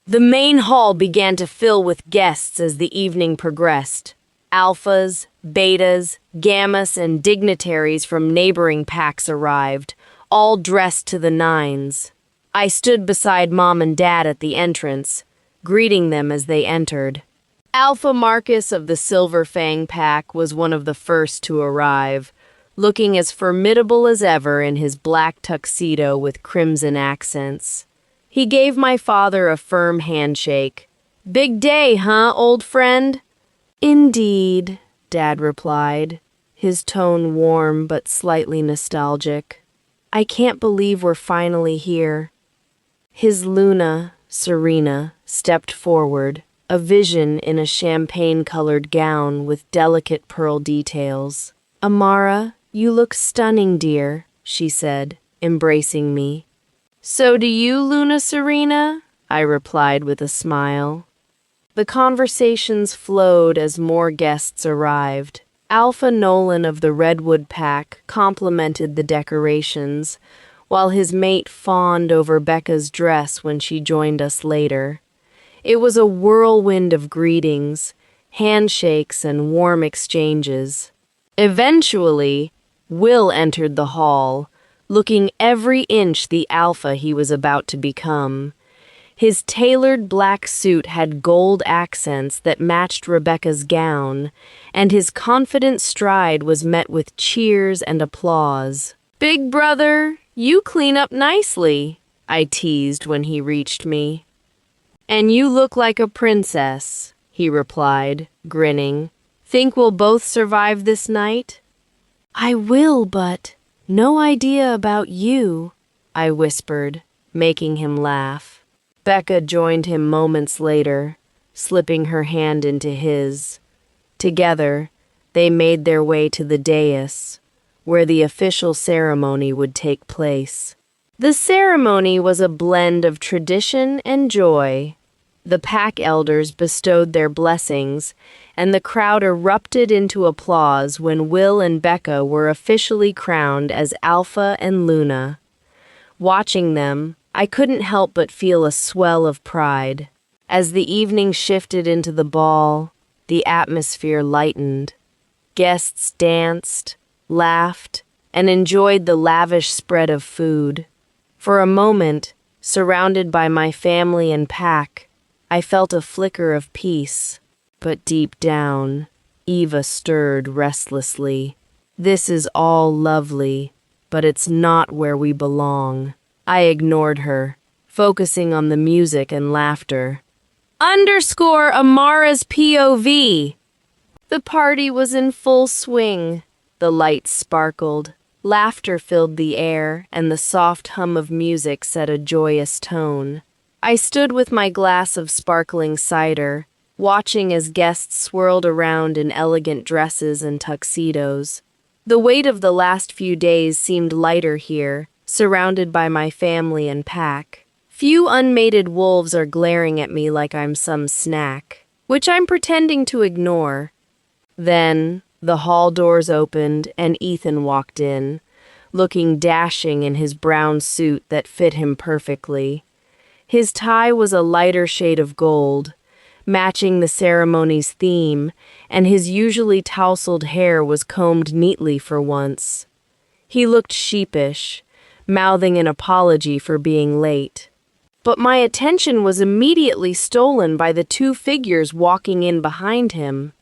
A: The main hall began to fill with guests as the evening progressed. Alphas, betas, gammas, and dignitaries from neighboring packs arrived, all dressed to the nines. I stood beside Mom and Dad at the entrance, greeting them as they entered. Alpha Marcus of the Silver Fang pack was one of the first to arrive, looking as formidable as ever in his black tuxedo with crimson accents. He gave my father a firm handshake. Big day, huh, old friend? Indeed, Dad replied, his tone warm but slightly nostalgic. I can't believe we're finally here. His Luna, Serena, stepped forward, a vision in a champagne-colored gown with delicate pearl details. Amara, you look stunning, dear, she said, embracing me. So do you, Luna Serena? I replied with a smile. The conversations flowed as more guests arrived. Alpha Nolan of the Redwood Pack complimented the decorations, while his mate fawned over Becca's dress when she joined us later. It was a whirlwind of greetings, handshakes, and warm exchanges. Eventually, Will entered the hall, looking every inch the alpha he was about to become. His tailored black suit had gold accents that matched Rebecca's gown, and his confident stride was met with cheers and applause. "Big brother, you clean up nicely," I teased when he reached me. "And you look like a princess," he replied, grinning. "Think we'll both survive this night?" "I will, but no idea about you," I whispered, making him laugh. Becca joined him moments later, slipping her hand into his. Together, they made their way to the dais, where the official ceremony would take place. The ceremony was a blend of tradition and joy. The pack elders bestowed their blessings, and the crowd erupted into applause when Will and Becca were officially crowned as Alpha and Luna. Watching them, I couldn't help but feel a swell of pride. As the evening shifted into the ball, the atmosphere lightened. Guests danced, laughed, and enjoyed the lavish spread of food. For a moment, surrounded by my family and pack, I felt a flicker of peace. But deep down, Eva stirred restlessly. "This is all lovely, but it's not where we belong." I ignored her, focusing on the music and laughter. _ Amara's POV! The party was in full swing. The lights sparkled, laughter filled the air, and the soft hum of music set a joyous tone. I stood with my glass of sparkling cider, watching as guests swirled around in elegant dresses and tuxedos. The weight of the last few days seemed lighter here, surrounded by my family and pack. Few unmated wolves are glaring at me like I'm some snack, which I'm pretending to ignore. Then, the hall doors opened and Ethan walked in, looking dashing in his brown suit that fit him perfectly. His tie was a lighter shade of gold, matching the ceremony's theme, and his usually tousled hair was combed neatly for once. He looked sheepish, mouthing an apology for being late. But my attention was immediately stolen by the two figures walking in behind him.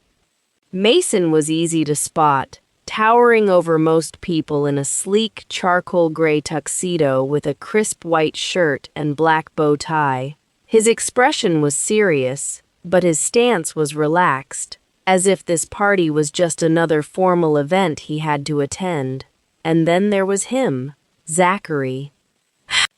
A: Mason was easy to spot, towering over most people in a sleek charcoal gray tuxedo with a crisp white shirt and black bow tie. His expression was serious, but his stance was relaxed, as if this party was just another formal event he had to attend. And then there was him, Zachary.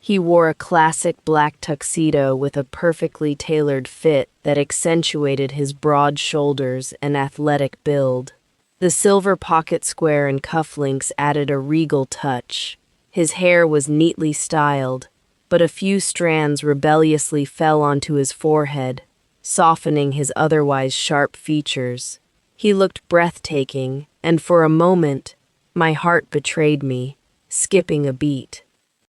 A: He wore a classic black tuxedo with a perfectly tailored fit that accentuated his broad shoulders and athletic build. The silver pocket square and cufflinks added a regal touch. His hair was neatly styled, but a few strands rebelliously fell onto his forehead, softening his otherwise sharp features. He looked breathtaking, and for a moment, my heart betrayed me, skipping a beat.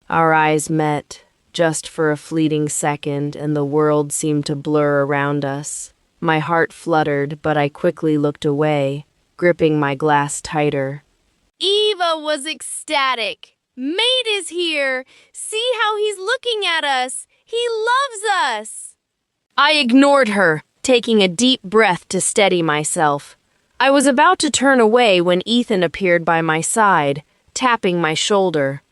A: Our eyes met, just for a fleeting second, and the world seemed to blur around us. My heart fluttered, but I quickly looked away, gripping my glass tighter.
H: Eva was ecstatic. Mate is here. See how he's looking at us. He loves us.
A: I ignored her, taking a deep breath to steady myself. I was about to turn away when Ethan appeared by my side, tapping my shoulder.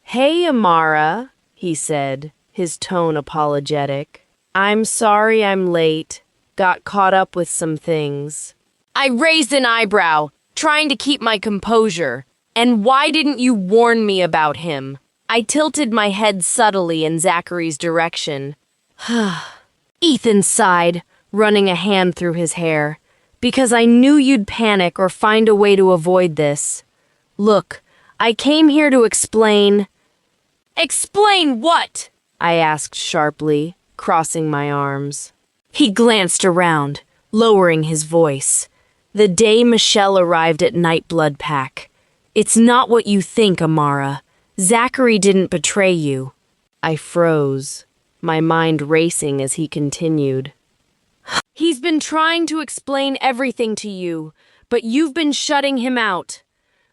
A: "Hey, Amara," he said, his tone apologetic. "I'm sorry I'm late. Got caught up with some things." I raised an eyebrow, trying to keep my composure. "And why didn't you warn me about him?" I tilted my head subtly in Zachary's direction. Ethan sighed, running a hand through his hair. "Because I knew you'd panic or find a way to avoid this. Look, I came here to explain."
H: Explain what?
A: I asked sharply, crossing my arms. He glanced around, lowering his voice. "The day Michelle arrived at Nightblood Pack. It's not what you think, Amara. Zachary didn't betray you." I froze, my mind racing as he continued. "He's been trying to explain everything to you, but you've been shutting him out.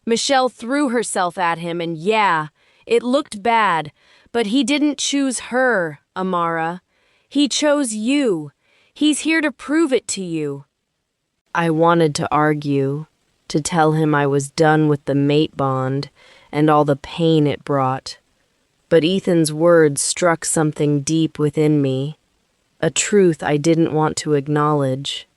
H: Michelle threw herself at him, and yeah, it looked bad, but he didn't choose her, Amara. He chose you. He's here to prove it to you.
A: I wanted to argue, to tell him I was done with the mate bond and all the pain it brought. But Ethan's words struck something deep within me, a truth I didn't want to acknowledge.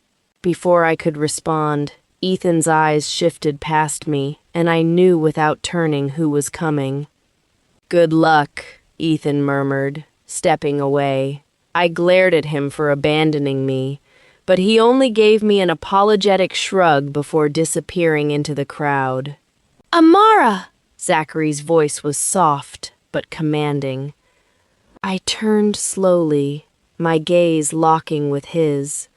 A: Before I could respond, Ethan's eyes shifted past me, and I knew without turning who was coming. "Good luck," Ethan murmured, stepping away. I glared at him for abandoning me, but he only gave me an apologetic shrug before disappearing into the crowd.
H: Amara!
A: Zachary's voice was soft but commanding. I turned slowly, my gaze locking with his.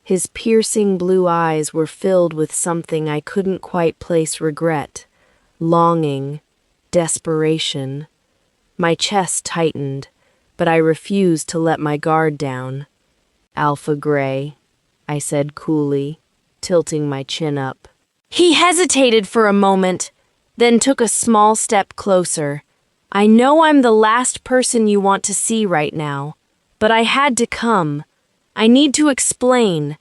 A: His piercing blue eyes were filled with something I couldn't quite place: regret, longing, desperation. My chest tightened, but I refused to let my guard down. "Alpha Gray," I said coolly, tilting my chin up.
H: He hesitated for a moment, then took a small step closer. "I know I'm the last person you want to see right now, but I had to come. I need to explain."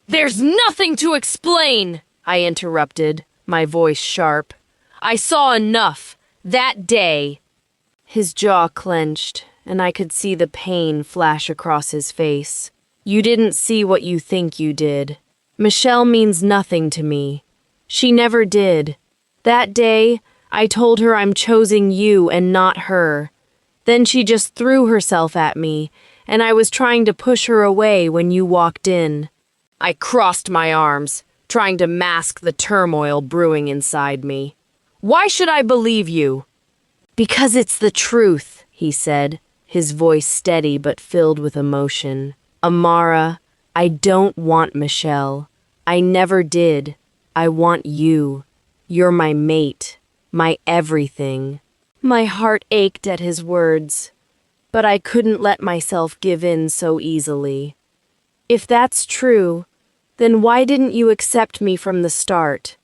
H: "There's nothing to explain," I interrupted, my voice sharp. "I saw enough, that day." His jaw clenched, and I could see the pain flash across his face. "You didn't see what you think you did. Michelle means nothing to me. She never did. That day, I told her I'm choosing you and not her. Then she just threw herself at me, and I was trying to push her away when you walked in." I crossed my arms, trying to mask the turmoil brewing inside me. "Why should I believe you?" "Because it's the truth," he said, his voice steady but filled with emotion. "Amara, I don't want Michelle. I never did. I want you. You're my mate, my everything." My heart ached at his words, but I couldn't let myself give in so easily. "If that's true, then why didn't you accept me from the start?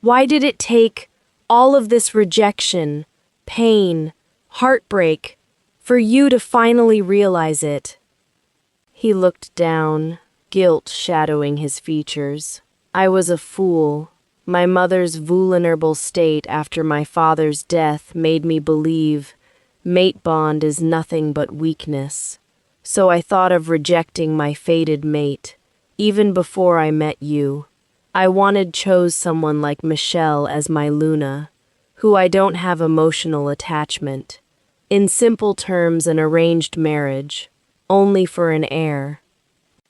H: Why did it take all of this rejection, pain, heartbreak, for you to finally realize it?" He looked down, guilt shadowing his features. "I was a fool. My mother's vulnerable state after my father's death made me believe mate bond is nothing but weakness. So I thought of rejecting my fated mate, even before I met you. I chose someone like Michelle as my Luna, who I don't have emotional attachment. In simple terms, an arranged marriage, only for an heir."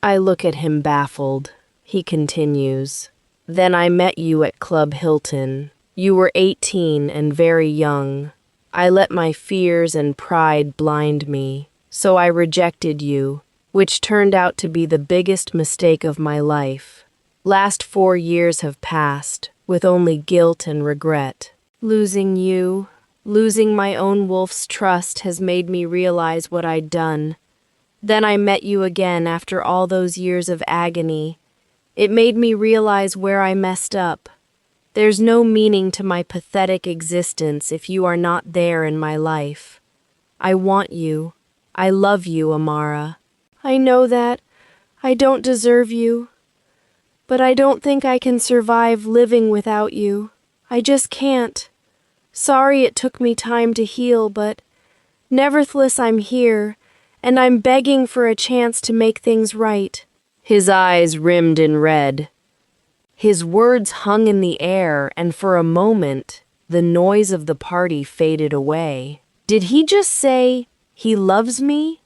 H: I look at him baffled. He continues. "Then I met you at Club Hilton. You were 18 and very young. I let my fears and pride blind me, so I rejected you, which turned out to be the biggest mistake of my life. Last 4 years have passed, with only guilt and regret. Losing you, losing my own wolf's trust has made me realize what I'd done. Then I met you again after all those years of agony. It made me realize where I messed up. There's no meaning to my pathetic existence if you are not there in my life. I want you. I love you, Amara. I know that I don't deserve you, but I don't think I can survive living without you. I just can't. Sorry it took me time to heal, but nevertheless I'm here, and I'm begging for a chance to make things right." His eyes rimmed in red. His words hung in the air, and for a moment, the noise of the party faded away. Did he just say, "He loves me"?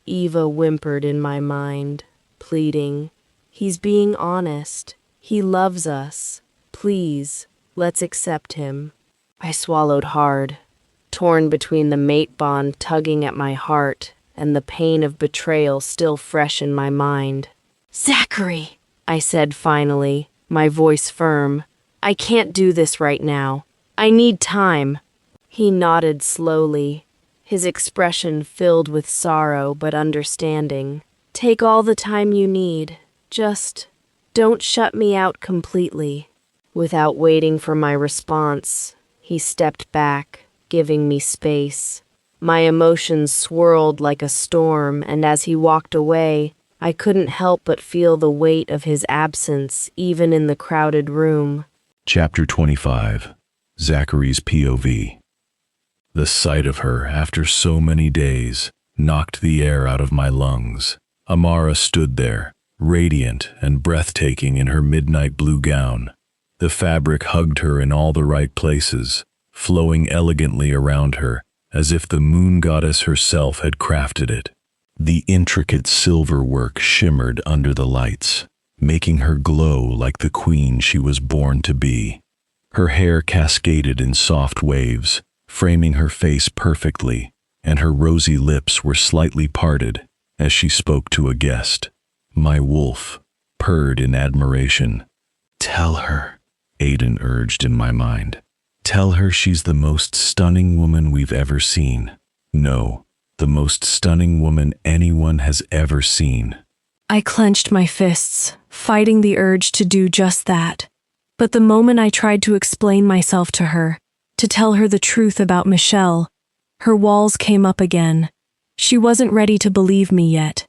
H: Eva whimpered in my mind, pleading. "He's being honest. He loves us. Please, let's accept him." I swallowed hard, torn between the mate bond tugging at my heart and the pain of betrayal still fresh in my mind. "Zachary," I said finally, my voice firm. "I can't do this right now. I need time." He nodded slowly, his expression filled with sorrow but understanding. "Take all the time you need. Just don't shut me out completely."
A: Without waiting for my response, he stepped back, giving me space. My emotions swirled like a storm, and as he walked away, I couldn't help but feel the weight of his absence, even in the crowded room.
C: Chapter 25. Zachary's POV. The sight of her, after so many days, knocked the air out of my lungs. Amara stood there, radiant and breathtaking in her midnight blue gown. The fabric hugged her in all the right places, flowing elegantly around her, as if the moon goddess herself had crafted it. The intricate silver work shimmered under the lights, making her glow like the queen she was born to be. Her hair cascaded in soft waves, framing her face perfectly, and her rosy lips were slightly parted as she spoke to a guest. My wolf purred in admiration. "Tell her," Aiden urged in my mind. "Tell her she's the most stunning woman we've ever seen. No, the most stunning woman anyone has ever seen."
B: I clenched my fists, fighting the urge to do just that. But the moment I tried to explain myself to her, to tell her the truth about Michelle, her walls came up again. She wasn't ready to believe me yet.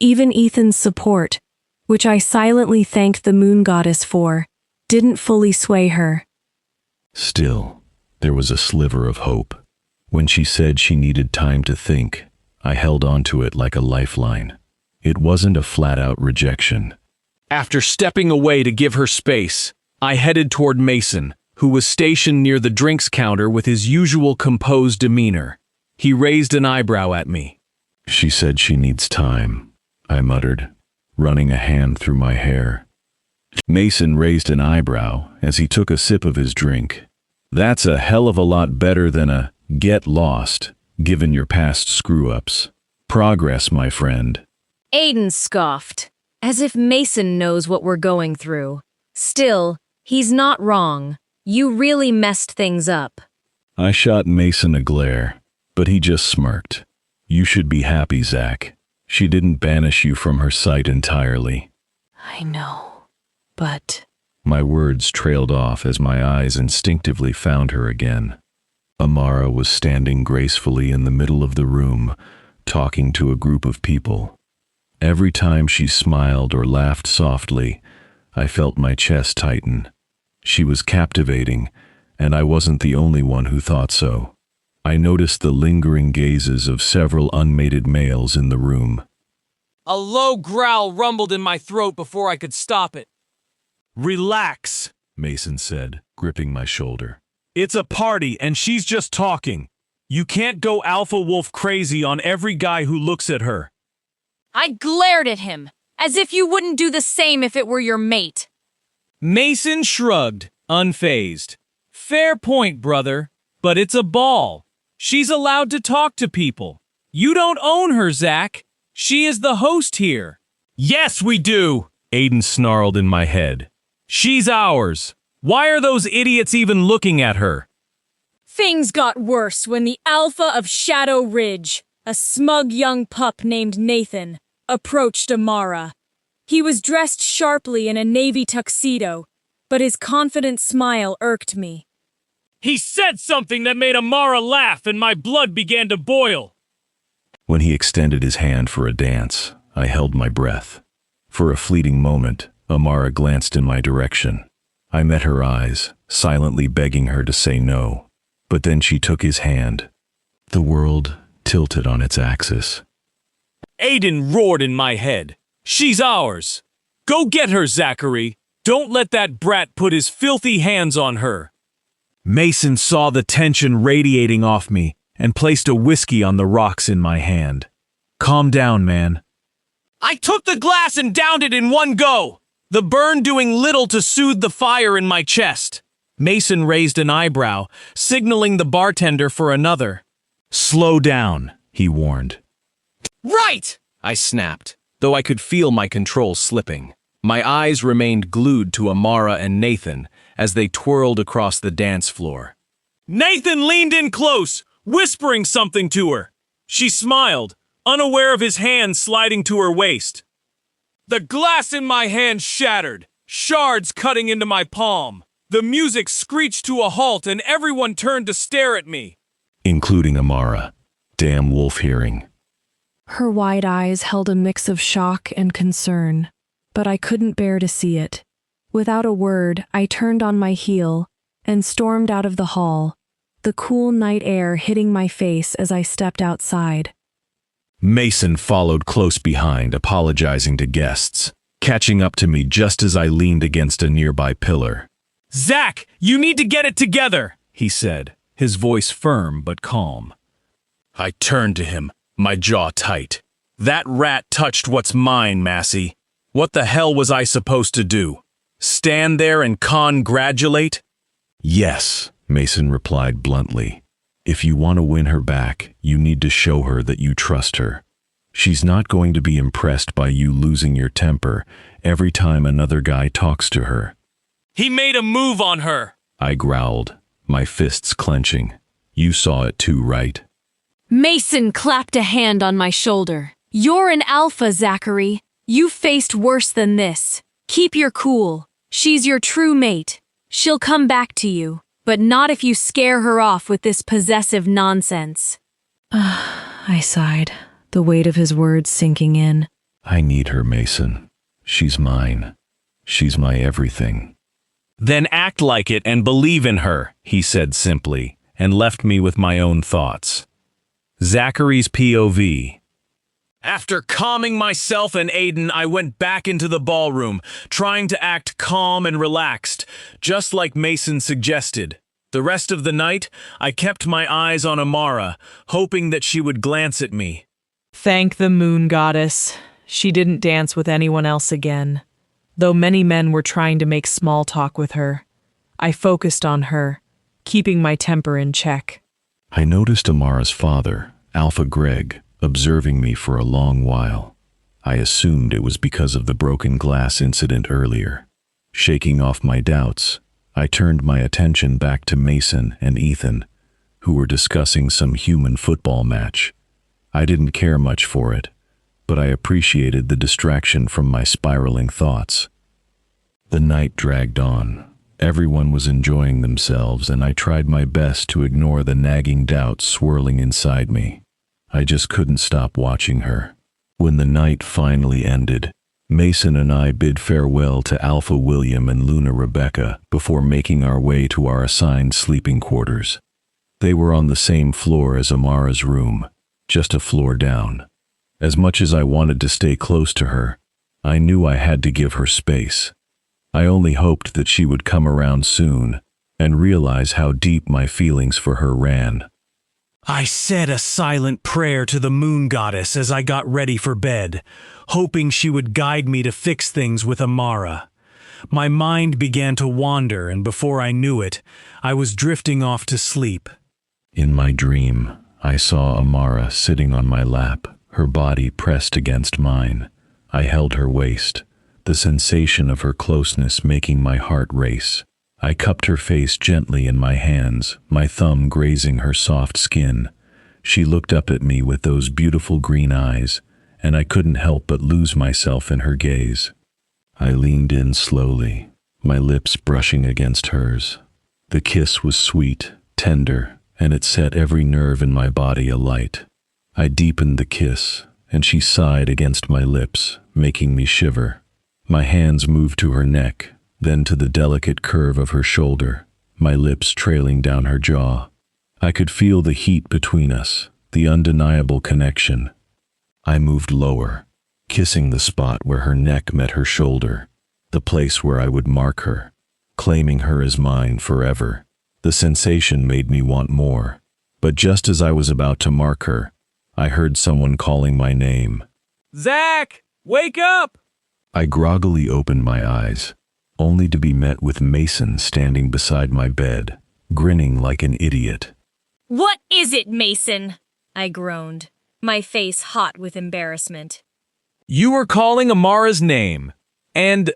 B: Even Ethan's support, which I silently thanked the moon goddess for, didn't fully sway her.
C: Still, there was a sliver of hope. When she said she needed time to think, I held on to it like a lifeline. It wasn't a flat-out rejection.
G: After stepping away to give her space, I headed toward Mason, who was stationed near the drinks counter with his usual composed demeanor. He raised an eyebrow at me.
C: "She said she needs time," I muttered, running a hand through my hair. Mason raised an eyebrow as he took a sip of his drink. "That's a hell of a lot better than a get lost, given your past screw-ups. Progress, my friend."
H: Aiden scoffed, as if Mason knows what we're going through. Still, he's not wrong. You really messed things up.
C: I shot Mason a glare, but he just smirked. "You should be happy, Zach. She didn't banish you from her sight entirely."
B: I know, but...
C: My words trailed off as my eyes instinctively found her again. Amara was standing gracefully in the middle of the room, talking to a group of people. Every time she smiled or laughed softly, I felt my chest tighten. She was captivating, and I wasn't the only one who thought so. I noticed the lingering gazes of several unmated males in the room.
I: A low growl rumbled in my throat before I could stop it.
D: "Relax,"
C: Mason said, gripping my shoulder.
D: "It's a party and she's just talking. You can't go alpha wolf crazy on every guy who looks at her."
H: I glared at him, as if you wouldn't do the same if it were your mate.
G: Mason shrugged, unfazed. "Fair point, brother, but it's a ball. She's allowed to talk to people. You don't own her, Zach. She is the host here."
D: "Yes, we do," Aiden snarled in my head. "She's ours. Why are those idiots even looking at her?"
H: Things got worse when the alpha of Shadow Ridge, a smug young pup named Nathan, approached Amara. He was dressed sharply in a navy tuxedo, but his confident smile irked me.
D: "He said something that made Amara laugh and my blood began to boil."
C: When he extended his hand for a dance, I held my breath. For a fleeting moment, Amara glanced in my direction. I met her eyes, silently begging her to say no. But then she took his hand. The world tilted on its axis.
D: Aiden roared in my head. "She's ours. Go get her, Zachary. Don't let that brat put his filthy hands on her." Mason saw the tension radiating off me and placed a whiskey on the rocks in my hand. "Calm down, man." I took the glass and downed it in one go, the burn doing little to soothe the fire in my chest. Mason raised an eyebrow, signaling the bartender for another. "Slow down," he warned.
G: "Right!" I snapped, though I could feel my control slipping. My eyes remained glued to Amara and Nathan as they twirled across the dance floor.
D: Nathan leaned in close, whispering something to her. She smiled, unaware of his hand sliding to her waist. The glass in my hand shattered, shards cutting into my palm. The music screeched to a halt and everyone turned to stare at me.
C: Including Amara. Damn wolf hearing.
B: Her wide eyes held a mix of shock and concern, but I couldn't bear to see it. Without a word, I turned on my heel and stormed out of the hall, the cool night air hitting my face as I stepped outside.
C: Mason followed close behind, apologizing to guests, catching up to me just as I leaned against a nearby pillar.
D: "Zach, you need to get it together," he said, his voice firm but calm. I turned to him, my jaw tight. That rat touched what's mine, Massey. What the hell was I supposed to do? Stand there and congratulate?
C: Yes, Mason replied bluntly. If you want to win her back, you need to show her that you trust her. She's not going to be impressed by you losing your temper every time another guy talks to her.
D: He made a move on her,
C: I growled, my fists clenching. You saw it too, right?
H: Mason clapped a hand on my shoulder. You're an alpha, Zachary. You faced worse than this. Keep your cool. She's your true mate. She'll come back to you, but not if you scare her off with this possessive nonsense.
B: I sighed, the weight of his words sinking in.
C: I need her, Mason. She's mine. She's my everything.
D: Then act like it and believe in her, he said simply, and left me with my own thoughts. Zachary's POV. After calming myself and Aiden, I went back into the ballroom, trying to act calm and relaxed, just like Mason suggested. The rest of the night, I kept my eyes on Amara, hoping that she would glance at me.
E: Thank the moon goddess. She didn't dance with anyone else again. Though many men were trying to make small talk with her, I focused on her, keeping my temper in check.
C: I noticed Amara's father, Alpha Greg, observing me for a long while. I assumed it was because of the broken glass incident earlier. Shaking off my doubts, I turned my attention back to Mason and Ethan, who were discussing some human football match. I didn't care much for it, but I appreciated the distraction from my spiraling thoughts. The night dragged on. Everyone was enjoying themselves, and I tried my best to ignore the nagging doubts swirling inside me. I just couldn't stop watching her. When the night finally ended, Mason and I bid farewell to Alpha William and Luna Rebecca before making our way to our assigned sleeping quarters. They were on the same floor as Amara's room, just a floor down. As much as I wanted to stay close to her, I knew I had to give her space. I only hoped that she would come around soon and realize how deep my feelings for her ran.
D: I said a silent prayer to the moon goddess as I got ready for bed, hoping she would guide me to fix things with Amara. My mind began to wander, and before I knew it, I was drifting off to sleep.
C: In my dream, I saw Amara sitting on my lap, her body pressed against mine. I held her waist, the sensation of her closeness making my heart race. I cupped her face gently in my hands, my thumb grazing her soft skin. She looked up at me with those beautiful green eyes, and I couldn't help but lose myself in her gaze. I leaned in slowly, my lips brushing against hers. The kiss was sweet, tender, and it set every nerve in my body alight. I deepened the kiss, and she sighed against my lips, making me shiver. My hands moved to her neck, then to the delicate curve of her shoulder, my lips trailing down her jaw. I could feel the heat between us, the undeniable connection. I moved lower, kissing the spot where her neck met her shoulder, the place where I would mark her, claiming her as mine forever. The sensation made me want more, but just as I was about to mark her, I heard someone calling my name.
D: Zach, wake up!
C: I groggily opened my eyes, only to be met with Mason standing beside my bed, grinning like an idiot.
H: What is it, Mason? I groaned, my face hot with embarrassment.
D: You were calling Amara's name, and,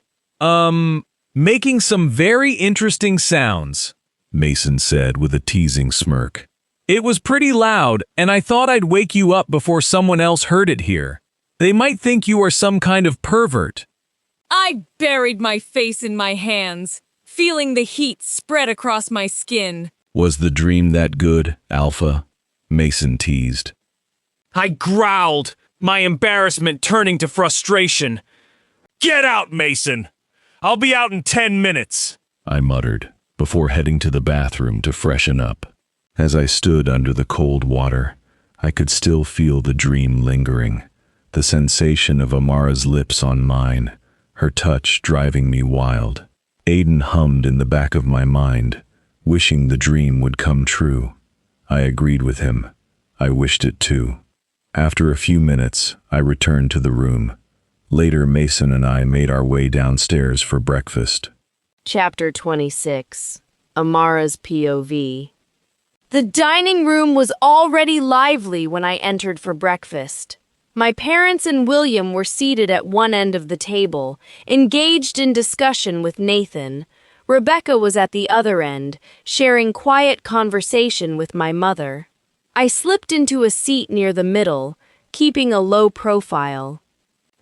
D: making some very interesting sounds,
C: Mason said with a teasing smirk.
D: It was pretty loud, and I thought I'd wake you up before someone else heard it here. They might think you are some kind of pervert.
I: I buried my face in my hands, feeling the heat spread across my skin.
C: Was the dream that good, Alpha? Mason teased.
D: I growled, my embarrassment turning to frustration. Get out, Mason! I'll be out in 10 minutes,
C: I muttered, before heading to the bathroom to freshen up. As I stood under the cold water, I could still feel the dream lingering, the sensation of Amara's lips on mine, her touch driving me wild. Aiden hummed in the back of my mind, wishing the dream would come true. I agreed with him. I wished it too. After a few minutes, I returned to the room. Later, Mason and I made our way downstairs for breakfast.
A: Chapter 26. Amara's POV.
H: The dining room was already lively when I entered for breakfast. My parents and William were seated at one end of the table, engaged in discussion with Nathan. Rebecca was at the other end, sharing quiet conversation with my mother. I slipped into a seat near the middle, keeping a low profile.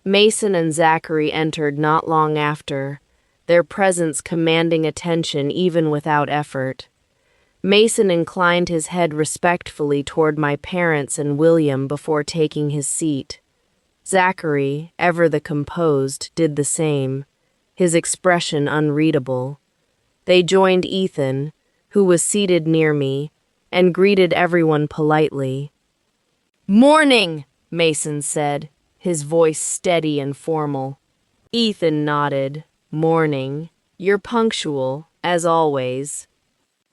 A: Mason and Zachary entered not long after, their presence commanding attention even without effort. Mason inclined his head respectfully toward my parents and William before taking his seat. Zachary, ever the composed, did the same, his expression unreadable. They joined Ethan, who was seated near me, and greeted everyone politely.
H: "Morning,"
A: Mason said, his voice steady and formal. Ethan nodded. "Morning. You're punctual, as always."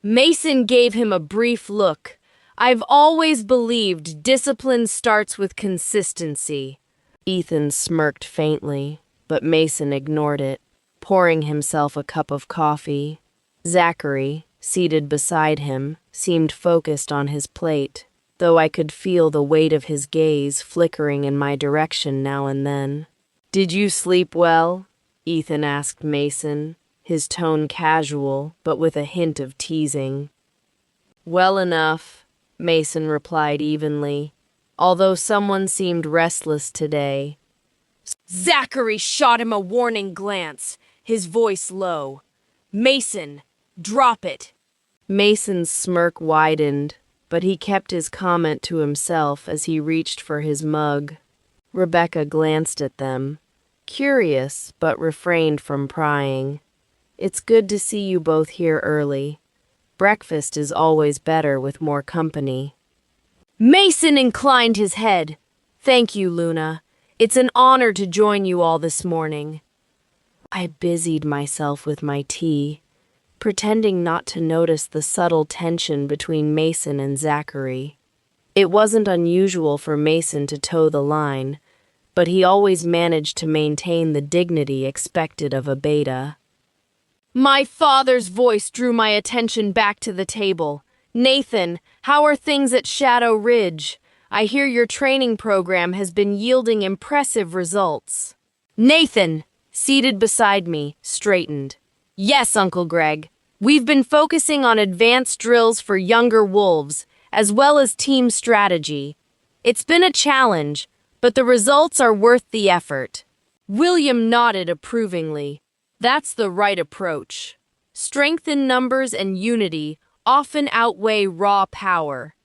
H: Mason gave him a brief look. "I've always believed discipline starts with consistency."
A: Ethan smirked faintly, but Mason ignored it, pouring himself a cup of coffee. Zachary, seated beside him, seemed focused on his plate, though I could feel the weight of his gaze flickering in my direction now and then. "Did you sleep well?" Ethan asked Mason, his tone casual, but with a hint of teasing. "Well enough," Mason replied evenly, although someone seemed restless today.
H: Zachary shot him a warning glance, his voice low. "Mason, drop it."
A: Mason's smirk widened, but he kept his comment to himself as he reached for his mug. Rebecca glanced at them, curious but refrained from prying. "It's good to see you both here early. Breakfast is always better with more company."
H: Mason inclined his head. "Thank you, Luna. It's an honor to join you all this morning."
A: I busied myself with my tea, pretending not to notice the subtle tension between Mason and Zachary. It wasn't unusual for Mason to toe the line, but he always managed to maintain the dignity expected of a beta.
H: My father's voice drew my attention back to the table. "Nathan, how are things at Shadow Ridge? I hear your training program has been yielding impressive results." Nathan, seated beside me, straightened. "Yes, Uncle Greg. We've been focusing on advanced drills for younger wolves, as well as team strategy. It's been a challenge, but the results are worth the effort." William nodded approvingly. "That's the right approach. Strength in numbers and unity often outweigh raw power."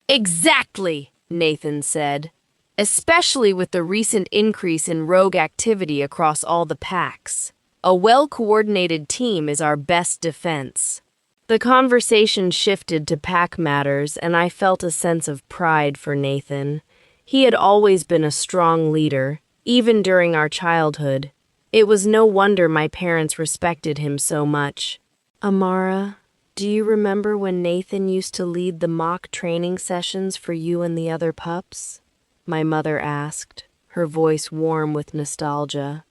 H: "Exactly," Nathan said, "especially with the recent increase in rogue activity across all the packs. A well-coordinated team is our best defense."
A: The conversation shifted to pack matters, and I felt a sense of pride for Nathan. He had always been a strong leader, even during our childhood. It was no wonder my parents respected him so much. "Amara, do you remember when Nathan used to lead the mock training sessions for you and the other pups?" my mother asked, her voice warm with nostalgia.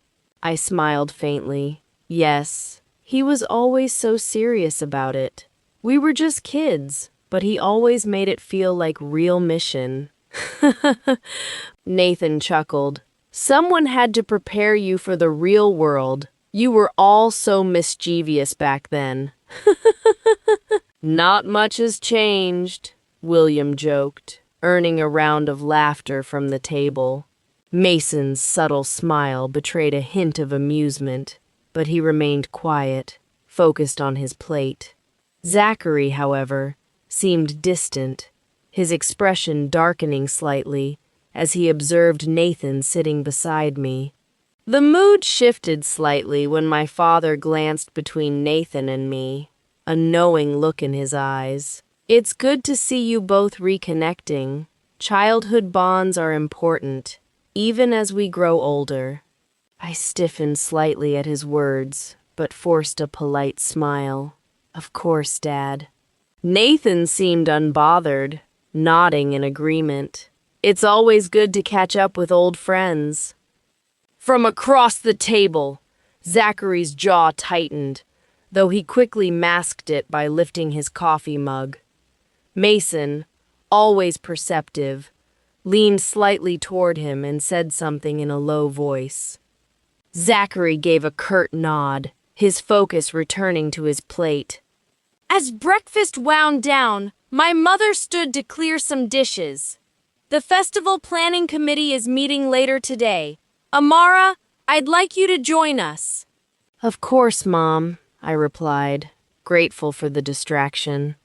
A: I smiled faintly. "Yes, he was always so serious about it. We were just kids, but he always made it feel like real mission." Nathan chuckled. "Someone had to prepare you for the real world. You were all so mischievous back then." "Not much has changed," William joked, earning a round of laughter from the table. Mason's subtle smile betrayed a hint of amusement, but he remained quiet, focused on his plate. Zachary, however, seemed distant, his expression darkening slightly as he observed Nathan sitting beside me. The mood shifted slightly when my father glanced between Nathan and me, a knowing look in his eyes. "It's good to see you both reconnecting. Childhood bonds are important, even as we grow older." I stiffened slightly at his words, but forced a polite smile. "Of course, Dad." Nathan seemed unbothered, nodding in agreement. "It's always good to catch up with old friends." From across the table, Zachary's jaw tightened, though he quickly masked it by lifting his coffee mug. Mason, always perceptive, leaned slightly toward him and said something in a low voice. Zachary gave a curt nod, his focus returning to his plate.
H: As breakfast wound down, my mother stood to clear some dishes. "The festival planning committee is meeting later today. Amara, I'd like you to join us."
A: "Of course, Mom," I replied, grateful for the distraction.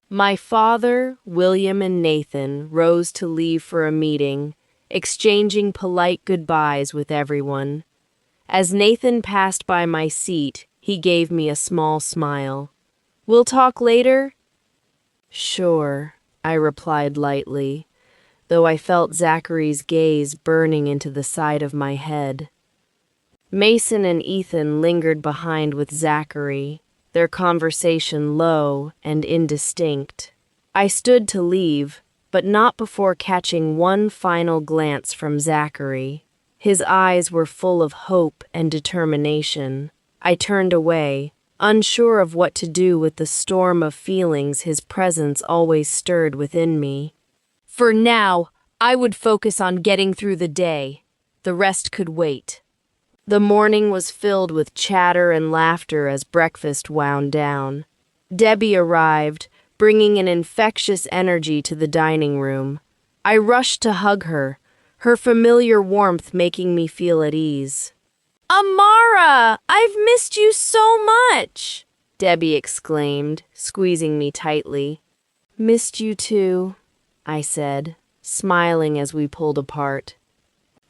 A: My father, William, and Nathan rose to leave for a meeting, exchanging polite goodbyes with everyone. As Nathan passed by my seat, he gave me a small smile. "We'll talk later?" "Sure," I replied lightly, though I felt Zachary's gaze burning into the side of my head. Mason and Ethan lingered behind with Zachary, their conversation low and indistinct. I stood to leave, but not before catching one final glance from Zachary. His eyes were full of hope and determination. I turned away, unsure of what to do with the storm of feelings his presence always stirred within me. For now, I would focus on getting through the day. The rest could wait. The morning was filled with chatter and laughter as breakfast wound down. Debbie arrived, bringing an infectious energy to the dining room. I rushed to hug her, her familiar warmth making me feel at ease.
H: "Amara, I've missed you so much!"
A: Debbie exclaimed, squeezing me tightly. "Missed you too," I said, smiling as we pulled apart.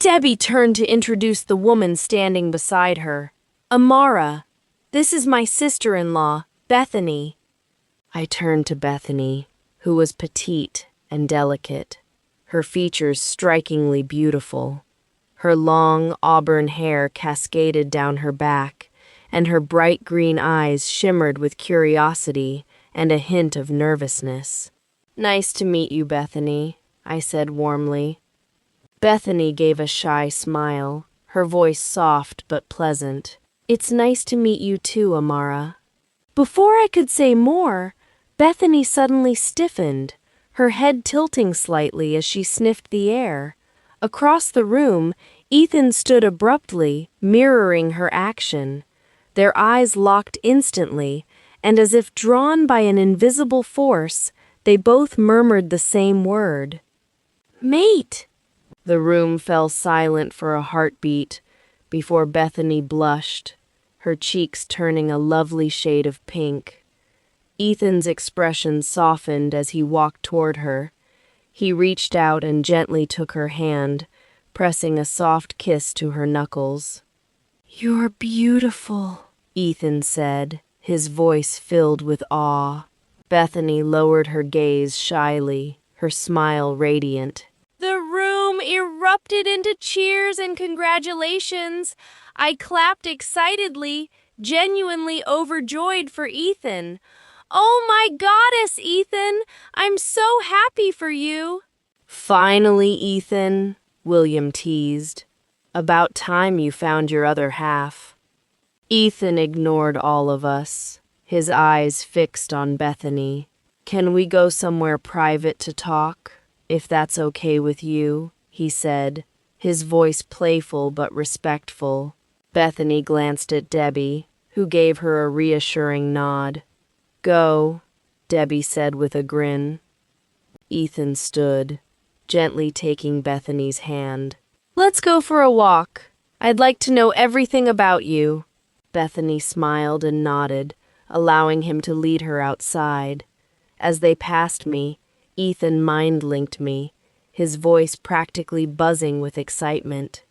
A: Debbie turned to introduce the woman standing beside her. "Amara, this is my sister-in-law, Bethany." I turned to Bethany, who was petite and delicate, her features strikingly beautiful. Her long auburn hair cascaded down her back, and her bright green eyes shimmered with curiosity and a hint of nervousness. "Nice to meet you, Bethany," I said warmly. Bethany gave a shy smile, her voice soft but pleasant. "It's nice to meet you too, Amara." Before I could say more, Bethany suddenly stiffened, her head tilting slightly as she sniffed the air. Across the room, Ethan stood abruptly, mirroring her action. Their eyes locked instantly, and as if drawn by an invisible force, they both murmured the same word. "Mate!" The room fell silent for a heartbeat before Bethany blushed, her cheeks turning a lovely shade of pink. Ethan's expression softened as he walked toward her. He reached out and gently took her hand, pressing a soft kiss to her knuckles. "You're beautiful," Ethan said, his voice filled with awe. Bethany lowered her gaze shyly, her smile radiant.
H: The room erupted into cheers and congratulations. I clapped excitedly, genuinely overjoyed for Ethan. "Oh my goddess, Ethan! I'm so happy for you!"
A: "Finally, Ethan," William teased. "About time you found your other half." Ethan ignored all of us, his eyes fixed on Bethany. "Can we go somewhere private to talk, if that's okay with you?" he said, his voice playful but respectful. Bethany glanced at Debbie, who gave her a reassuring nod. "Go," Debbie said with a grin. Ethan stood, gently taking Bethany's hand. "Let's go for a walk. I'd like to know everything about you." Bethany smiled and nodded, allowing him to lead her outside. As they passed me, Ethan mind-linked me, his voice practically buzzing with excitement.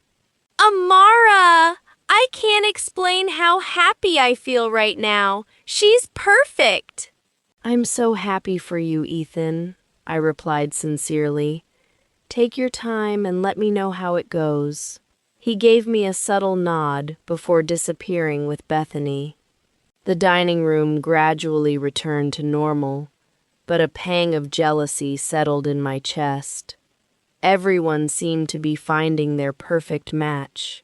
H: Amara! I can't explain how happy I feel right now. She's perfect.
A: I'm so happy for you, Ethan, I replied sincerely. Take your time and let me know how it goes. He gave me a subtle nod before disappearing with Bethany. The dining room gradually returned to normal, but a pang of jealousy settled in my chest. Everyone seemed to be finding their perfect match,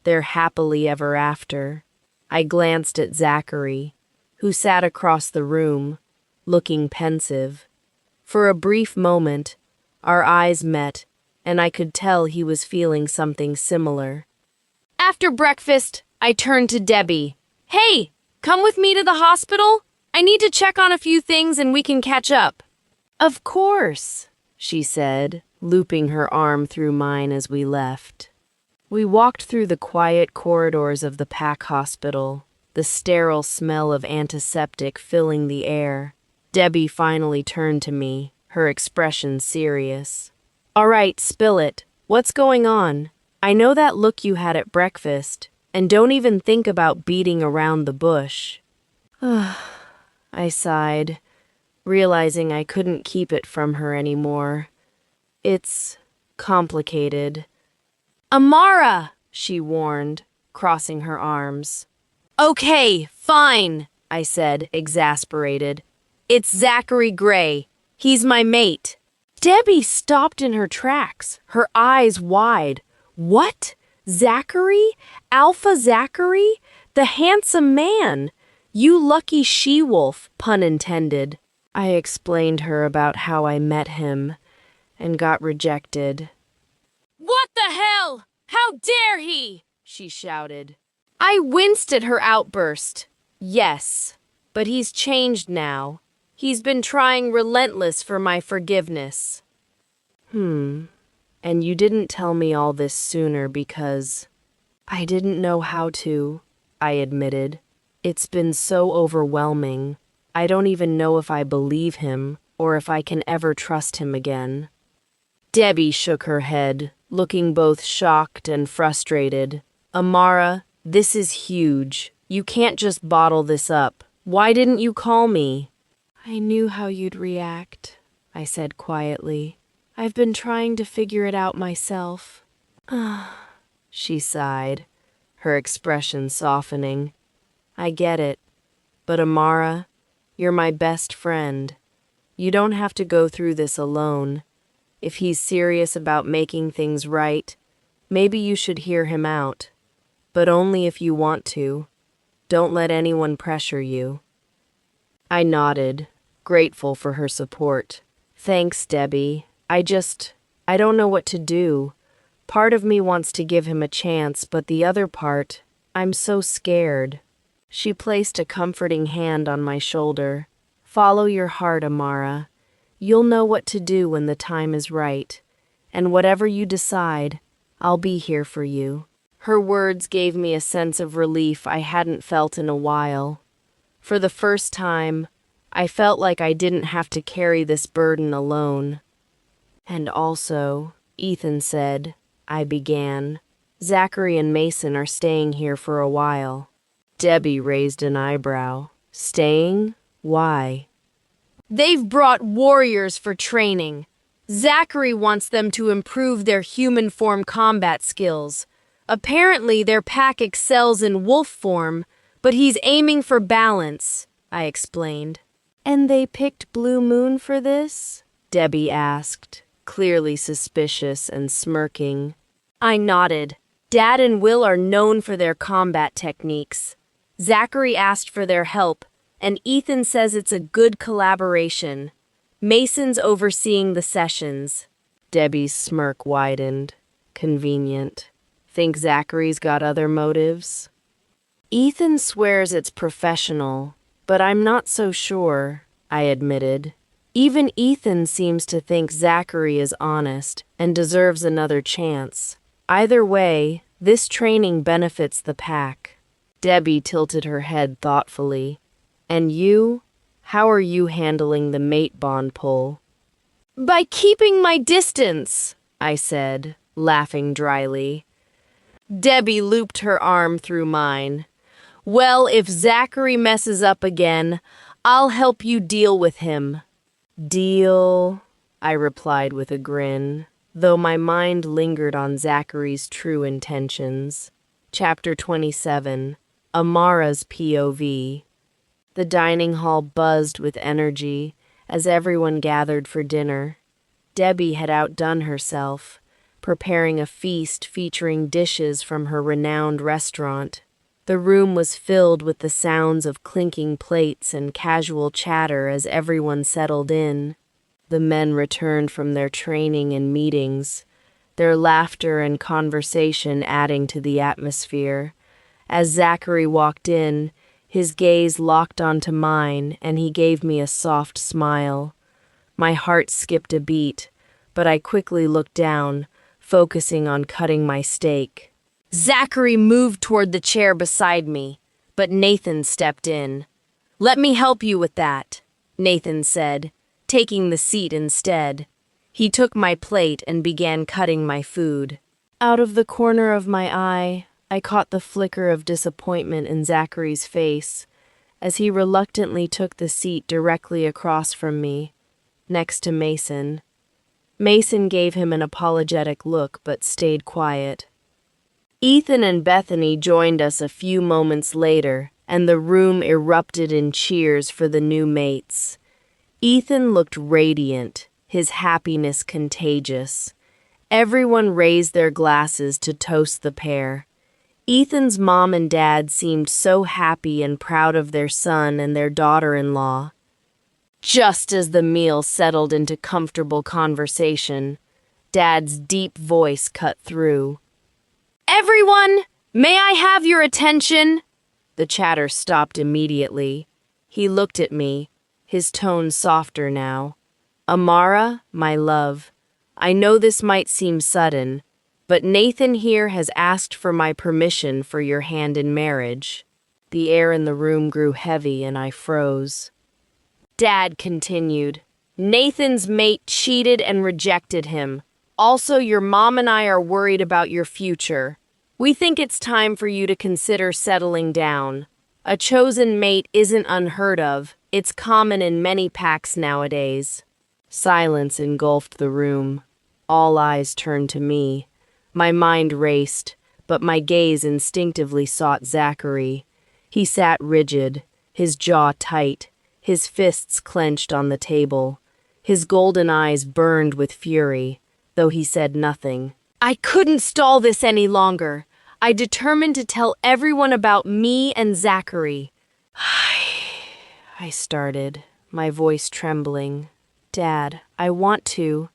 A: their happily ever after. I glanced at Zachary, who sat across the room, looking pensive. For a brief moment, our eyes met, and I could tell he was feeling something similar.
H: After breakfast, I turned to Debbie. Hey, come with me to the hospital? I need to check on a few things and we can catch up.
A: Of course, she said, looping her arm through mine as we left. We walked through the quiet corridors of the PAC hospital, the sterile smell of antiseptic filling the air. Debbie finally turned to me, her expression serious. All right, spill it. What's going on? I know that look you had at breakfast, and don't even think about beating around the bush. I sighed, realizing I couldn't keep it from her anymore. It's complicated.
H: Amara,
A: she warned, crossing her arms.
H: Okay, fine, I said, exasperated. It's Zachary Gray. He's my mate.
A: Debbie stopped in her tracks, her eyes wide. What? Zachary? Alpha Zachary? The handsome man? You lucky she-wolf, pun intended. I explained her about how I met him and got rejected.
H: What the hell? How dare he?
A: She shouted. I winced at her outburst. Yes, but he's changed now. He's been trying relentless for my forgiveness. And you didn't tell me all this sooner because I didn't know how to, I admitted. It's been so overwhelming. I don't even know if I believe him or if I can ever trust him again. Debbie shook her head, looking both shocked and frustrated. Amara, this is huge. You can't just bottle this up. Why didn't you call me? I knew how you'd react, I said quietly. I've been trying to figure it out myself. She sighed, her expression softening. I get it, but Amara, you're my best friend. You don't have to go through this alone. If he's serious about making things right, maybe you should hear him out. But only if you want to. Don't let anyone pressure you. I nodded, grateful for her support. Thanks, Debbie. I don't know what to do. Part of me wants to give him a chance, but the other part, I'm so scared. She placed a comforting hand on my shoulder. Follow your heart, Amara. You'll know what to do when the time is right. And whatever you decide, I'll be here for you. Her words gave me a sense of relief I hadn't felt in a while. For the first time, I felt like I didn't have to carry this burden alone. And also, Ethan said, I began, Zachary and Mason are staying here for a while. Debbie raised an eyebrow. Staying? Why?
H: They've brought warriors for training. Zachary wants them to improve their human form combat skills. Apparently, their pack excels in wolf form, but he's aiming for balance, I explained.
A: And they picked Blue Moon for this? Debbie asked, clearly suspicious and smirking.
H: I nodded. Dad and Will are known for their combat techniques. Zachary asked for their help, and Ethan says it's a good collaboration. Mason's overseeing the sessions.
A: Debbie's smirk widened. Convenient. Think Zachary's got other motives? Ethan swears it's professional, but I'm not so sure, I admitted. Even Ethan seems to think Zachary is honest and deserves another chance. Either way, this training benefits the pack. Debbie tilted her head thoughtfully. And you? How are you handling the mate bond pull?
H: By keeping my distance,
A: I said, laughing dryly. Debbie looped her arm through mine. Well, if Zachary messes up again, I'll help you deal with him. Deal, I replied with a grin, though my mind lingered on Zachary's true intentions. Chapter 27, Amara's POV. The dining hall buzzed with energy as everyone gathered for dinner. Debbie had outdone herself, preparing a feast featuring dishes from her renowned restaurant. The room was filled with the sounds of clinking plates and casual chatter as everyone settled in. The men returned from their training and meetings, their laughter and conversation adding to the atmosphere. As Zachary walked in, his gaze locked onto mine, and he gave me a soft smile. My heart skipped a beat, but I quickly looked down, focusing on cutting my steak. Zachary moved toward the chair beside me, but Nathan stepped in. "Let me help you with that," Nathan said, taking the seat instead. He took my plate and began cutting my food. Out of the corner of my eye, I caught the flicker of disappointment in Zachary's face as he reluctantly took the seat directly across from me, next to Mason. Mason gave him an apologetic look but stayed quiet. Ethan and Bethany joined us a few moments later, and the room erupted in cheers for the new mates. Ethan looked radiant, his happiness contagious. Everyone raised their glasses to toast the pair. Ethan's mom and dad seemed so happy and proud of their son and their daughter-in-law. Just as the meal settled into comfortable conversation, Dad's deep voice cut through. "Everyone, may I have your attention?" The chatter stopped immediately. He looked at me, his tone softer now. "Amara, my love, I know this might seem sudden, but Nathan here has asked for my permission for your hand in marriage." The air in the room grew heavy and I froze. Dad continued, "Nathan's mate cheated and rejected him. Also, your mom and I are worried about your future. We think it's time for you to consider settling down. A chosen mate isn't unheard of. It's common in many packs nowadays." Silence engulfed the room. All eyes turned to me. My mind raced, but my gaze instinctively sought Zachary. He sat rigid, his jaw tight, his fists clenched on the table. His golden eyes burned with fury, though he said nothing. I couldn't stall this any longer. I determined to tell everyone about me and Zachary. I started, my voice trembling. "Dad, I want to—"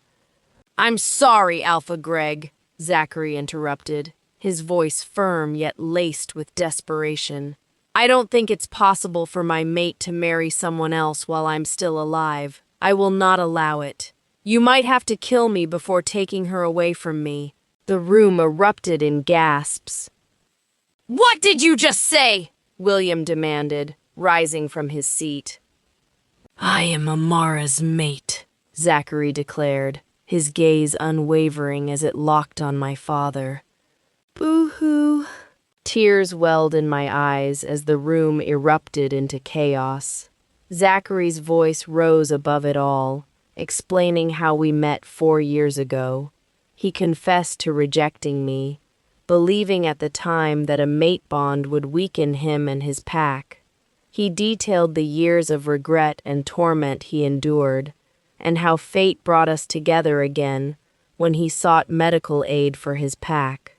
A: "I'm sorry, Alpha Greg," Zachary interrupted, his voice firm yet laced with desperation. "I don't think it's possible for my mate to marry someone else while I'm still alive. I will not allow it. You might have to kill me before taking her away from me." The room erupted in gasps. "What did you just say?" William demanded, rising from his seat. "I am Amara's mate," Zachary declared, his gaze unwavering as it locked on my father. "Boo-hoo." Tears welled in my eyes as the room erupted into chaos. Zachary's voice rose above it all, explaining how we met 4 years ago. He confessed to rejecting me, believing at the time that a mate bond would weaken him and his pack. He detailed the years of regret and torment he endured, and how fate brought us together again when he sought medical aid for his pack.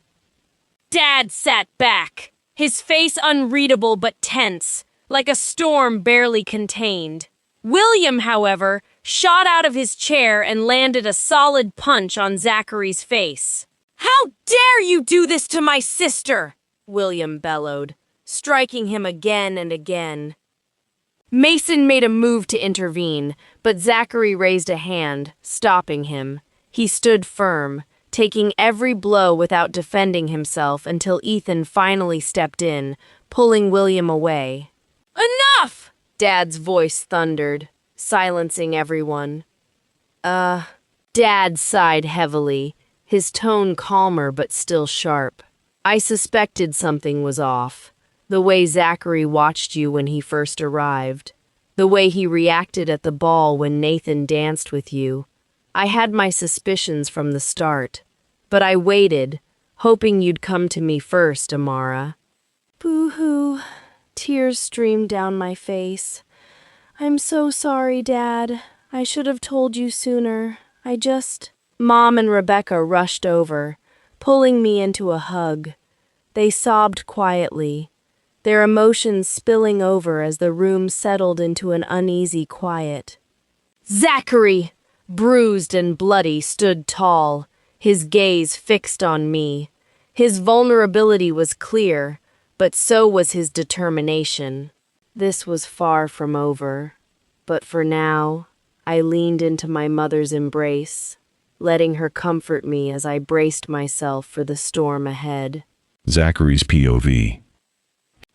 H: Dad sat back, his face unreadable but tense, like a storm barely contained. William, however, shot out of his chair and landed a solid punch on Zachary's face. "How dare you do this to my sister?" William bellowed, striking him again and again. Mason made a move to intervene, but Zachary raised a hand, stopping him. He stood firm, taking every blow without defending himself until Ethan finally stepped in,
A: pulling William away.
H: Enough!
A: Dad's voice thundered, silencing everyone. Dad sighed heavily, his tone calmer but still sharp. I suspected something was off. The way Zachary watched you when he first arrived. The way he reacted at the ball when Nathan danced with you. I had my suspicions from the start, but I waited, hoping you'd come to me first, Amara. Boo-hoo. Tears streamed down my face. I'm so sorry, Dad. I should have told you sooner. Mom and Rebecca rushed over, pulling me into a hug. They sobbed quietly, their emotions spilling over as the room settled into an uneasy quiet. Zachary, bruised and bloody, stood tall, his gaze fixed on me. His vulnerability was clear, but so was his determination. This was far from over, but for now, I leaned into my mother's embrace, letting her comfort me as I braced myself for the storm ahead.
C: Zachary's POV.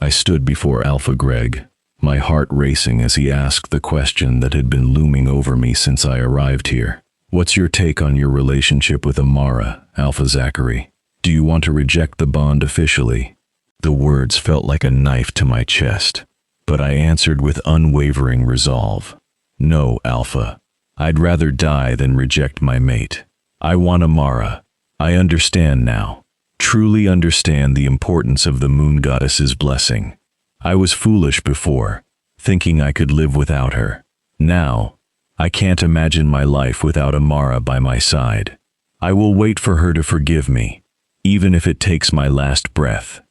C: I stood before Alpha Greg, my heart racing as he asked the question that had been looming over me since I arrived here. What's your take on your relationship with Amara, Alpha Zachary? Do you want to reject the bond officially? The words felt like a knife to my chest, but I answered with unwavering resolve. No, Alpha. I'd rather die than reject my mate. I want Amara. I understand now. Truly understand the importance of the moon goddess's blessing. I was foolish before, thinking I could live without her. Now, I can't imagine my life without Amara by my side. I will wait for her to forgive me, even if it takes my last breath.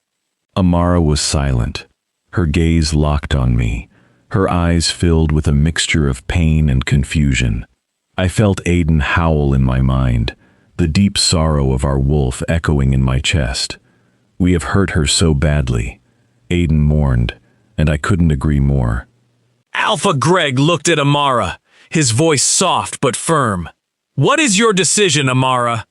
C: Amara was silent, her gaze locked on me, her eyes filled with a mixture of pain and confusion. I felt Aiden howl in my mind, the deep sorrow of our wolf echoing in my chest. We have hurt her so badly, Aiden mourned, and I couldn't agree more.
D: Alpha Greg looked at Amara, his voice soft but firm. What is your decision, Amara?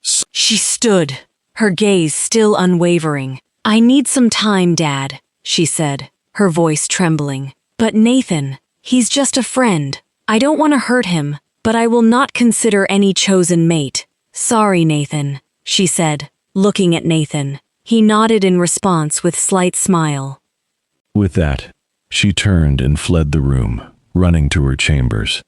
L: She stood, her gaze still unwavering. I need some time, Dad, she said, her voice trembling. But Nathan, he's just a friend. I don't want to hurt him, but I will not consider any chosen mate. Sorry, Nathan, she said, looking at Nathan. He nodded in response with slight smile.
C: With that, she turned and fled the room, running to her chambers.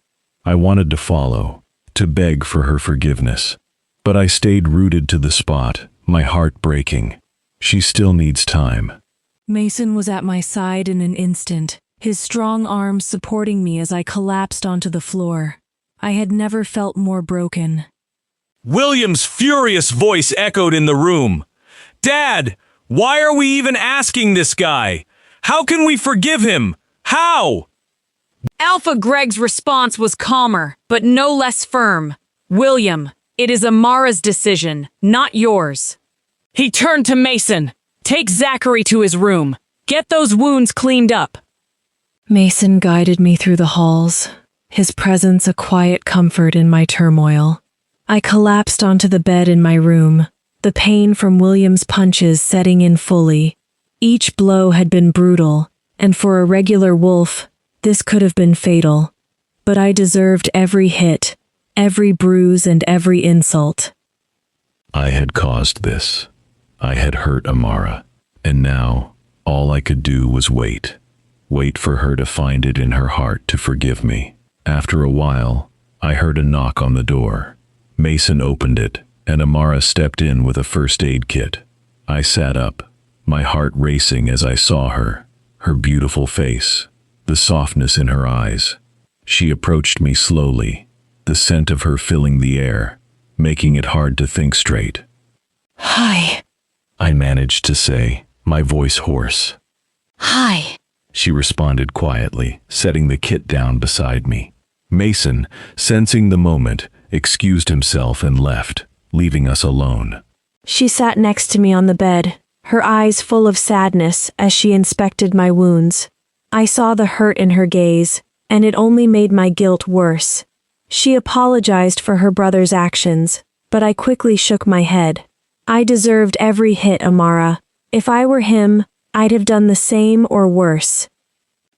C: I wanted to follow, to beg for her forgiveness, but I stayed rooted to the spot, my heart breaking. She still needs time.
E: Mason was at my side in an instant, his strong arms supporting me as I collapsed onto the floor. I had never felt more broken.
D: William's furious voice echoed in the room. Dad, why are we even asking this guy? How can we forgive him? How?
I: Alpha Greg's response was calmer, but no less firm. William, it is Amara's decision, not yours. He turned to Mason. Take Zachary to his room. Get those wounds cleaned up.
E: Mason guided me through the halls, his presence a quiet comfort in my turmoil. I collapsed onto the bed in my room, the pain from William's punches setting in fully. Each blow had been brutal, and for a regular wolf, this could have been fatal. But I deserved every hit, every bruise and every insult.
C: I had caused this. I had hurt Amara, and now all I could do was wait. Wait for her to find it in her heart to forgive me. After a while, I heard a knock on the door. Mason opened it, and Amara stepped in with a first aid kit. I sat up, my heart racing as I saw her beautiful face, the softness in her eyes. She approached me slowly, the scent of her filling the air, making it hard to think straight.
L: Hi,
C: I managed to say, my voice hoarse.
L: Hi,
C: she responded quietly, setting the kit down beside me. Mason, sensing the moment, excused himself and left, leaving us alone.
B: She sat next to me on the bed, her eyes full of sadness as she inspected my wounds. I saw the hurt in her gaze, and it only made my guilt worse. She apologized for her brother's actions, but I quickly shook my head. I deserved every hit, Amara. If I were him, I'd have done the same or worse.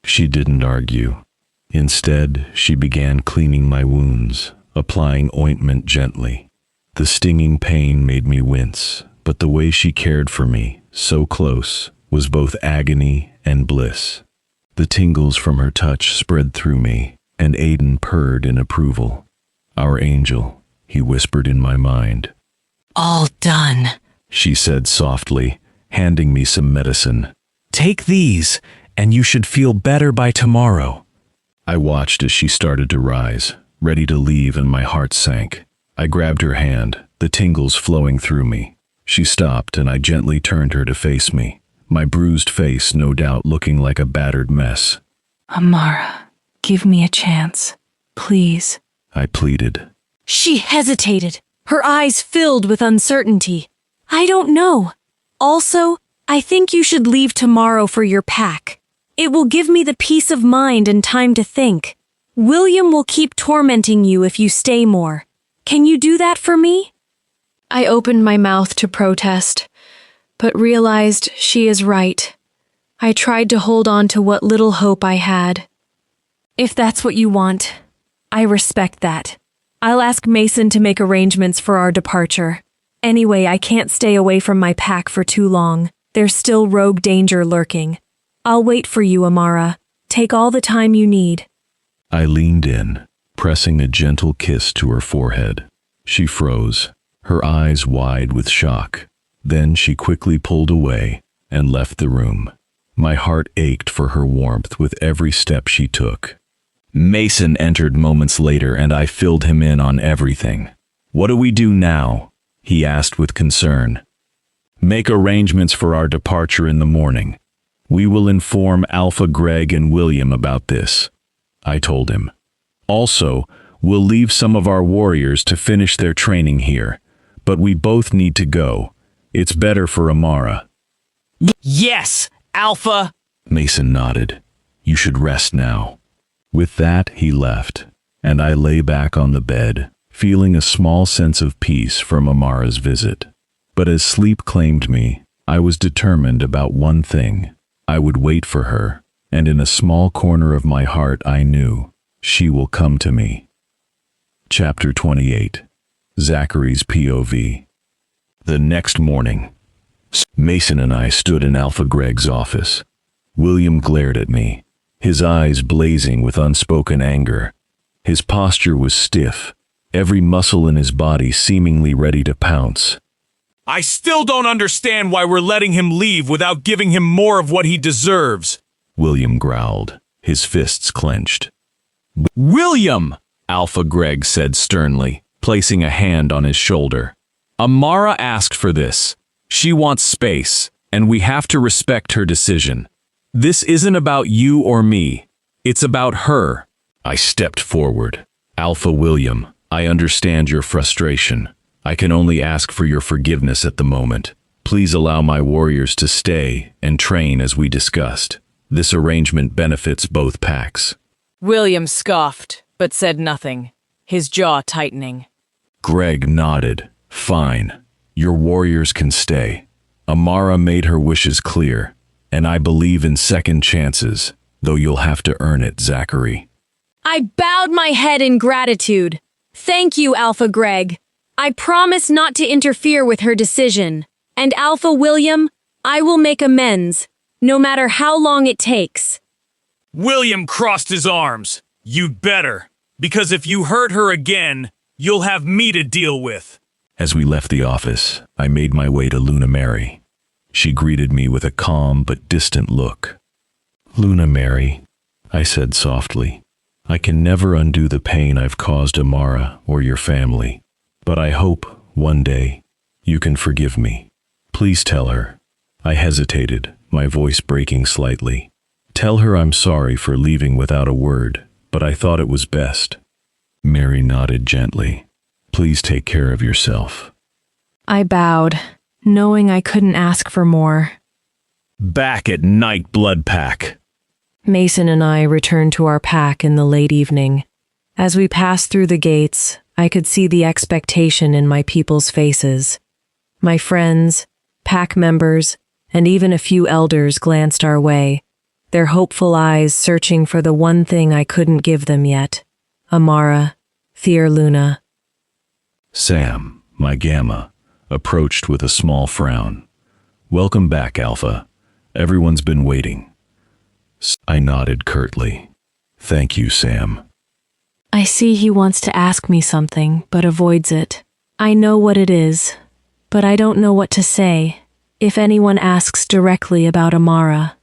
C: She didn't argue. Instead, she began cleaning my wounds, applying ointment gently. The stinging pain made me wince, but the way she cared for me, so close, was both agony and bliss. The tingles from her touch spread through me, and Aiden purred in approval. "Our angel," he whispered in my mind.
L: All done,
C: She said softly, handing me some medicine.
F: Take these, and you should feel better by tomorrow.
C: I watched as she started to rise, ready to leave, and my heart sank. I grabbed her hand, the tingles flowing through me. She stopped, and I gently turned her to face me, my bruised face no doubt looking like a battered mess.
B: Amara, give me a chance, please.
C: I pleaded.
B: She hesitated, her eyes filled with uncertainty. I don't know. Also, I think you should leave tomorrow for your pack. It will give me the peace of mind and time to think. William will keep tormenting you if you stay more. Can you do that for me? I opened my mouth to protest, but realized she is right. I tried to hold on to what little hope I had. If that's what you want, I respect that. I'll ask Mason to make arrangements for our departure. Anyway, I can't stay away from my pack for too long. There's still rogue danger lurking. I'll wait for you, Amara. Take all the time you need.
C: I leaned in, pressing a gentle kiss to her forehead. She froze, her eyes wide with shock. Then she quickly pulled away and left the room. My heart ached for her warmth with every step she took. Mason entered moments later, and I filled him in on everything. "What do we do now?" he asked with concern. "Make arrangements for our departure in the morning. We will inform Alpha, Greg, and William about this," I told him. "Also, we'll leave some of our warriors to finish their training here, but we both need to go. It's better for Amara."
G: Yes, Alpha!
C: Mason nodded. "You should rest now." With that, he left, and I lay back on the bed, feeling a small sense of peace from Amara's visit. But as sleep claimed me, I was determined about one thing. I would wait for her, and in a small corner of my heart I knew she will come to me. Chapter 28. Zachary's POV. The next morning, Mason and I stood in Alpha Greg's office. William glared at me, his eyes blazing with unspoken anger. His posture was stiff, every muscle in his body seemingly ready to pounce.
D: I still don't understand why we're letting him leave without giving him more of what he deserves,
C: William growled, his fists clenched.
F: William!
C: Alpha Greg said sternly, placing a hand on his shoulder.
F: Amara asked for this. She wants space, and we have to respect her decision. This isn't about you or me. It's about her.
C: I stepped forward. "Alpha William, I understand your frustration. I can only ask for your forgiveness at the moment. Please allow my warriors to stay and train as we discussed. This arrangement benefits both packs."
K: William scoffed, but said nothing, his jaw tightening.
C: Greg nodded. "Fine. Your warriors can stay. Amara made her wishes clear, and I believe in second chances, though you'll have to earn it, Zachary."
H: I bowed my head in gratitude. Thank you, Alpha Greg. I promise not to interfere with her decision. And Alpha William, I will make amends, no matter how long it takes.
D: William crossed his arms. You'd better, because if you hurt her again, you'll have me to deal with.
C: As we left the office, I made my way to Luna Mary. She greeted me with a calm but distant look. "Luna Mary," I said softly, "I can never undo the pain I've caused Amara or your family, but I hope, one day, you can forgive me. Please tell her." I hesitated, my voice breaking slightly. "Tell her I'm sorry for leaving without a word, but I thought it was best." Mary nodded gently. "Please take care of yourself."
B: I bowed, knowing I couldn't ask for more.
C: Back at Night Blood Pack.
B: Mason and I returned to our pack in the late evening. As we passed through the gates, I could see the expectation in my people's faces. My friends, pack members,
E: and even a few elders glanced our way, their hopeful eyes searching for the one thing I couldn't give them yet. Amara, Fear Luna.
C: Sam, my gamma, approached with a small frown. Welcome back, Alpha. Everyone's been waiting. I nodded curtly. Thank you, Sam.
L: I see he wants to ask me something, but avoids it. I know what it is, but I don't know what to say. If anyone asks directly about Amara.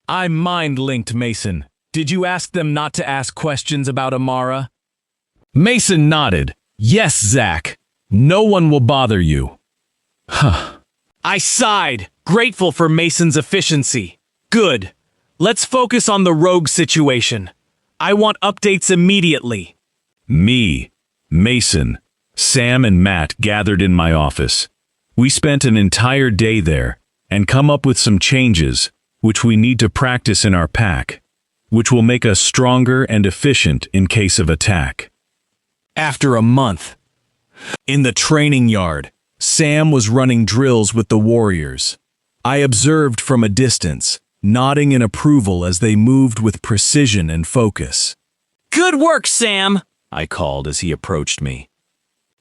D: I'm mind-linked, Mason. Did you ask them not to ask questions about Amara? Mason nodded. Yes, Zach. No one will bother you. Huh. I sighed, grateful for Mason's efficiency. Good. Let's focus on the rogue situation. I want updates immediately.
C: Me, Mason, Sam and Matt gathered in my office. We spent an entire day there and come up with some changes which we need to practice in our pack, which will make us stronger and efficient in case of attack.
D: After a month, in the training yard, Sam was running drills with the warriors. I observed from a distance, nodding in approval as they moved with precision and focus.
G: Good work, Sam,
C: I called as he approached me.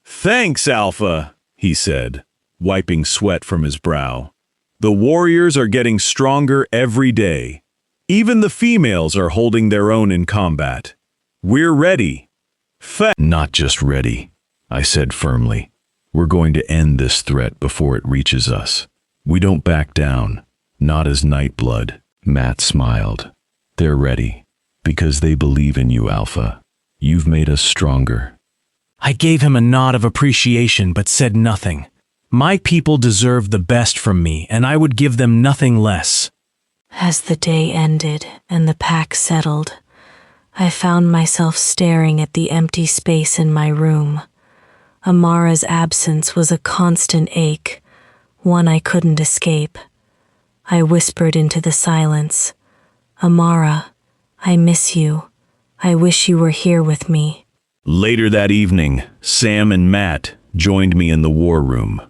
C: Thanks, Alpha, he said, wiping sweat from his brow. The warriors are getting stronger every day. Even the females are holding their own in combat. We're ready. Not just ready, I said firmly. We're going to end this threat before it reaches us. We don't back down, not as Nightblood. Matt smiled. They're ready, because they believe in you, Alpha. You've made us stronger.
G: I gave him a nod of appreciation but said nothing. My people deserve the best from me, and I would give them nothing less.
L: As the day ended and the pack settled, I found myself staring at the empty space in my room. Amara's absence was a constant ache, one I couldn't escape. I whispered into the silence, Amara, I miss you. I wish you were here with me.
C: Later that evening, Sam and Matt joined me in the war room.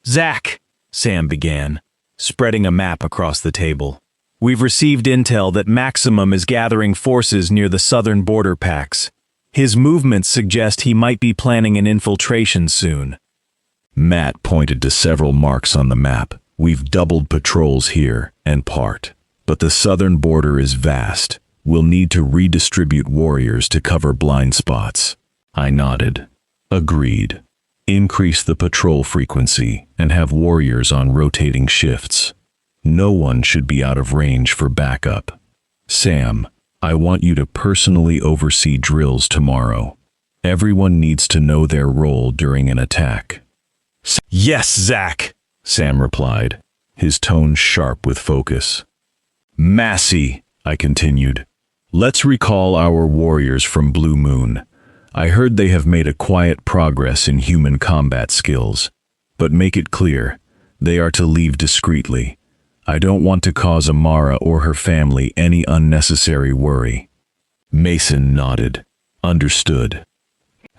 D: Zach, Sam began, spreading a map across the table. We've received intel that Maximum is gathering forces near the southern border packs. His movements suggest he might be planning an infiltration soon.
C: Matt pointed to several marks on the map. We've doubled patrols here and part, but the southern border is vast. We'll need to redistribute warriors to cover blind spots. I nodded. Agreed. Increase the patrol frequency and have warriors on rotating shifts. No one should be out of range for backup. Sam, I want you to personally oversee drills tomorrow. Everyone needs to know their role during an attack.
D: Yes, Zach,
C: Sam replied, his tone sharp with focus. Massey, I continued. Let's recall our warriors from Blue Moon. I heard they have made a quiet progress in human combat skills, but make it clear, they are to leave discreetly. I don't want to cause Amara or her family any unnecessary worry. Mason nodded. Understood.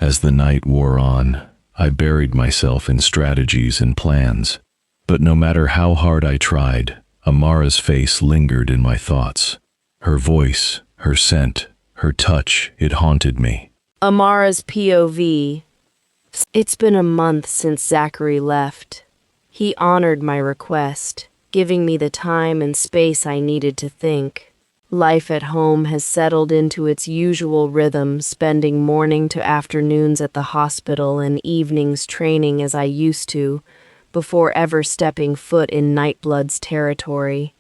C: As the night wore on, I buried myself in strategies and plans. But no matter how hard I tried, Amara's face lingered in my thoughts. Her voice, her scent, her touch, it haunted me.
A: Amara's POV. It's been a month since Zachary left. He honored my request, giving me the time and space I needed to think. Life at home has settled into its usual rhythm, spending morning to afternoons at the hospital and evenings training as I used to, before ever stepping foot in Nightblood's territory.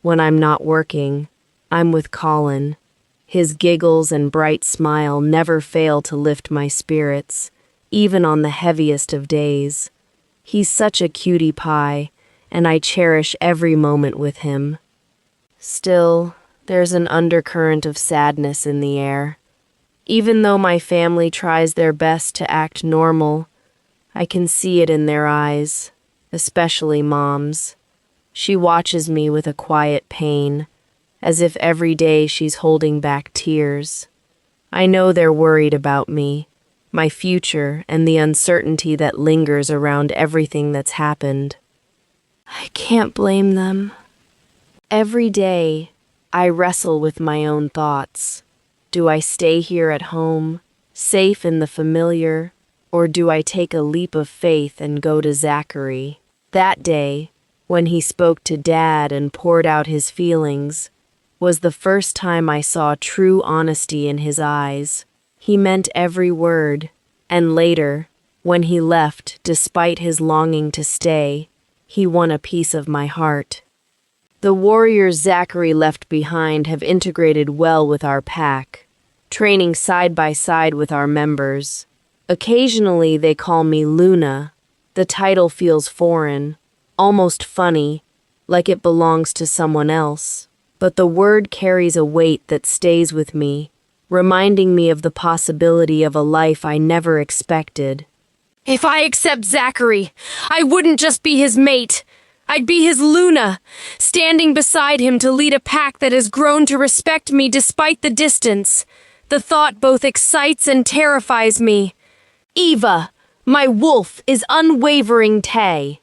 A: When I'm not working, I'm with Colin. His giggles and bright smile never fail to lift my spirits, even on the heaviest of days. He's such a cutie pie, and I cherish every moment with him. Still, there's an undercurrent of sadness in the air. Even though my family tries their best to act normal, I can see it in their eyes, especially Mom's. She watches me with a quiet pain, as if every day she's holding back tears. I know they're worried about me, my future, and the uncertainty that lingers around everything that's happened. I can't blame them. Every day, I wrestle with my own thoughts. Do I stay here at home, safe in the familiar, or do I take a leap of faith and go to Zachary? That day, when he spoke to Dad and poured out his feelings, was the first time I saw true honesty in his eyes. He meant every word, and later, when he left, despite his longing to stay, he won a piece of my heart. The warriors Zachary left behind have integrated well with our pack, training side by side with our members. Occasionally they call me Luna. The title feels foreign, almost funny, like it belongs to someone else. But the word carries a weight that stays with me, reminding me of the possibility of a life I never expected.
H: If I accept Zachary, I wouldn't just be his mate. I'd be his Luna, standing beside him to lead a pack that has grown to respect me despite the distance. The thought both excites and terrifies me. Eva, my wolf, is unwavering Tay.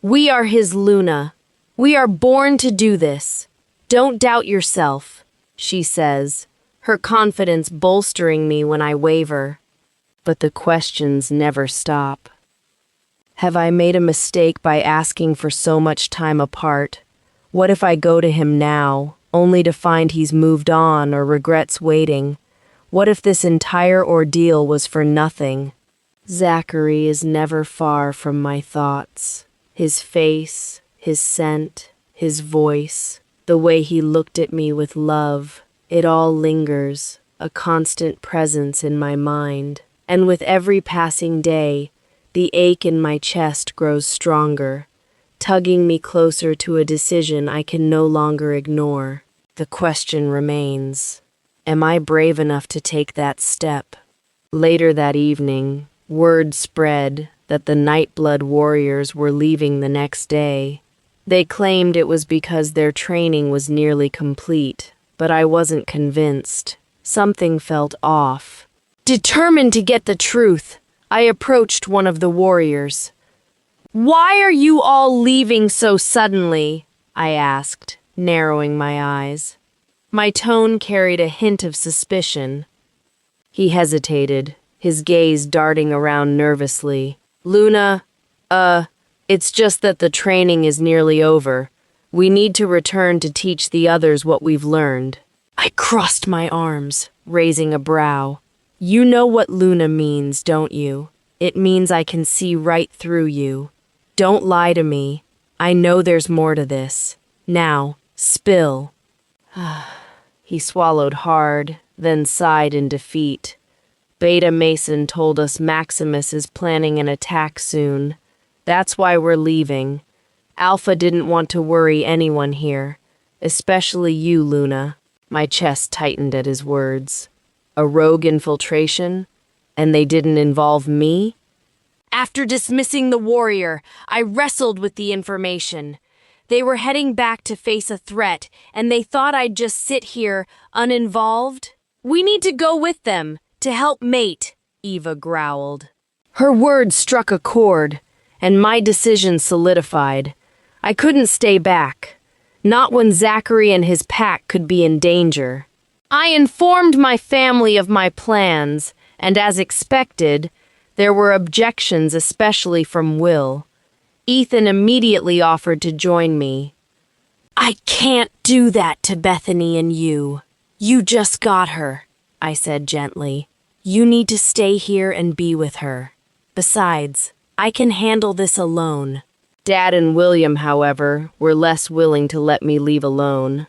H: We are his Luna. We are born to do this. Don't doubt yourself, she says, her confidence bolstering me when I waver. But the questions never stop. Have I made a mistake by asking for so much time apart? What if I go to him now, only to find he's moved on or regrets waiting? What if this entire ordeal was for nothing? Zachary is never far from my thoughts. His face, his scent, his voice, the way he looked at me with love, it all lingers, a constant presence in my mind. And with every passing day, the ache in my chest grows stronger, tugging me closer to a decision I can no longer ignore. The question remains, am I brave enough to take that step? Later that evening, word spread that the Nightblood warriors were leaving the next day. They claimed it was because their training was nearly complete, but I wasn't convinced. Something felt off. Determined to get the truth, I approached one of the warriors. "Why are you all leaving so suddenly?" I asked, narrowing my eyes. My tone carried a hint of suspicion. He hesitated, his gaze darting around nervously. "Luna, it's just that the training is nearly over. We need to return to teach the others what we've learned." I crossed my arms, raising a brow. "You know what Luna means, don't you? It means I can see right through you. Don't lie to me. I know there's more to this. Now, spill." He swallowed hard, then sighed in defeat. Beta Mason told us Maximus is planning an attack soon. That's why we're leaving. Alpha didn't want to worry anyone here, especially you, Luna. My chest tightened at his words. A rogue infiltration? And they didn't involve me? After dismissing the warrior, I wrestled with the information. They were heading back to face a threat, and they thought I'd just sit here, uninvolved. "We need to go with them, to help mate," Eva growled. Her words struck a chord, and my decision solidified. I couldn't stay back. Not when Zachary and his pack could be in danger. I informed my family of my plans, and as expected, there were objections, especially from Will. Ethan immediately offered to join me. "I can't do that to Bethany and you. You just got her," I said gently. "You need to stay here and be with her. Besides, I can handle this alone." Dad and William, however, were less willing to let me leave alone.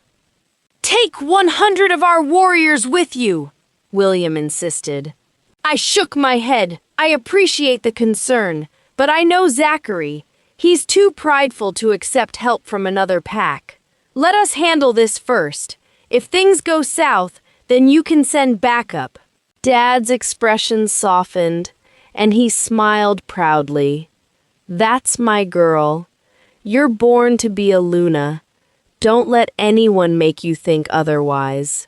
H: "Take 100 of our warriors with you," William insisted. I shook my head. I appreciate the concern, but I know Zachary. He's too prideful to accept help from another pack. Let us handle this first. If things go south, then you can send backup. Dad's expression softened, and he smiled proudly. "That's my girl. You're born to be a Luna. Don't let anyone make you think otherwise."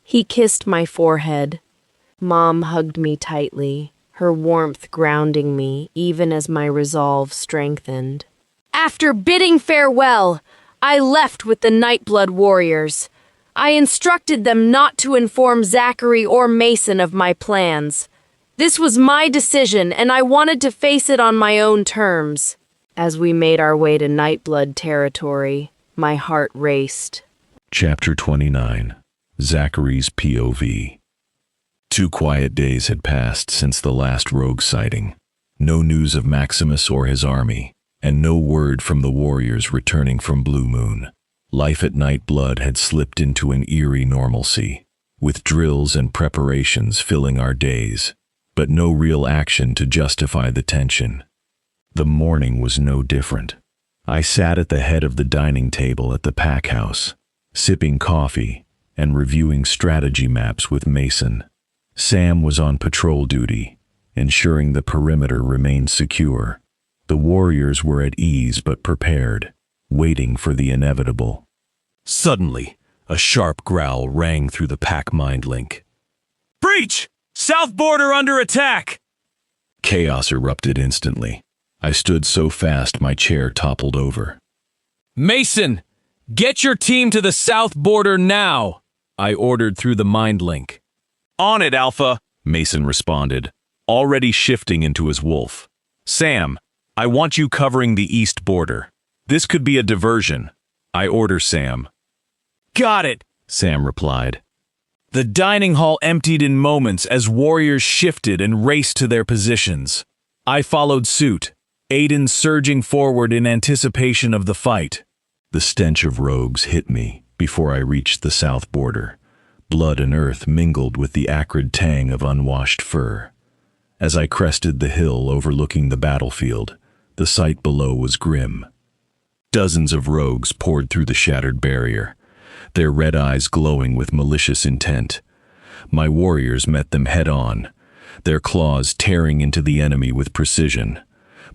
H: He kissed my forehead. Mom hugged me tightly, her warmth grounding me even as my resolve strengthened. After bidding farewell, I left with the Nightblood warriors. I instructed them not to inform Zachary or Mason of my plans. This was my decision, and I wanted to face it on my own terms.
A: As we made our way to Nightblood territory, my heart raced.
C: Chapter 29. Zachary's POV. 2 quiet days had passed since the last rogue sighting. No news of Maximus or his army, and no word from the warriors returning from Blue Moon. Life at Nightblood had slipped into an eerie normalcy, with drills and preparations filling our days, but no real action to justify the tension. The morning was no different. I sat at the head of the dining table at the pack house, sipping coffee and reviewing strategy maps with Mason. Sam was on patrol duty, ensuring the perimeter remained secure. The warriors were at ease but prepared, waiting for the inevitable.
D: Suddenly, a sharp growl rang through the pack mind link. "Breach! South border under attack!"
C: Chaos erupted instantly. I stood so fast my chair toppled over.
D: "Mason, get your team to the south border now!" I ordered through the mind link. "On it, Alpha," Mason responded, already shifting into his wolf. "Sam, I want you covering the east border. This could be a diversion. I order Sam." "Got it," Sam replied. The dining hall emptied in moments as warriors shifted and raced to their positions. I followed suit, Aiden surging forward in anticipation of the fight.
C: The stench of rogues hit me before I reached the south border. Blood and earth mingled with the acrid tang of unwashed fur. As I crested the hill overlooking the battlefield, the sight below was grim. Dozens of rogues poured through the shattered barrier, their red eyes glowing with malicious intent. My warriors met them head-on, their claws tearing into the enemy with precision.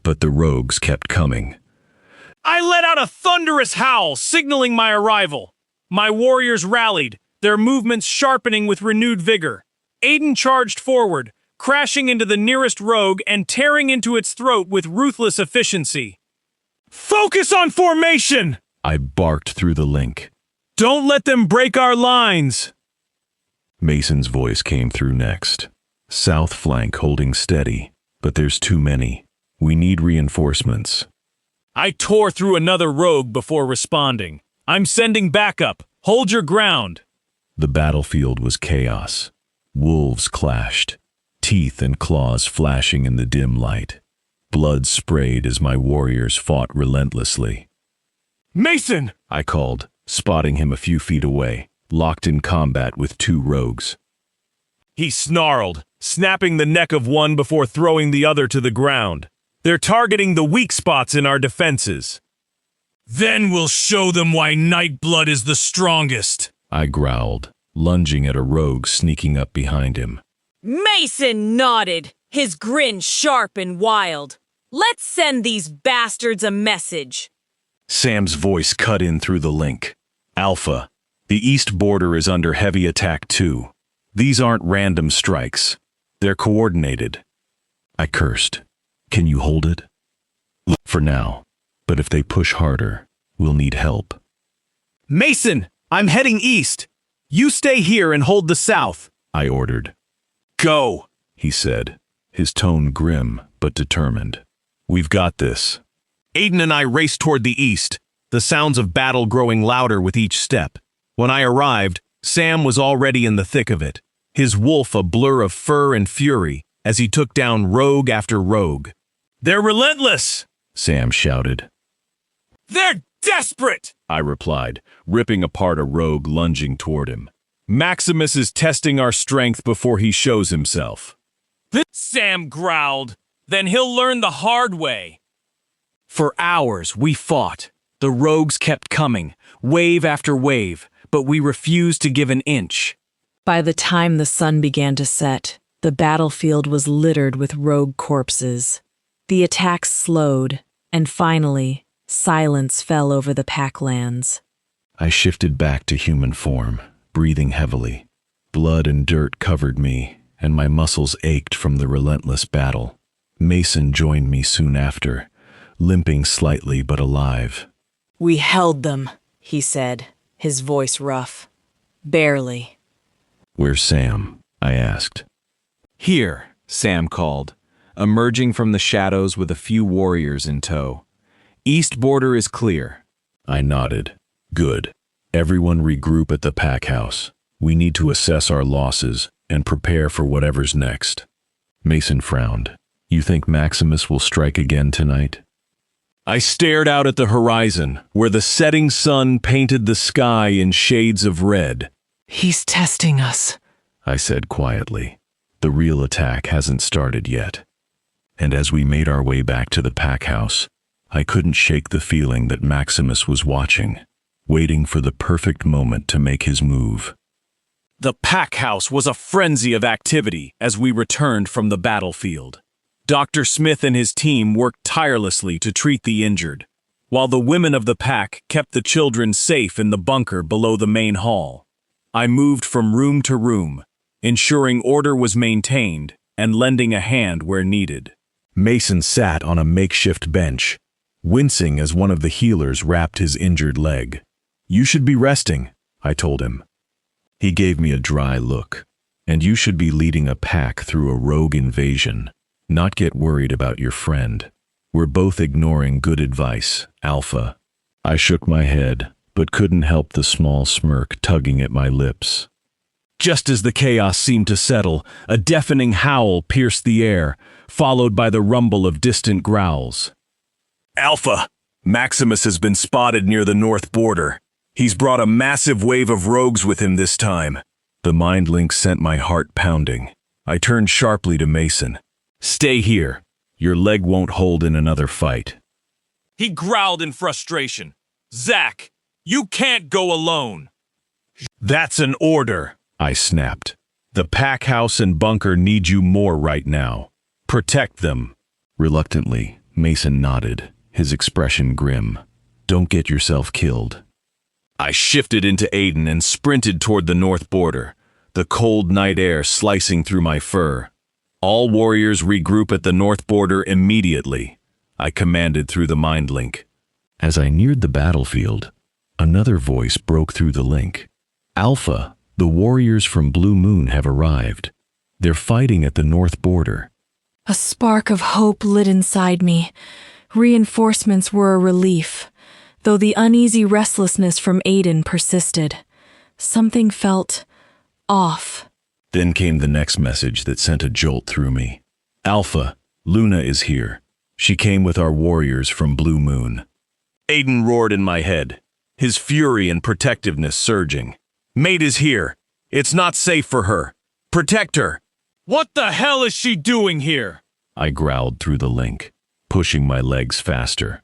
C: But the rogues kept coming.
D: I let out a thunderous howl, signaling my arrival. My warriors rallied, their movements sharpening with renewed vigor. Aiden charged forward, crashing into the nearest rogue and tearing into its throat with ruthless efficiency. "Focus on formation!"
C: I barked through the link.
D: "Don't let them break our lines!"
C: Mason's voice came through next. "South flank holding steady, but there's too many. We need reinforcements."
D: I tore through another rogue before responding. "I'm sending backup. Hold your ground."
C: The battlefield was chaos. Wolves clashed, teeth and claws flashing in the dim light. Blood sprayed as my warriors fought relentlessly.
D: "Mason!"
C: I called, spotting him a few feet away, locked in combat with 2 rogues.
D: He snarled, snapping the neck of one before throwing the other to the ground. "They're targeting the weak spots in our defenses." "Then we'll show them why Nightblood is the strongest,"
C: I growled, lunging at a rogue sneaking up behind him.
I: Mason nodded, his grin sharp and wild. "Let's send these bastards a message."
C: Sam's voice cut in through the link. "Alpha, the east border is under heavy attack too. These aren't random strikes. They're coordinated." I cursed. "Can you hold it?" "For now, but if they push harder, we'll need help."
D: "Mason, I'm heading east. You stay here and hold the south,"
C: I ordered.
D: "Go,"
C: he said, his tone grim but determined. "We've got this."
D: Aiden and I raced toward the east, the sounds of battle growing louder with each step. When I arrived, Sam was already in the thick of it, his wolf a blur of fur and fury as he took down rogue after rogue. "They're relentless!"
C: Sam shouted.
D: "They're desperate!"
C: I replied, ripping apart a rogue lunging toward him.
D: "Maximus is testing our strength before he shows himself." Sam growled. "Then he'll learn the hard way." For hours we fought. The rogues kept coming, wave after wave, but we refused to give an inch.
E: By the time the sun began to set, the battlefield was littered with rogue corpses. The attacks slowed, and finally, silence fell over the packlands.
C: I shifted back to human form, breathing heavily. Blood and dirt covered me, and my muscles ached from the relentless battle. Mason joined me soon after, limping slightly but alive.
K: We held them, he said, his voice rough. Barely.
C: "Where's Sam?" I asked.
G: Here, Sam called, emerging from the shadows with a few warriors in tow. East border is clear.
C: I nodded. "Good. Everyone regroup at the pack house. We need to assess our losses and prepare for whatever's next." Mason frowned. "You think Maximus will strike again tonight?"
D: I stared out at the horizon, where the setting sun painted the sky in shades of red.
J: He's testing us,
C: I said quietly. "The real attack hasn't started yet." And as we made our way back to the pack house, I couldn't shake the feeling that Maximus was watching, waiting for the perfect moment to make his move.
D: The pack house was a frenzy of activity as we returned from the battlefield. Dr. Smith and his team worked tirelessly to treat the injured, while the women of the pack kept the children safe in the bunker below the main hall. I moved from room to room, ensuring order was maintained and lending a hand where needed.
C: Mason sat on a makeshift bench, wincing as one of the healers wrapped his injured leg. "You should be resting," I told him. He gave me a dry look. "And you should be leading a pack through a rogue invasion. Not get worried about your friend. We're both ignoring good advice, Alpha." I shook my head, but couldn't help the small smirk tugging at my lips.
D: Just as the chaos seemed to settle, a deafening howl pierced the air, followed by the rumble of distant growls. "Alpha, Maximus has been spotted near the north border. He's brought a massive wave of rogues with him this time."
C: The mind link sent my heart pounding. I turned sharply to Mason. "Stay here. Your leg won't hold in another fight."
D: He growled in frustration. "Zach, you can't go alone." "That's an order," I snapped. "The pack house and bunker need you more right now. Protect them."
C: Reluctantly, Mason nodded, his expression grim. "Don't get yourself killed."
D: I shifted into Aiden and sprinted toward the north border, the cold night air slicing through my fur. "All warriors regroup at the north border immediately," I commanded through the mind link.
C: As I neared the battlefield, another voice broke through the link. "Alpha, the warriors from Blue Moon have arrived. They're fighting at the north border."
B: A spark of hope lit inside me. Reinforcements were a relief, though the uneasy restlessness from Aiden persisted. Something felt off.
C: Then came the next message that sent a jolt through me. "Alpha, Luna is here. She came with our warriors from Blue Moon."
D: Aiden roared in my head, his fury and protectiveness surging. "Mate is here. It's not safe for her. Protect her." "What the hell is she doing here?"
C: I growled through the link, pushing my legs faster.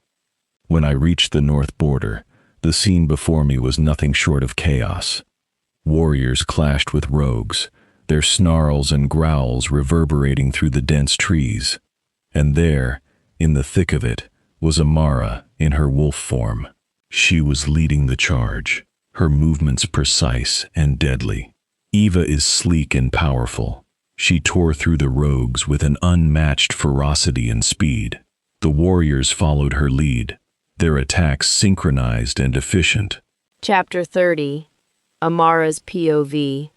C: When I reached the north border, the scene before me was nothing short of chaos. Warriors clashed with rogues, their snarls and growls reverberating through the dense trees. And there, in the thick of it, was Amara in her wolf form. She was leading the charge, her movements precise and deadly. Eva is sleek and powerful. She tore through the rogues with an unmatched ferocity and speed. The warriors followed her lead, their attacks synchronized and efficient.
A: Chapter 30. Amara's POV.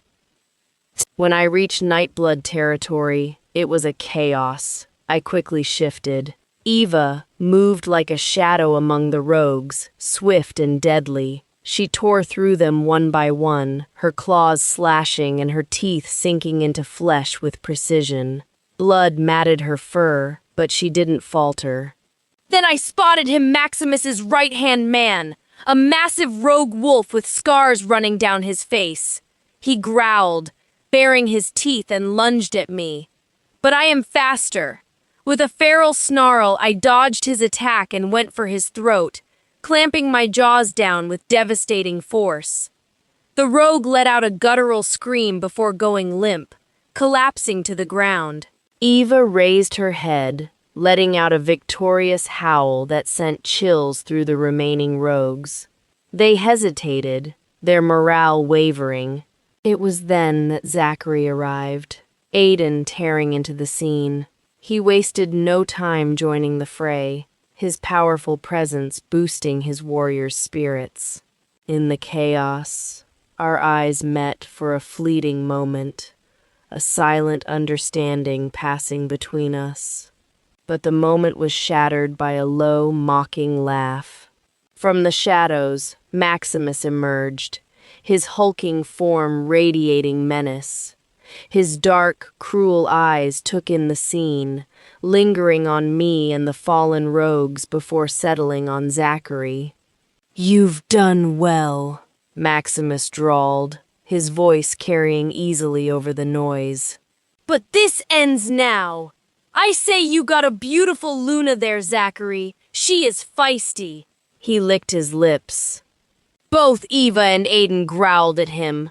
A: When I reached Nightblood territory, it was a chaos. I quickly shifted. Eva moved like a shadow among the rogues, swift and deadly. She tore through them one by one, her claws slashing and her teeth sinking into flesh with precision. Blood matted her fur, but she didn't falter.
H: Then I spotted him, Maximus's right-hand man, a massive rogue wolf with scars running down his face. He growled, baring his teeth, and lunged at me. But I am faster. With a feral snarl, I dodged his attack and went for his throat, clamping my jaws down with devastating force. The rogue let out a guttural scream before going limp, collapsing to the ground.
A: Eva raised her head, letting out a victorious howl that sent chills through the remaining rogues. They hesitated, their morale wavering. It was then that Zachary arrived, Aiden tearing into the scene. He wasted no time joining the fray. his powerful presence boosting his warrior's spirits. In the chaos, our eyes met for a fleeting moment, a silent understanding passing between us. But the moment was shattered by a low, mocking laugh. From the shadows, Maximus emerged, his hulking form radiating menace. His dark, cruel eyes took in the scene, lingering on me and the fallen rogues before settling on Zachary. "You've done well," Maximus drawled, his voice carrying easily over the noise.
H: But this ends now. I say you got a beautiful Luna there, Zachary. She is feisty.
A: He licked his lips. Both Eva and Aiden growled at him.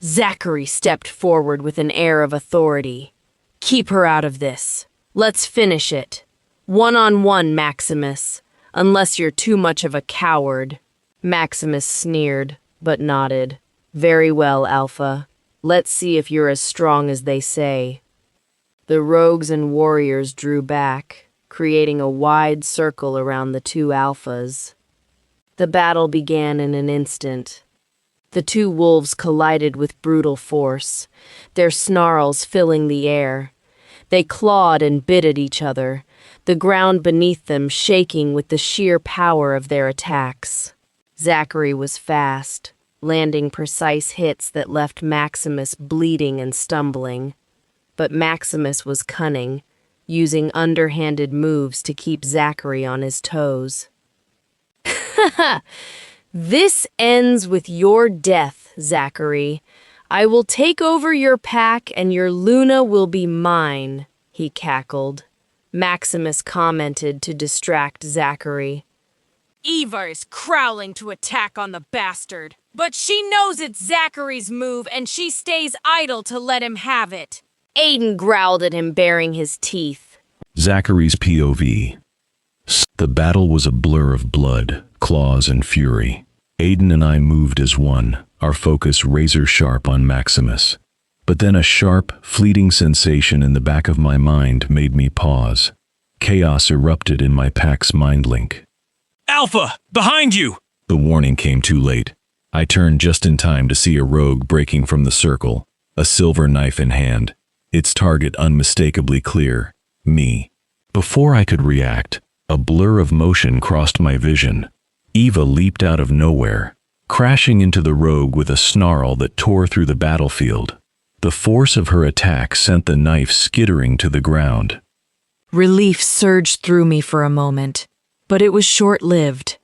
A: Zachary stepped forward with an air of authority. "Keep her out of this. Let's finish it. 1-on-1, Maximus, unless you're too much of a coward." Maximus sneered, but nodded. "Very well, Alpha. Let's see if you're as strong as they say." The rogues and warriors drew back, creating a wide circle around the two alphas. The battle began in an instant. The two wolves collided with brutal force, their snarls filling the air. They clawed and bit at each other, the ground beneath them shaking with the sheer power of their attacks. Zachary was fast, landing precise hits that left Maximus bleeding and stumbling. But Maximus was cunning, using underhanded moves to keep Zachary on his toes. "This ends with your death, Zachary. I will take over your pack and your Luna will be mine," he cackled. Maximus commented to distract Zachary.
H: Eva is crowling to attack on the bastard, but she knows it's Zachary's move and she stays idle to let him have it.
A: Aiden growled at him, baring his teeth.
C: Zachary's POV. The battle was a blur of blood, claws, and fury. Aiden and I moved as one, our focus razor-sharp on Maximus. But then a sharp, fleeting sensation in the back of my mind made me pause. Chaos erupted in my pack's mind link.
D: Alpha, behind you!
C: The warning came too late. I turned just in time to see a rogue breaking from the circle, a silver knife in hand, its target unmistakably clear, me. Before I could react, a blur of motion crossed my vision. Eva leaped out of nowhere, crashing into the rogue with a snarl that tore through the battlefield. The force of her attack sent the knife skittering to the ground.
L: Relief surged through me for a moment, but it was short-lived.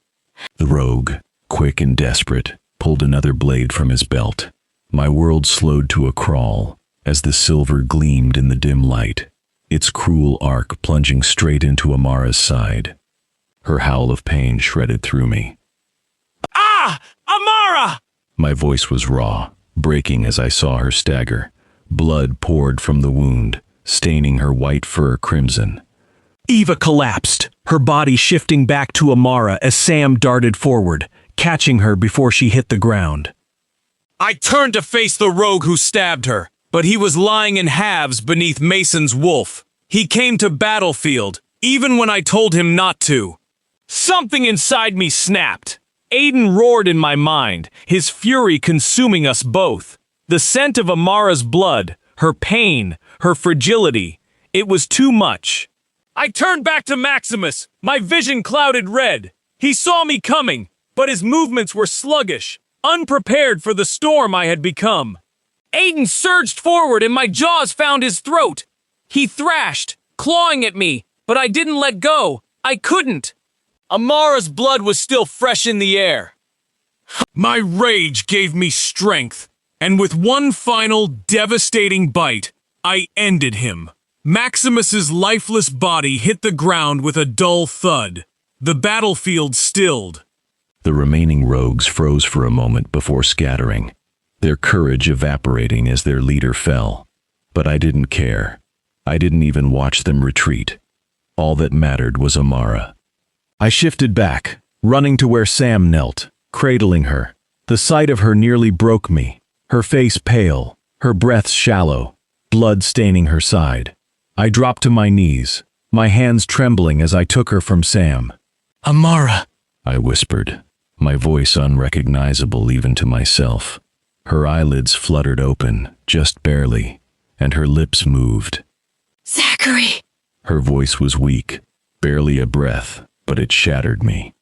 C: The rogue, quick and desperate, pulled another blade from his belt. My world slowed to a crawl as the silver gleamed in the dim light, its cruel arc plunging straight into Amara's side. Her howl of pain shredded through me.
D: Ah! Amara!
C: My voice was raw, breaking as I saw her stagger. Blood poured from the wound, staining her white fur crimson.
F: Eva collapsed, her body shifting back to Amara as Sam darted forward, catching her before she hit the ground.
D: I turned to face the rogue who stabbed her, but he was lying in halves beneath Mason's wolf. He came to battlefield, even when I told him not to. Something inside me snapped. Aiden roared in my mind, his fury consuming us both. The scent of Amara's blood, her pain, her fragility, it was too much. I turned back to Maximus, my vision clouded red. He saw me coming, but his movements were sluggish, unprepared for the storm I had become. Aiden surged forward and my jaws found his throat. He thrashed, clawing at me, but I didn't let go. I couldn't. Amara's blood was still fresh in the air. My rage gave me strength, and with one final devastating bite, I ended him. Maximus's lifeless body hit the ground with a dull thud. The battlefield stilled.
C: The remaining rogues froze for a moment before scattering, their courage evaporating as their leader fell. But I didn't care. I didn't even watch them retreat. All that mattered was Amara. I shifted back, running to where Sam knelt, cradling her. The sight of her nearly broke me, her face pale, her breath shallow, blood staining her side. I dropped to my knees, my hands trembling as I took her from Sam.
J: Amara!
C: I whispered, my voice unrecognizable even to myself. Her eyelids fluttered open, just barely, and her lips moved.
L: Zachary!
C: Her voice was weak, barely a breath, but it shattered me.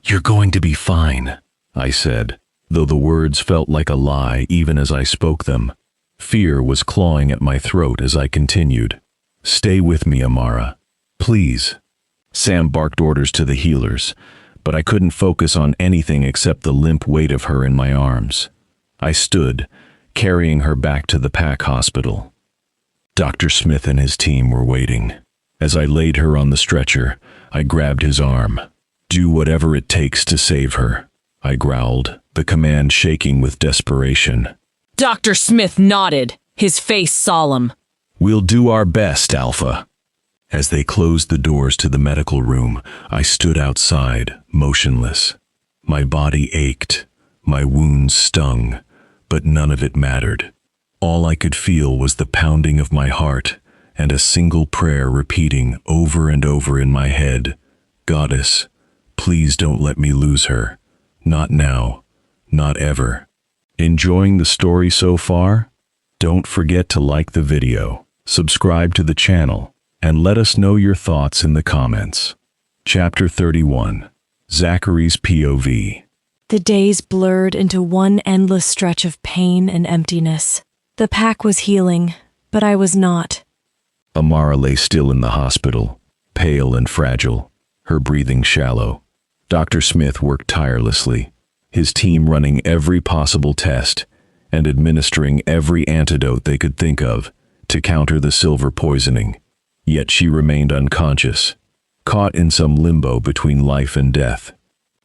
C: You're going to be fine, I said, though the words felt like a lie even as I spoke them. Fear was clawing at my throat as I continued. Stay with me, Amara. Please. Sam barked orders to the healers, but I couldn't focus on anything except the limp weight of her in my arms. I stood, carrying her back to the pack hospital. Dr. Smith and his team were waiting. As I laid her on the stretcher, I grabbed his arm. Do whatever it takes to save her, I growled, the command shaking with desperation.
I: Dr. Smith nodded, his face solemn.
C: We'll do our best, Alpha. As they closed the doors to the medical room, I stood outside, motionless. My body ached, my wounds stung, but none of it mattered. All I could feel was the pounding of my heart and a single prayer repeating over and over in my head. Goddess, please don't let me lose her. Not now, not ever. Enjoying the story so far? Don't forget to like the video, subscribe to the channel, and let us know your thoughts in the comments. Chapter 31. Zachary's POV.
B: The days blurred into one endless stretch of pain and emptiness. The pack was healing, but I was not.
C: Amara lay still in the hospital, pale and fragile, her breathing shallow. Dr. Smith worked tirelessly, his team running every possible test and administering every antidote they could think of to counter the silver poisoning. Yet she remained unconscious, caught in some limbo between life and death.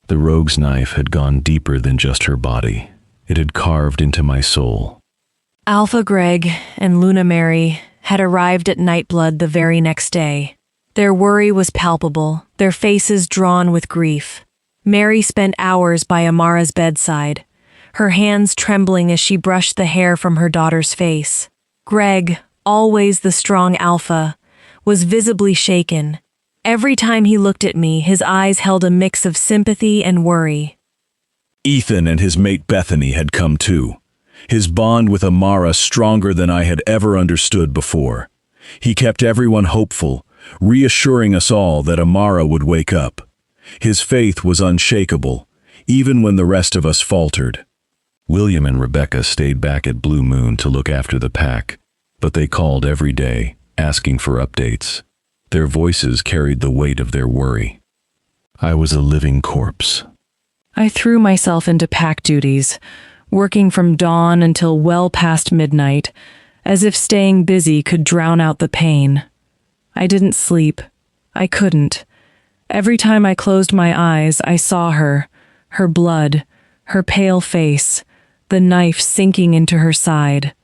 C: The rogue's knife had gone deeper than just her body. It had carved into my soul.
B: Alpha Greg and Luna Mary had arrived at Nightblood the very next day. Their worry was palpable, their faces drawn with grief. Mary spent hours by Amara's bedside, her hands trembling as she brushed the hair from her daughter's face. Greg, always the strong alpha, was visibly shaken. Every time he looked at me, his eyes held a mix of sympathy and worry.
C: Ethan and his mate Bethany had come too. His bond with Amara stronger than I had ever understood before. He kept everyone hopeful, reassuring us all that Amara would wake up. His faith was unshakable, even when the rest of us faltered. William and Rebecca stayed back at Blue Moon to look after the pack, but they called every day, asking for updates. Their voices carried the weight of their worry. I was a living corpse.
E: I threw myself into pack duties, working from dawn until well past midnight, as if staying busy could drown out the pain. I didn't sleep. I couldn't. Every time I closed my eyes, I saw her, her blood, her pale face, the knife sinking into her side.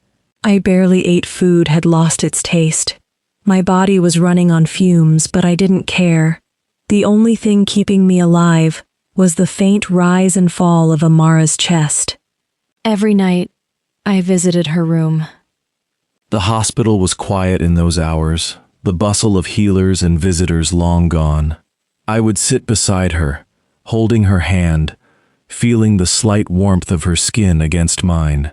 E: I barely ate food, had lost its taste. My body was running on fumes, but I didn't care. The only thing keeping me alive was the faint rise and fall of Amara's chest. Every night, I visited her room.
J: The hospital was quiet in those hours, the bustle of healers and visitors long gone. I would sit beside her, holding her hand, feeling the slight warmth of her skin against mine.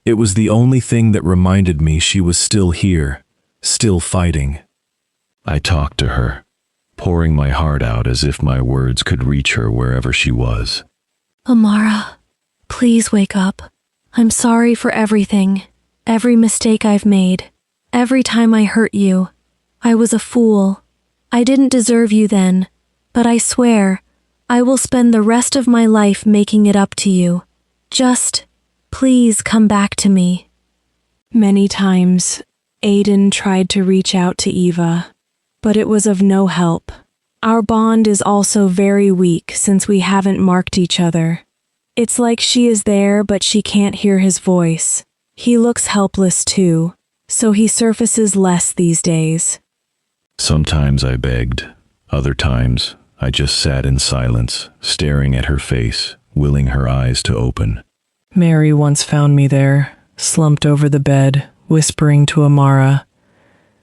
J: It was the only thing that reminded me she was still here, still fighting. I talked to her, pouring my heart out as if my words could reach her wherever she was.
B: Amara, please wake up. I'm sorry for everything, every mistake I've made, every time I hurt you. I was a fool. I didn't deserve you then, but I swear, I will spend the rest of my life making it up to you. Just, please come back to me. Many times, Aiden tried to reach out to Eva, but it was of no help. Our bond is also very weak since we haven't marked each other. It's like she is there, but she can't hear his voice. He looks helpless too, so he surfaces less these days.
C: Sometimes I begged. Other times, I just sat in silence, staring at her face, willing her eyes to open.
E: Mary once found me there, slumped over the bed, whispering to Amara.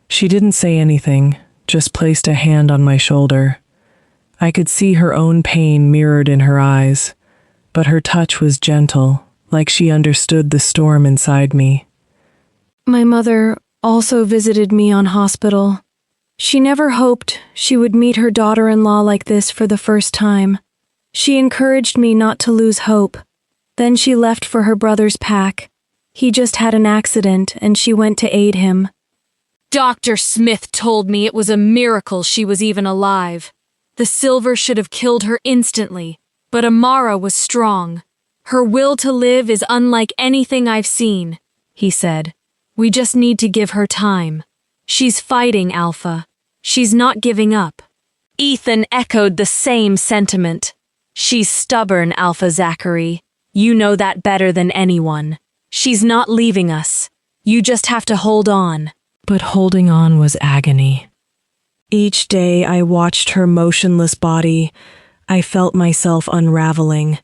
E: She didn't say anything, just placed a hand on my shoulder. I could see her own pain mirrored in her eyes, but her touch was gentle, like she understood the storm inside me.
B: My mother also visited me on hospital. She never hoped she would meet her daughter-in-law like this for the first time. She encouraged me not to lose hope. Then she left for her brother's pack. He just had an accident and she went to aid him.
H: Dr. Smith told me it was a miracle she was even alive. The silver should have killed her instantly, but Amara was strong. Her will to live is unlike anything I've seen, he said. We just need to give her time. She's fighting, Alpha. She's not giving up. Ethan echoed the same sentiment. She's stubborn, Alpha Zachary. You know that better than anyone. She's not leaving us. You just have to hold on.
E: But holding on was agony. Each day I watched her motionless body. I felt myself unraveling.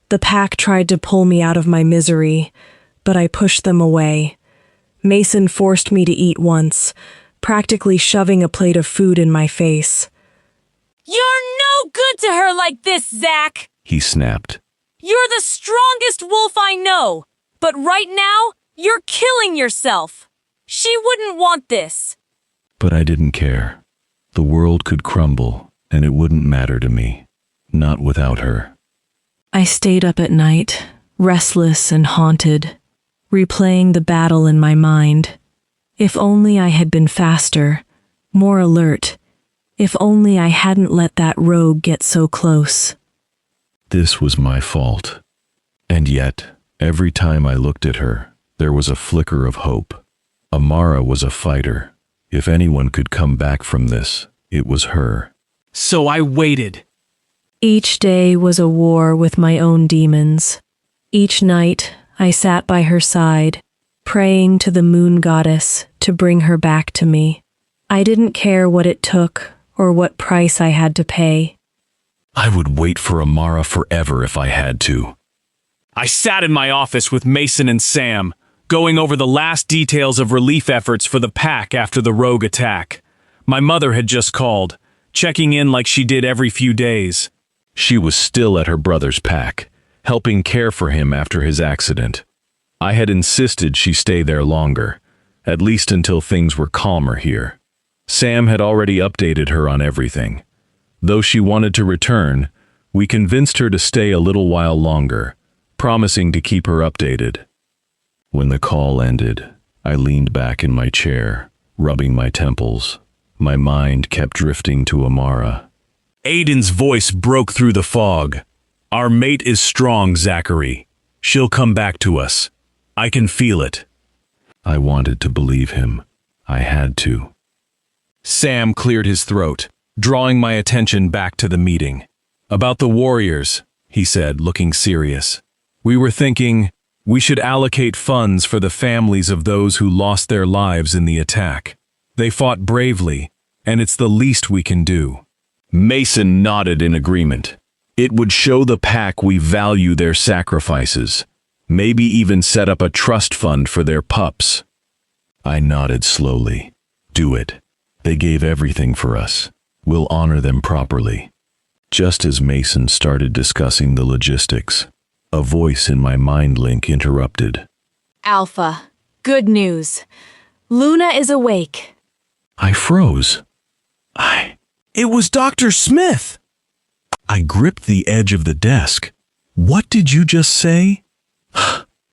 E: The pack tried to pull me out of my misery, but I pushed them away. Mason forced me to eat once, practically shoving a plate of food in my face.
H: You're no good to her like this, Zach!
C: He snapped.
H: You're the strongest wolf I know, but right now, you're killing yourself. She wouldn't want this.
C: But I didn't care. The world could crumble, and it wouldn't matter to me. Not without her.
E: I stayed up at night, restless and haunted, replaying the battle in my mind. If only I had been faster, more alert. If only I hadn't let that rogue get so close.
C: This was my fault. And yet, every time I looked at her, there was a flicker of hope. Amara was a fighter. If anyone could come back from this, it was her.
G: So I waited.
E: Each day was a war with my own demons. Each night, I sat by her side, praying to the moon goddess to bring her back to me. I didn't care what it took or what price I had to pay.
C: I would wait for Amara forever if I had to.
G: I sat in my office with Mason and Sam, going over the last details of relief efforts for the pack after the rogue attack. My mother had just called, checking in like she did every few days.
C: She was still at her brother's pack, helping care for him after his accident. I had insisted she stay there longer, at least until things were calmer here. Sam had already updated her on everything. Though she wanted to return, we convinced her to stay a little while longer, promising to keep her updated. When the call ended, I leaned back in my chair, rubbing my temples. My mind kept drifting to Amara.
D: Aiden's voice broke through the fog. Our mate is strong, Zachary. She'll come back to us. I can feel it.
C: I wanted to believe him. I had to.
D: Sam cleared his throat, drawing my attention back to the meeting. About the warriors, he said, looking serious. We were thinking we should allocate funds for the families of those who lost their lives in the attack. They fought bravely, and it's the least we can do.
C: Mason nodded in agreement. It would show the pack we value their sacrifices. Maybe even set up a trust fund for their pups. I nodded slowly. Do it. They gave everything for us. We'll honor them properly. Just as Mason started discussing the logistics, a voice in my mind link interrupted.
H: Alpha, good news. Luna is awake.
C: I froze.
D: It was Dr. Smith!
C: I gripped the edge of the desk. What did you just say?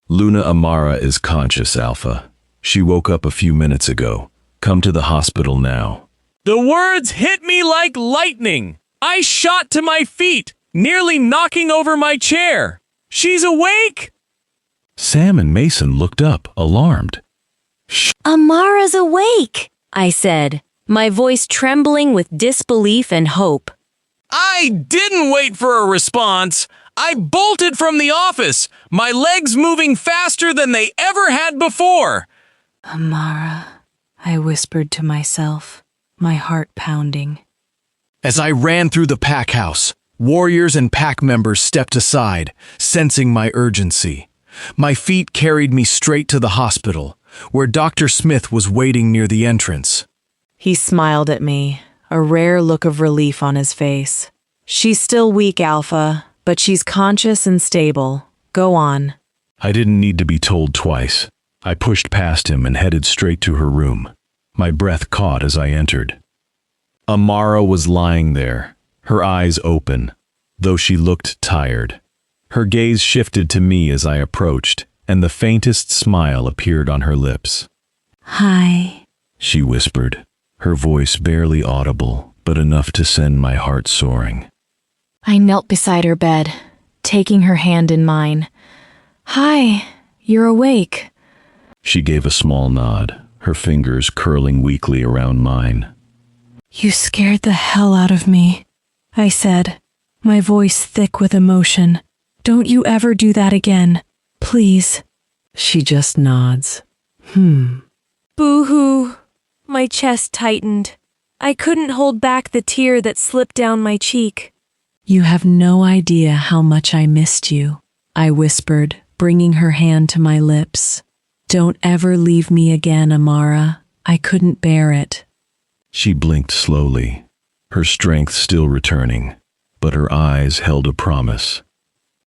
C: Luna Amara is conscious, Alpha. She woke up a few minutes ago. Come to the hospital now.
G: The words hit me like lightning. I shot to my feet, nearly knocking over my chair. She's awake!
C: Sam and Mason looked up, alarmed.
H: Amara's awake, I said, my voice trembling with disbelief and hope.
G: I didn't wait for a response. I bolted from the office, my legs moving faster than they ever had before.
E: Amara, I whispered to myself, my heart pounding.
D: As I ran through the pack house, warriors and pack members stepped aside, sensing my urgency. My feet carried me straight to the hospital, where Dr. Smith was waiting near the entrance.
K: He smiled at me, a rare look of relief on his face. She's still weak, Alpha, but she's conscious and stable. Go on.
C: I didn't need to be told twice. I pushed past him and headed straight to her room. My breath caught as I entered. Amara was lying there, her eyes open, though she looked tired. Her gaze shifted to me as I approached, and the faintest smile appeared on her lips.
L: Hi,
C: She whispered, her voice barely audible, but enough to send my heart soaring.
L: I knelt beside her bed, taking her hand in mine. Hi, you're awake.
C: She gave a small nod, her fingers curling weakly around mine.
L: You scared the hell out of me, I said, my voice thick with emotion. Don't you ever do that again, please.
E: She just nods.
B: Boo-hoo. My chest tightened. I couldn't hold back the tear that slipped down my cheek.
E: You have no idea how much I missed you, I whispered, bringing her hand to my lips. Don't ever leave me again, Amara. I couldn't bear it.
C: She blinked slowly, her strength still returning, but her eyes held a promise.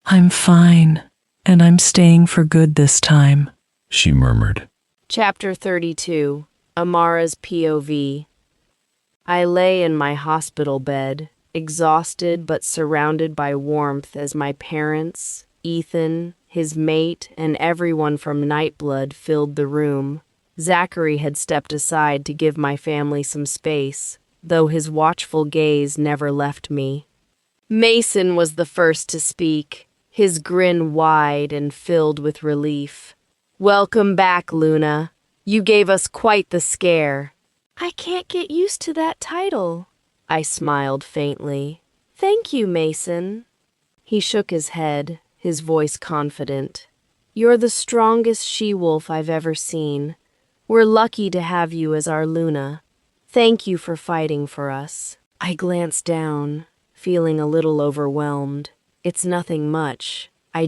E: I'm fine, and I'm staying for good this time,
C: She murmured.
A: Chapter 32, Amara's POV. I lay in my hospital bed, exhausted but surrounded by warmth as my parents, Ethan, his mate, and everyone from Nightblood filled the room. Zachary had stepped aside to give my family some space, though his watchful gaze never left me. Mason was the first to speak, his grin wide and filled with relief. Welcome back, Luna. You gave us quite the scare. I can't get used to that title, I smiled faintly. Thank you, Mason. He shook his head, his voice confident. You're the strongest she-wolf I've ever seen. We're lucky to have you as our Luna. Thank you for fighting for us. I glanced down, feeling a little overwhelmed. It's nothing much. I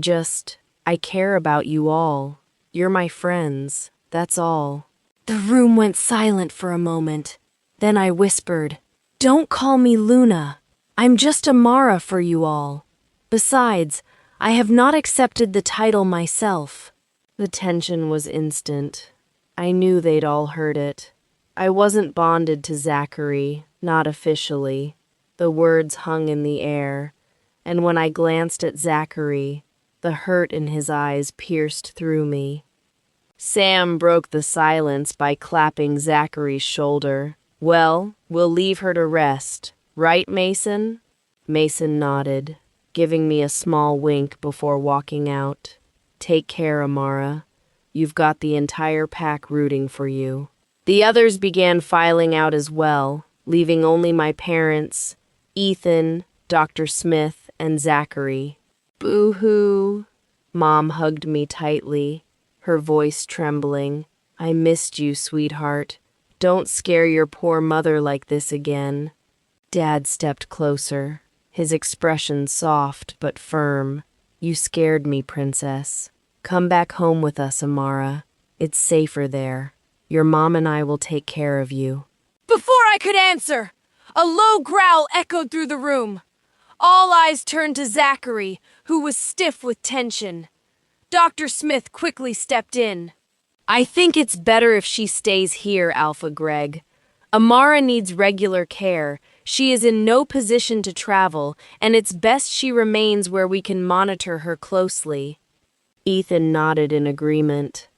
A: care about you all. You're my friends, that's all. The room went silent for a moment. Then I whispered, Don't call me Luna. I'm just Amara for you all. Besides, I have not accepted the title myself. The tension was instant. I knew they'd all heard it. I wasn't bonded to Zachary, not officially. The words hung in the air, and when I glanced at Zachary, the hurt in his eyes pierced through me. Sam broke the silence by clapping Zachary's shoulder. Well, we'll leave her to rest. Right, Mason? Mason nodded, giving me a small wink before walking out. Take care, Amara. You've got the entire pack rooting for you. The others began filing out as well, leaving only my parents, Ethan, Dr. Smith, and Zachary. Boo-hoo. Mom hugged me tightly, her voice trembling. I missed you, sweetheart. Don't scare your poor mother like this again. Dad stepped closer, his expression soft but firm. You scared me, princess. Come back home with us, Amara. It's safer there. Your mom and I will take care of you.
H: Before I could answer, a low growl echoed through the room. All eyes turned to Zachary, who was stiff with tension. Dr. Smith quickly stepped in. I think it's better if she stays here, Alpha Greg. Amara needs regular care. She is in no position to travel, and it's best she remains where we can monitor her closely. Ethan nodded in agreement.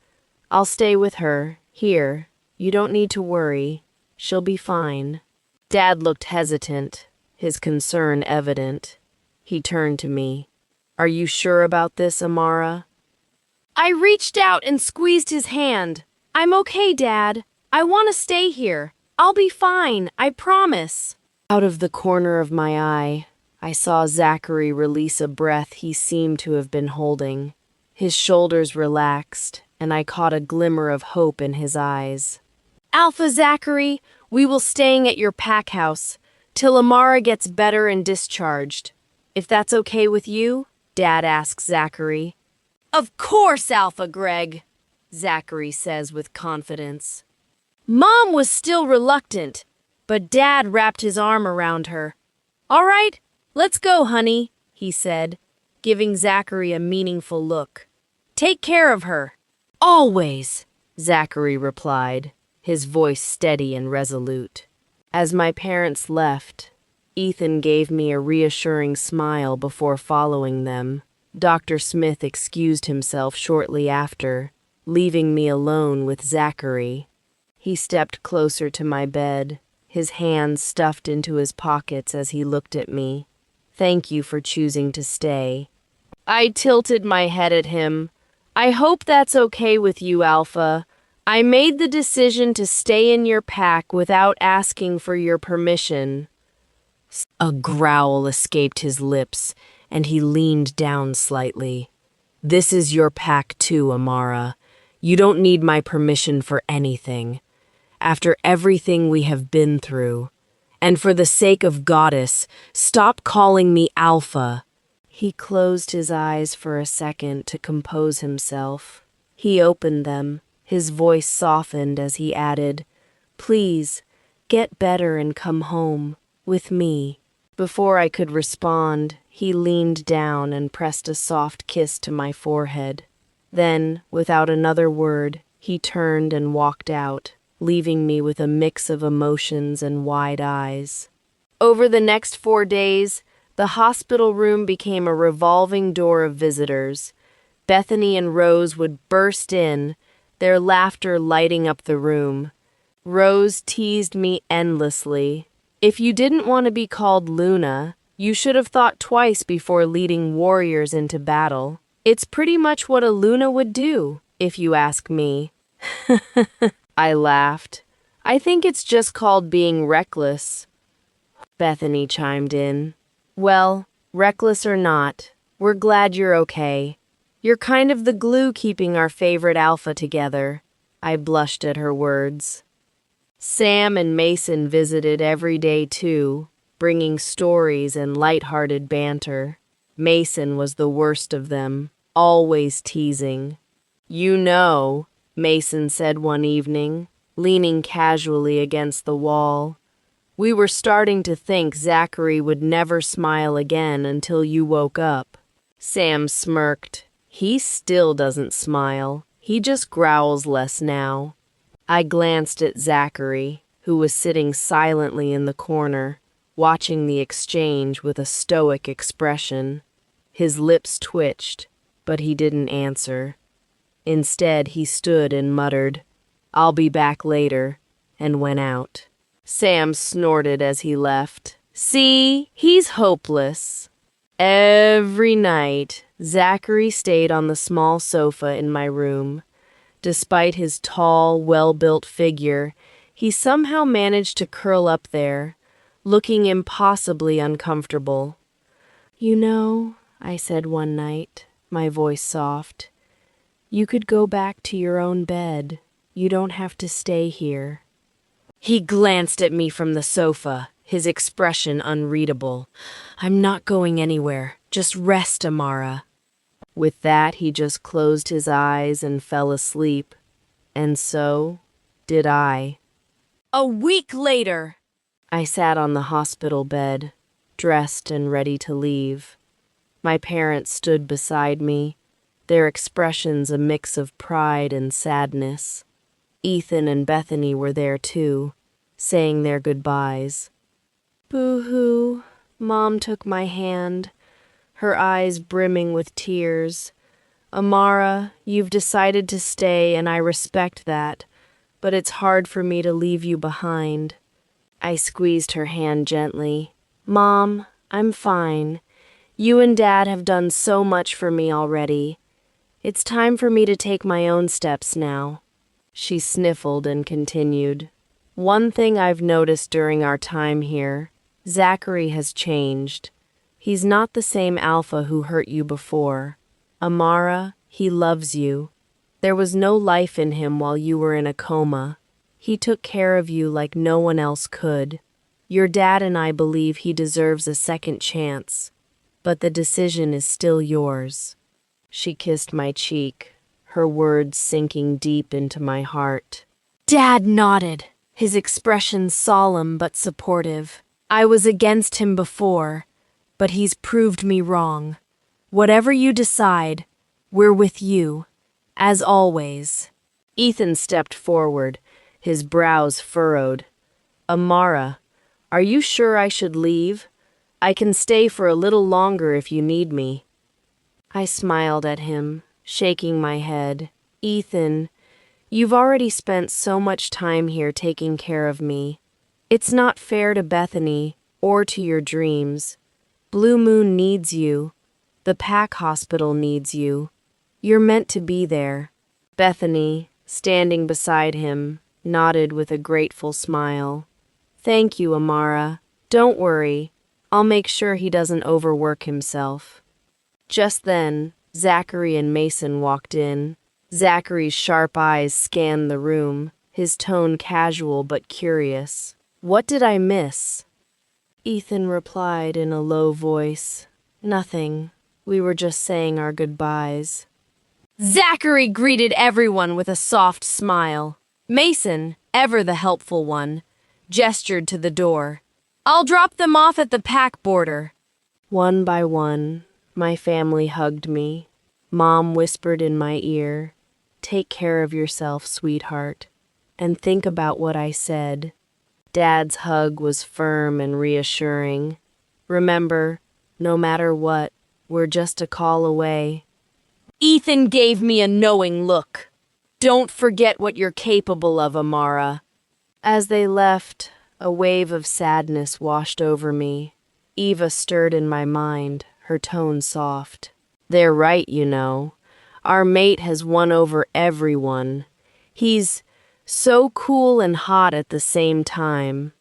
H: I'll stay with her, here. You don't need to worry. She'll be fine. Dad looked hesitant, his concern evident. He turned to me. Are you sure about this, Amara? I reached out and squeezed his hand. I'm okay, Dad. I want to stay here. I'll be fine, I promise. Out of the corner of my eye, I saw Zachary release a breath he seemed to have been holding. His shoulders relaxed, and I caught a glimmer of hope in his eyes. Alpha Zachary, we will staying at your pack house till Amara gets better and discharged. If that's okay with you, Dad asks Zachary. Of course, Alpha Greg, Zachary says with confidence. Mom was still reluctant, but Dad wrapped his arm around her. "All right, let's go, honey," he said, giving Zachary a meaningful look. "Take care of her."
A: "Always," Zachary replied, his voice steady and resolute. As my parents left, Ethan gave me a reassuring smile before following them. Dr. Smith excused himself shortly after, leaving me alone with Zachary. He stepped closer to my bed, his hands stuffed into his pockets as he looked at me. "Thank you for choosing to stay." I tilted my head at him. "I hope that's okay with you, Alpha. I made the decision to stay in your pack without asking for your permission." A growl escaped his lips, and he leaned down slightly. "This is your pack too, Amara. You don't need my permission for anything. After everything we have been through, and for the sake of Goddess, stop calling me Alpha." He closed his eyes for a second to compose himself. He opened them. His voice softened as he added, "Please, get better and come home, with me." Before I could respond, he leaned down and pressed a soft kiss to my forehead. Then, without another word, he turned and walked out, leaving me with a mix of emotions and wide eyes. Over the next 4 days, the hospital room became a revolving door of visitors. Bethany and Rose would burst in, their laughter lighting up the room. Rose teased me endlessly. "If you didn't want to be called Luna, you should have thought twice before leading warriors into battle. It's pretty much what a Luna would do, if you ask me." I laughed. "I think it's just called being reckless." Bethany chimed in. "Well, reckless or not, we're glad you're okay. You're kind of the glue keeping our favorite Alpha together." I blushed at her words. Sam and Mason visited every day too, bringing stories and light-hearted banter. Mason was the worst of them, always teasing. "You know," Mason said one evening, leaning casually against the wall, "we were starting to think Zachary would never smile again until you woke up." Sam smirked. "He still doesn't smile. He just growls less now." I glanced at Zachary, who was sitting silently in the corner, watching the exchange with a stoic expression. His lips twitched, but he didn't answer. Instead, he stood and muttered, "I'll be back later," and went out. Sam snorted as he left. "See, he's hopeless." Every night, Zachary stayed on the small sofa in my room. Despite his tall, well-built figure, he somehow managed to curl up there, looking impossibly uncomfortable. "You know," I said one night, my voice soft, "you could go back to your own bed. You don't have to stay here." He glanced at me from the sofa, his expression unreadable. "I'm not going anywhere. Just rest, Amara." With that, he just closed his eyes and fell asleep. And so did I.
H: A week later,
A: I sat on the hospital bed, dressed and ready to leave. My parents stood beside me, their expressions a mix of pride and sadness. Ethan and Bethany were there too, saying their goodbyes. "Boo-hoo," Mom took my hand, her eyes brimming with tears. "Amara, you've decided to stay and I respect that, but it's hard for me to leave you behind." I squeezed her hand gently. "Mom, I'm fine. You and Dad have done so much for me already. It's time for me to take my own steps now." She sniffled and continued. "One thing I've noticed during our time here, Zachary has changed. He's not the same Alpha who hurt you before. Amara, he loves you. There was no life in him while you were in a coma. He took care of you like no one else could. Your dad and I believe he deserves a second chance, but the decision is still yours." She kissed my cheek, her words sinking deep into my heart.
H: Dad nodded, his expression solemn but supportive. I was against him before, but he's proved me wrong. Whatever you decide, we're with you, as always.
A: Ethan stepped forward, his brows furrowed. Amara, are you sure I should leave? I can stay for a little longer if you need me. I smiled at him, shaking my head. Ethan, you've already spent so much time here taking care of me. It's not fair to Bethany or to your dreams. Blue Moon needs you. The Pack Hospital needs you. You're meant to be there. Bethany, standing beside him, nodded with a grateful smile. Thank you, Amara. Don't worry. I'll make sure he doesn't overwork himself. Just then, Zachary and Mason walked in. Zachary's sharp eyes scanned the room, his tone casual but curious. What did I miss? Ethan replied in a low voice. Nothing. We were just saying our goodbyes.
H: Zachary greeted everyone with a soft smile. Mason, ever the helpful one, gestured to the door. I'll drop them off at the pack border.
A: One by one, my family hugged me. Mom whispered in my ear, "Take care of yourself, sweetheart, and think about what I said." Dad's hug was firm and reassuring. Remember, no matter what, we're just a call away.
H: Ethan gave me a knowing look. Don't forget what you're capable of, Amara.
A: As they left, a wave of sadness washed over me. Eva stirred in my mind, her tone soft. They're right, you know. Our mate has won over everyone. He's so cool and hot at the same time.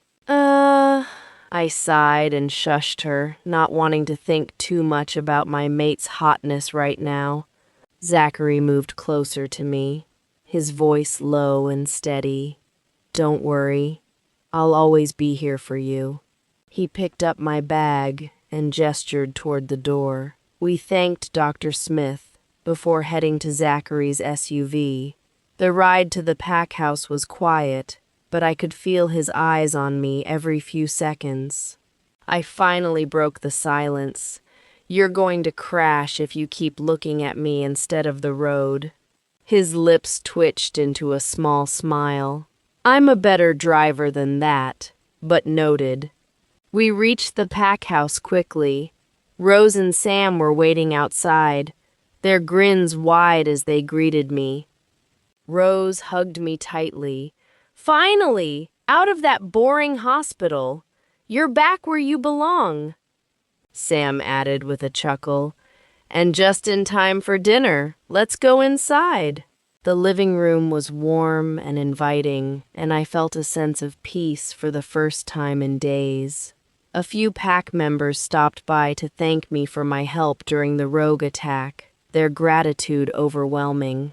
A: I sighed and shushed her, not wanting to think too much about my mate's hotness right now. Zachary moved closer to me, his voice low and steady. Don't worry, I'll always be here for you. He picked up my bag and gestured toward the door. We thanked Dr. Smith before heading to Zachary's SUV. The ride to the pack house was quiet, but I could feel his eyes on me every few seconds. I finally broke the silence. You're going to crash if you keep looking at me instead of the road. His lips twitched into a small smile. I'm a better driver than that, but noted. We reached the pack house quickly. Rose and Sam were waiting outside, their grins wide as they greeted me. Rose hugged me tightly. Finally, out of that boring hospital. You're back where you belong. Sam added with a chuckle. And just in time for dinner. Let's go inside. The living room was warm and inviting, and I felt a sense of peace for the first time in days. A few pack members stopped by to thank me for my help during the rogue attack, their gratitude overwhelming.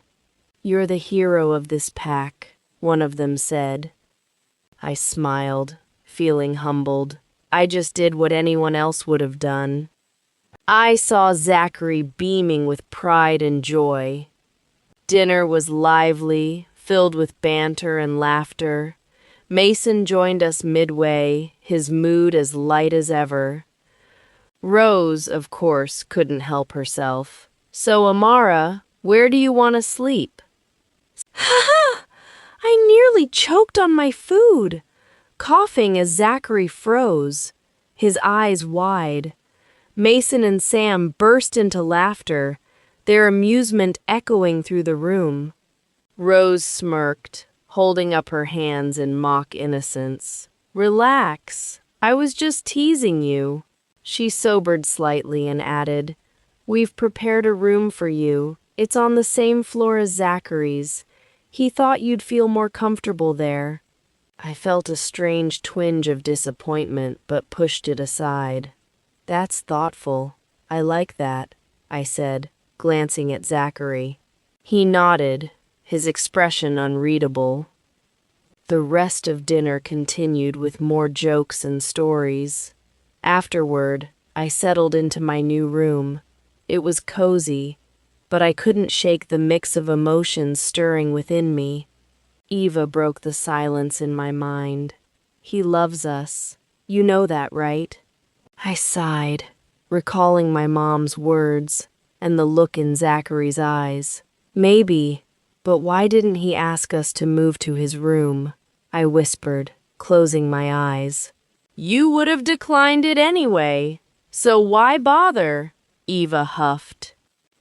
A: You're the hero of this pack, one of them said. I smiled, feeling humbled. I just did what anyone else would have done. I saw Zachary beaming with pride and joy. Dinner was lively, filled with banter and laughter. Mason joined us midway, his mood as light as ever. Rose, of course, couldn't help herself. So, Amara, where do you want to sleep? Ha! I nearly choked on my food, coughing as Zachary froze, his eyes wide. Mason and Sam burst into laughter, their amusement echoing through the room. Rose smirked, holding up her hands in mock innocence. Relax, I was just teasing you. She sobered slightly and added, We've prepared a room for you. It's on the same floor as Zachary's. He thought you'd feel more comfortable there. I felt a strange twinge of disappointment, but pushed it aside. That's thoughtful. I like that, I said, glancing at Zachary. He nodded, his expression unreadable. The rest of dinner continued with more jokes and stories. Afterward, I settled into my new room. It was cozy, but I couldn't shake the mix of emotions stirring within me. Eva broke the silence in my mind. He loves us. You know that, right? I sighed, recalling my mom's words and the look in Zachary's eyes. Maybe, but why didn't he ask us to move to his room? I whispered, closing my eyes. You would have declined it anyway, so why bother? Eva huffed.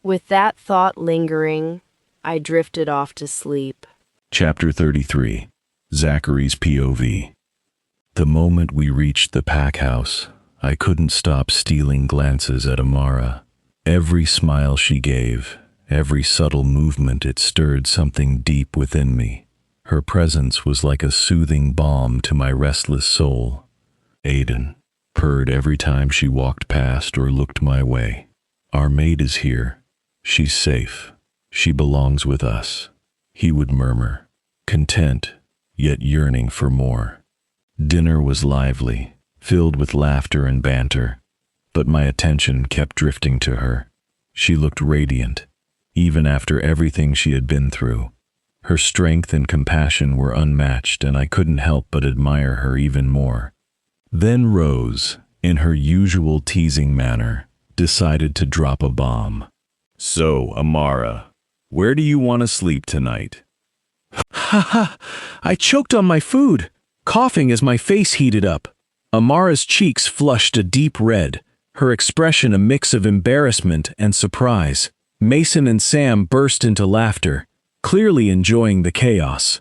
A: With that thought lingering, I drifted off to sleep.
C: Chapter 33. Zachary's POV. The moment we reached the pack house, I couldn't stop stealing glances at Amara. Every smile she gave, every subtle movement, it stirred something deep within me. Her presence was like a soothing balm to my restless soul. Aiden purred every time she walked past or looked my way. Our maid is here. She's safe. She belongs with us, he would murmur, content, yet yearning for more. Dinner was lively, filled with laughter and banter, but my attention kept drifting to her. She looked radiant, even after everything she had been through. Her strength and compassion were unmatched, and I couldn't help but admire her even more. Then Rose, in her usual teasing manner, decided to drop a bomb. So, Amara, where do you want to sleep tonight?
F: Ha! I choked on my food, coughing as my face heated up. Amara's cheeks flushed a deep red, her expression a mix of embarrassment and surprise. Mason and Sam burst into laughter, clearly enjoying the chaos.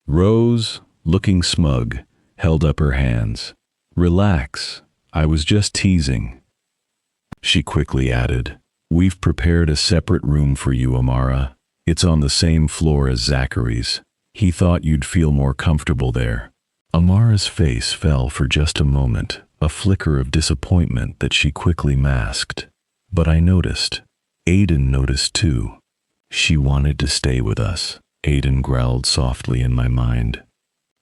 C: Rose, looking smug, held up her hands. Relax, I was just teasing. She quickly added, We've prepared a separate room for you, Amara. It's on the same floor as Zachary's. He thought you'd feel more comfortable there. Amara's face fell for just a moment, a flicker of disappointment that she quickly masked. But I noticed. Aiden noticed too. She wanted to stay with us, Aiden growled softly in my mind.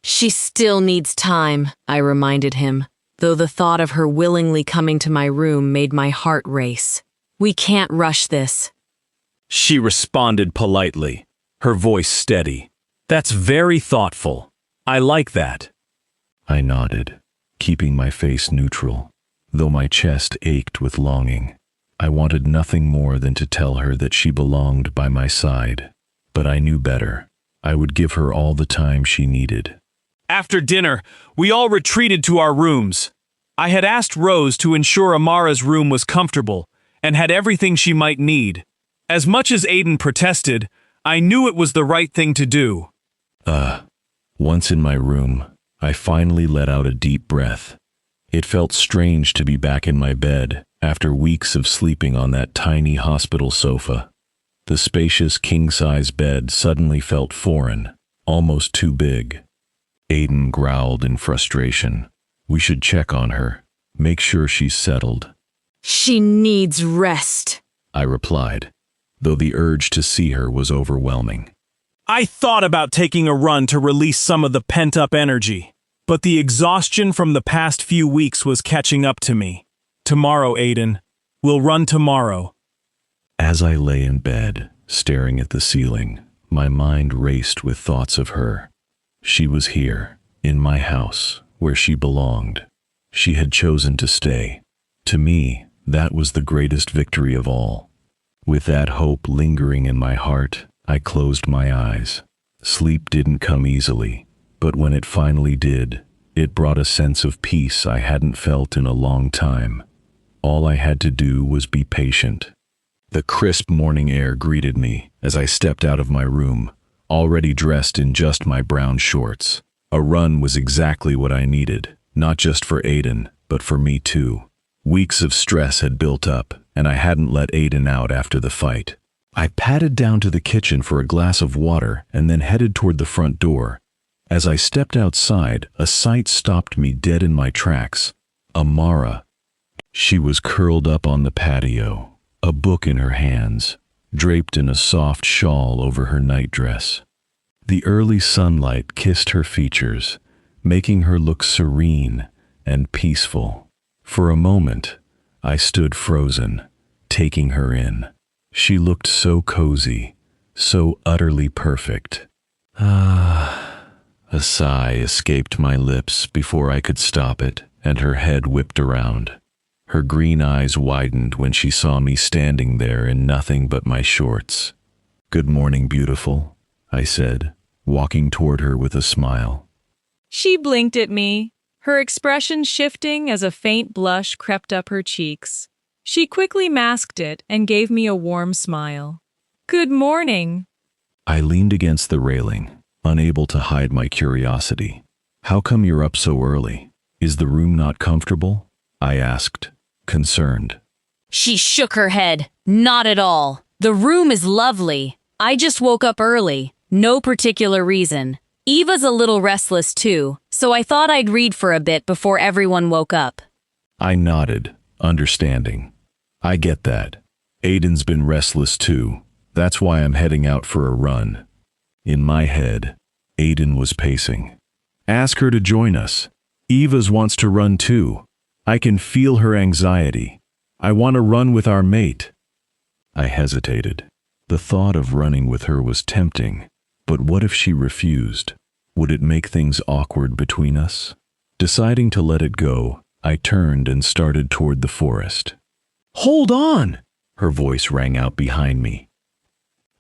K: She still needs time, I reminded him, though the thought of her willingly coming to my room made my heart race. We can't rush this.
D: She responded politely, her voice steady. That's very thoughtful. I like that.
C: I nodded, keeping my face neutral, though my chest ached with longing. I wanted nothing more than to tell her that she belonged by my side, but I knew better. I would give her all the time she needed.
D: After dinner, we all retreated to our rooms. I had asked Rose to ensure Amara's room was comfortable and had everything she might need. As much as Aiden protested, I knew it was the right thing to do.
C: Once in my room, I finally let out a deep breath. It felt strange to be back in my bed after weeks of sleeping on that tiny hospital sofa. The spacious king-size bed suddenly felt foreign, almost too big. Aiden growled in frustration. We should check on her, make sure she's settled.
K: She needs rest,
C: I replied, though the urge to see her was overwhelming.
D: I thought about taking a run to release some of the pent-up energy, but the exhaustion from the past few weeks was catching up to me. Tomorrow, Aiden. We'll run tomorrow.
C: As I lay in bed, staring at the ceiling, my mind raced with thoughts of her. She was here, in my house, where she belonged. She had chosen to stay. To me, that was the greatest victory of all. With that hope lingering in my heart, I closed my eyes. Sleep didn't come easily, but when it finally did, it brought a sense of peace I hadn't felt in a long time. All I had to do was be patient. The crisp morning air greeted me as I stepped out of my room, already dressed in just my brown shorts. A run was exactly what I needed, not just for Aiden, but for me too. Weeks of stress had built up, and I hadn't let Aiden out after the fight. I padded down to the kitchen for a glass of water and then headed toward the front door. As I stepped outside, a sight stopped me dead in my tracks. Amara. She was curled up on the patio, a book in her hands, draped in a soft shawl over her nightdress. The early sunlight kissed her features, making her look serene and peaceful. For a moment, I stood frozen, taking her in. She looked so cozy, so utterly perfect. A sigh escaped my lips before I could stop it, and her head whipped around. Her green eyes widened when she saw me standing there in nothing but my shorts. "Good morning, beautiful," I said, walking toward her with a smile.
B: She blinked at me, her expression shifting as a faint blush crept up her cheeks. She quickly masked it and gave me a warm smile. "Good morning."
C: I leaned against the railing, unable to hide my curiosity. "How come you're up so early? Is the room not comfortable?" I asked, concerned.
K: She shook her head. Not at all. The room is lovely. I just woke up early. No particular reason. Eva's a little restless too, so I thought I'd read for a bit before everyone woke up.
C: I nodded, understanding. I get that. Aiden's been restless too. That's why I'm heading out for a run. In my head, Aiden was pacing. Ask her to join us. Eva's wants to run too. I can feel her anxiety. I want to run with our mate. I hesitated. The thought of running with her was tempting, but what if she refused? Would it make things awkward between us? Deciding to let it go, I turned and started toward the forest. "Hold on!" her voice rang out behind me.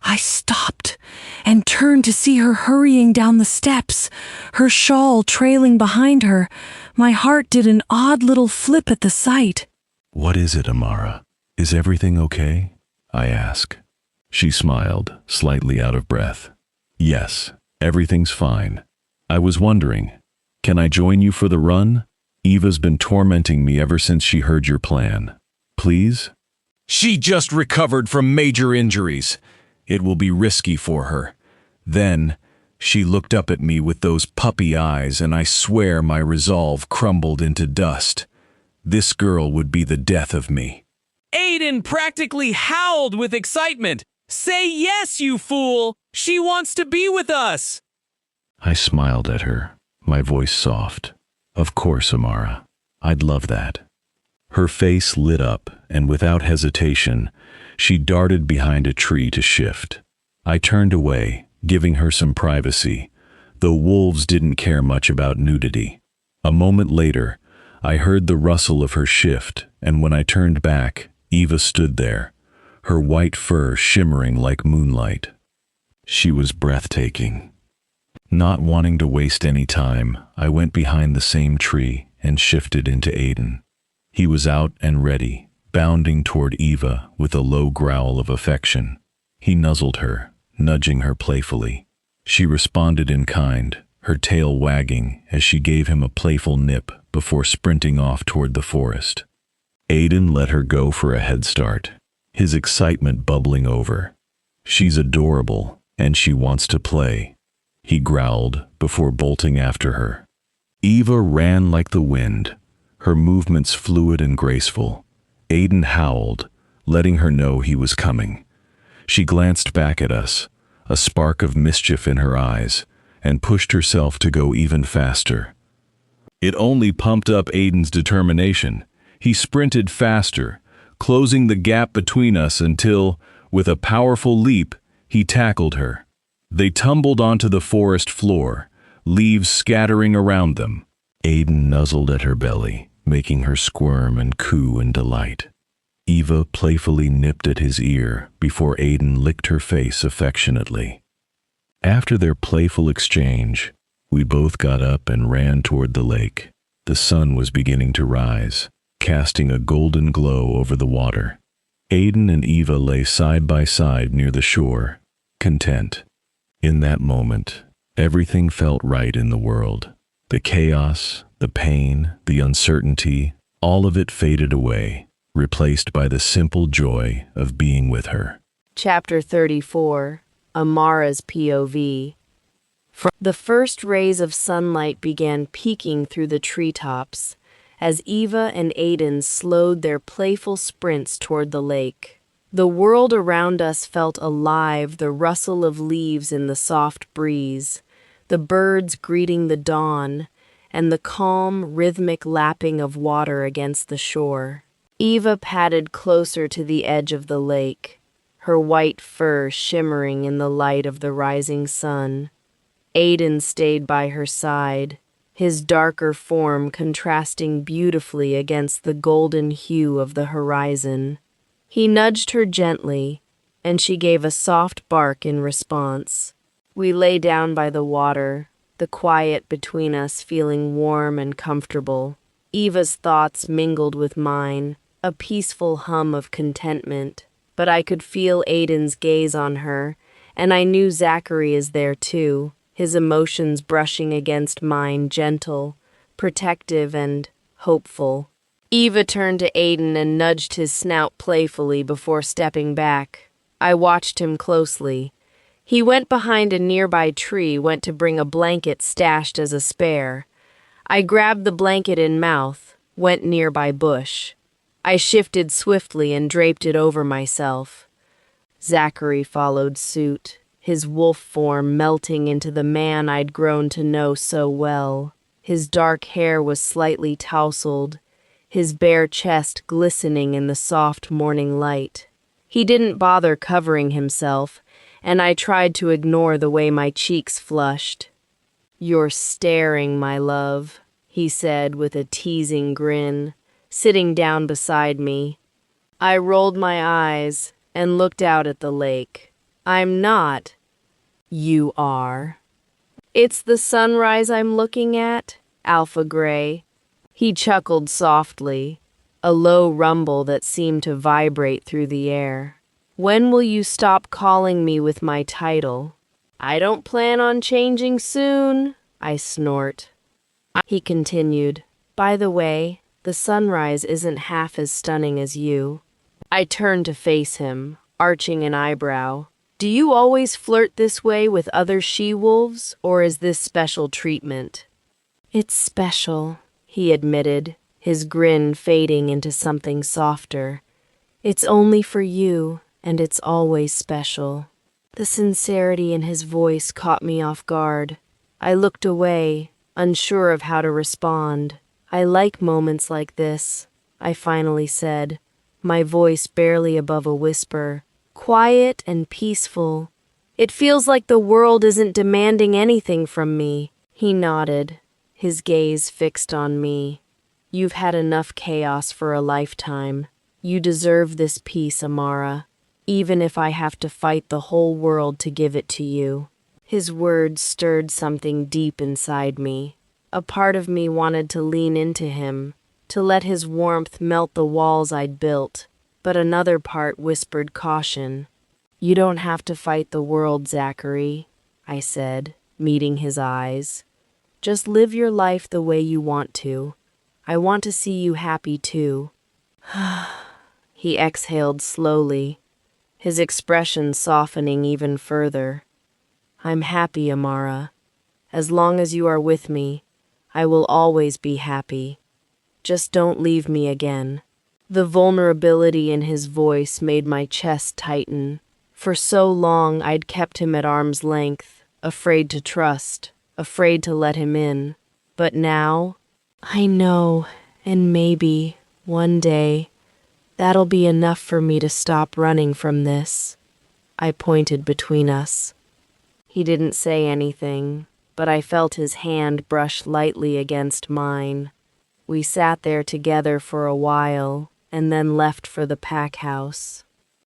L: I stopped and turned to see her hurrying down the steps, her shawl trailing behind her. My heart did an odd little flip at the sight.
C: "What is it, Amara? Is everything okay?" I asked. She smiled, slightly out of breath. "Yes, everything's fine. I was wondering, can I join you for the run? Eva's been tormenting me ever since she heard your plan. Please?"
D: She just recovered from major injuries. It will be risky for her. Then, she looked up at me with those puppy eyes, and I swear my resolve crumbled into dust. This girl would be the death of me.
G: Aiden practically howled with excitement. "Say yes, you fool! She wants to be with us!"
C: I smiled at her, my voice soft. "Of course, Amara. I'd love that." Her face lit up, and without hesitation, she darted behind a tree to shift. I turned away, giving her some privacy, though wolves didn't care much about nudity. A moment later, I heard the rustle of her shift, and when I turned back, Eva stood there, her white fur shimmering like moonlight. She was breathtaking. Not wanting to waste any time, I went behind the same tree and shifted into Aiden. He was out and ready, bounding toward Eva with a low growl of affection. He nuzzled her, nudging her playfully. She responded in kind, her tail wagging as she gave him a playful nip before sprinting off toward the forest. Aiden let her go for a head start, his excitement bubbling over. "She's adorable, and she wants to play," he growled before bolting after her. Eva ran like the wind, her movements fluid and graceful. Aiden howled, letting her know he was coming. She glanced back at us, a spark of mischief in her eyes, and pushed herself to go even faster. It only pumped up Aiden's determination. He sprinted faster, closing the gap between us until, with a powerful leap, he tackled her. They tumbled onto the forest floor, leaves scattering around them. Aiden nuzzled at her belly, making her squirm and coo in delight. Eva playfully nipped at his ear before Aiden licked her face affectionately. After their playful exchange, we both got up and ran toward the lake. The sun was beginning to rise, casting a golden glow over the water. Aiden and Eva lay side by side near the shore, content. In that moment, everything felt right in the world. The chaos, the pain, the uncertainty, all of it faded away, replaced by the simple joy of being with her.
A: Chapter 34, Amara's POV. The first rays of sunlight began peeking through the treetops as Eva and Aiden slowed their playful sprints toward the lake. The world around us felt alive, the rustle of leaves in the soft breeze, the birds greeting the dawn, and the calm, rhythmic lapping of water against the shore. Eva padded closer to the edge of the lake, her white fur shimmering in the light of the rising sun. Aiden stayed by her side, his darker form contrasting beautifully against the golden hue of the horizon. He nudged her gently, and she gave a soft bark in response. We lay down by the water, the quiet between us feeling warm and comfortable. Eva's thoughts mingled with mine, a peaceful hum of contentment, but I could feel Aiden's gaze on her, and I knew Zachary is there too, his emotions brushing against mine, gentle, protective, and hopeful. Eva turned to Aiden and nudged his snout playfully before stepping back. I watched him closely. He went behind a nearby tree, went to bring a blanket stashed as a spare. I grabbed the blanket in mouth, went nearby bush. I shifted swiftly and draped it over myself. Zachary followed suit, his wolf form melting into the man I'd grown to know so well. His dark hair was slightly tousled, his bare chest glistening in the soft morning light. He didn't bother covering himself, and I tried to ignore the way my cheeks flushed. "You're staring, my love," he said with a teasing grin, sitting down beside me. I rolled my eyes and looked out at the lake. "I'm not." "You are." "It's the sunrise I'm looking at, Alpha Gray." He chuckled softly, a low rumble that seemed to vibrate through the air. "When will you stop calling me with my title?" "I don't plan on changing soon," I snort. He continued, "By the way, the sunrise isn't half as stunning as you." I turned to face him, arching an eyebrow. "Do you always flirt this way with other she-wolves, or is this special treatment?" "It's special," he admitted, his grin fading into something softer. "It's only for you, and it's always special." The sincerity in his voice caught me off guard. I looked away, unsure of how to respond. "I like moments like this," I finally said, my voice barely above a whisper. "Quiet and peaceful. It feels like the world isn't demanding anything from me." He nodded, his gaze fixed on me. "You've had enough chaos for a lifetime. You deserve this peace, Amara, even if I have to fight the whole world to give it to you." His words stirred something deep inside me. A part of me wanted to lean into him, to let his warmth melt the walls I'd built, but another part whispered caution. "You don't have to fight the world, Zachary," I said, meeting his eyes. "Just live your life the way you want to. I want to see you happy too." He exhaled slowly, his expression softening even further. "I'm happy, Amara. As long as you are with me, I will always be happy. Just don't leave me again." The vulnerability in his voice made my chest tighten. For so long I'd kept him at arm's length, afraid to trust, afraid to let him in. But now, "I know, and maybe, one day, that'll be enough for me to stop running from this." I pointed between us. He didn't say anything, but I felt his hand brush lightly against mine. We sat there together for a while, and then left for the pack house.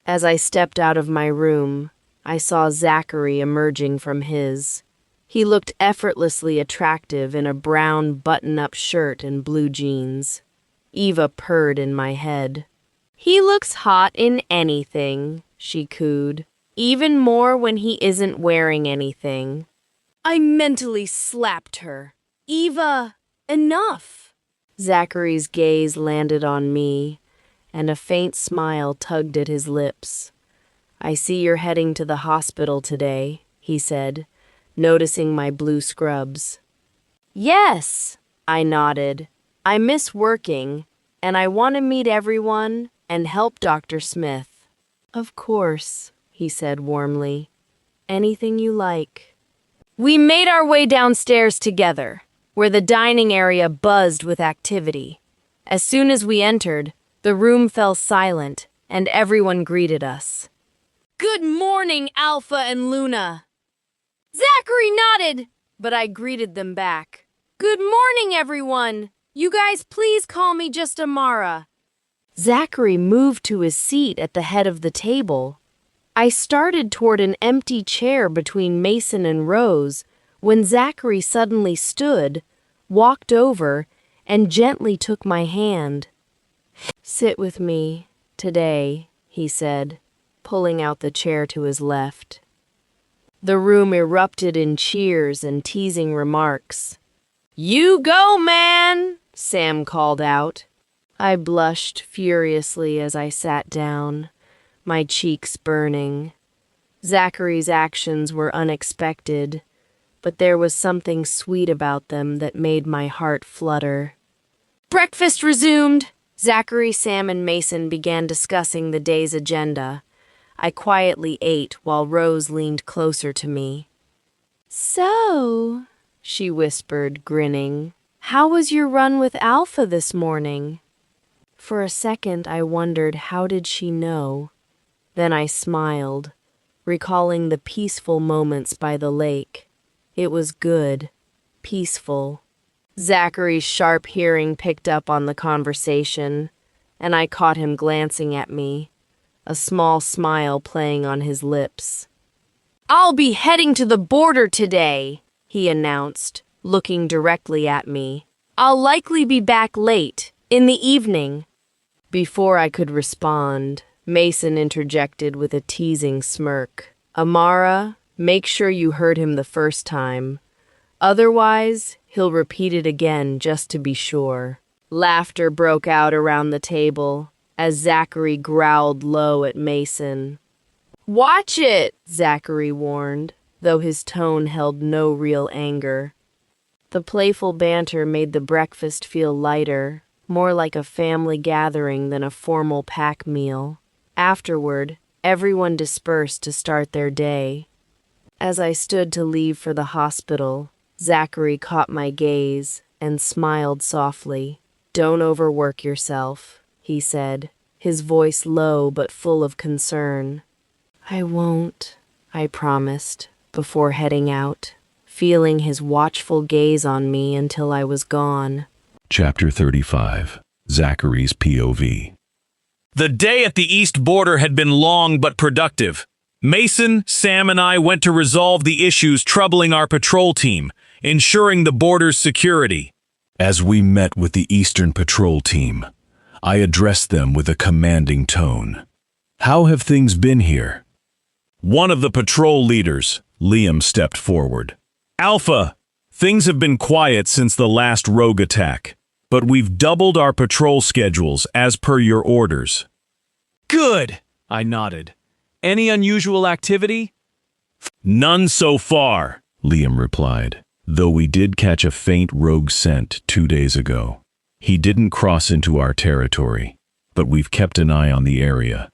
A: As I stepped out of my room, I saw Zachary emerging from his. He looked effortlessly attractive in a brown button-up shirt and blue jeans. Eva purred in my head. "He looks hot in anything," she cooed. "Even more when he isn't wearing anything." I mentally slapped her. "Eva, enough!" Zachary's gaze landed on me, and a faint smile tugged at his lips. "I see you're heading to the hospital today," he said, noticing my blue scrubs. "Yes," I nodded. "I miss working, and I want to meet everyone and help Dr. Smith." "Of course," he said warmly. "Anything you like." We made our way downstairs together, where the dining area buzzed with activity. As soon as we entered, the room fell silent, and everyone greeted us. "Good morning, Alpha and Luna."
H: Zachary nodded, but I greeted them back. Good morning, everyone. You guys please call me just Amara.
A: Zachary moved to his seat at the head of the table. I started toward an empty chair between Mason and Rose when Zachary suddenly stood, walked over, and gently took my hand. "Sit with me today," he said, pulling out the chair to his left. The room erupted in cheers and teasing remarks. "You go, man!" Sam called out. I blushed furiously as I sat down, my cheeks burning. Zachary's actions were unexpected, but there was something sweet about them that made my heart flutter. Breakfast resumed. Zachary, Sam, and Mason began discussing the day's agenda. I quietly ate while Rose leaned closer to me. "So," she whispered, grinning, "how was your run with Alpha this morning?" For a second I wondered how did she know. Then I smiled, recalling the peaceful moments by the lake. It was good, peaceful. Zachary's sharp hearing picked up on the conversation, and I caught him glancing at me, a small smile playing on his lips. "I'll be heading to the border today," he announced, looking directly at me. "I'll likely be back late, in the evening." Before I could respond, Mason interjected with a teasing smirk. "Amara, make sure you heard him the first time. Otherwise, he'll repeat it again just to be sure." Laughter broke out around the table as Zachary growled low at Mason. "Watch it," Zachary warned, though his tone held no real anger. The playful banter made the breakfast feel lighter, more like a family gathering than a formal pack meal. Afterward, everyone dispersed to start their day. As I stood to leave for the hospital, Zachary caught my gaze and smiled softly. "Don't overwork yourself," he said, his voice low but full of concern. "I won't," I promised, before heading out, feeling his watchful gaze on me until I was gone.
C: Chapter 35. Zachary's POV.
D: The day at the east border had been long but productive. Mason, Sam, and I went to resolve the issues troubling our patrol team, ensuring the border's security.
C: As we met with the Eastern Patrol Team, I addressed them with a commanding tone. "How have things been here?"
D: One of the patrol leaders, Liam, stepped forward. "Alpha, things have been quiet since the last rogue attack, but we've doubled our patrol schedules as per your orders."
G: Good, I nodded. Any unusual activity?
D: "None so far,"
C: Liam replied, though we did catch a faint rogue scent 2 days ago. He didn't cross into our territory, but we've kept an eye on the area.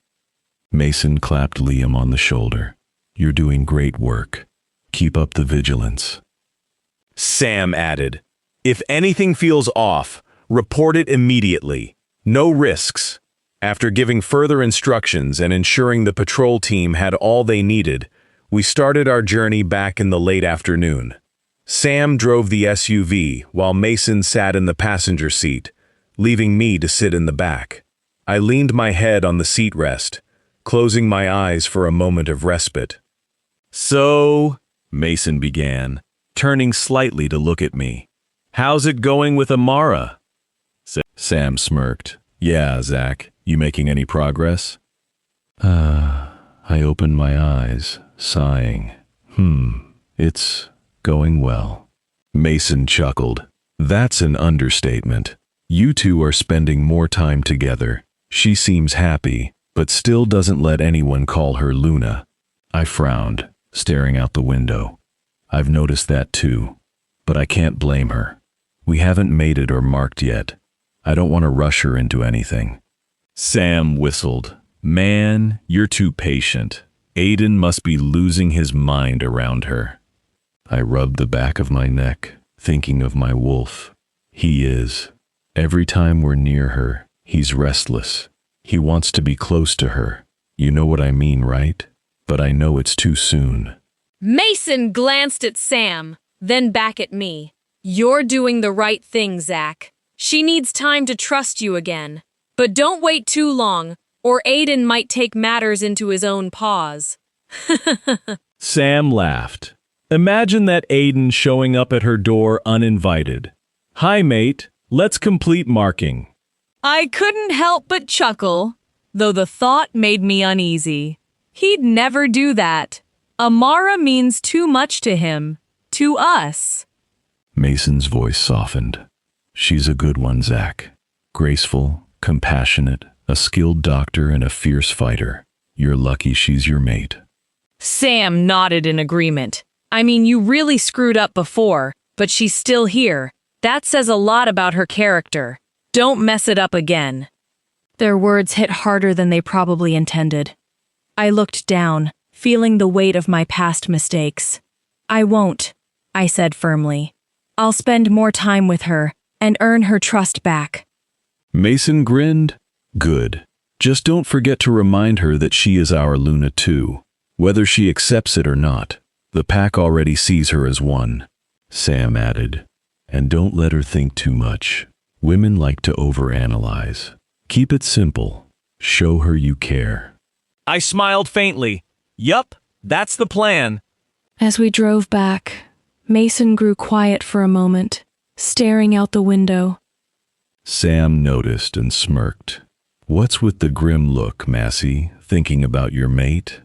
C: Mason clapped Liam on the shoulder. "You're doing great work. Keep up the vigilance."
D: Sam added, "If anything feels off, report it immediately. No risks." After giving further instructions and ensuring the patrol team had all they needed, we started our journey back in the late afternoon. Sam drove the SUV while Mason sat in the passenger seat, leaving me to sit in the back. I leaned my head on the seat rest, closing my eyes for a moment of respite. "So," Mason began, turning slightly to look at me, "how's it going with Amara?"
C: Sam smirked. "Yeah, Zach, you making any progress?" I opened my eyes, sighing. It's going well." Mason chuckled. "That's an understatement. You two are spending more time together. She seems happy, but still doesn't let anyone call her Luna." I frowned, staring out the window. I've noticed that too, but I can't blame her. We haven't mated or marked yet. I don't want to rush her into anything. Sam whistled. "Man, you're too patient. Aiden must be losing his mind around her." I rubbed the back of my neck, thinking of my wolf. He is. Every time we're near her, he's restless. He wants to be close to her. You know what I mean, right? But I know it's too soon.
H: Mason glanced at Sam, then back at me. You're doing the right thing, Zach. She needs time to trust you again. But don't wait too long, or Aiden might take matters into his own paws.
D: Sam laughed. Imagine that Aiden showing up at her door uninvited. Hi, mate. Let's complete marking.
B: I couldn't help but chuckle, though the thought made me uneasy. He'd never do that. Amara means too much to him, to us.
C: Mason's voice softened. She's a good one, Zach. Graceful, compassionate, a skilled doctor, and a fierce fighter. You're lucky she's your mate.
B: Sam nodded in agreement. I mean, you really screwed up before, but she's still here. That says a lot about her character. Don't mess it up again. Their words hit harder than they probably intended. I looked down, feeling the weight of my past mistakes. I won't, I said firmly. I'll spend more time with her and earn her trust back.
C: Mason grinned. Good. Just don't forget to remind her that she is our Luna too. Whether she accepts it or not, the pack already sees her as one. Sam added. And don't let her think too much. Women like to overanalyze. Keep it simple. Show her you care.
G: I smiled faintly. Yup, that's the plan.
B: As we drove back, Mason grew quiet for a moment, staring out the window.
C: Sam noticed and smirked. What's with the grim look, Massey? Thinking about your mate?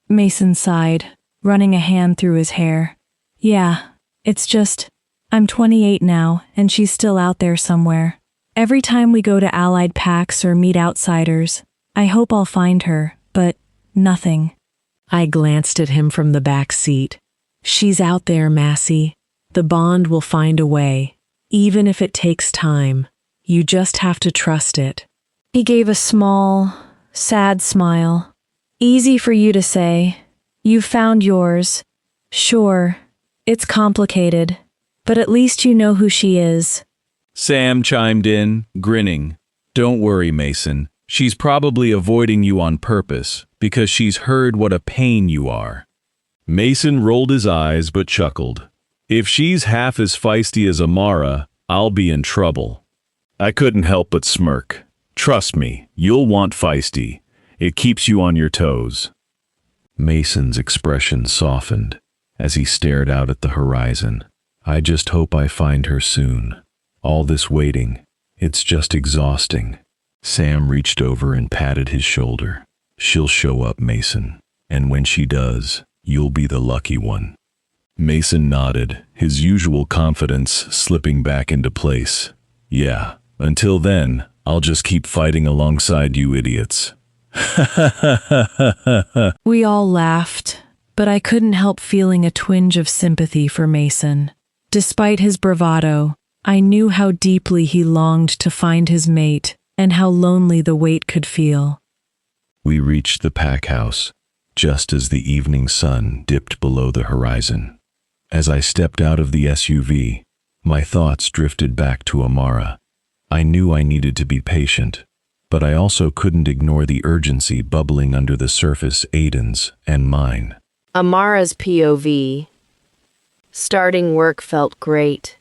B: Mason sighed, running a hand through his hair. Yeah, it's just, I'm 28 now, and she's still out there somewhere. Every time we go to allied packs or meet outsiders, I hope I'll find her, but nothing.
L: I glanced at him from the back seat. She's out there, Massey. The bond will find a way, even if it takes time. You just have to trust it.
B: He gave a small, sad smile. Easy for you to say. You found yours. Sure, it's complicated, but at least you know who she is.
D: Sam chimed in, grinning. Don't worry, Mason. She's probably avoiding you on purpose because she's heard what a pain you are. Mason rolled his eyes but chuckled. If she's half as feisty as Amara, I'll be in trouble. I couldn't help but smirk. Trust me, you'll want feisty. It keeps you on your toes.
C: Mason's expression softened as he stared out at the horizon. I just hope I find her soon. All this waiting, it's just exhausting. Sam reached over and patted his shoulder. She'll show up, Mason. And when she does, you'll be the lucky one. Mason nodded, his usual confidence slipping back into place. Yeah, until then, I'll just keep fighting alongside you idiots.
B: We all laughed, but I couldn't help feeling a twinge of sympathy for Mason. Despite his bravado, I knew how deeply he longed to find his mate and how lonely the wait could feel.
C: We reached the pack house, just as the evening sun dipped below the horizon. As I stepped out of the SUV, my thoughts drifted back to Amara. I knew I needed to be patient, but I also couldn't ignore the urgency bubbling under the surface, Aiden's and mine.
A: Amara's POV. Starting work felt great.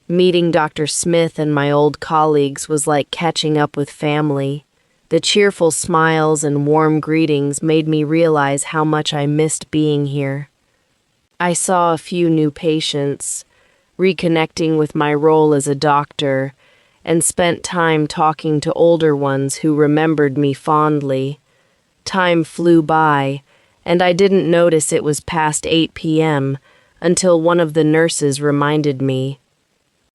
A: Meeting Dr. Smith and my old colleagues was like catching up with family. The cheerful smiles and warm greetings made me realize how much I missed being here. I saw a few new patients, reconnecting with my role as a doctor, and spent time talking to older ones who remembered me fondly. Time flew by, and I didn't notice it was past 8 p.m. until one of the nurses reminded me.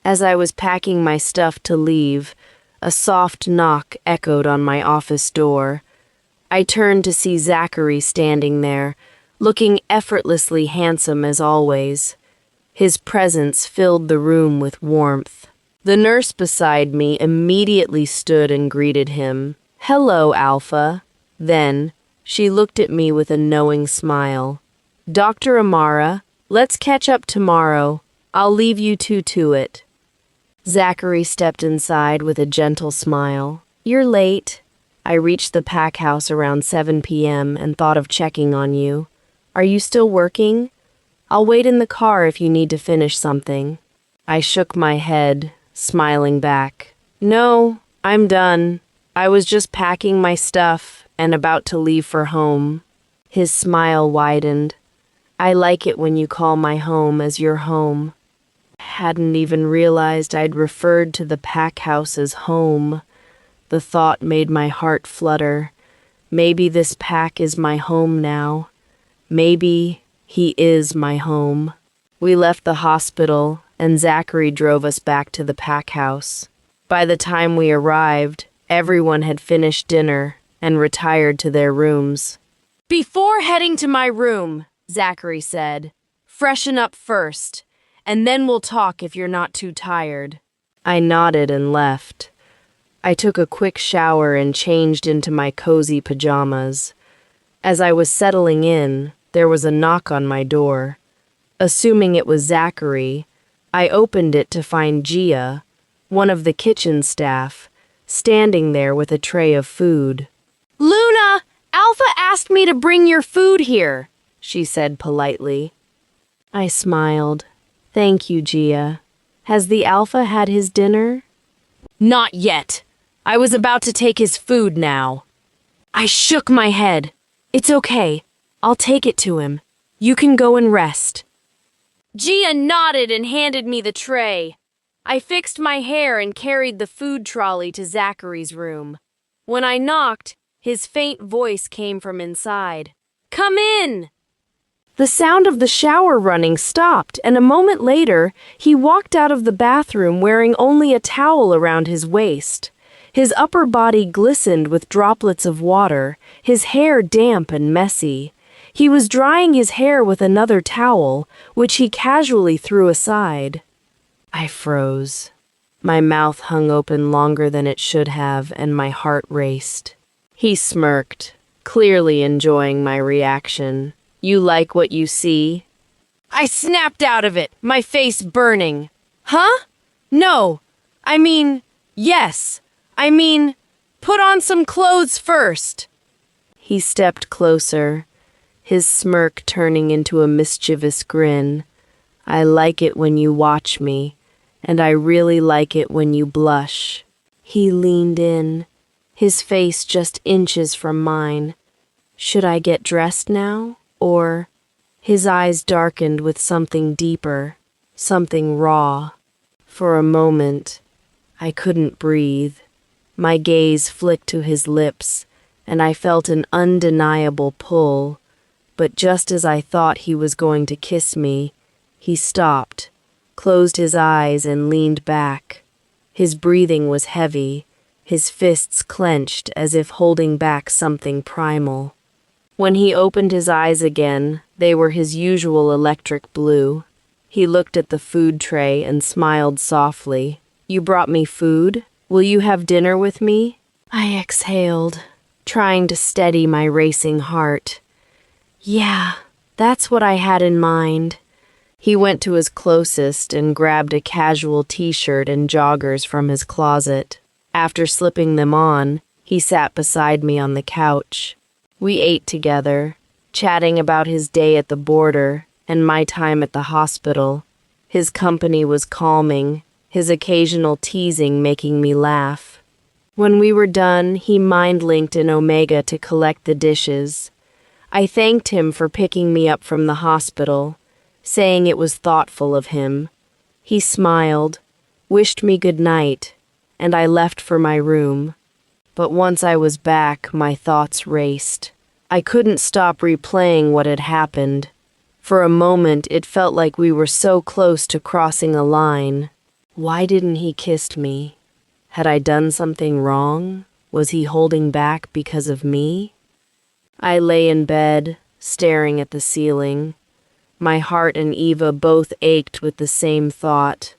A: As I was packing my stuff to leave, a soft knock echoed on my office door. I turned to see Zachary standing there, looking effortlessly handsome as always. His presence filled the room with warmth. The nurse beside me immediately stood and greeted him. "Hello, Alpha." Then, she looked at me with a knowing smile. "Dr. Amara, let's catch up tomorrow. I'll leave you two to it." Zachary stepped inside with a gentle smile. "You're late." I reached the pack house around 7 p.m. and thought of checking on you. Are you still working? I'll wait in the car if you need to finish something. I shook my head, smiling back. No, I'm done. I was just packing my stuff and about to leave for home. His smile widened. I like it when you call my home as your home. Hadn't even realized I'd referred to the pack house as home. The thought made my heart flutter. Maybe this pack is my home now. Maybe he is my home. We left the hospital, and Zachary drove us back to the pack house. By the time we arrived, everyone had finished dinner and retired to their rooms.
H: Before heading to my room, Zachary said, freshen up first, and then we'll talk if you're not too tired.
A: I nodded and left. I took a quick shower and changed into my cozy pajamas. As I was settling in, there was a knock on my door. Assuming it was Zachary, I opened it to find Gia, one of the kitchen staff, standing there with a tray of food.
H: Luna, Alpha asked me to bring your food here, she said politely.
A: I smiled. Thank you, Gia. Has the Alpha had his dinner?
H: Not yet. I was about to take his food now.
A: I shook my head. It's okay. I'll take it to him. You can go and rest.
H: Gia nodded and handed me the tray. I fixed my hair and carried the food trolley to Zachary's room. When I knocked, his faint voice came from inside. Come in!
A: The sound of the shower running stopped, and a moment later, he walked out of the bathroom wearing only a towel around his waist. His upper body glistened with droplets of water, his hair damp and messy. He was drying his hair with another towel, which he casually threw aside. I froze. My mouth hung open longer than it should have, and my heart raced. He smirked, clearly enjoying my reaction. You like what you see?
H: I snapped out of it, my face burning. Huh? No. Yes. Put on some clothes first.
A: He stepped closer, his smirk turning into a mischievous grin. I like it when you watch me, and I really like it when you blush. He leaned in, his face just inches from mine. Should I get dressed now? Or his eyes darkened with something deeper, something raw. For a moment, I couldn't breathe. My gaze flicked to his lips, and I felt an undeniable pull. But just as I thought he was going to kiss me, he stopped, closed his eyes and leaned back. His breathing was heavy, his fists clenched as if holding back something primal. When he opened his eyes again, they were his usual electric blue. He looked at the food tray and smiled softly. You brought me food? Will you have dinner with me? I exhaled, trying to steady my racing heart. Yeah, that's what I had in mind. He went to his closest and grabbed a casual t-shirt and joggers from his closet. After slipping them on, he sat beside me on the couch. We ate together, chatting about his day at the border and my time at the hospital. His company was calming, his occasional teasing making me laugh. When we were done, he mind-linked in Omega to collect the dishes. I thanked him for picking me up from the hospital, saying it was thoughtful of him. He smiled, wished me good night, and I left for my room. But once I was back, my thoughts raced. I couldn't stop replaying what had happened. For a moment, it felt like we were so close to crossing a line. Why didn't he kiss me? Had I done something wrong? Was he holding back because of me? I lay in bed, staring at the ceiling. My heart and Eva both ached with the same thought.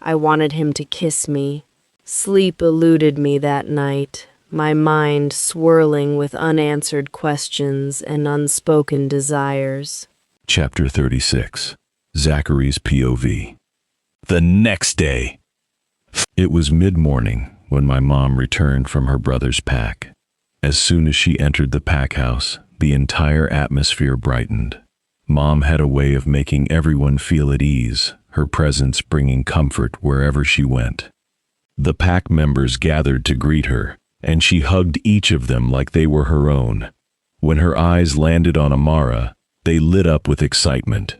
A: I wanted him to kiss me. Sleep eluded me that night, my mind swirling with unanswered questions and unspoken desires.
C: Chapter 36. Zachary's POV.
D: The next day.
C: It was mid-morning when my mom returned from her brother's pack. As soon as she entered the pack house, the entire atmosphere brightened. Mom had a way of making everyone feel at ease, her presence bringing comfort wherever she went. The pack members gathered to greet her, and she hugged each of them like they were her own. When her eyes landed on Amara, they lit up with excitement.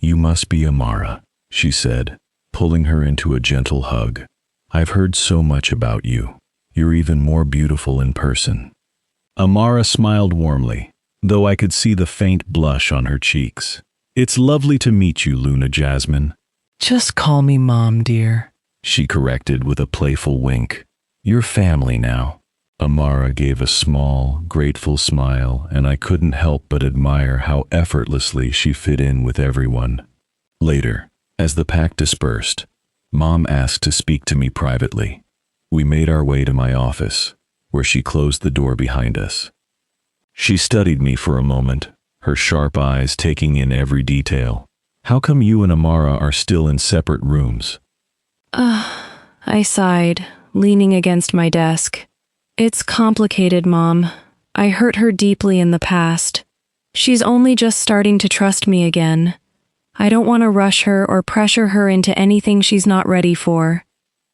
C: "You must be Amara," she said, pulling her into a gentle hug. "I've heard so much about you. You're even more beautiful in person." Amara smiled warmly, though I could see the faint blush on her cheeks. "It's lovely to meet you, 𝑷𝒍𝒂𝒚𝒍𝒊𝒔𝒕
J: Just call me Mom, dear,
C: she corrected with a playful wink. "You're family now." Amara gave a small, grateful smile, and I couldn't help but admire how effortlessly she fit in with everyone. Later, as the pack dispersed, Mom asked to speak to me privately. We made our way to my office, where she closed the door behind us. She studied me for a moment, her sharp eyes taking in every detail. "How come you and Amara are still in separate rooms?"
B: I sighed, leaning against my desk. It's complicated, Mom. I hurt her deeply in the past. She's only just starting to trust me again. I don't want to rush her or pressure her into anything she's not ready for.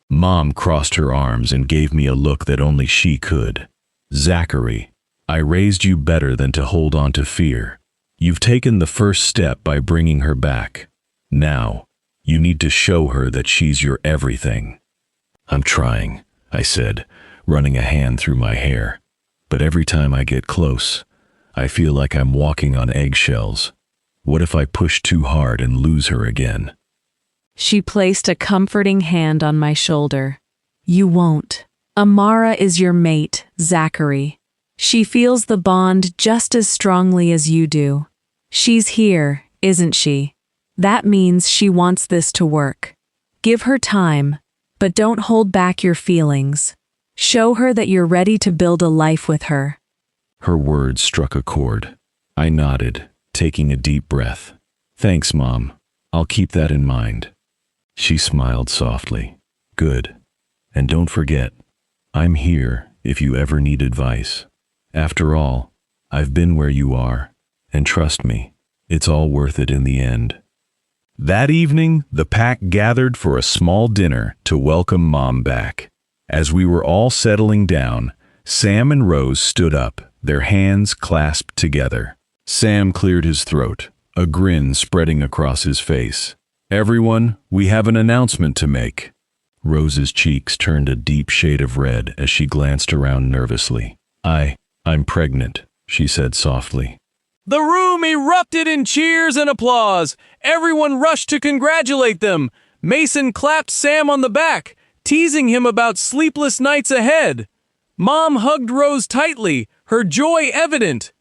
C: Mom crossed her arms and gave me a look that only she could. "Zachary, I raised you better than to hold on to fear. You've taken the first step by bringing her back. Now, you need to show her that she's your everything." "I'm trying," I said, running a hand through my hair. "But every time I get close, I feel like I'm walking on eggshells. What if I push too hard and lose her again?"
E: She placed a comforting hand on my shoulder. "You won't. Amara is your mate, Zachary. She feels the bond just as strongly as you do. She's here, isn't she? That means she wants this to work. Give her time, but don't hold back your feelings. Show her that you're ready to build a life with her."
C: Her words struck a chord. I nodded, taking a deep breath. "Thanks, Mom. I'll keep that in mind." She smiled softly. "Good. And don't forget, I'm here if you ever need advice. After all, I've been where you are, and trust me, it's all worth it in the end." That evening, the pack gathered for a small dinner to welcome Mom back. As we were all settling down, Sam and Rose stood up, their hands clasped together. Sam cleared his throat, a grin spreading across his face. "Everyone, we have an announcement to make." Rose's cheeks turned a deep shade of red as she glanced around nervously. I'm pregnant," she said softly.
G: The room erupted in cheers and applause. Everyone rushed to congratulate them. Mason clapped Sam on the back, teasing him about sleepless nights ahead. Mom hugged Rose tightly, her joy evident.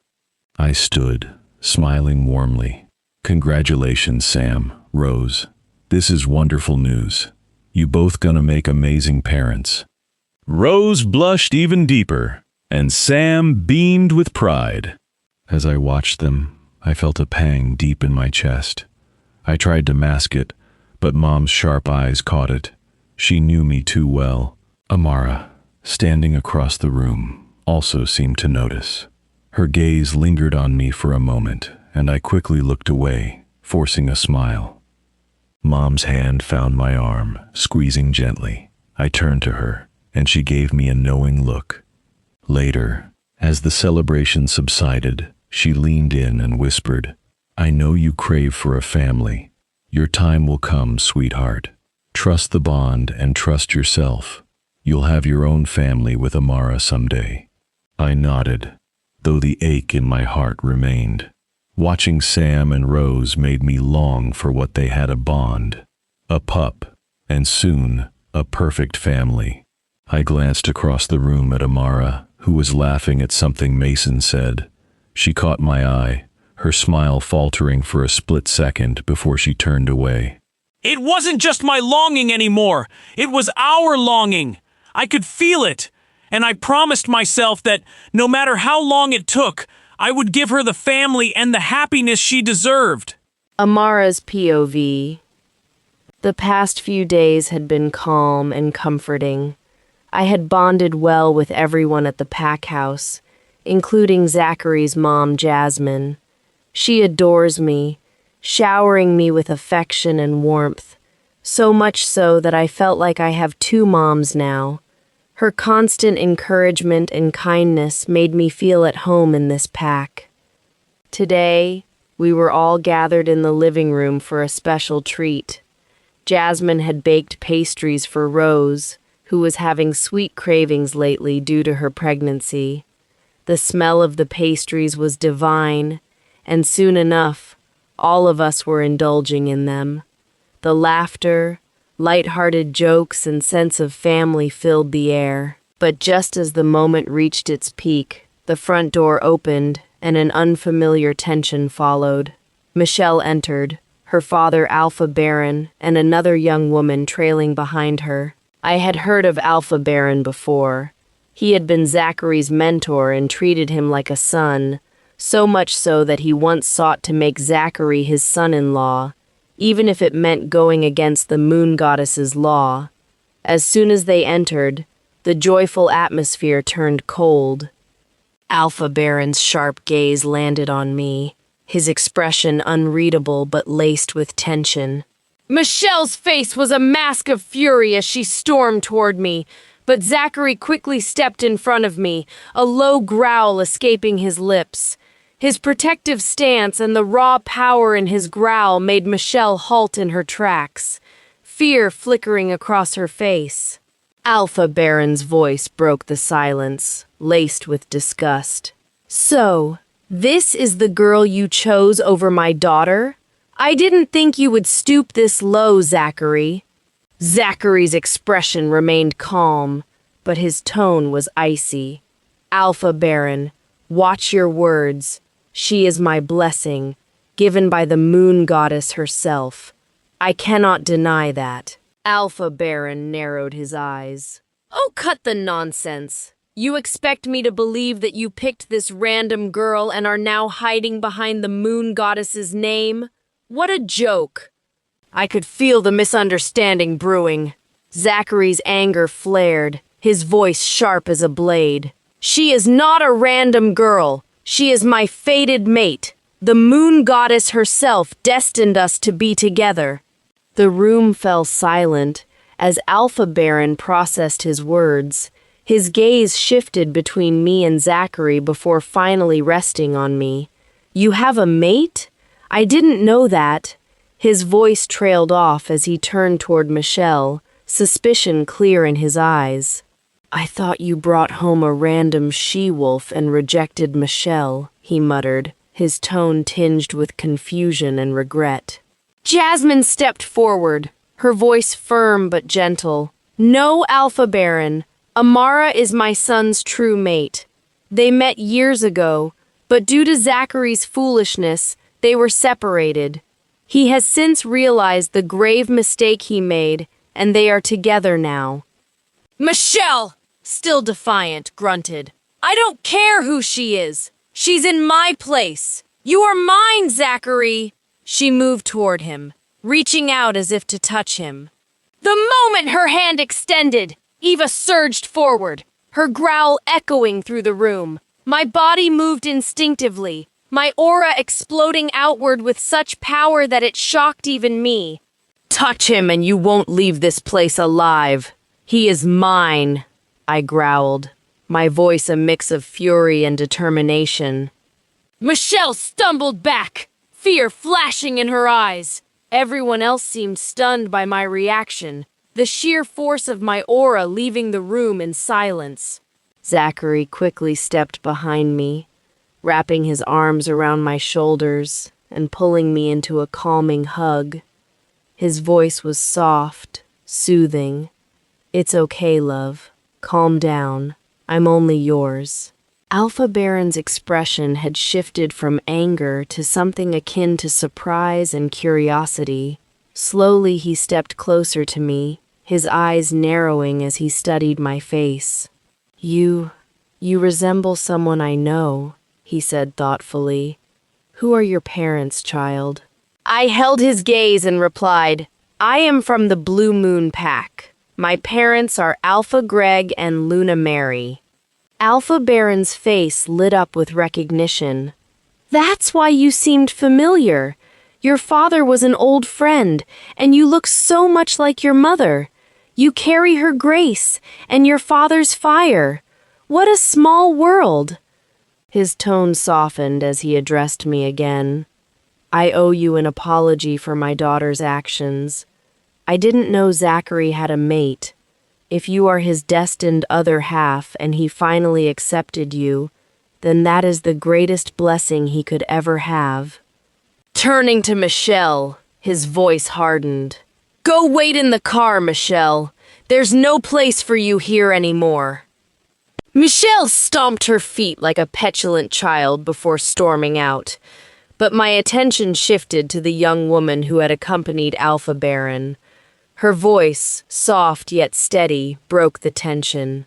C: I stood, smiling warmly. "Congratulations, Sam, Rose. This is wonderful news. You both gonna make amazing parents." Rose blushed even deeper, and Sam beamed with pride. As I watched them, I felt a pang deep in my chest. I tried to mask it, but Mom's sharp eyes caught it. She knew me too well. Amara, standing across the room, also seemed to notice. Her gaze lingered on me for a moment, and I quickly looked away, forcing a smile. Mom's hand found my arm, squeezing gently. I turned to her, and she gave me a knowing look. Later, as the celebration subsided, she leaned in and whispered, "I know you crave for a family. Your time will come, sweetheart. Trust the bond and trust yourself. You'll have your own family with Amara someday." I nodded, though the ache in my heart remained. Watching Sam and Rose made me long for what they had: a bond, a pup, and soon a perfect family. I glanced across the room at Amara, who was laughing at something Mason said. She caught my eye, her smile faltering for a split second before she turned away.
G: It wasn't just my longing anymore. It was our longing. I could feel it. And I promised myself that no matter how long it took, I would give her the family and the happiness she deserved.
A: Amara's POV. The past few days had been calm and comforting. I had bonded well with everyone at the pack house, including Zachary's mom, Jasmine. She adores me, showering me with affection and warmth, so much so that I felt like I have two moms now. Her constant encouragement and kindness made me feel at home in this pack. Today, we were all gathered in the living room for a special treat. Jasmine had baked pastries for Rose, who was having sweet cravings lately due to her pregnancy. The smell of the pastries was divine, and soon enough, all of us were indulging in them. The laughter, light-hearted jokes, and sense of family filled the air. But just as the moment reached its peak, the front door opened, and an unfamiliar tension followed. Michelle entered, her father Alpha Baron, and another young woman trailing behind her. I had heard of Alpha Baron before. He had been Zachary's mentor and treated him like a son, so much so that he once sought to make Zachary his son-in-law, even if it meant going against the moon goddess's law. As soon as they entered, the joyful atmosphere turned cold. Alpha Baron's sharp gaze landed on me, his expression unreadable but laced with tension.
H: Michelle's face was a mask of fury as she stormed toward me, but Zachary quickly stepped in front of me, a low growl escaping his lips. His protective stance and the raw power in his growl made Michelle halt in her tracks, fear flickering across her face.
A: Alpha Baron's voice broke the silence, laced with disgust.
H: So, this is the girl you chose over my daughter? I didn't think you would stoop this low, Zachary.
A: Zachary's expression remained calm, but his tone was icy. Alpha Baron, watch your words. She is my blessing, given by the moon goddess herself. I cannot deny that. Alpha Baron narrowed his eyes.
H: Oh, cut the nonsense. You expect me to believe that you picked this random girl and are now hiding behind the moon goddess's name? What a joke.
A: I could feel the misunderstanding brewing. Zachary's anger flared, his voice sharp as a blade.
H: She is not a random girl. She is my fated mate. The moon goddess herself destined us to be together.
A: The room fell silent as Alpha Baron processed his words. His gaze shifted between me and Zachary before finally resting on me. You have a mate? I didn't know that. His voice trailed off as he turned toward Michelle, suspicion clear in his eyes. I thought you brought home a random she-wolf and rejected Michelle, he muttered, his tone tinged with confusion and regret.
H: Jasmine stepped forward, her voice firm but gentle. No, Alpha Baron. Amara is my son's true mate. They met years ago, but due to Zachary's foolishness, they were separated. He has since realized the grave mistake he made, and they are together now. Michelle, still defiant, grunted. I don't care who she is. She's in my place. You are mine, Zachary. She moved toward him, reaching out as if to touch him. The moment her hand extended, Eva surged forward, her growl echoing through the room. My body moved instinctively, my aura exploding outward with such power that it shocked even me.
A: Touch him and you won't leave this place alive. He is mine, I growled, my voice a mix of fury and determination.
H: Michelle stumbled back, fear flashing in her eyes. Everyone else seemed stunned by my reaction, the sheer force of my aura leaving the room in silence.
A: Zachary quickly stepped behind me, wrapping his arms around my shoulders and pulling me into a calming hug. His voice was soft, soothing. It's okay, love. Calm down. I'm only yours. Alpha Baron's expression had shifted from anger to something akin to surprise and curiosity. Slowly he stepped closer to me, his eyes narrowing as he studied my face. You resemble someone I know, he said thoughtfully. Who are your parents, child?
H: I held his gaze and replied, I am from the Blue Moon Pack. My parents are Alpha Greg and Luna Mary.
A: Alpha Baron's face lit up with recognition. That's why you seemed familiar. Your father was an old friend, and you look so much like your mother. You carry her grace and your father's fire. What a small world." His tone softened as he addressed me again. "I owe you an apology for my daughter's actions. I didn't know Zachary had a mate. If you are his destined other half and he finally accepted you, then that is the greatest blessing he could ever have." Turning to Michelle, his voice hardened. "Go wait in the car, Michelle. There's no place for you here anymore." Michelle stomped her feet like a petulant child before storming out, but my attention shifted to the young woman who had accompanied Alpha Baron. Her voice, soft yet steady, broke the tension.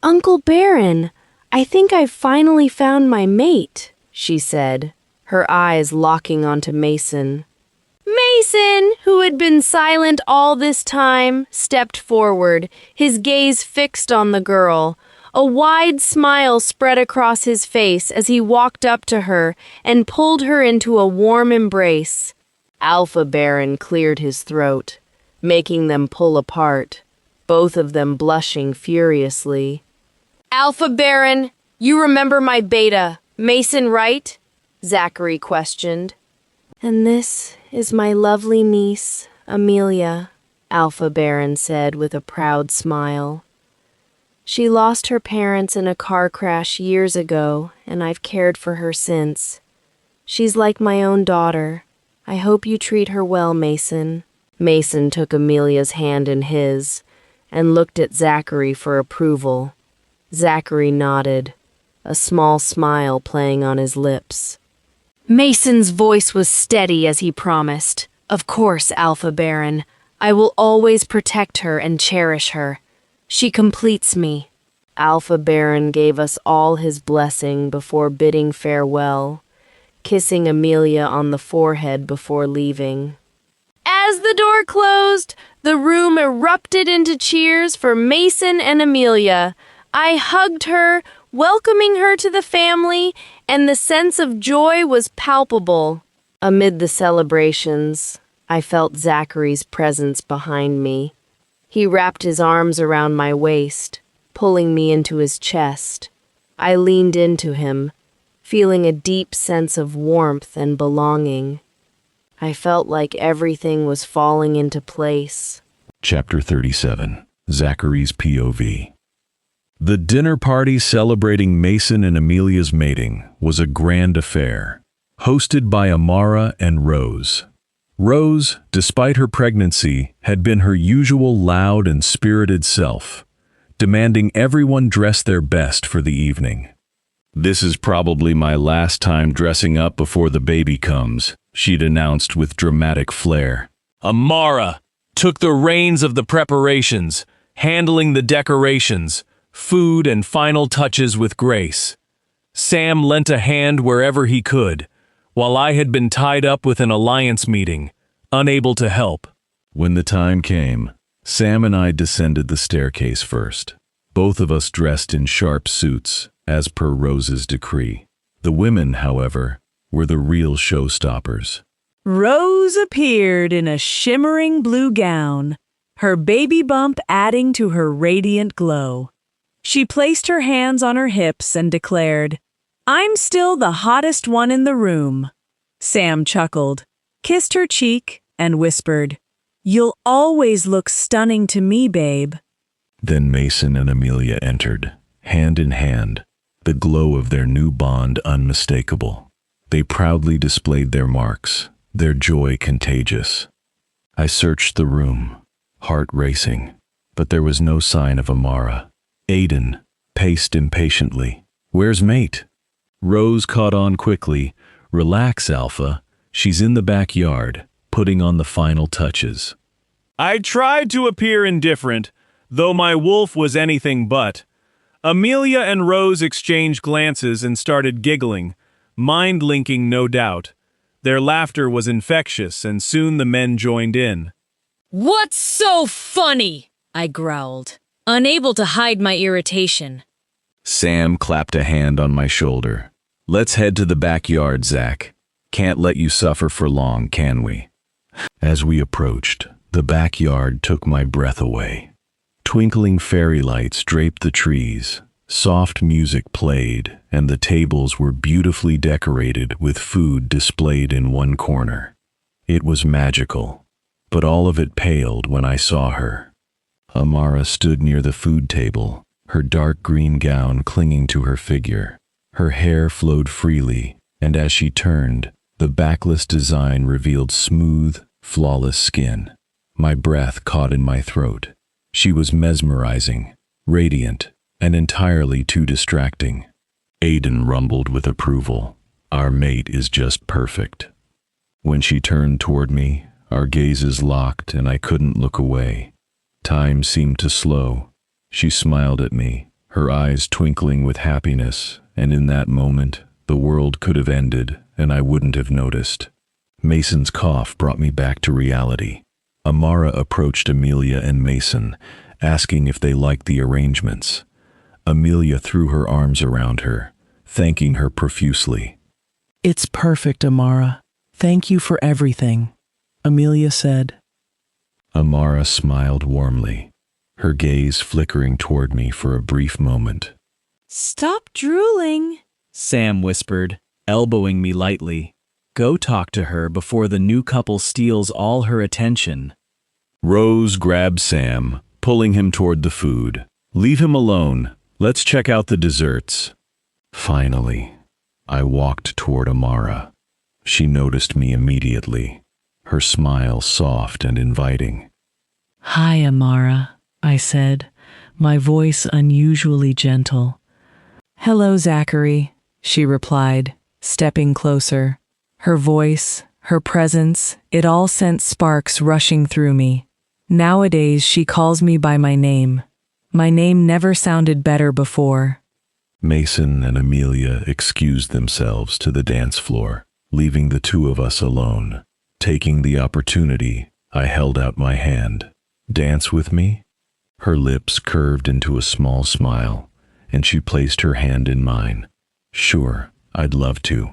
A: Uncle Baron, I think I've finally found my mate," she said, her eyes locking onto Mason. Mason, who had been silent all this time, stepped forward, his gaze fixed on the girl. A wide smile spread across his face as he walked up to her and pulled her into a warm embrace. Alpha Baron cleared his throat, making them pull apart, both of them blushing furiously. "Alpha Baron, you remember my beta, Mason, right?" Zachary questioned. "And this is my lovely niece, Amelia," Alpha Baron said with a proud smile. "She lost her parents in a car crash years ago, and I've cared for her since. She's like my own daughter. I hope you treat her well, Mason." Mason took Amelia's hand in his and looked at Zachary for approval. Zachary nodded, a small smile playing on his lips. Mason's voice was steady as he promised. "Of course, Alpha Baron. I will always protect her and cherish her. She completes me." Alpha Baron gave us all his blessing before bidding farewell, kissing Amelia on the forehead before leaving. As the door closed, the room erupted into cheers for Mason and Amelia. I hugged her, welcoming her to the family, and the sense of joy was palpable. Amid the celebrations, I felt Zachary's presence behind me. He wrapped his arms around my waist, pulling me into his chest. I leaned into him, feeling a deep sense of warmth and belonging. I felt like everything was falling into place.
C: Chapter 37. Zachary's POV. The dinner party celebrating Mason and Amelia's mating was a grand affair, hosted by Amara and Rose. Rose, despite her pregnancy, had been her usual loud and spirited self, demanding everyone dress their best for the evening. "This is probably my last time dressing up before the baby comes," she'd announced with dramatic flair.
D: Amara took the reins of the preparations, handling the decorations, food, and final touches with grace. Sam lent a hand wherever he could, while I had been tied up with an alliance meeting, unable to help.
C: When the time came, Sam and I descended the staircase first, both of us dressed in sharp suits, as per Rose's decree. The women, however, were the real showstoppers.
E: Rose appeared in a shimmering blue gown, her baby bump adding to her radiant glow. She placed her hands on her hips and declared, "I'm still the hottest one in the room." Sam chuckled, kissed her cheek, and whispered, "You'll always look stunning to me, babe."
C: Then Mason and Amelia entered, hand in hand, the glow of their new bond unmistakable. They proudly displayed their marks, their joy contagious. I searched the room, heart racing, but there was no sign of Amara. Aiden paced impatiently. "Where's mate?" Rose caught on quickly. "Relax, Alpha. She's in the backyard, putting on the final touches."
D: I tried to appear indifferent, though my wolf was anything but. Amelia and Rose exchanged glances and started giggling, mind-linking no doubt. Their laughter was infectious, and soon the men joined in.
K: "What's so funny?" I growled, unable to hide my irritation.
C: Sam clapped a hand on my shoulder. Let's head to the backyard, Zach. Can't let you suffer for long, can we? As we approached, the backyard took my breath away. Twinkling fairy lights draped the trees, soft music played, and the tables were beautifully decorated with food displayed in one corner. It was magical, but all of it paled when I saw her. Amara stood near the food table, her dark green gown clinging to her figure. Her hair flowed freely, and as she turned, the backless design revealed smooth, flawless skin. My breath caught in my throat. She was mesmerizing, radiant, and entirely too distracting. Aiden rumbled with approval. Our mate is just perfect. When she turned toward me, our gazes locked and I couldn't look away. Time seemed to slow. She smiled at me, her eyes twinkling with happiness, and in that moment, the world could have ended and I wouldn't have noticed. Mason's cough brought me back to reality. Amara approached Amelia and Mason, asking if they liked the arrangements. Amelia threw her arms around her, thanking her profusely.
J: It's perfect, Amara. Thank you for everything, Amelia said.
C: Amara smiled warmly, her gaze flickering toward me for a brief moment.
B: Stop drooling,
F: Sam whispered, elbowing me lightly. Go talk to her before the new couple steals all her attention.
C: Rose grabbed Sam, pulling him toward the food. Leave him alone. Let's check out the desserts. Finally, I walked toward Amara. She noticed me immediately, her smile soft and inviting.
E: Hi, Amara, I said, my voice unusually gentle. Hello, Zachary, she replied, stepping closer. Her voice, her presence, it all sent sparks rushing through me. Nowadays, she calls me by my name. My name never sounded better before.
C: Mason and Amelia excused themselves to the dance floor, leaving the two of us alone. Taking the opportunity, I held out my hand. Dance with me? Her lips curved into a small smile, and she placed her hand in mine. Sure, I'd love to.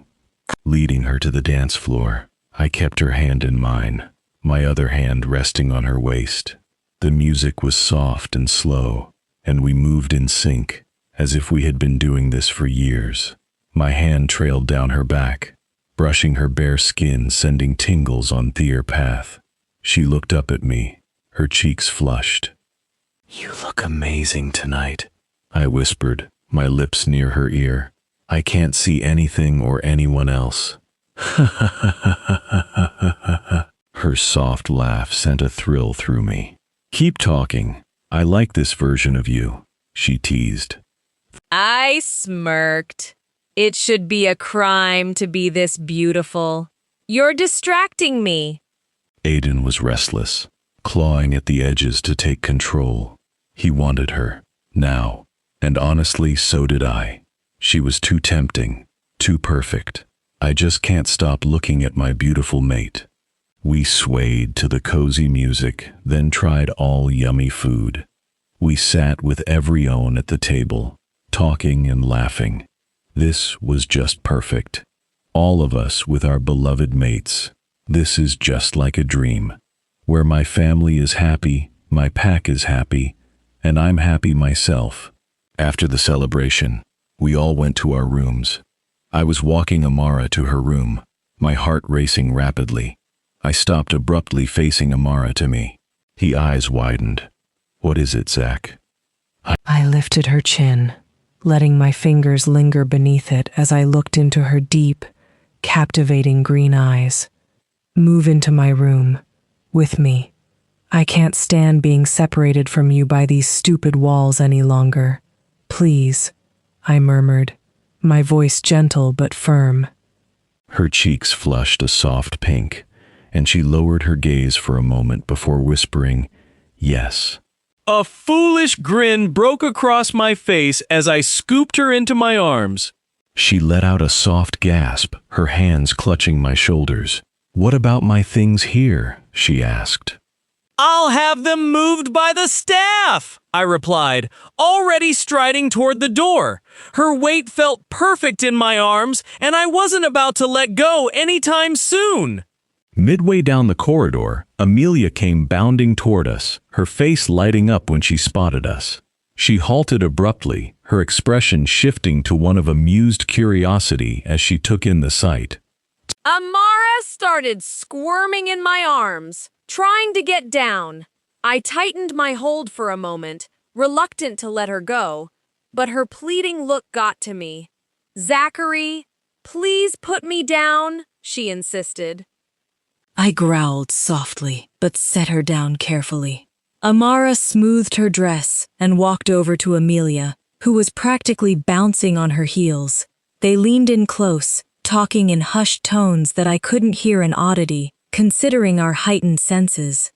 C: Leading her to the dance floor, I kept her hand in mine, my other hand resting on her waist. The music was soft and slow, and we moved in sync, as if we had been doing this for years. My hand trailed down her back, brushing her bare skin, sending tingles on their path. She looked up at me, her cheeks flushed. You look amazing tonight, I whispered, my lips near her ear. I can't see anything or anyone else. Her soft laugh sent a thrill through me. Keep talking. I like this version of you, she teased.
K: I smirked. It should be a crime to be this beautiful. You're distracting me.
C: Aiden was restless, clawing at the edges to take control. He wanted her, now, and honestly, so did I. She was too tempting, too perfect. I just can't stop looking at my beautiful mate. We swayed to the cozy music, then tried all yummy food. We sat with every one at the table, talking and laughing. This was just perfect. All of us with our beloved mates. This is just like a dream. Where my family is happy, my pack is happy, and I'm happy myself. After the celebration, we all went to our rooms. I was walking Amara to her room, my heart racing rapidly. I stopped abruptly, facing Amara to me. His eyes widened. What is it, Zach?
E: I lifted her chin, letting my fingers linger beneath it as I looked into her deep, captivating green eyes. Move into my room, with me. I can't stand being separated from you by these stupid walls any longer. Please, I murmured, my voice gentle but firm.
C: Her cheeks flushed a soft pink, and she lowered her gaze for a moment before whispering, yes.
D: A foolish grin broke across my face as I scooped her into my arms.
C: She let out a soft gasp, her hands clutching my shoulders. What about my things here? She asked.
G: I'll have them moved by the staff, I replied, already striding toward the door. Her weight felt perfect in my arms, and I wasn't about to let go anytime soon.
C: Midway down the corridor, Amelia came bounding toward us, her face lighting up when she spotted us. She halted abruptly, her expression shifting to one of amused curiosity as she took in the sight.
H: Amara started squirming in my arms, trying to get down. I tightened my hold for a moment, reluctant to let her go, but her pleading look got to me. Zachary, please put me down, she insisted.
L: I growled softly, but set her down carefully. Amara smoothed her dress and walked over to Amelia, who was practically bouncing on her heels. They leaned in close, talking in hushed tones that I couldn't hear an oddity, considering our heightened senses.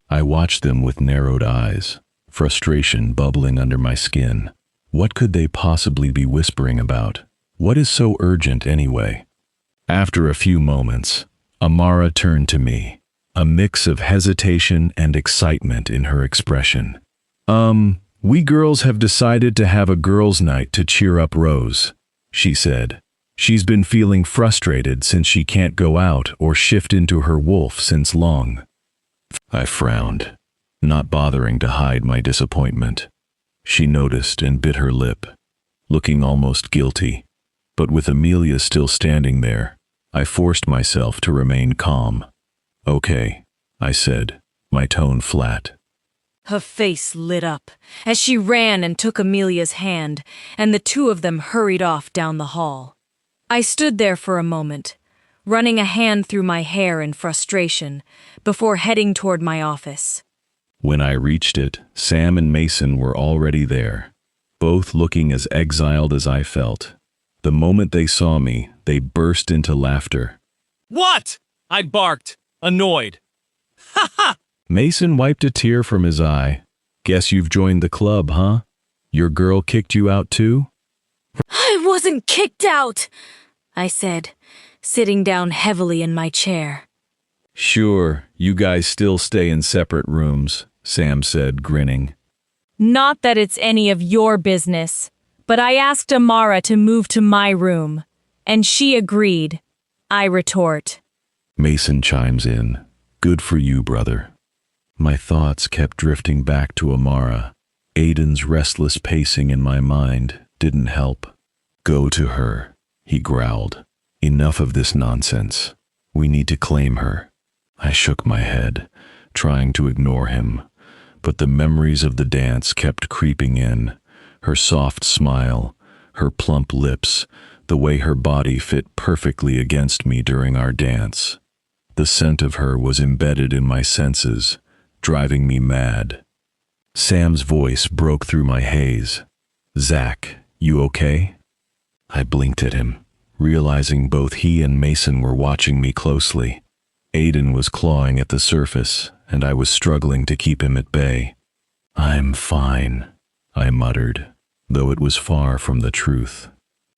C: I watched them with narrowed eyes, frustration bubbling under my skin. What could they possibly be whispering about? What is so urgent anyway? After a few moments, Amara turned to me, a mix of hesitation and excitement in her expression. We girls have decided to have a girls' night to cheer up Rose, she said. She's been feeling frustrated since she can't go out or shift into her wolf since long. I frowned, not bothering to hide my disappointment. She noticed and bit her lip, looking almost guilty. But with Amelia still standing there, I forced myself to remain calm. Okay, I said, my tone flat.
K: Her face lit up as she ran and took Amelia's hand, and the two of them hurried off down the hall. I stood there for a moment, running a hand through my hair in frustration, before heading toward my office.
C: When I reached it, Sam and Mason were already there, both looking as exiled as I felt. The moment they saw me, they burst into laughter.
G: What? I barked, annoyed. Ha ha!
C: Mason wiped a tear from his eye. Guess you've joined the club, huh? Your girl kicked you out too?
K: I wasn't kicked out, I said, sitting down heavily in my chair.
C: Sure, you guys still stay in separate rooms, Sam said, grinning.
K: Not that it's any of your business, but I asked Amara to move to my room, and she agreed, I retort.
C: Mason chimes in. Good for you, brother. My thoughts kept drifting back to Amara. Aiden's restless pacing in my mind didn't help. Go to her, he growled. Enough of this nonsense. We need to claim her. I shook my head, trying to ignore him, but the memories of the dance kept creeping in. Her soft smile, her plump lips, the way her body fit perfectly against me during our dance. The scent of her was embedded in my senses, driving me mad. Sam's voice broke through my haze. Zach, you okay? I blinked at him, realizing both he and Mason were watching me closely. Aiden was clawing at the surface, and I was struggling to keep him at bay. I'm fine, I muttered, though it was far from the truth.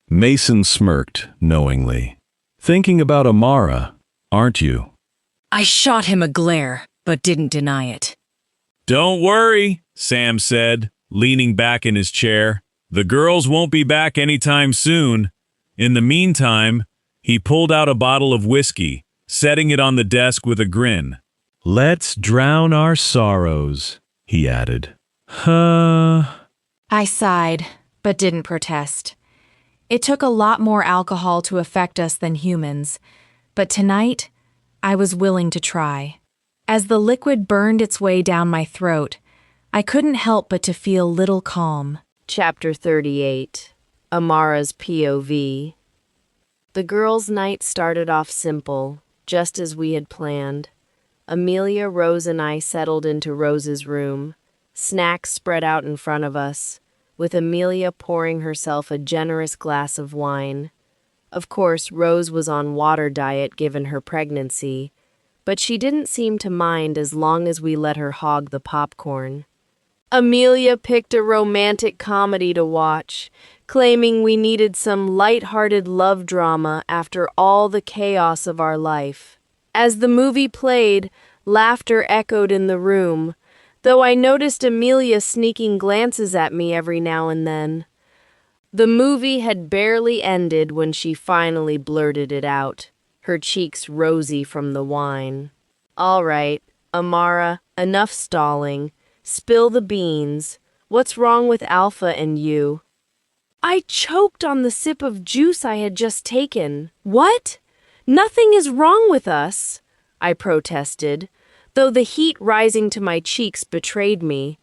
C: Mason smirked, knowingly. Thinking about Amara, aren't you?
K: I shot him a glare, but didn't deny it.
D: Don't worry, Sam said, leaning back in his chair. The girls won't be back anytime soon. In the meantime, he pulled out a bottle of whiskey, setting it on the desk with a grin. Let's drown our sorrows, he added.
B: I sighed, but didn't protest. It took a lot more alcohol to affect us than humans, but tonight, I was willing to try. As the liquid burned its way down my throat, I couldn't help but to feel little calm.
A: Chapter 38. Amara's POV. The girls' night started off simple, just as we had planned. Amelia, Rose, and I settled into Rose's room, snacks spread out in front of us, with Amelia pouring herself a generous glass of wine. Of course, Rose was on water diet given her pregnancy, but she didn't seem to mind as long as we let her hog the popcorn. Amelia picked a romantic comedy to watch, claiming we needed some light-hearted love drama after all the chaos of our life. As the movie played, Laughter echoed in the room, though I noticed Amelia sneaking glances at me every now and then. The movie had barely ended when she finally blurted it out, her cheeks rosy from the wine. "All right, Amara, enough stalling. Spill the beans. What's wrong with Alpha and you?" I choked on the sip of juice I had just taken. "What? Nothing is wrong with us," I protested, though the heat rising to my cheeks betrayed me.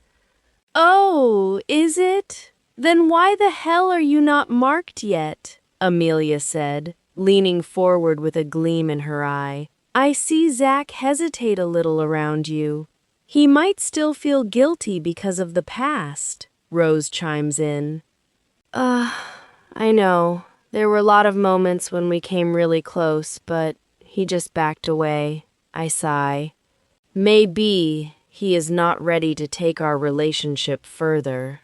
A: "Oh, is it? Then why the hell are you not marked yet?" Amelia said, leaning forward with a gleam in her eye. "I see Zach hesitate a little around you. He might still feel guilty because of the past," Rose chimes in. I know. There were a lot of moments when we came really close, but he just backed away," I sigh. "Maybe he is not ready to take our relationship further."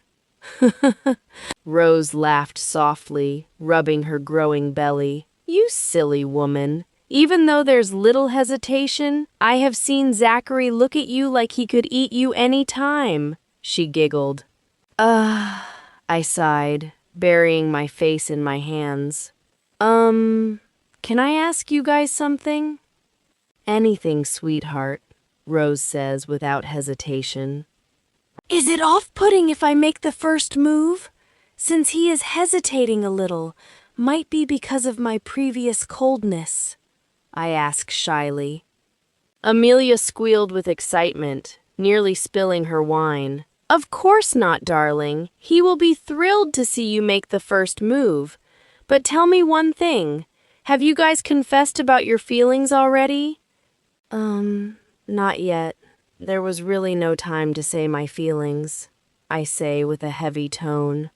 A: Rose laughed softly, rubbing her growing belly. "You silly woman. Even though there's little hesitation, I have seen Zachary look at you like he could eat you any time," she giggled. I sighed, burying my face in my hands. Can I ask you guys something?" "Anything, sweetheart," Rose says without hesitation. "Is it off-putting if I make the first move? Since he is hesitating a little, might be because of my previous coldness," I ask shyly. Amelia squealed with excitement, nearly spilling her wine. "Of course not, darling. He will be thrilled to see you make the first move. But tell me one thing. Have you guys confessed about your feelings already?" Not yet. There was really no time to say my feelings," I say with a heavy tone.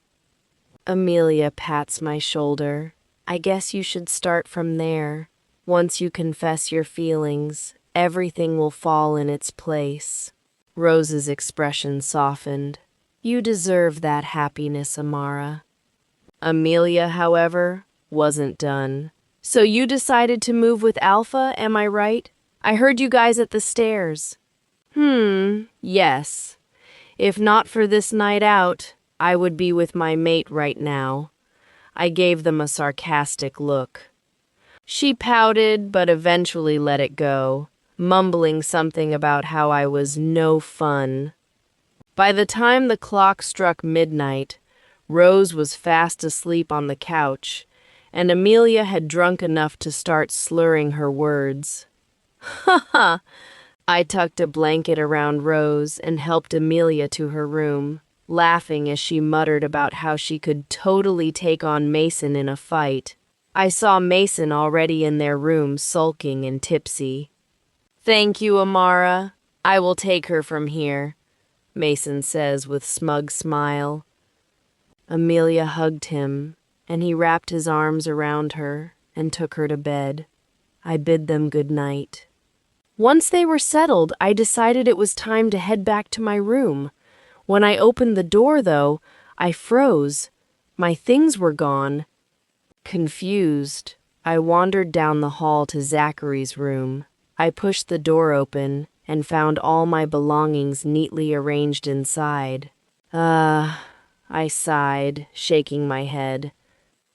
A: Amelia pats my shoulder. "I guess you should start from there. Once you confess your feelings, everything will fall in its place." Rose's expression softened. "You deserve that happiness, Amara." Amelia, however, wasn't done. "So you decided to move with Alpha, am I right? I heard you guys at the stairs." Yes. If not for this night out, I would be with my mate right now." I gave them a sarcastic look. She pouted, but eventually let it go, mumbling something about how I was no fun. By the time the clock struck midnight, Rose was fast asleep on the couch, and Amelia had drunk enough to start slurring her words. "Ha ha!" I tucked a blanket around Rose and helped Amelia to her room, laughing as she muttered about how she could totally take on Mason in a fight. I saw Mason already in their room sulking and tipsy. "Thank you, Amara. I will take her from here," Mason says with smug smile. Amelia hugged him, and he wrapped his arms around her and took her to bed. I bid them good night. Once they were settled, I decided it was time to head back to my room. When I opened the door, though, I froze. My things were gone. Confused, I wandered down the hall to Zachary's room. I pushed the door open and found all my belongings neatly arranged inside. I sighed, shaking my head.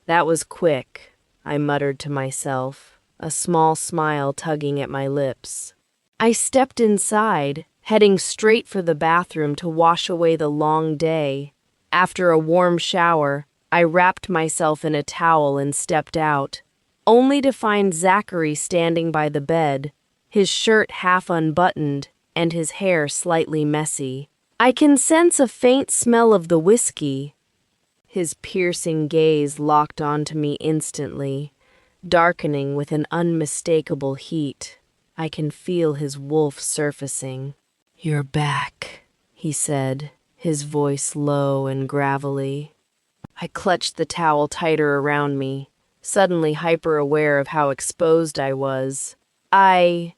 A: "That was quick," I muttered to myself, a small smile tugging at my lips. I stepped inside, heading straight for the bathroom to wash away the long day. After a warm shower, I wrapped myself in a towel and stepped out, only to find Zachary standing by the bed, his shirt half unbuttoned and his hair slightly messy. I can sense a faint smell of the whiskey. His piercing gaze locked onto me instantly, darkening with an unmistakable heat. I can feel his wolf surfacing. "You're back," he said, his voice low and gravelly. I clutched the towel tighter around me, suddenly hyper-aware of how exposed I was. I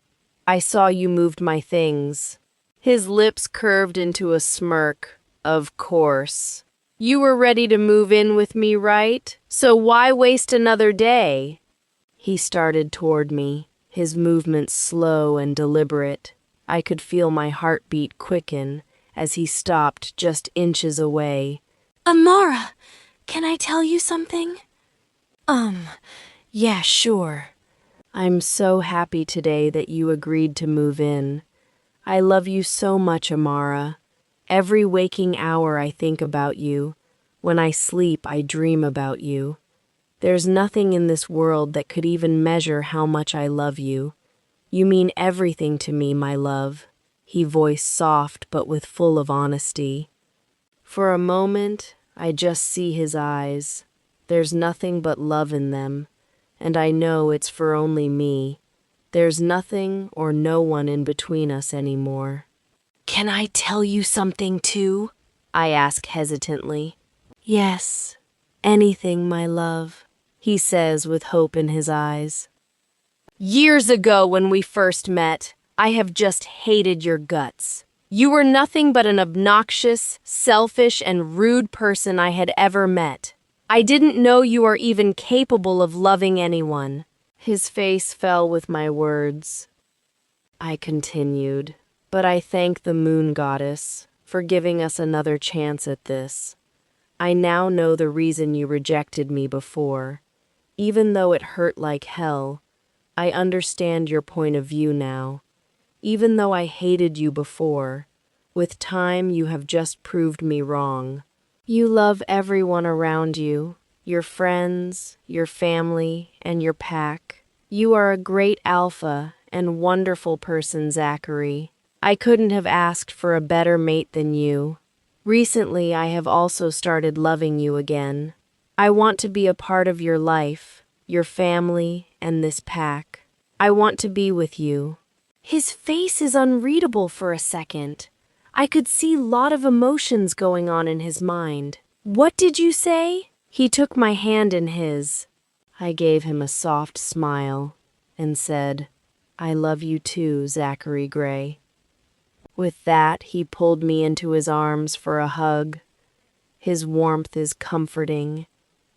A: saw you moved my things." His lips curved into a smirk. "Of course. You were ready to move in with me, right? So why waste another day?" He started toward me, his movements slow and deliberate. I could feel my heartbeat quicken as he stopped just inches away.
H: Amara, can I tell you something?
A: Yeah, sure. I'm so happy today that you agreed to move in. I love you so much, Amara. Every waking hour I think about you. When I sleep, I dream about you. There's nothing in this world that could even measure how much I love you. You mean everything to me, my love. He voiced soft but with full of honesty. For a moment, I just see his eyes. There's nothing but love in them, and I know it's for only me. There's nothing or no one in between us anymore.
H: Can I tell you something too?
A: I ask hesitantly. Yes, anything, my love, he says with hope in his eyes. Years ago when we first met, I have just hated your guts. You were nothing but an obnoxious, selfish, and rude person I had ever met. I didn't know you are even capable of loving anyone. His face fell with my words. I continued, but I thank the moon goddess for giving us another chance at this. I now know the reason you rejected me before. Even though it hurt like hell, I understand your point of view now. Even though I hated you before, with time you have just proved me wrong. You love everyone around you, your friends, your family, and your pack. You are a great alpha and wonderful person, Zachary. I couldn't have asked for a better mate than you. Recently, I have also started loving you again. I want to be a part of your life, your family, and this pack. I want to be with you. His face is unreadable for a second. I could see a lot of emotions going on in his mind. What did you say? He took my hand in his. I gave him a soft smile and said, I love you too, Zachary Gray. With that, he pulled me into his arms for a hug. His warmth is comforting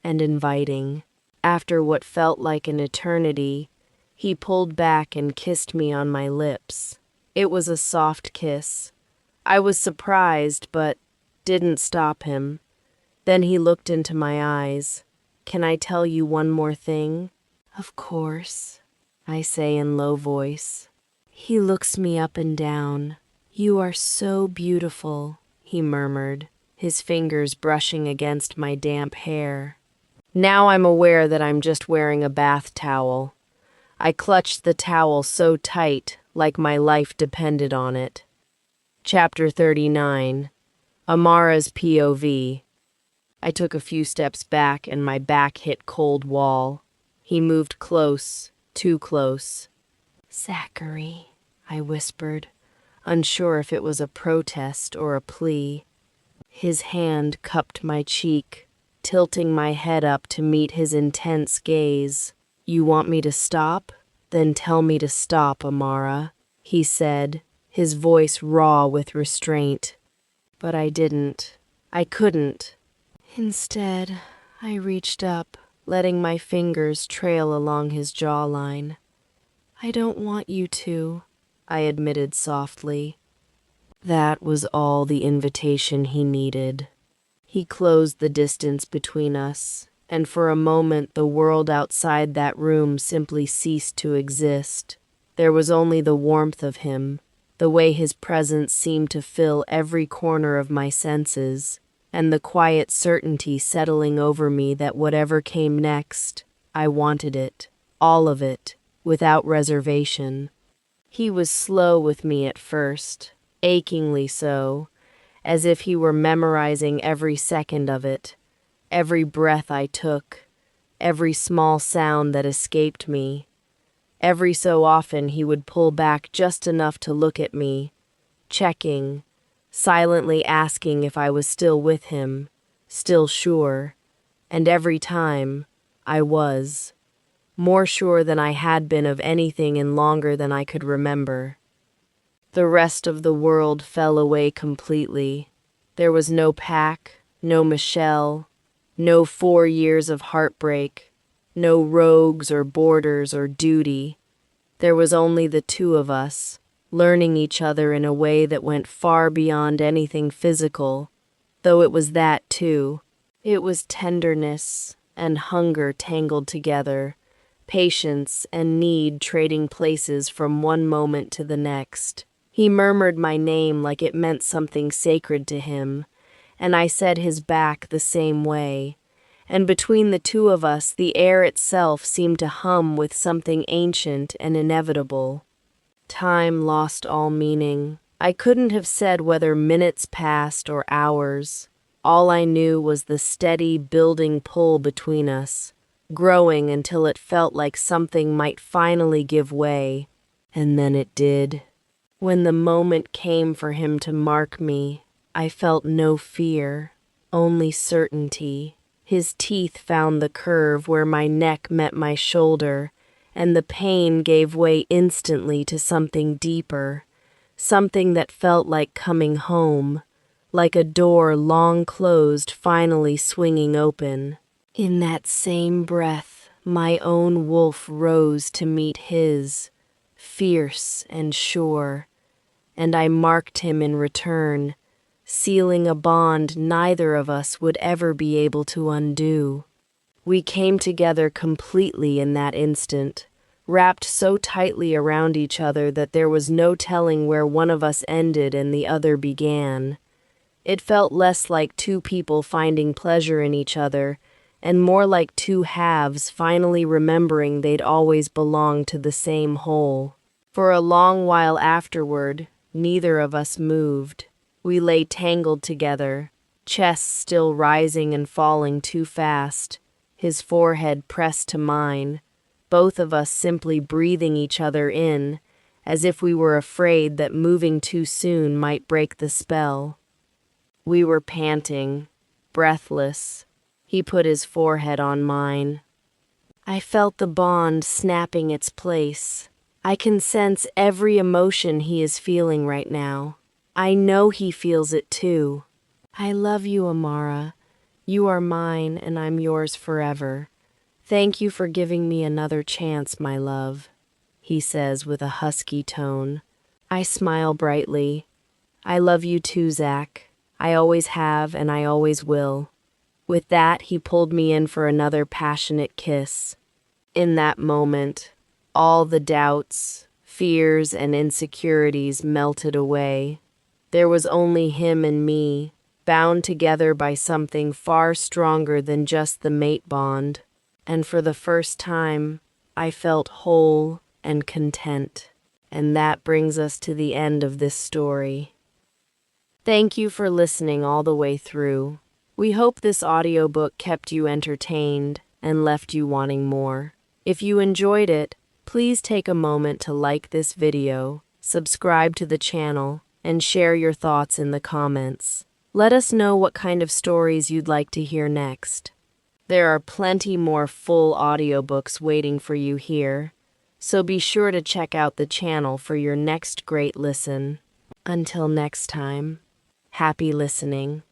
A: and inviting. After what felt like an eternity, he pulled back and kissed me on my lips. It was a soft kiss. I was surprised, but didn't stop him. Then he looked into my eyes. Can I tell you one more thing? Of course, I say in low voice. He looks me up and down. You are so beautiful, he murmured, his fingers brushing against my damp hair. Now I'm aware that I'm just wearing a bath towel. I clutched the towel so tight, like my life depended on it. Chapter 39. Amara's POV. I took a few steps back and my back hit cold wall. He moved close, too close. Zachary, I whispered, unsure if it was a protest or a plea. His hand cupped my cheek, tilting my head up to meet his intense gaze. You want me to stop? Then tell me to stop, Amara, he said, his voice raw with restraint. But I didn't. I couldn't. Instead, I reached up, letting my fingers trail along his jawline. I don't want you to, I admitted softly. That was all the invitation he needed. He closed the distance between us, and for a moment the world outside that room simply ceased to exist. There was only the warmth of him, the way his presence seemed to fill every corner of my senses, and the quiet certainty settling over me that whatever came next, I wanted it, all of it, without reservation. He was slow with me at first, achingly so, as if he were memorizing every second of it, every breath I took, every small sound that escaped me. Every so often he would pull back just enough to look at me, checking, silently asking if I was still with him, still sure, and every time, I was, more sure than I had been of anything in longer than I could remember. The rest of the world fell away completely. There was no Pac, no Michelle, no 4 years of heartbreak, no rogues or borders or duty. There was only the two of us, learning each other in a way that went far beyond anything physical, though it was that too. It was tenderness and hunger tangled together, patience and need trading places from one moment to the next. He murmured my name like it meant something sacred to him, and I said his back the same way. And between the two of us, the air itself seemed to hum with something ancient and inevitable. Time lost all meaning. I couldn't have said whether minutes passed or hours. All I knew was the steady, building pull between us, growing until it felt like something might finally give way. And then it did. When the moment came for him to mark me, I felt no fear, only certainty. His teeth found the curve where my neck met my shoulder, and the pain gave way instantly to something deeper, something that felt like coming home, like a door long closed finally swinging open. In that same breath, my own wolf rose to meet his, fierce and sure, and I marked him in return, sealing a bond neither of us would ever be able to undo. We came together completely in that instant, wrapped so tightly around each other that there was no telling where one of us ended and the other began. It felt less like two people finding pleasure in each other, and more like two halves finally remembering they'd always belonged to the same whole. For a long while afterward, neither of us moved. We lay tangled together, chests still rising and falling too fast, his forehead pressed to mine, both of us simply breathing each other in, as if we were afraid that moving too soon might break the spell. We were panting, breathless. He put his forehead on mine. I felt the bond snapping its place. I can sense every emotion he is feeling right now. I know he feels it too. I love you, Amara. You are mine and I'm yours forever. Thank you for giving me another chance, my love, he says with a husky tone. I smile brightly. I love you too, Zach. I always have and I always will. With that, he pulled me in for another passionate kiss. In that moment, all the doubts, fears, and insecurities melted away. There was only him and me, bound together by something far stronger than just the mate bond. And for the first time, I felt whole and content. And that brings us to the end of this story. Thank you for listening all the way through. We hope this audiobook kept you entertained and left you wanting more. If you enjoyed it, please take a moment to like this video, subscribe to the channel, and share your thoughts in the comments. Let us know what kind of stories you'd like to hear next. There are plenty more full audiobooks waiting for you here, so be sure to check out the channel for your next great listen. Until next time, happy listening.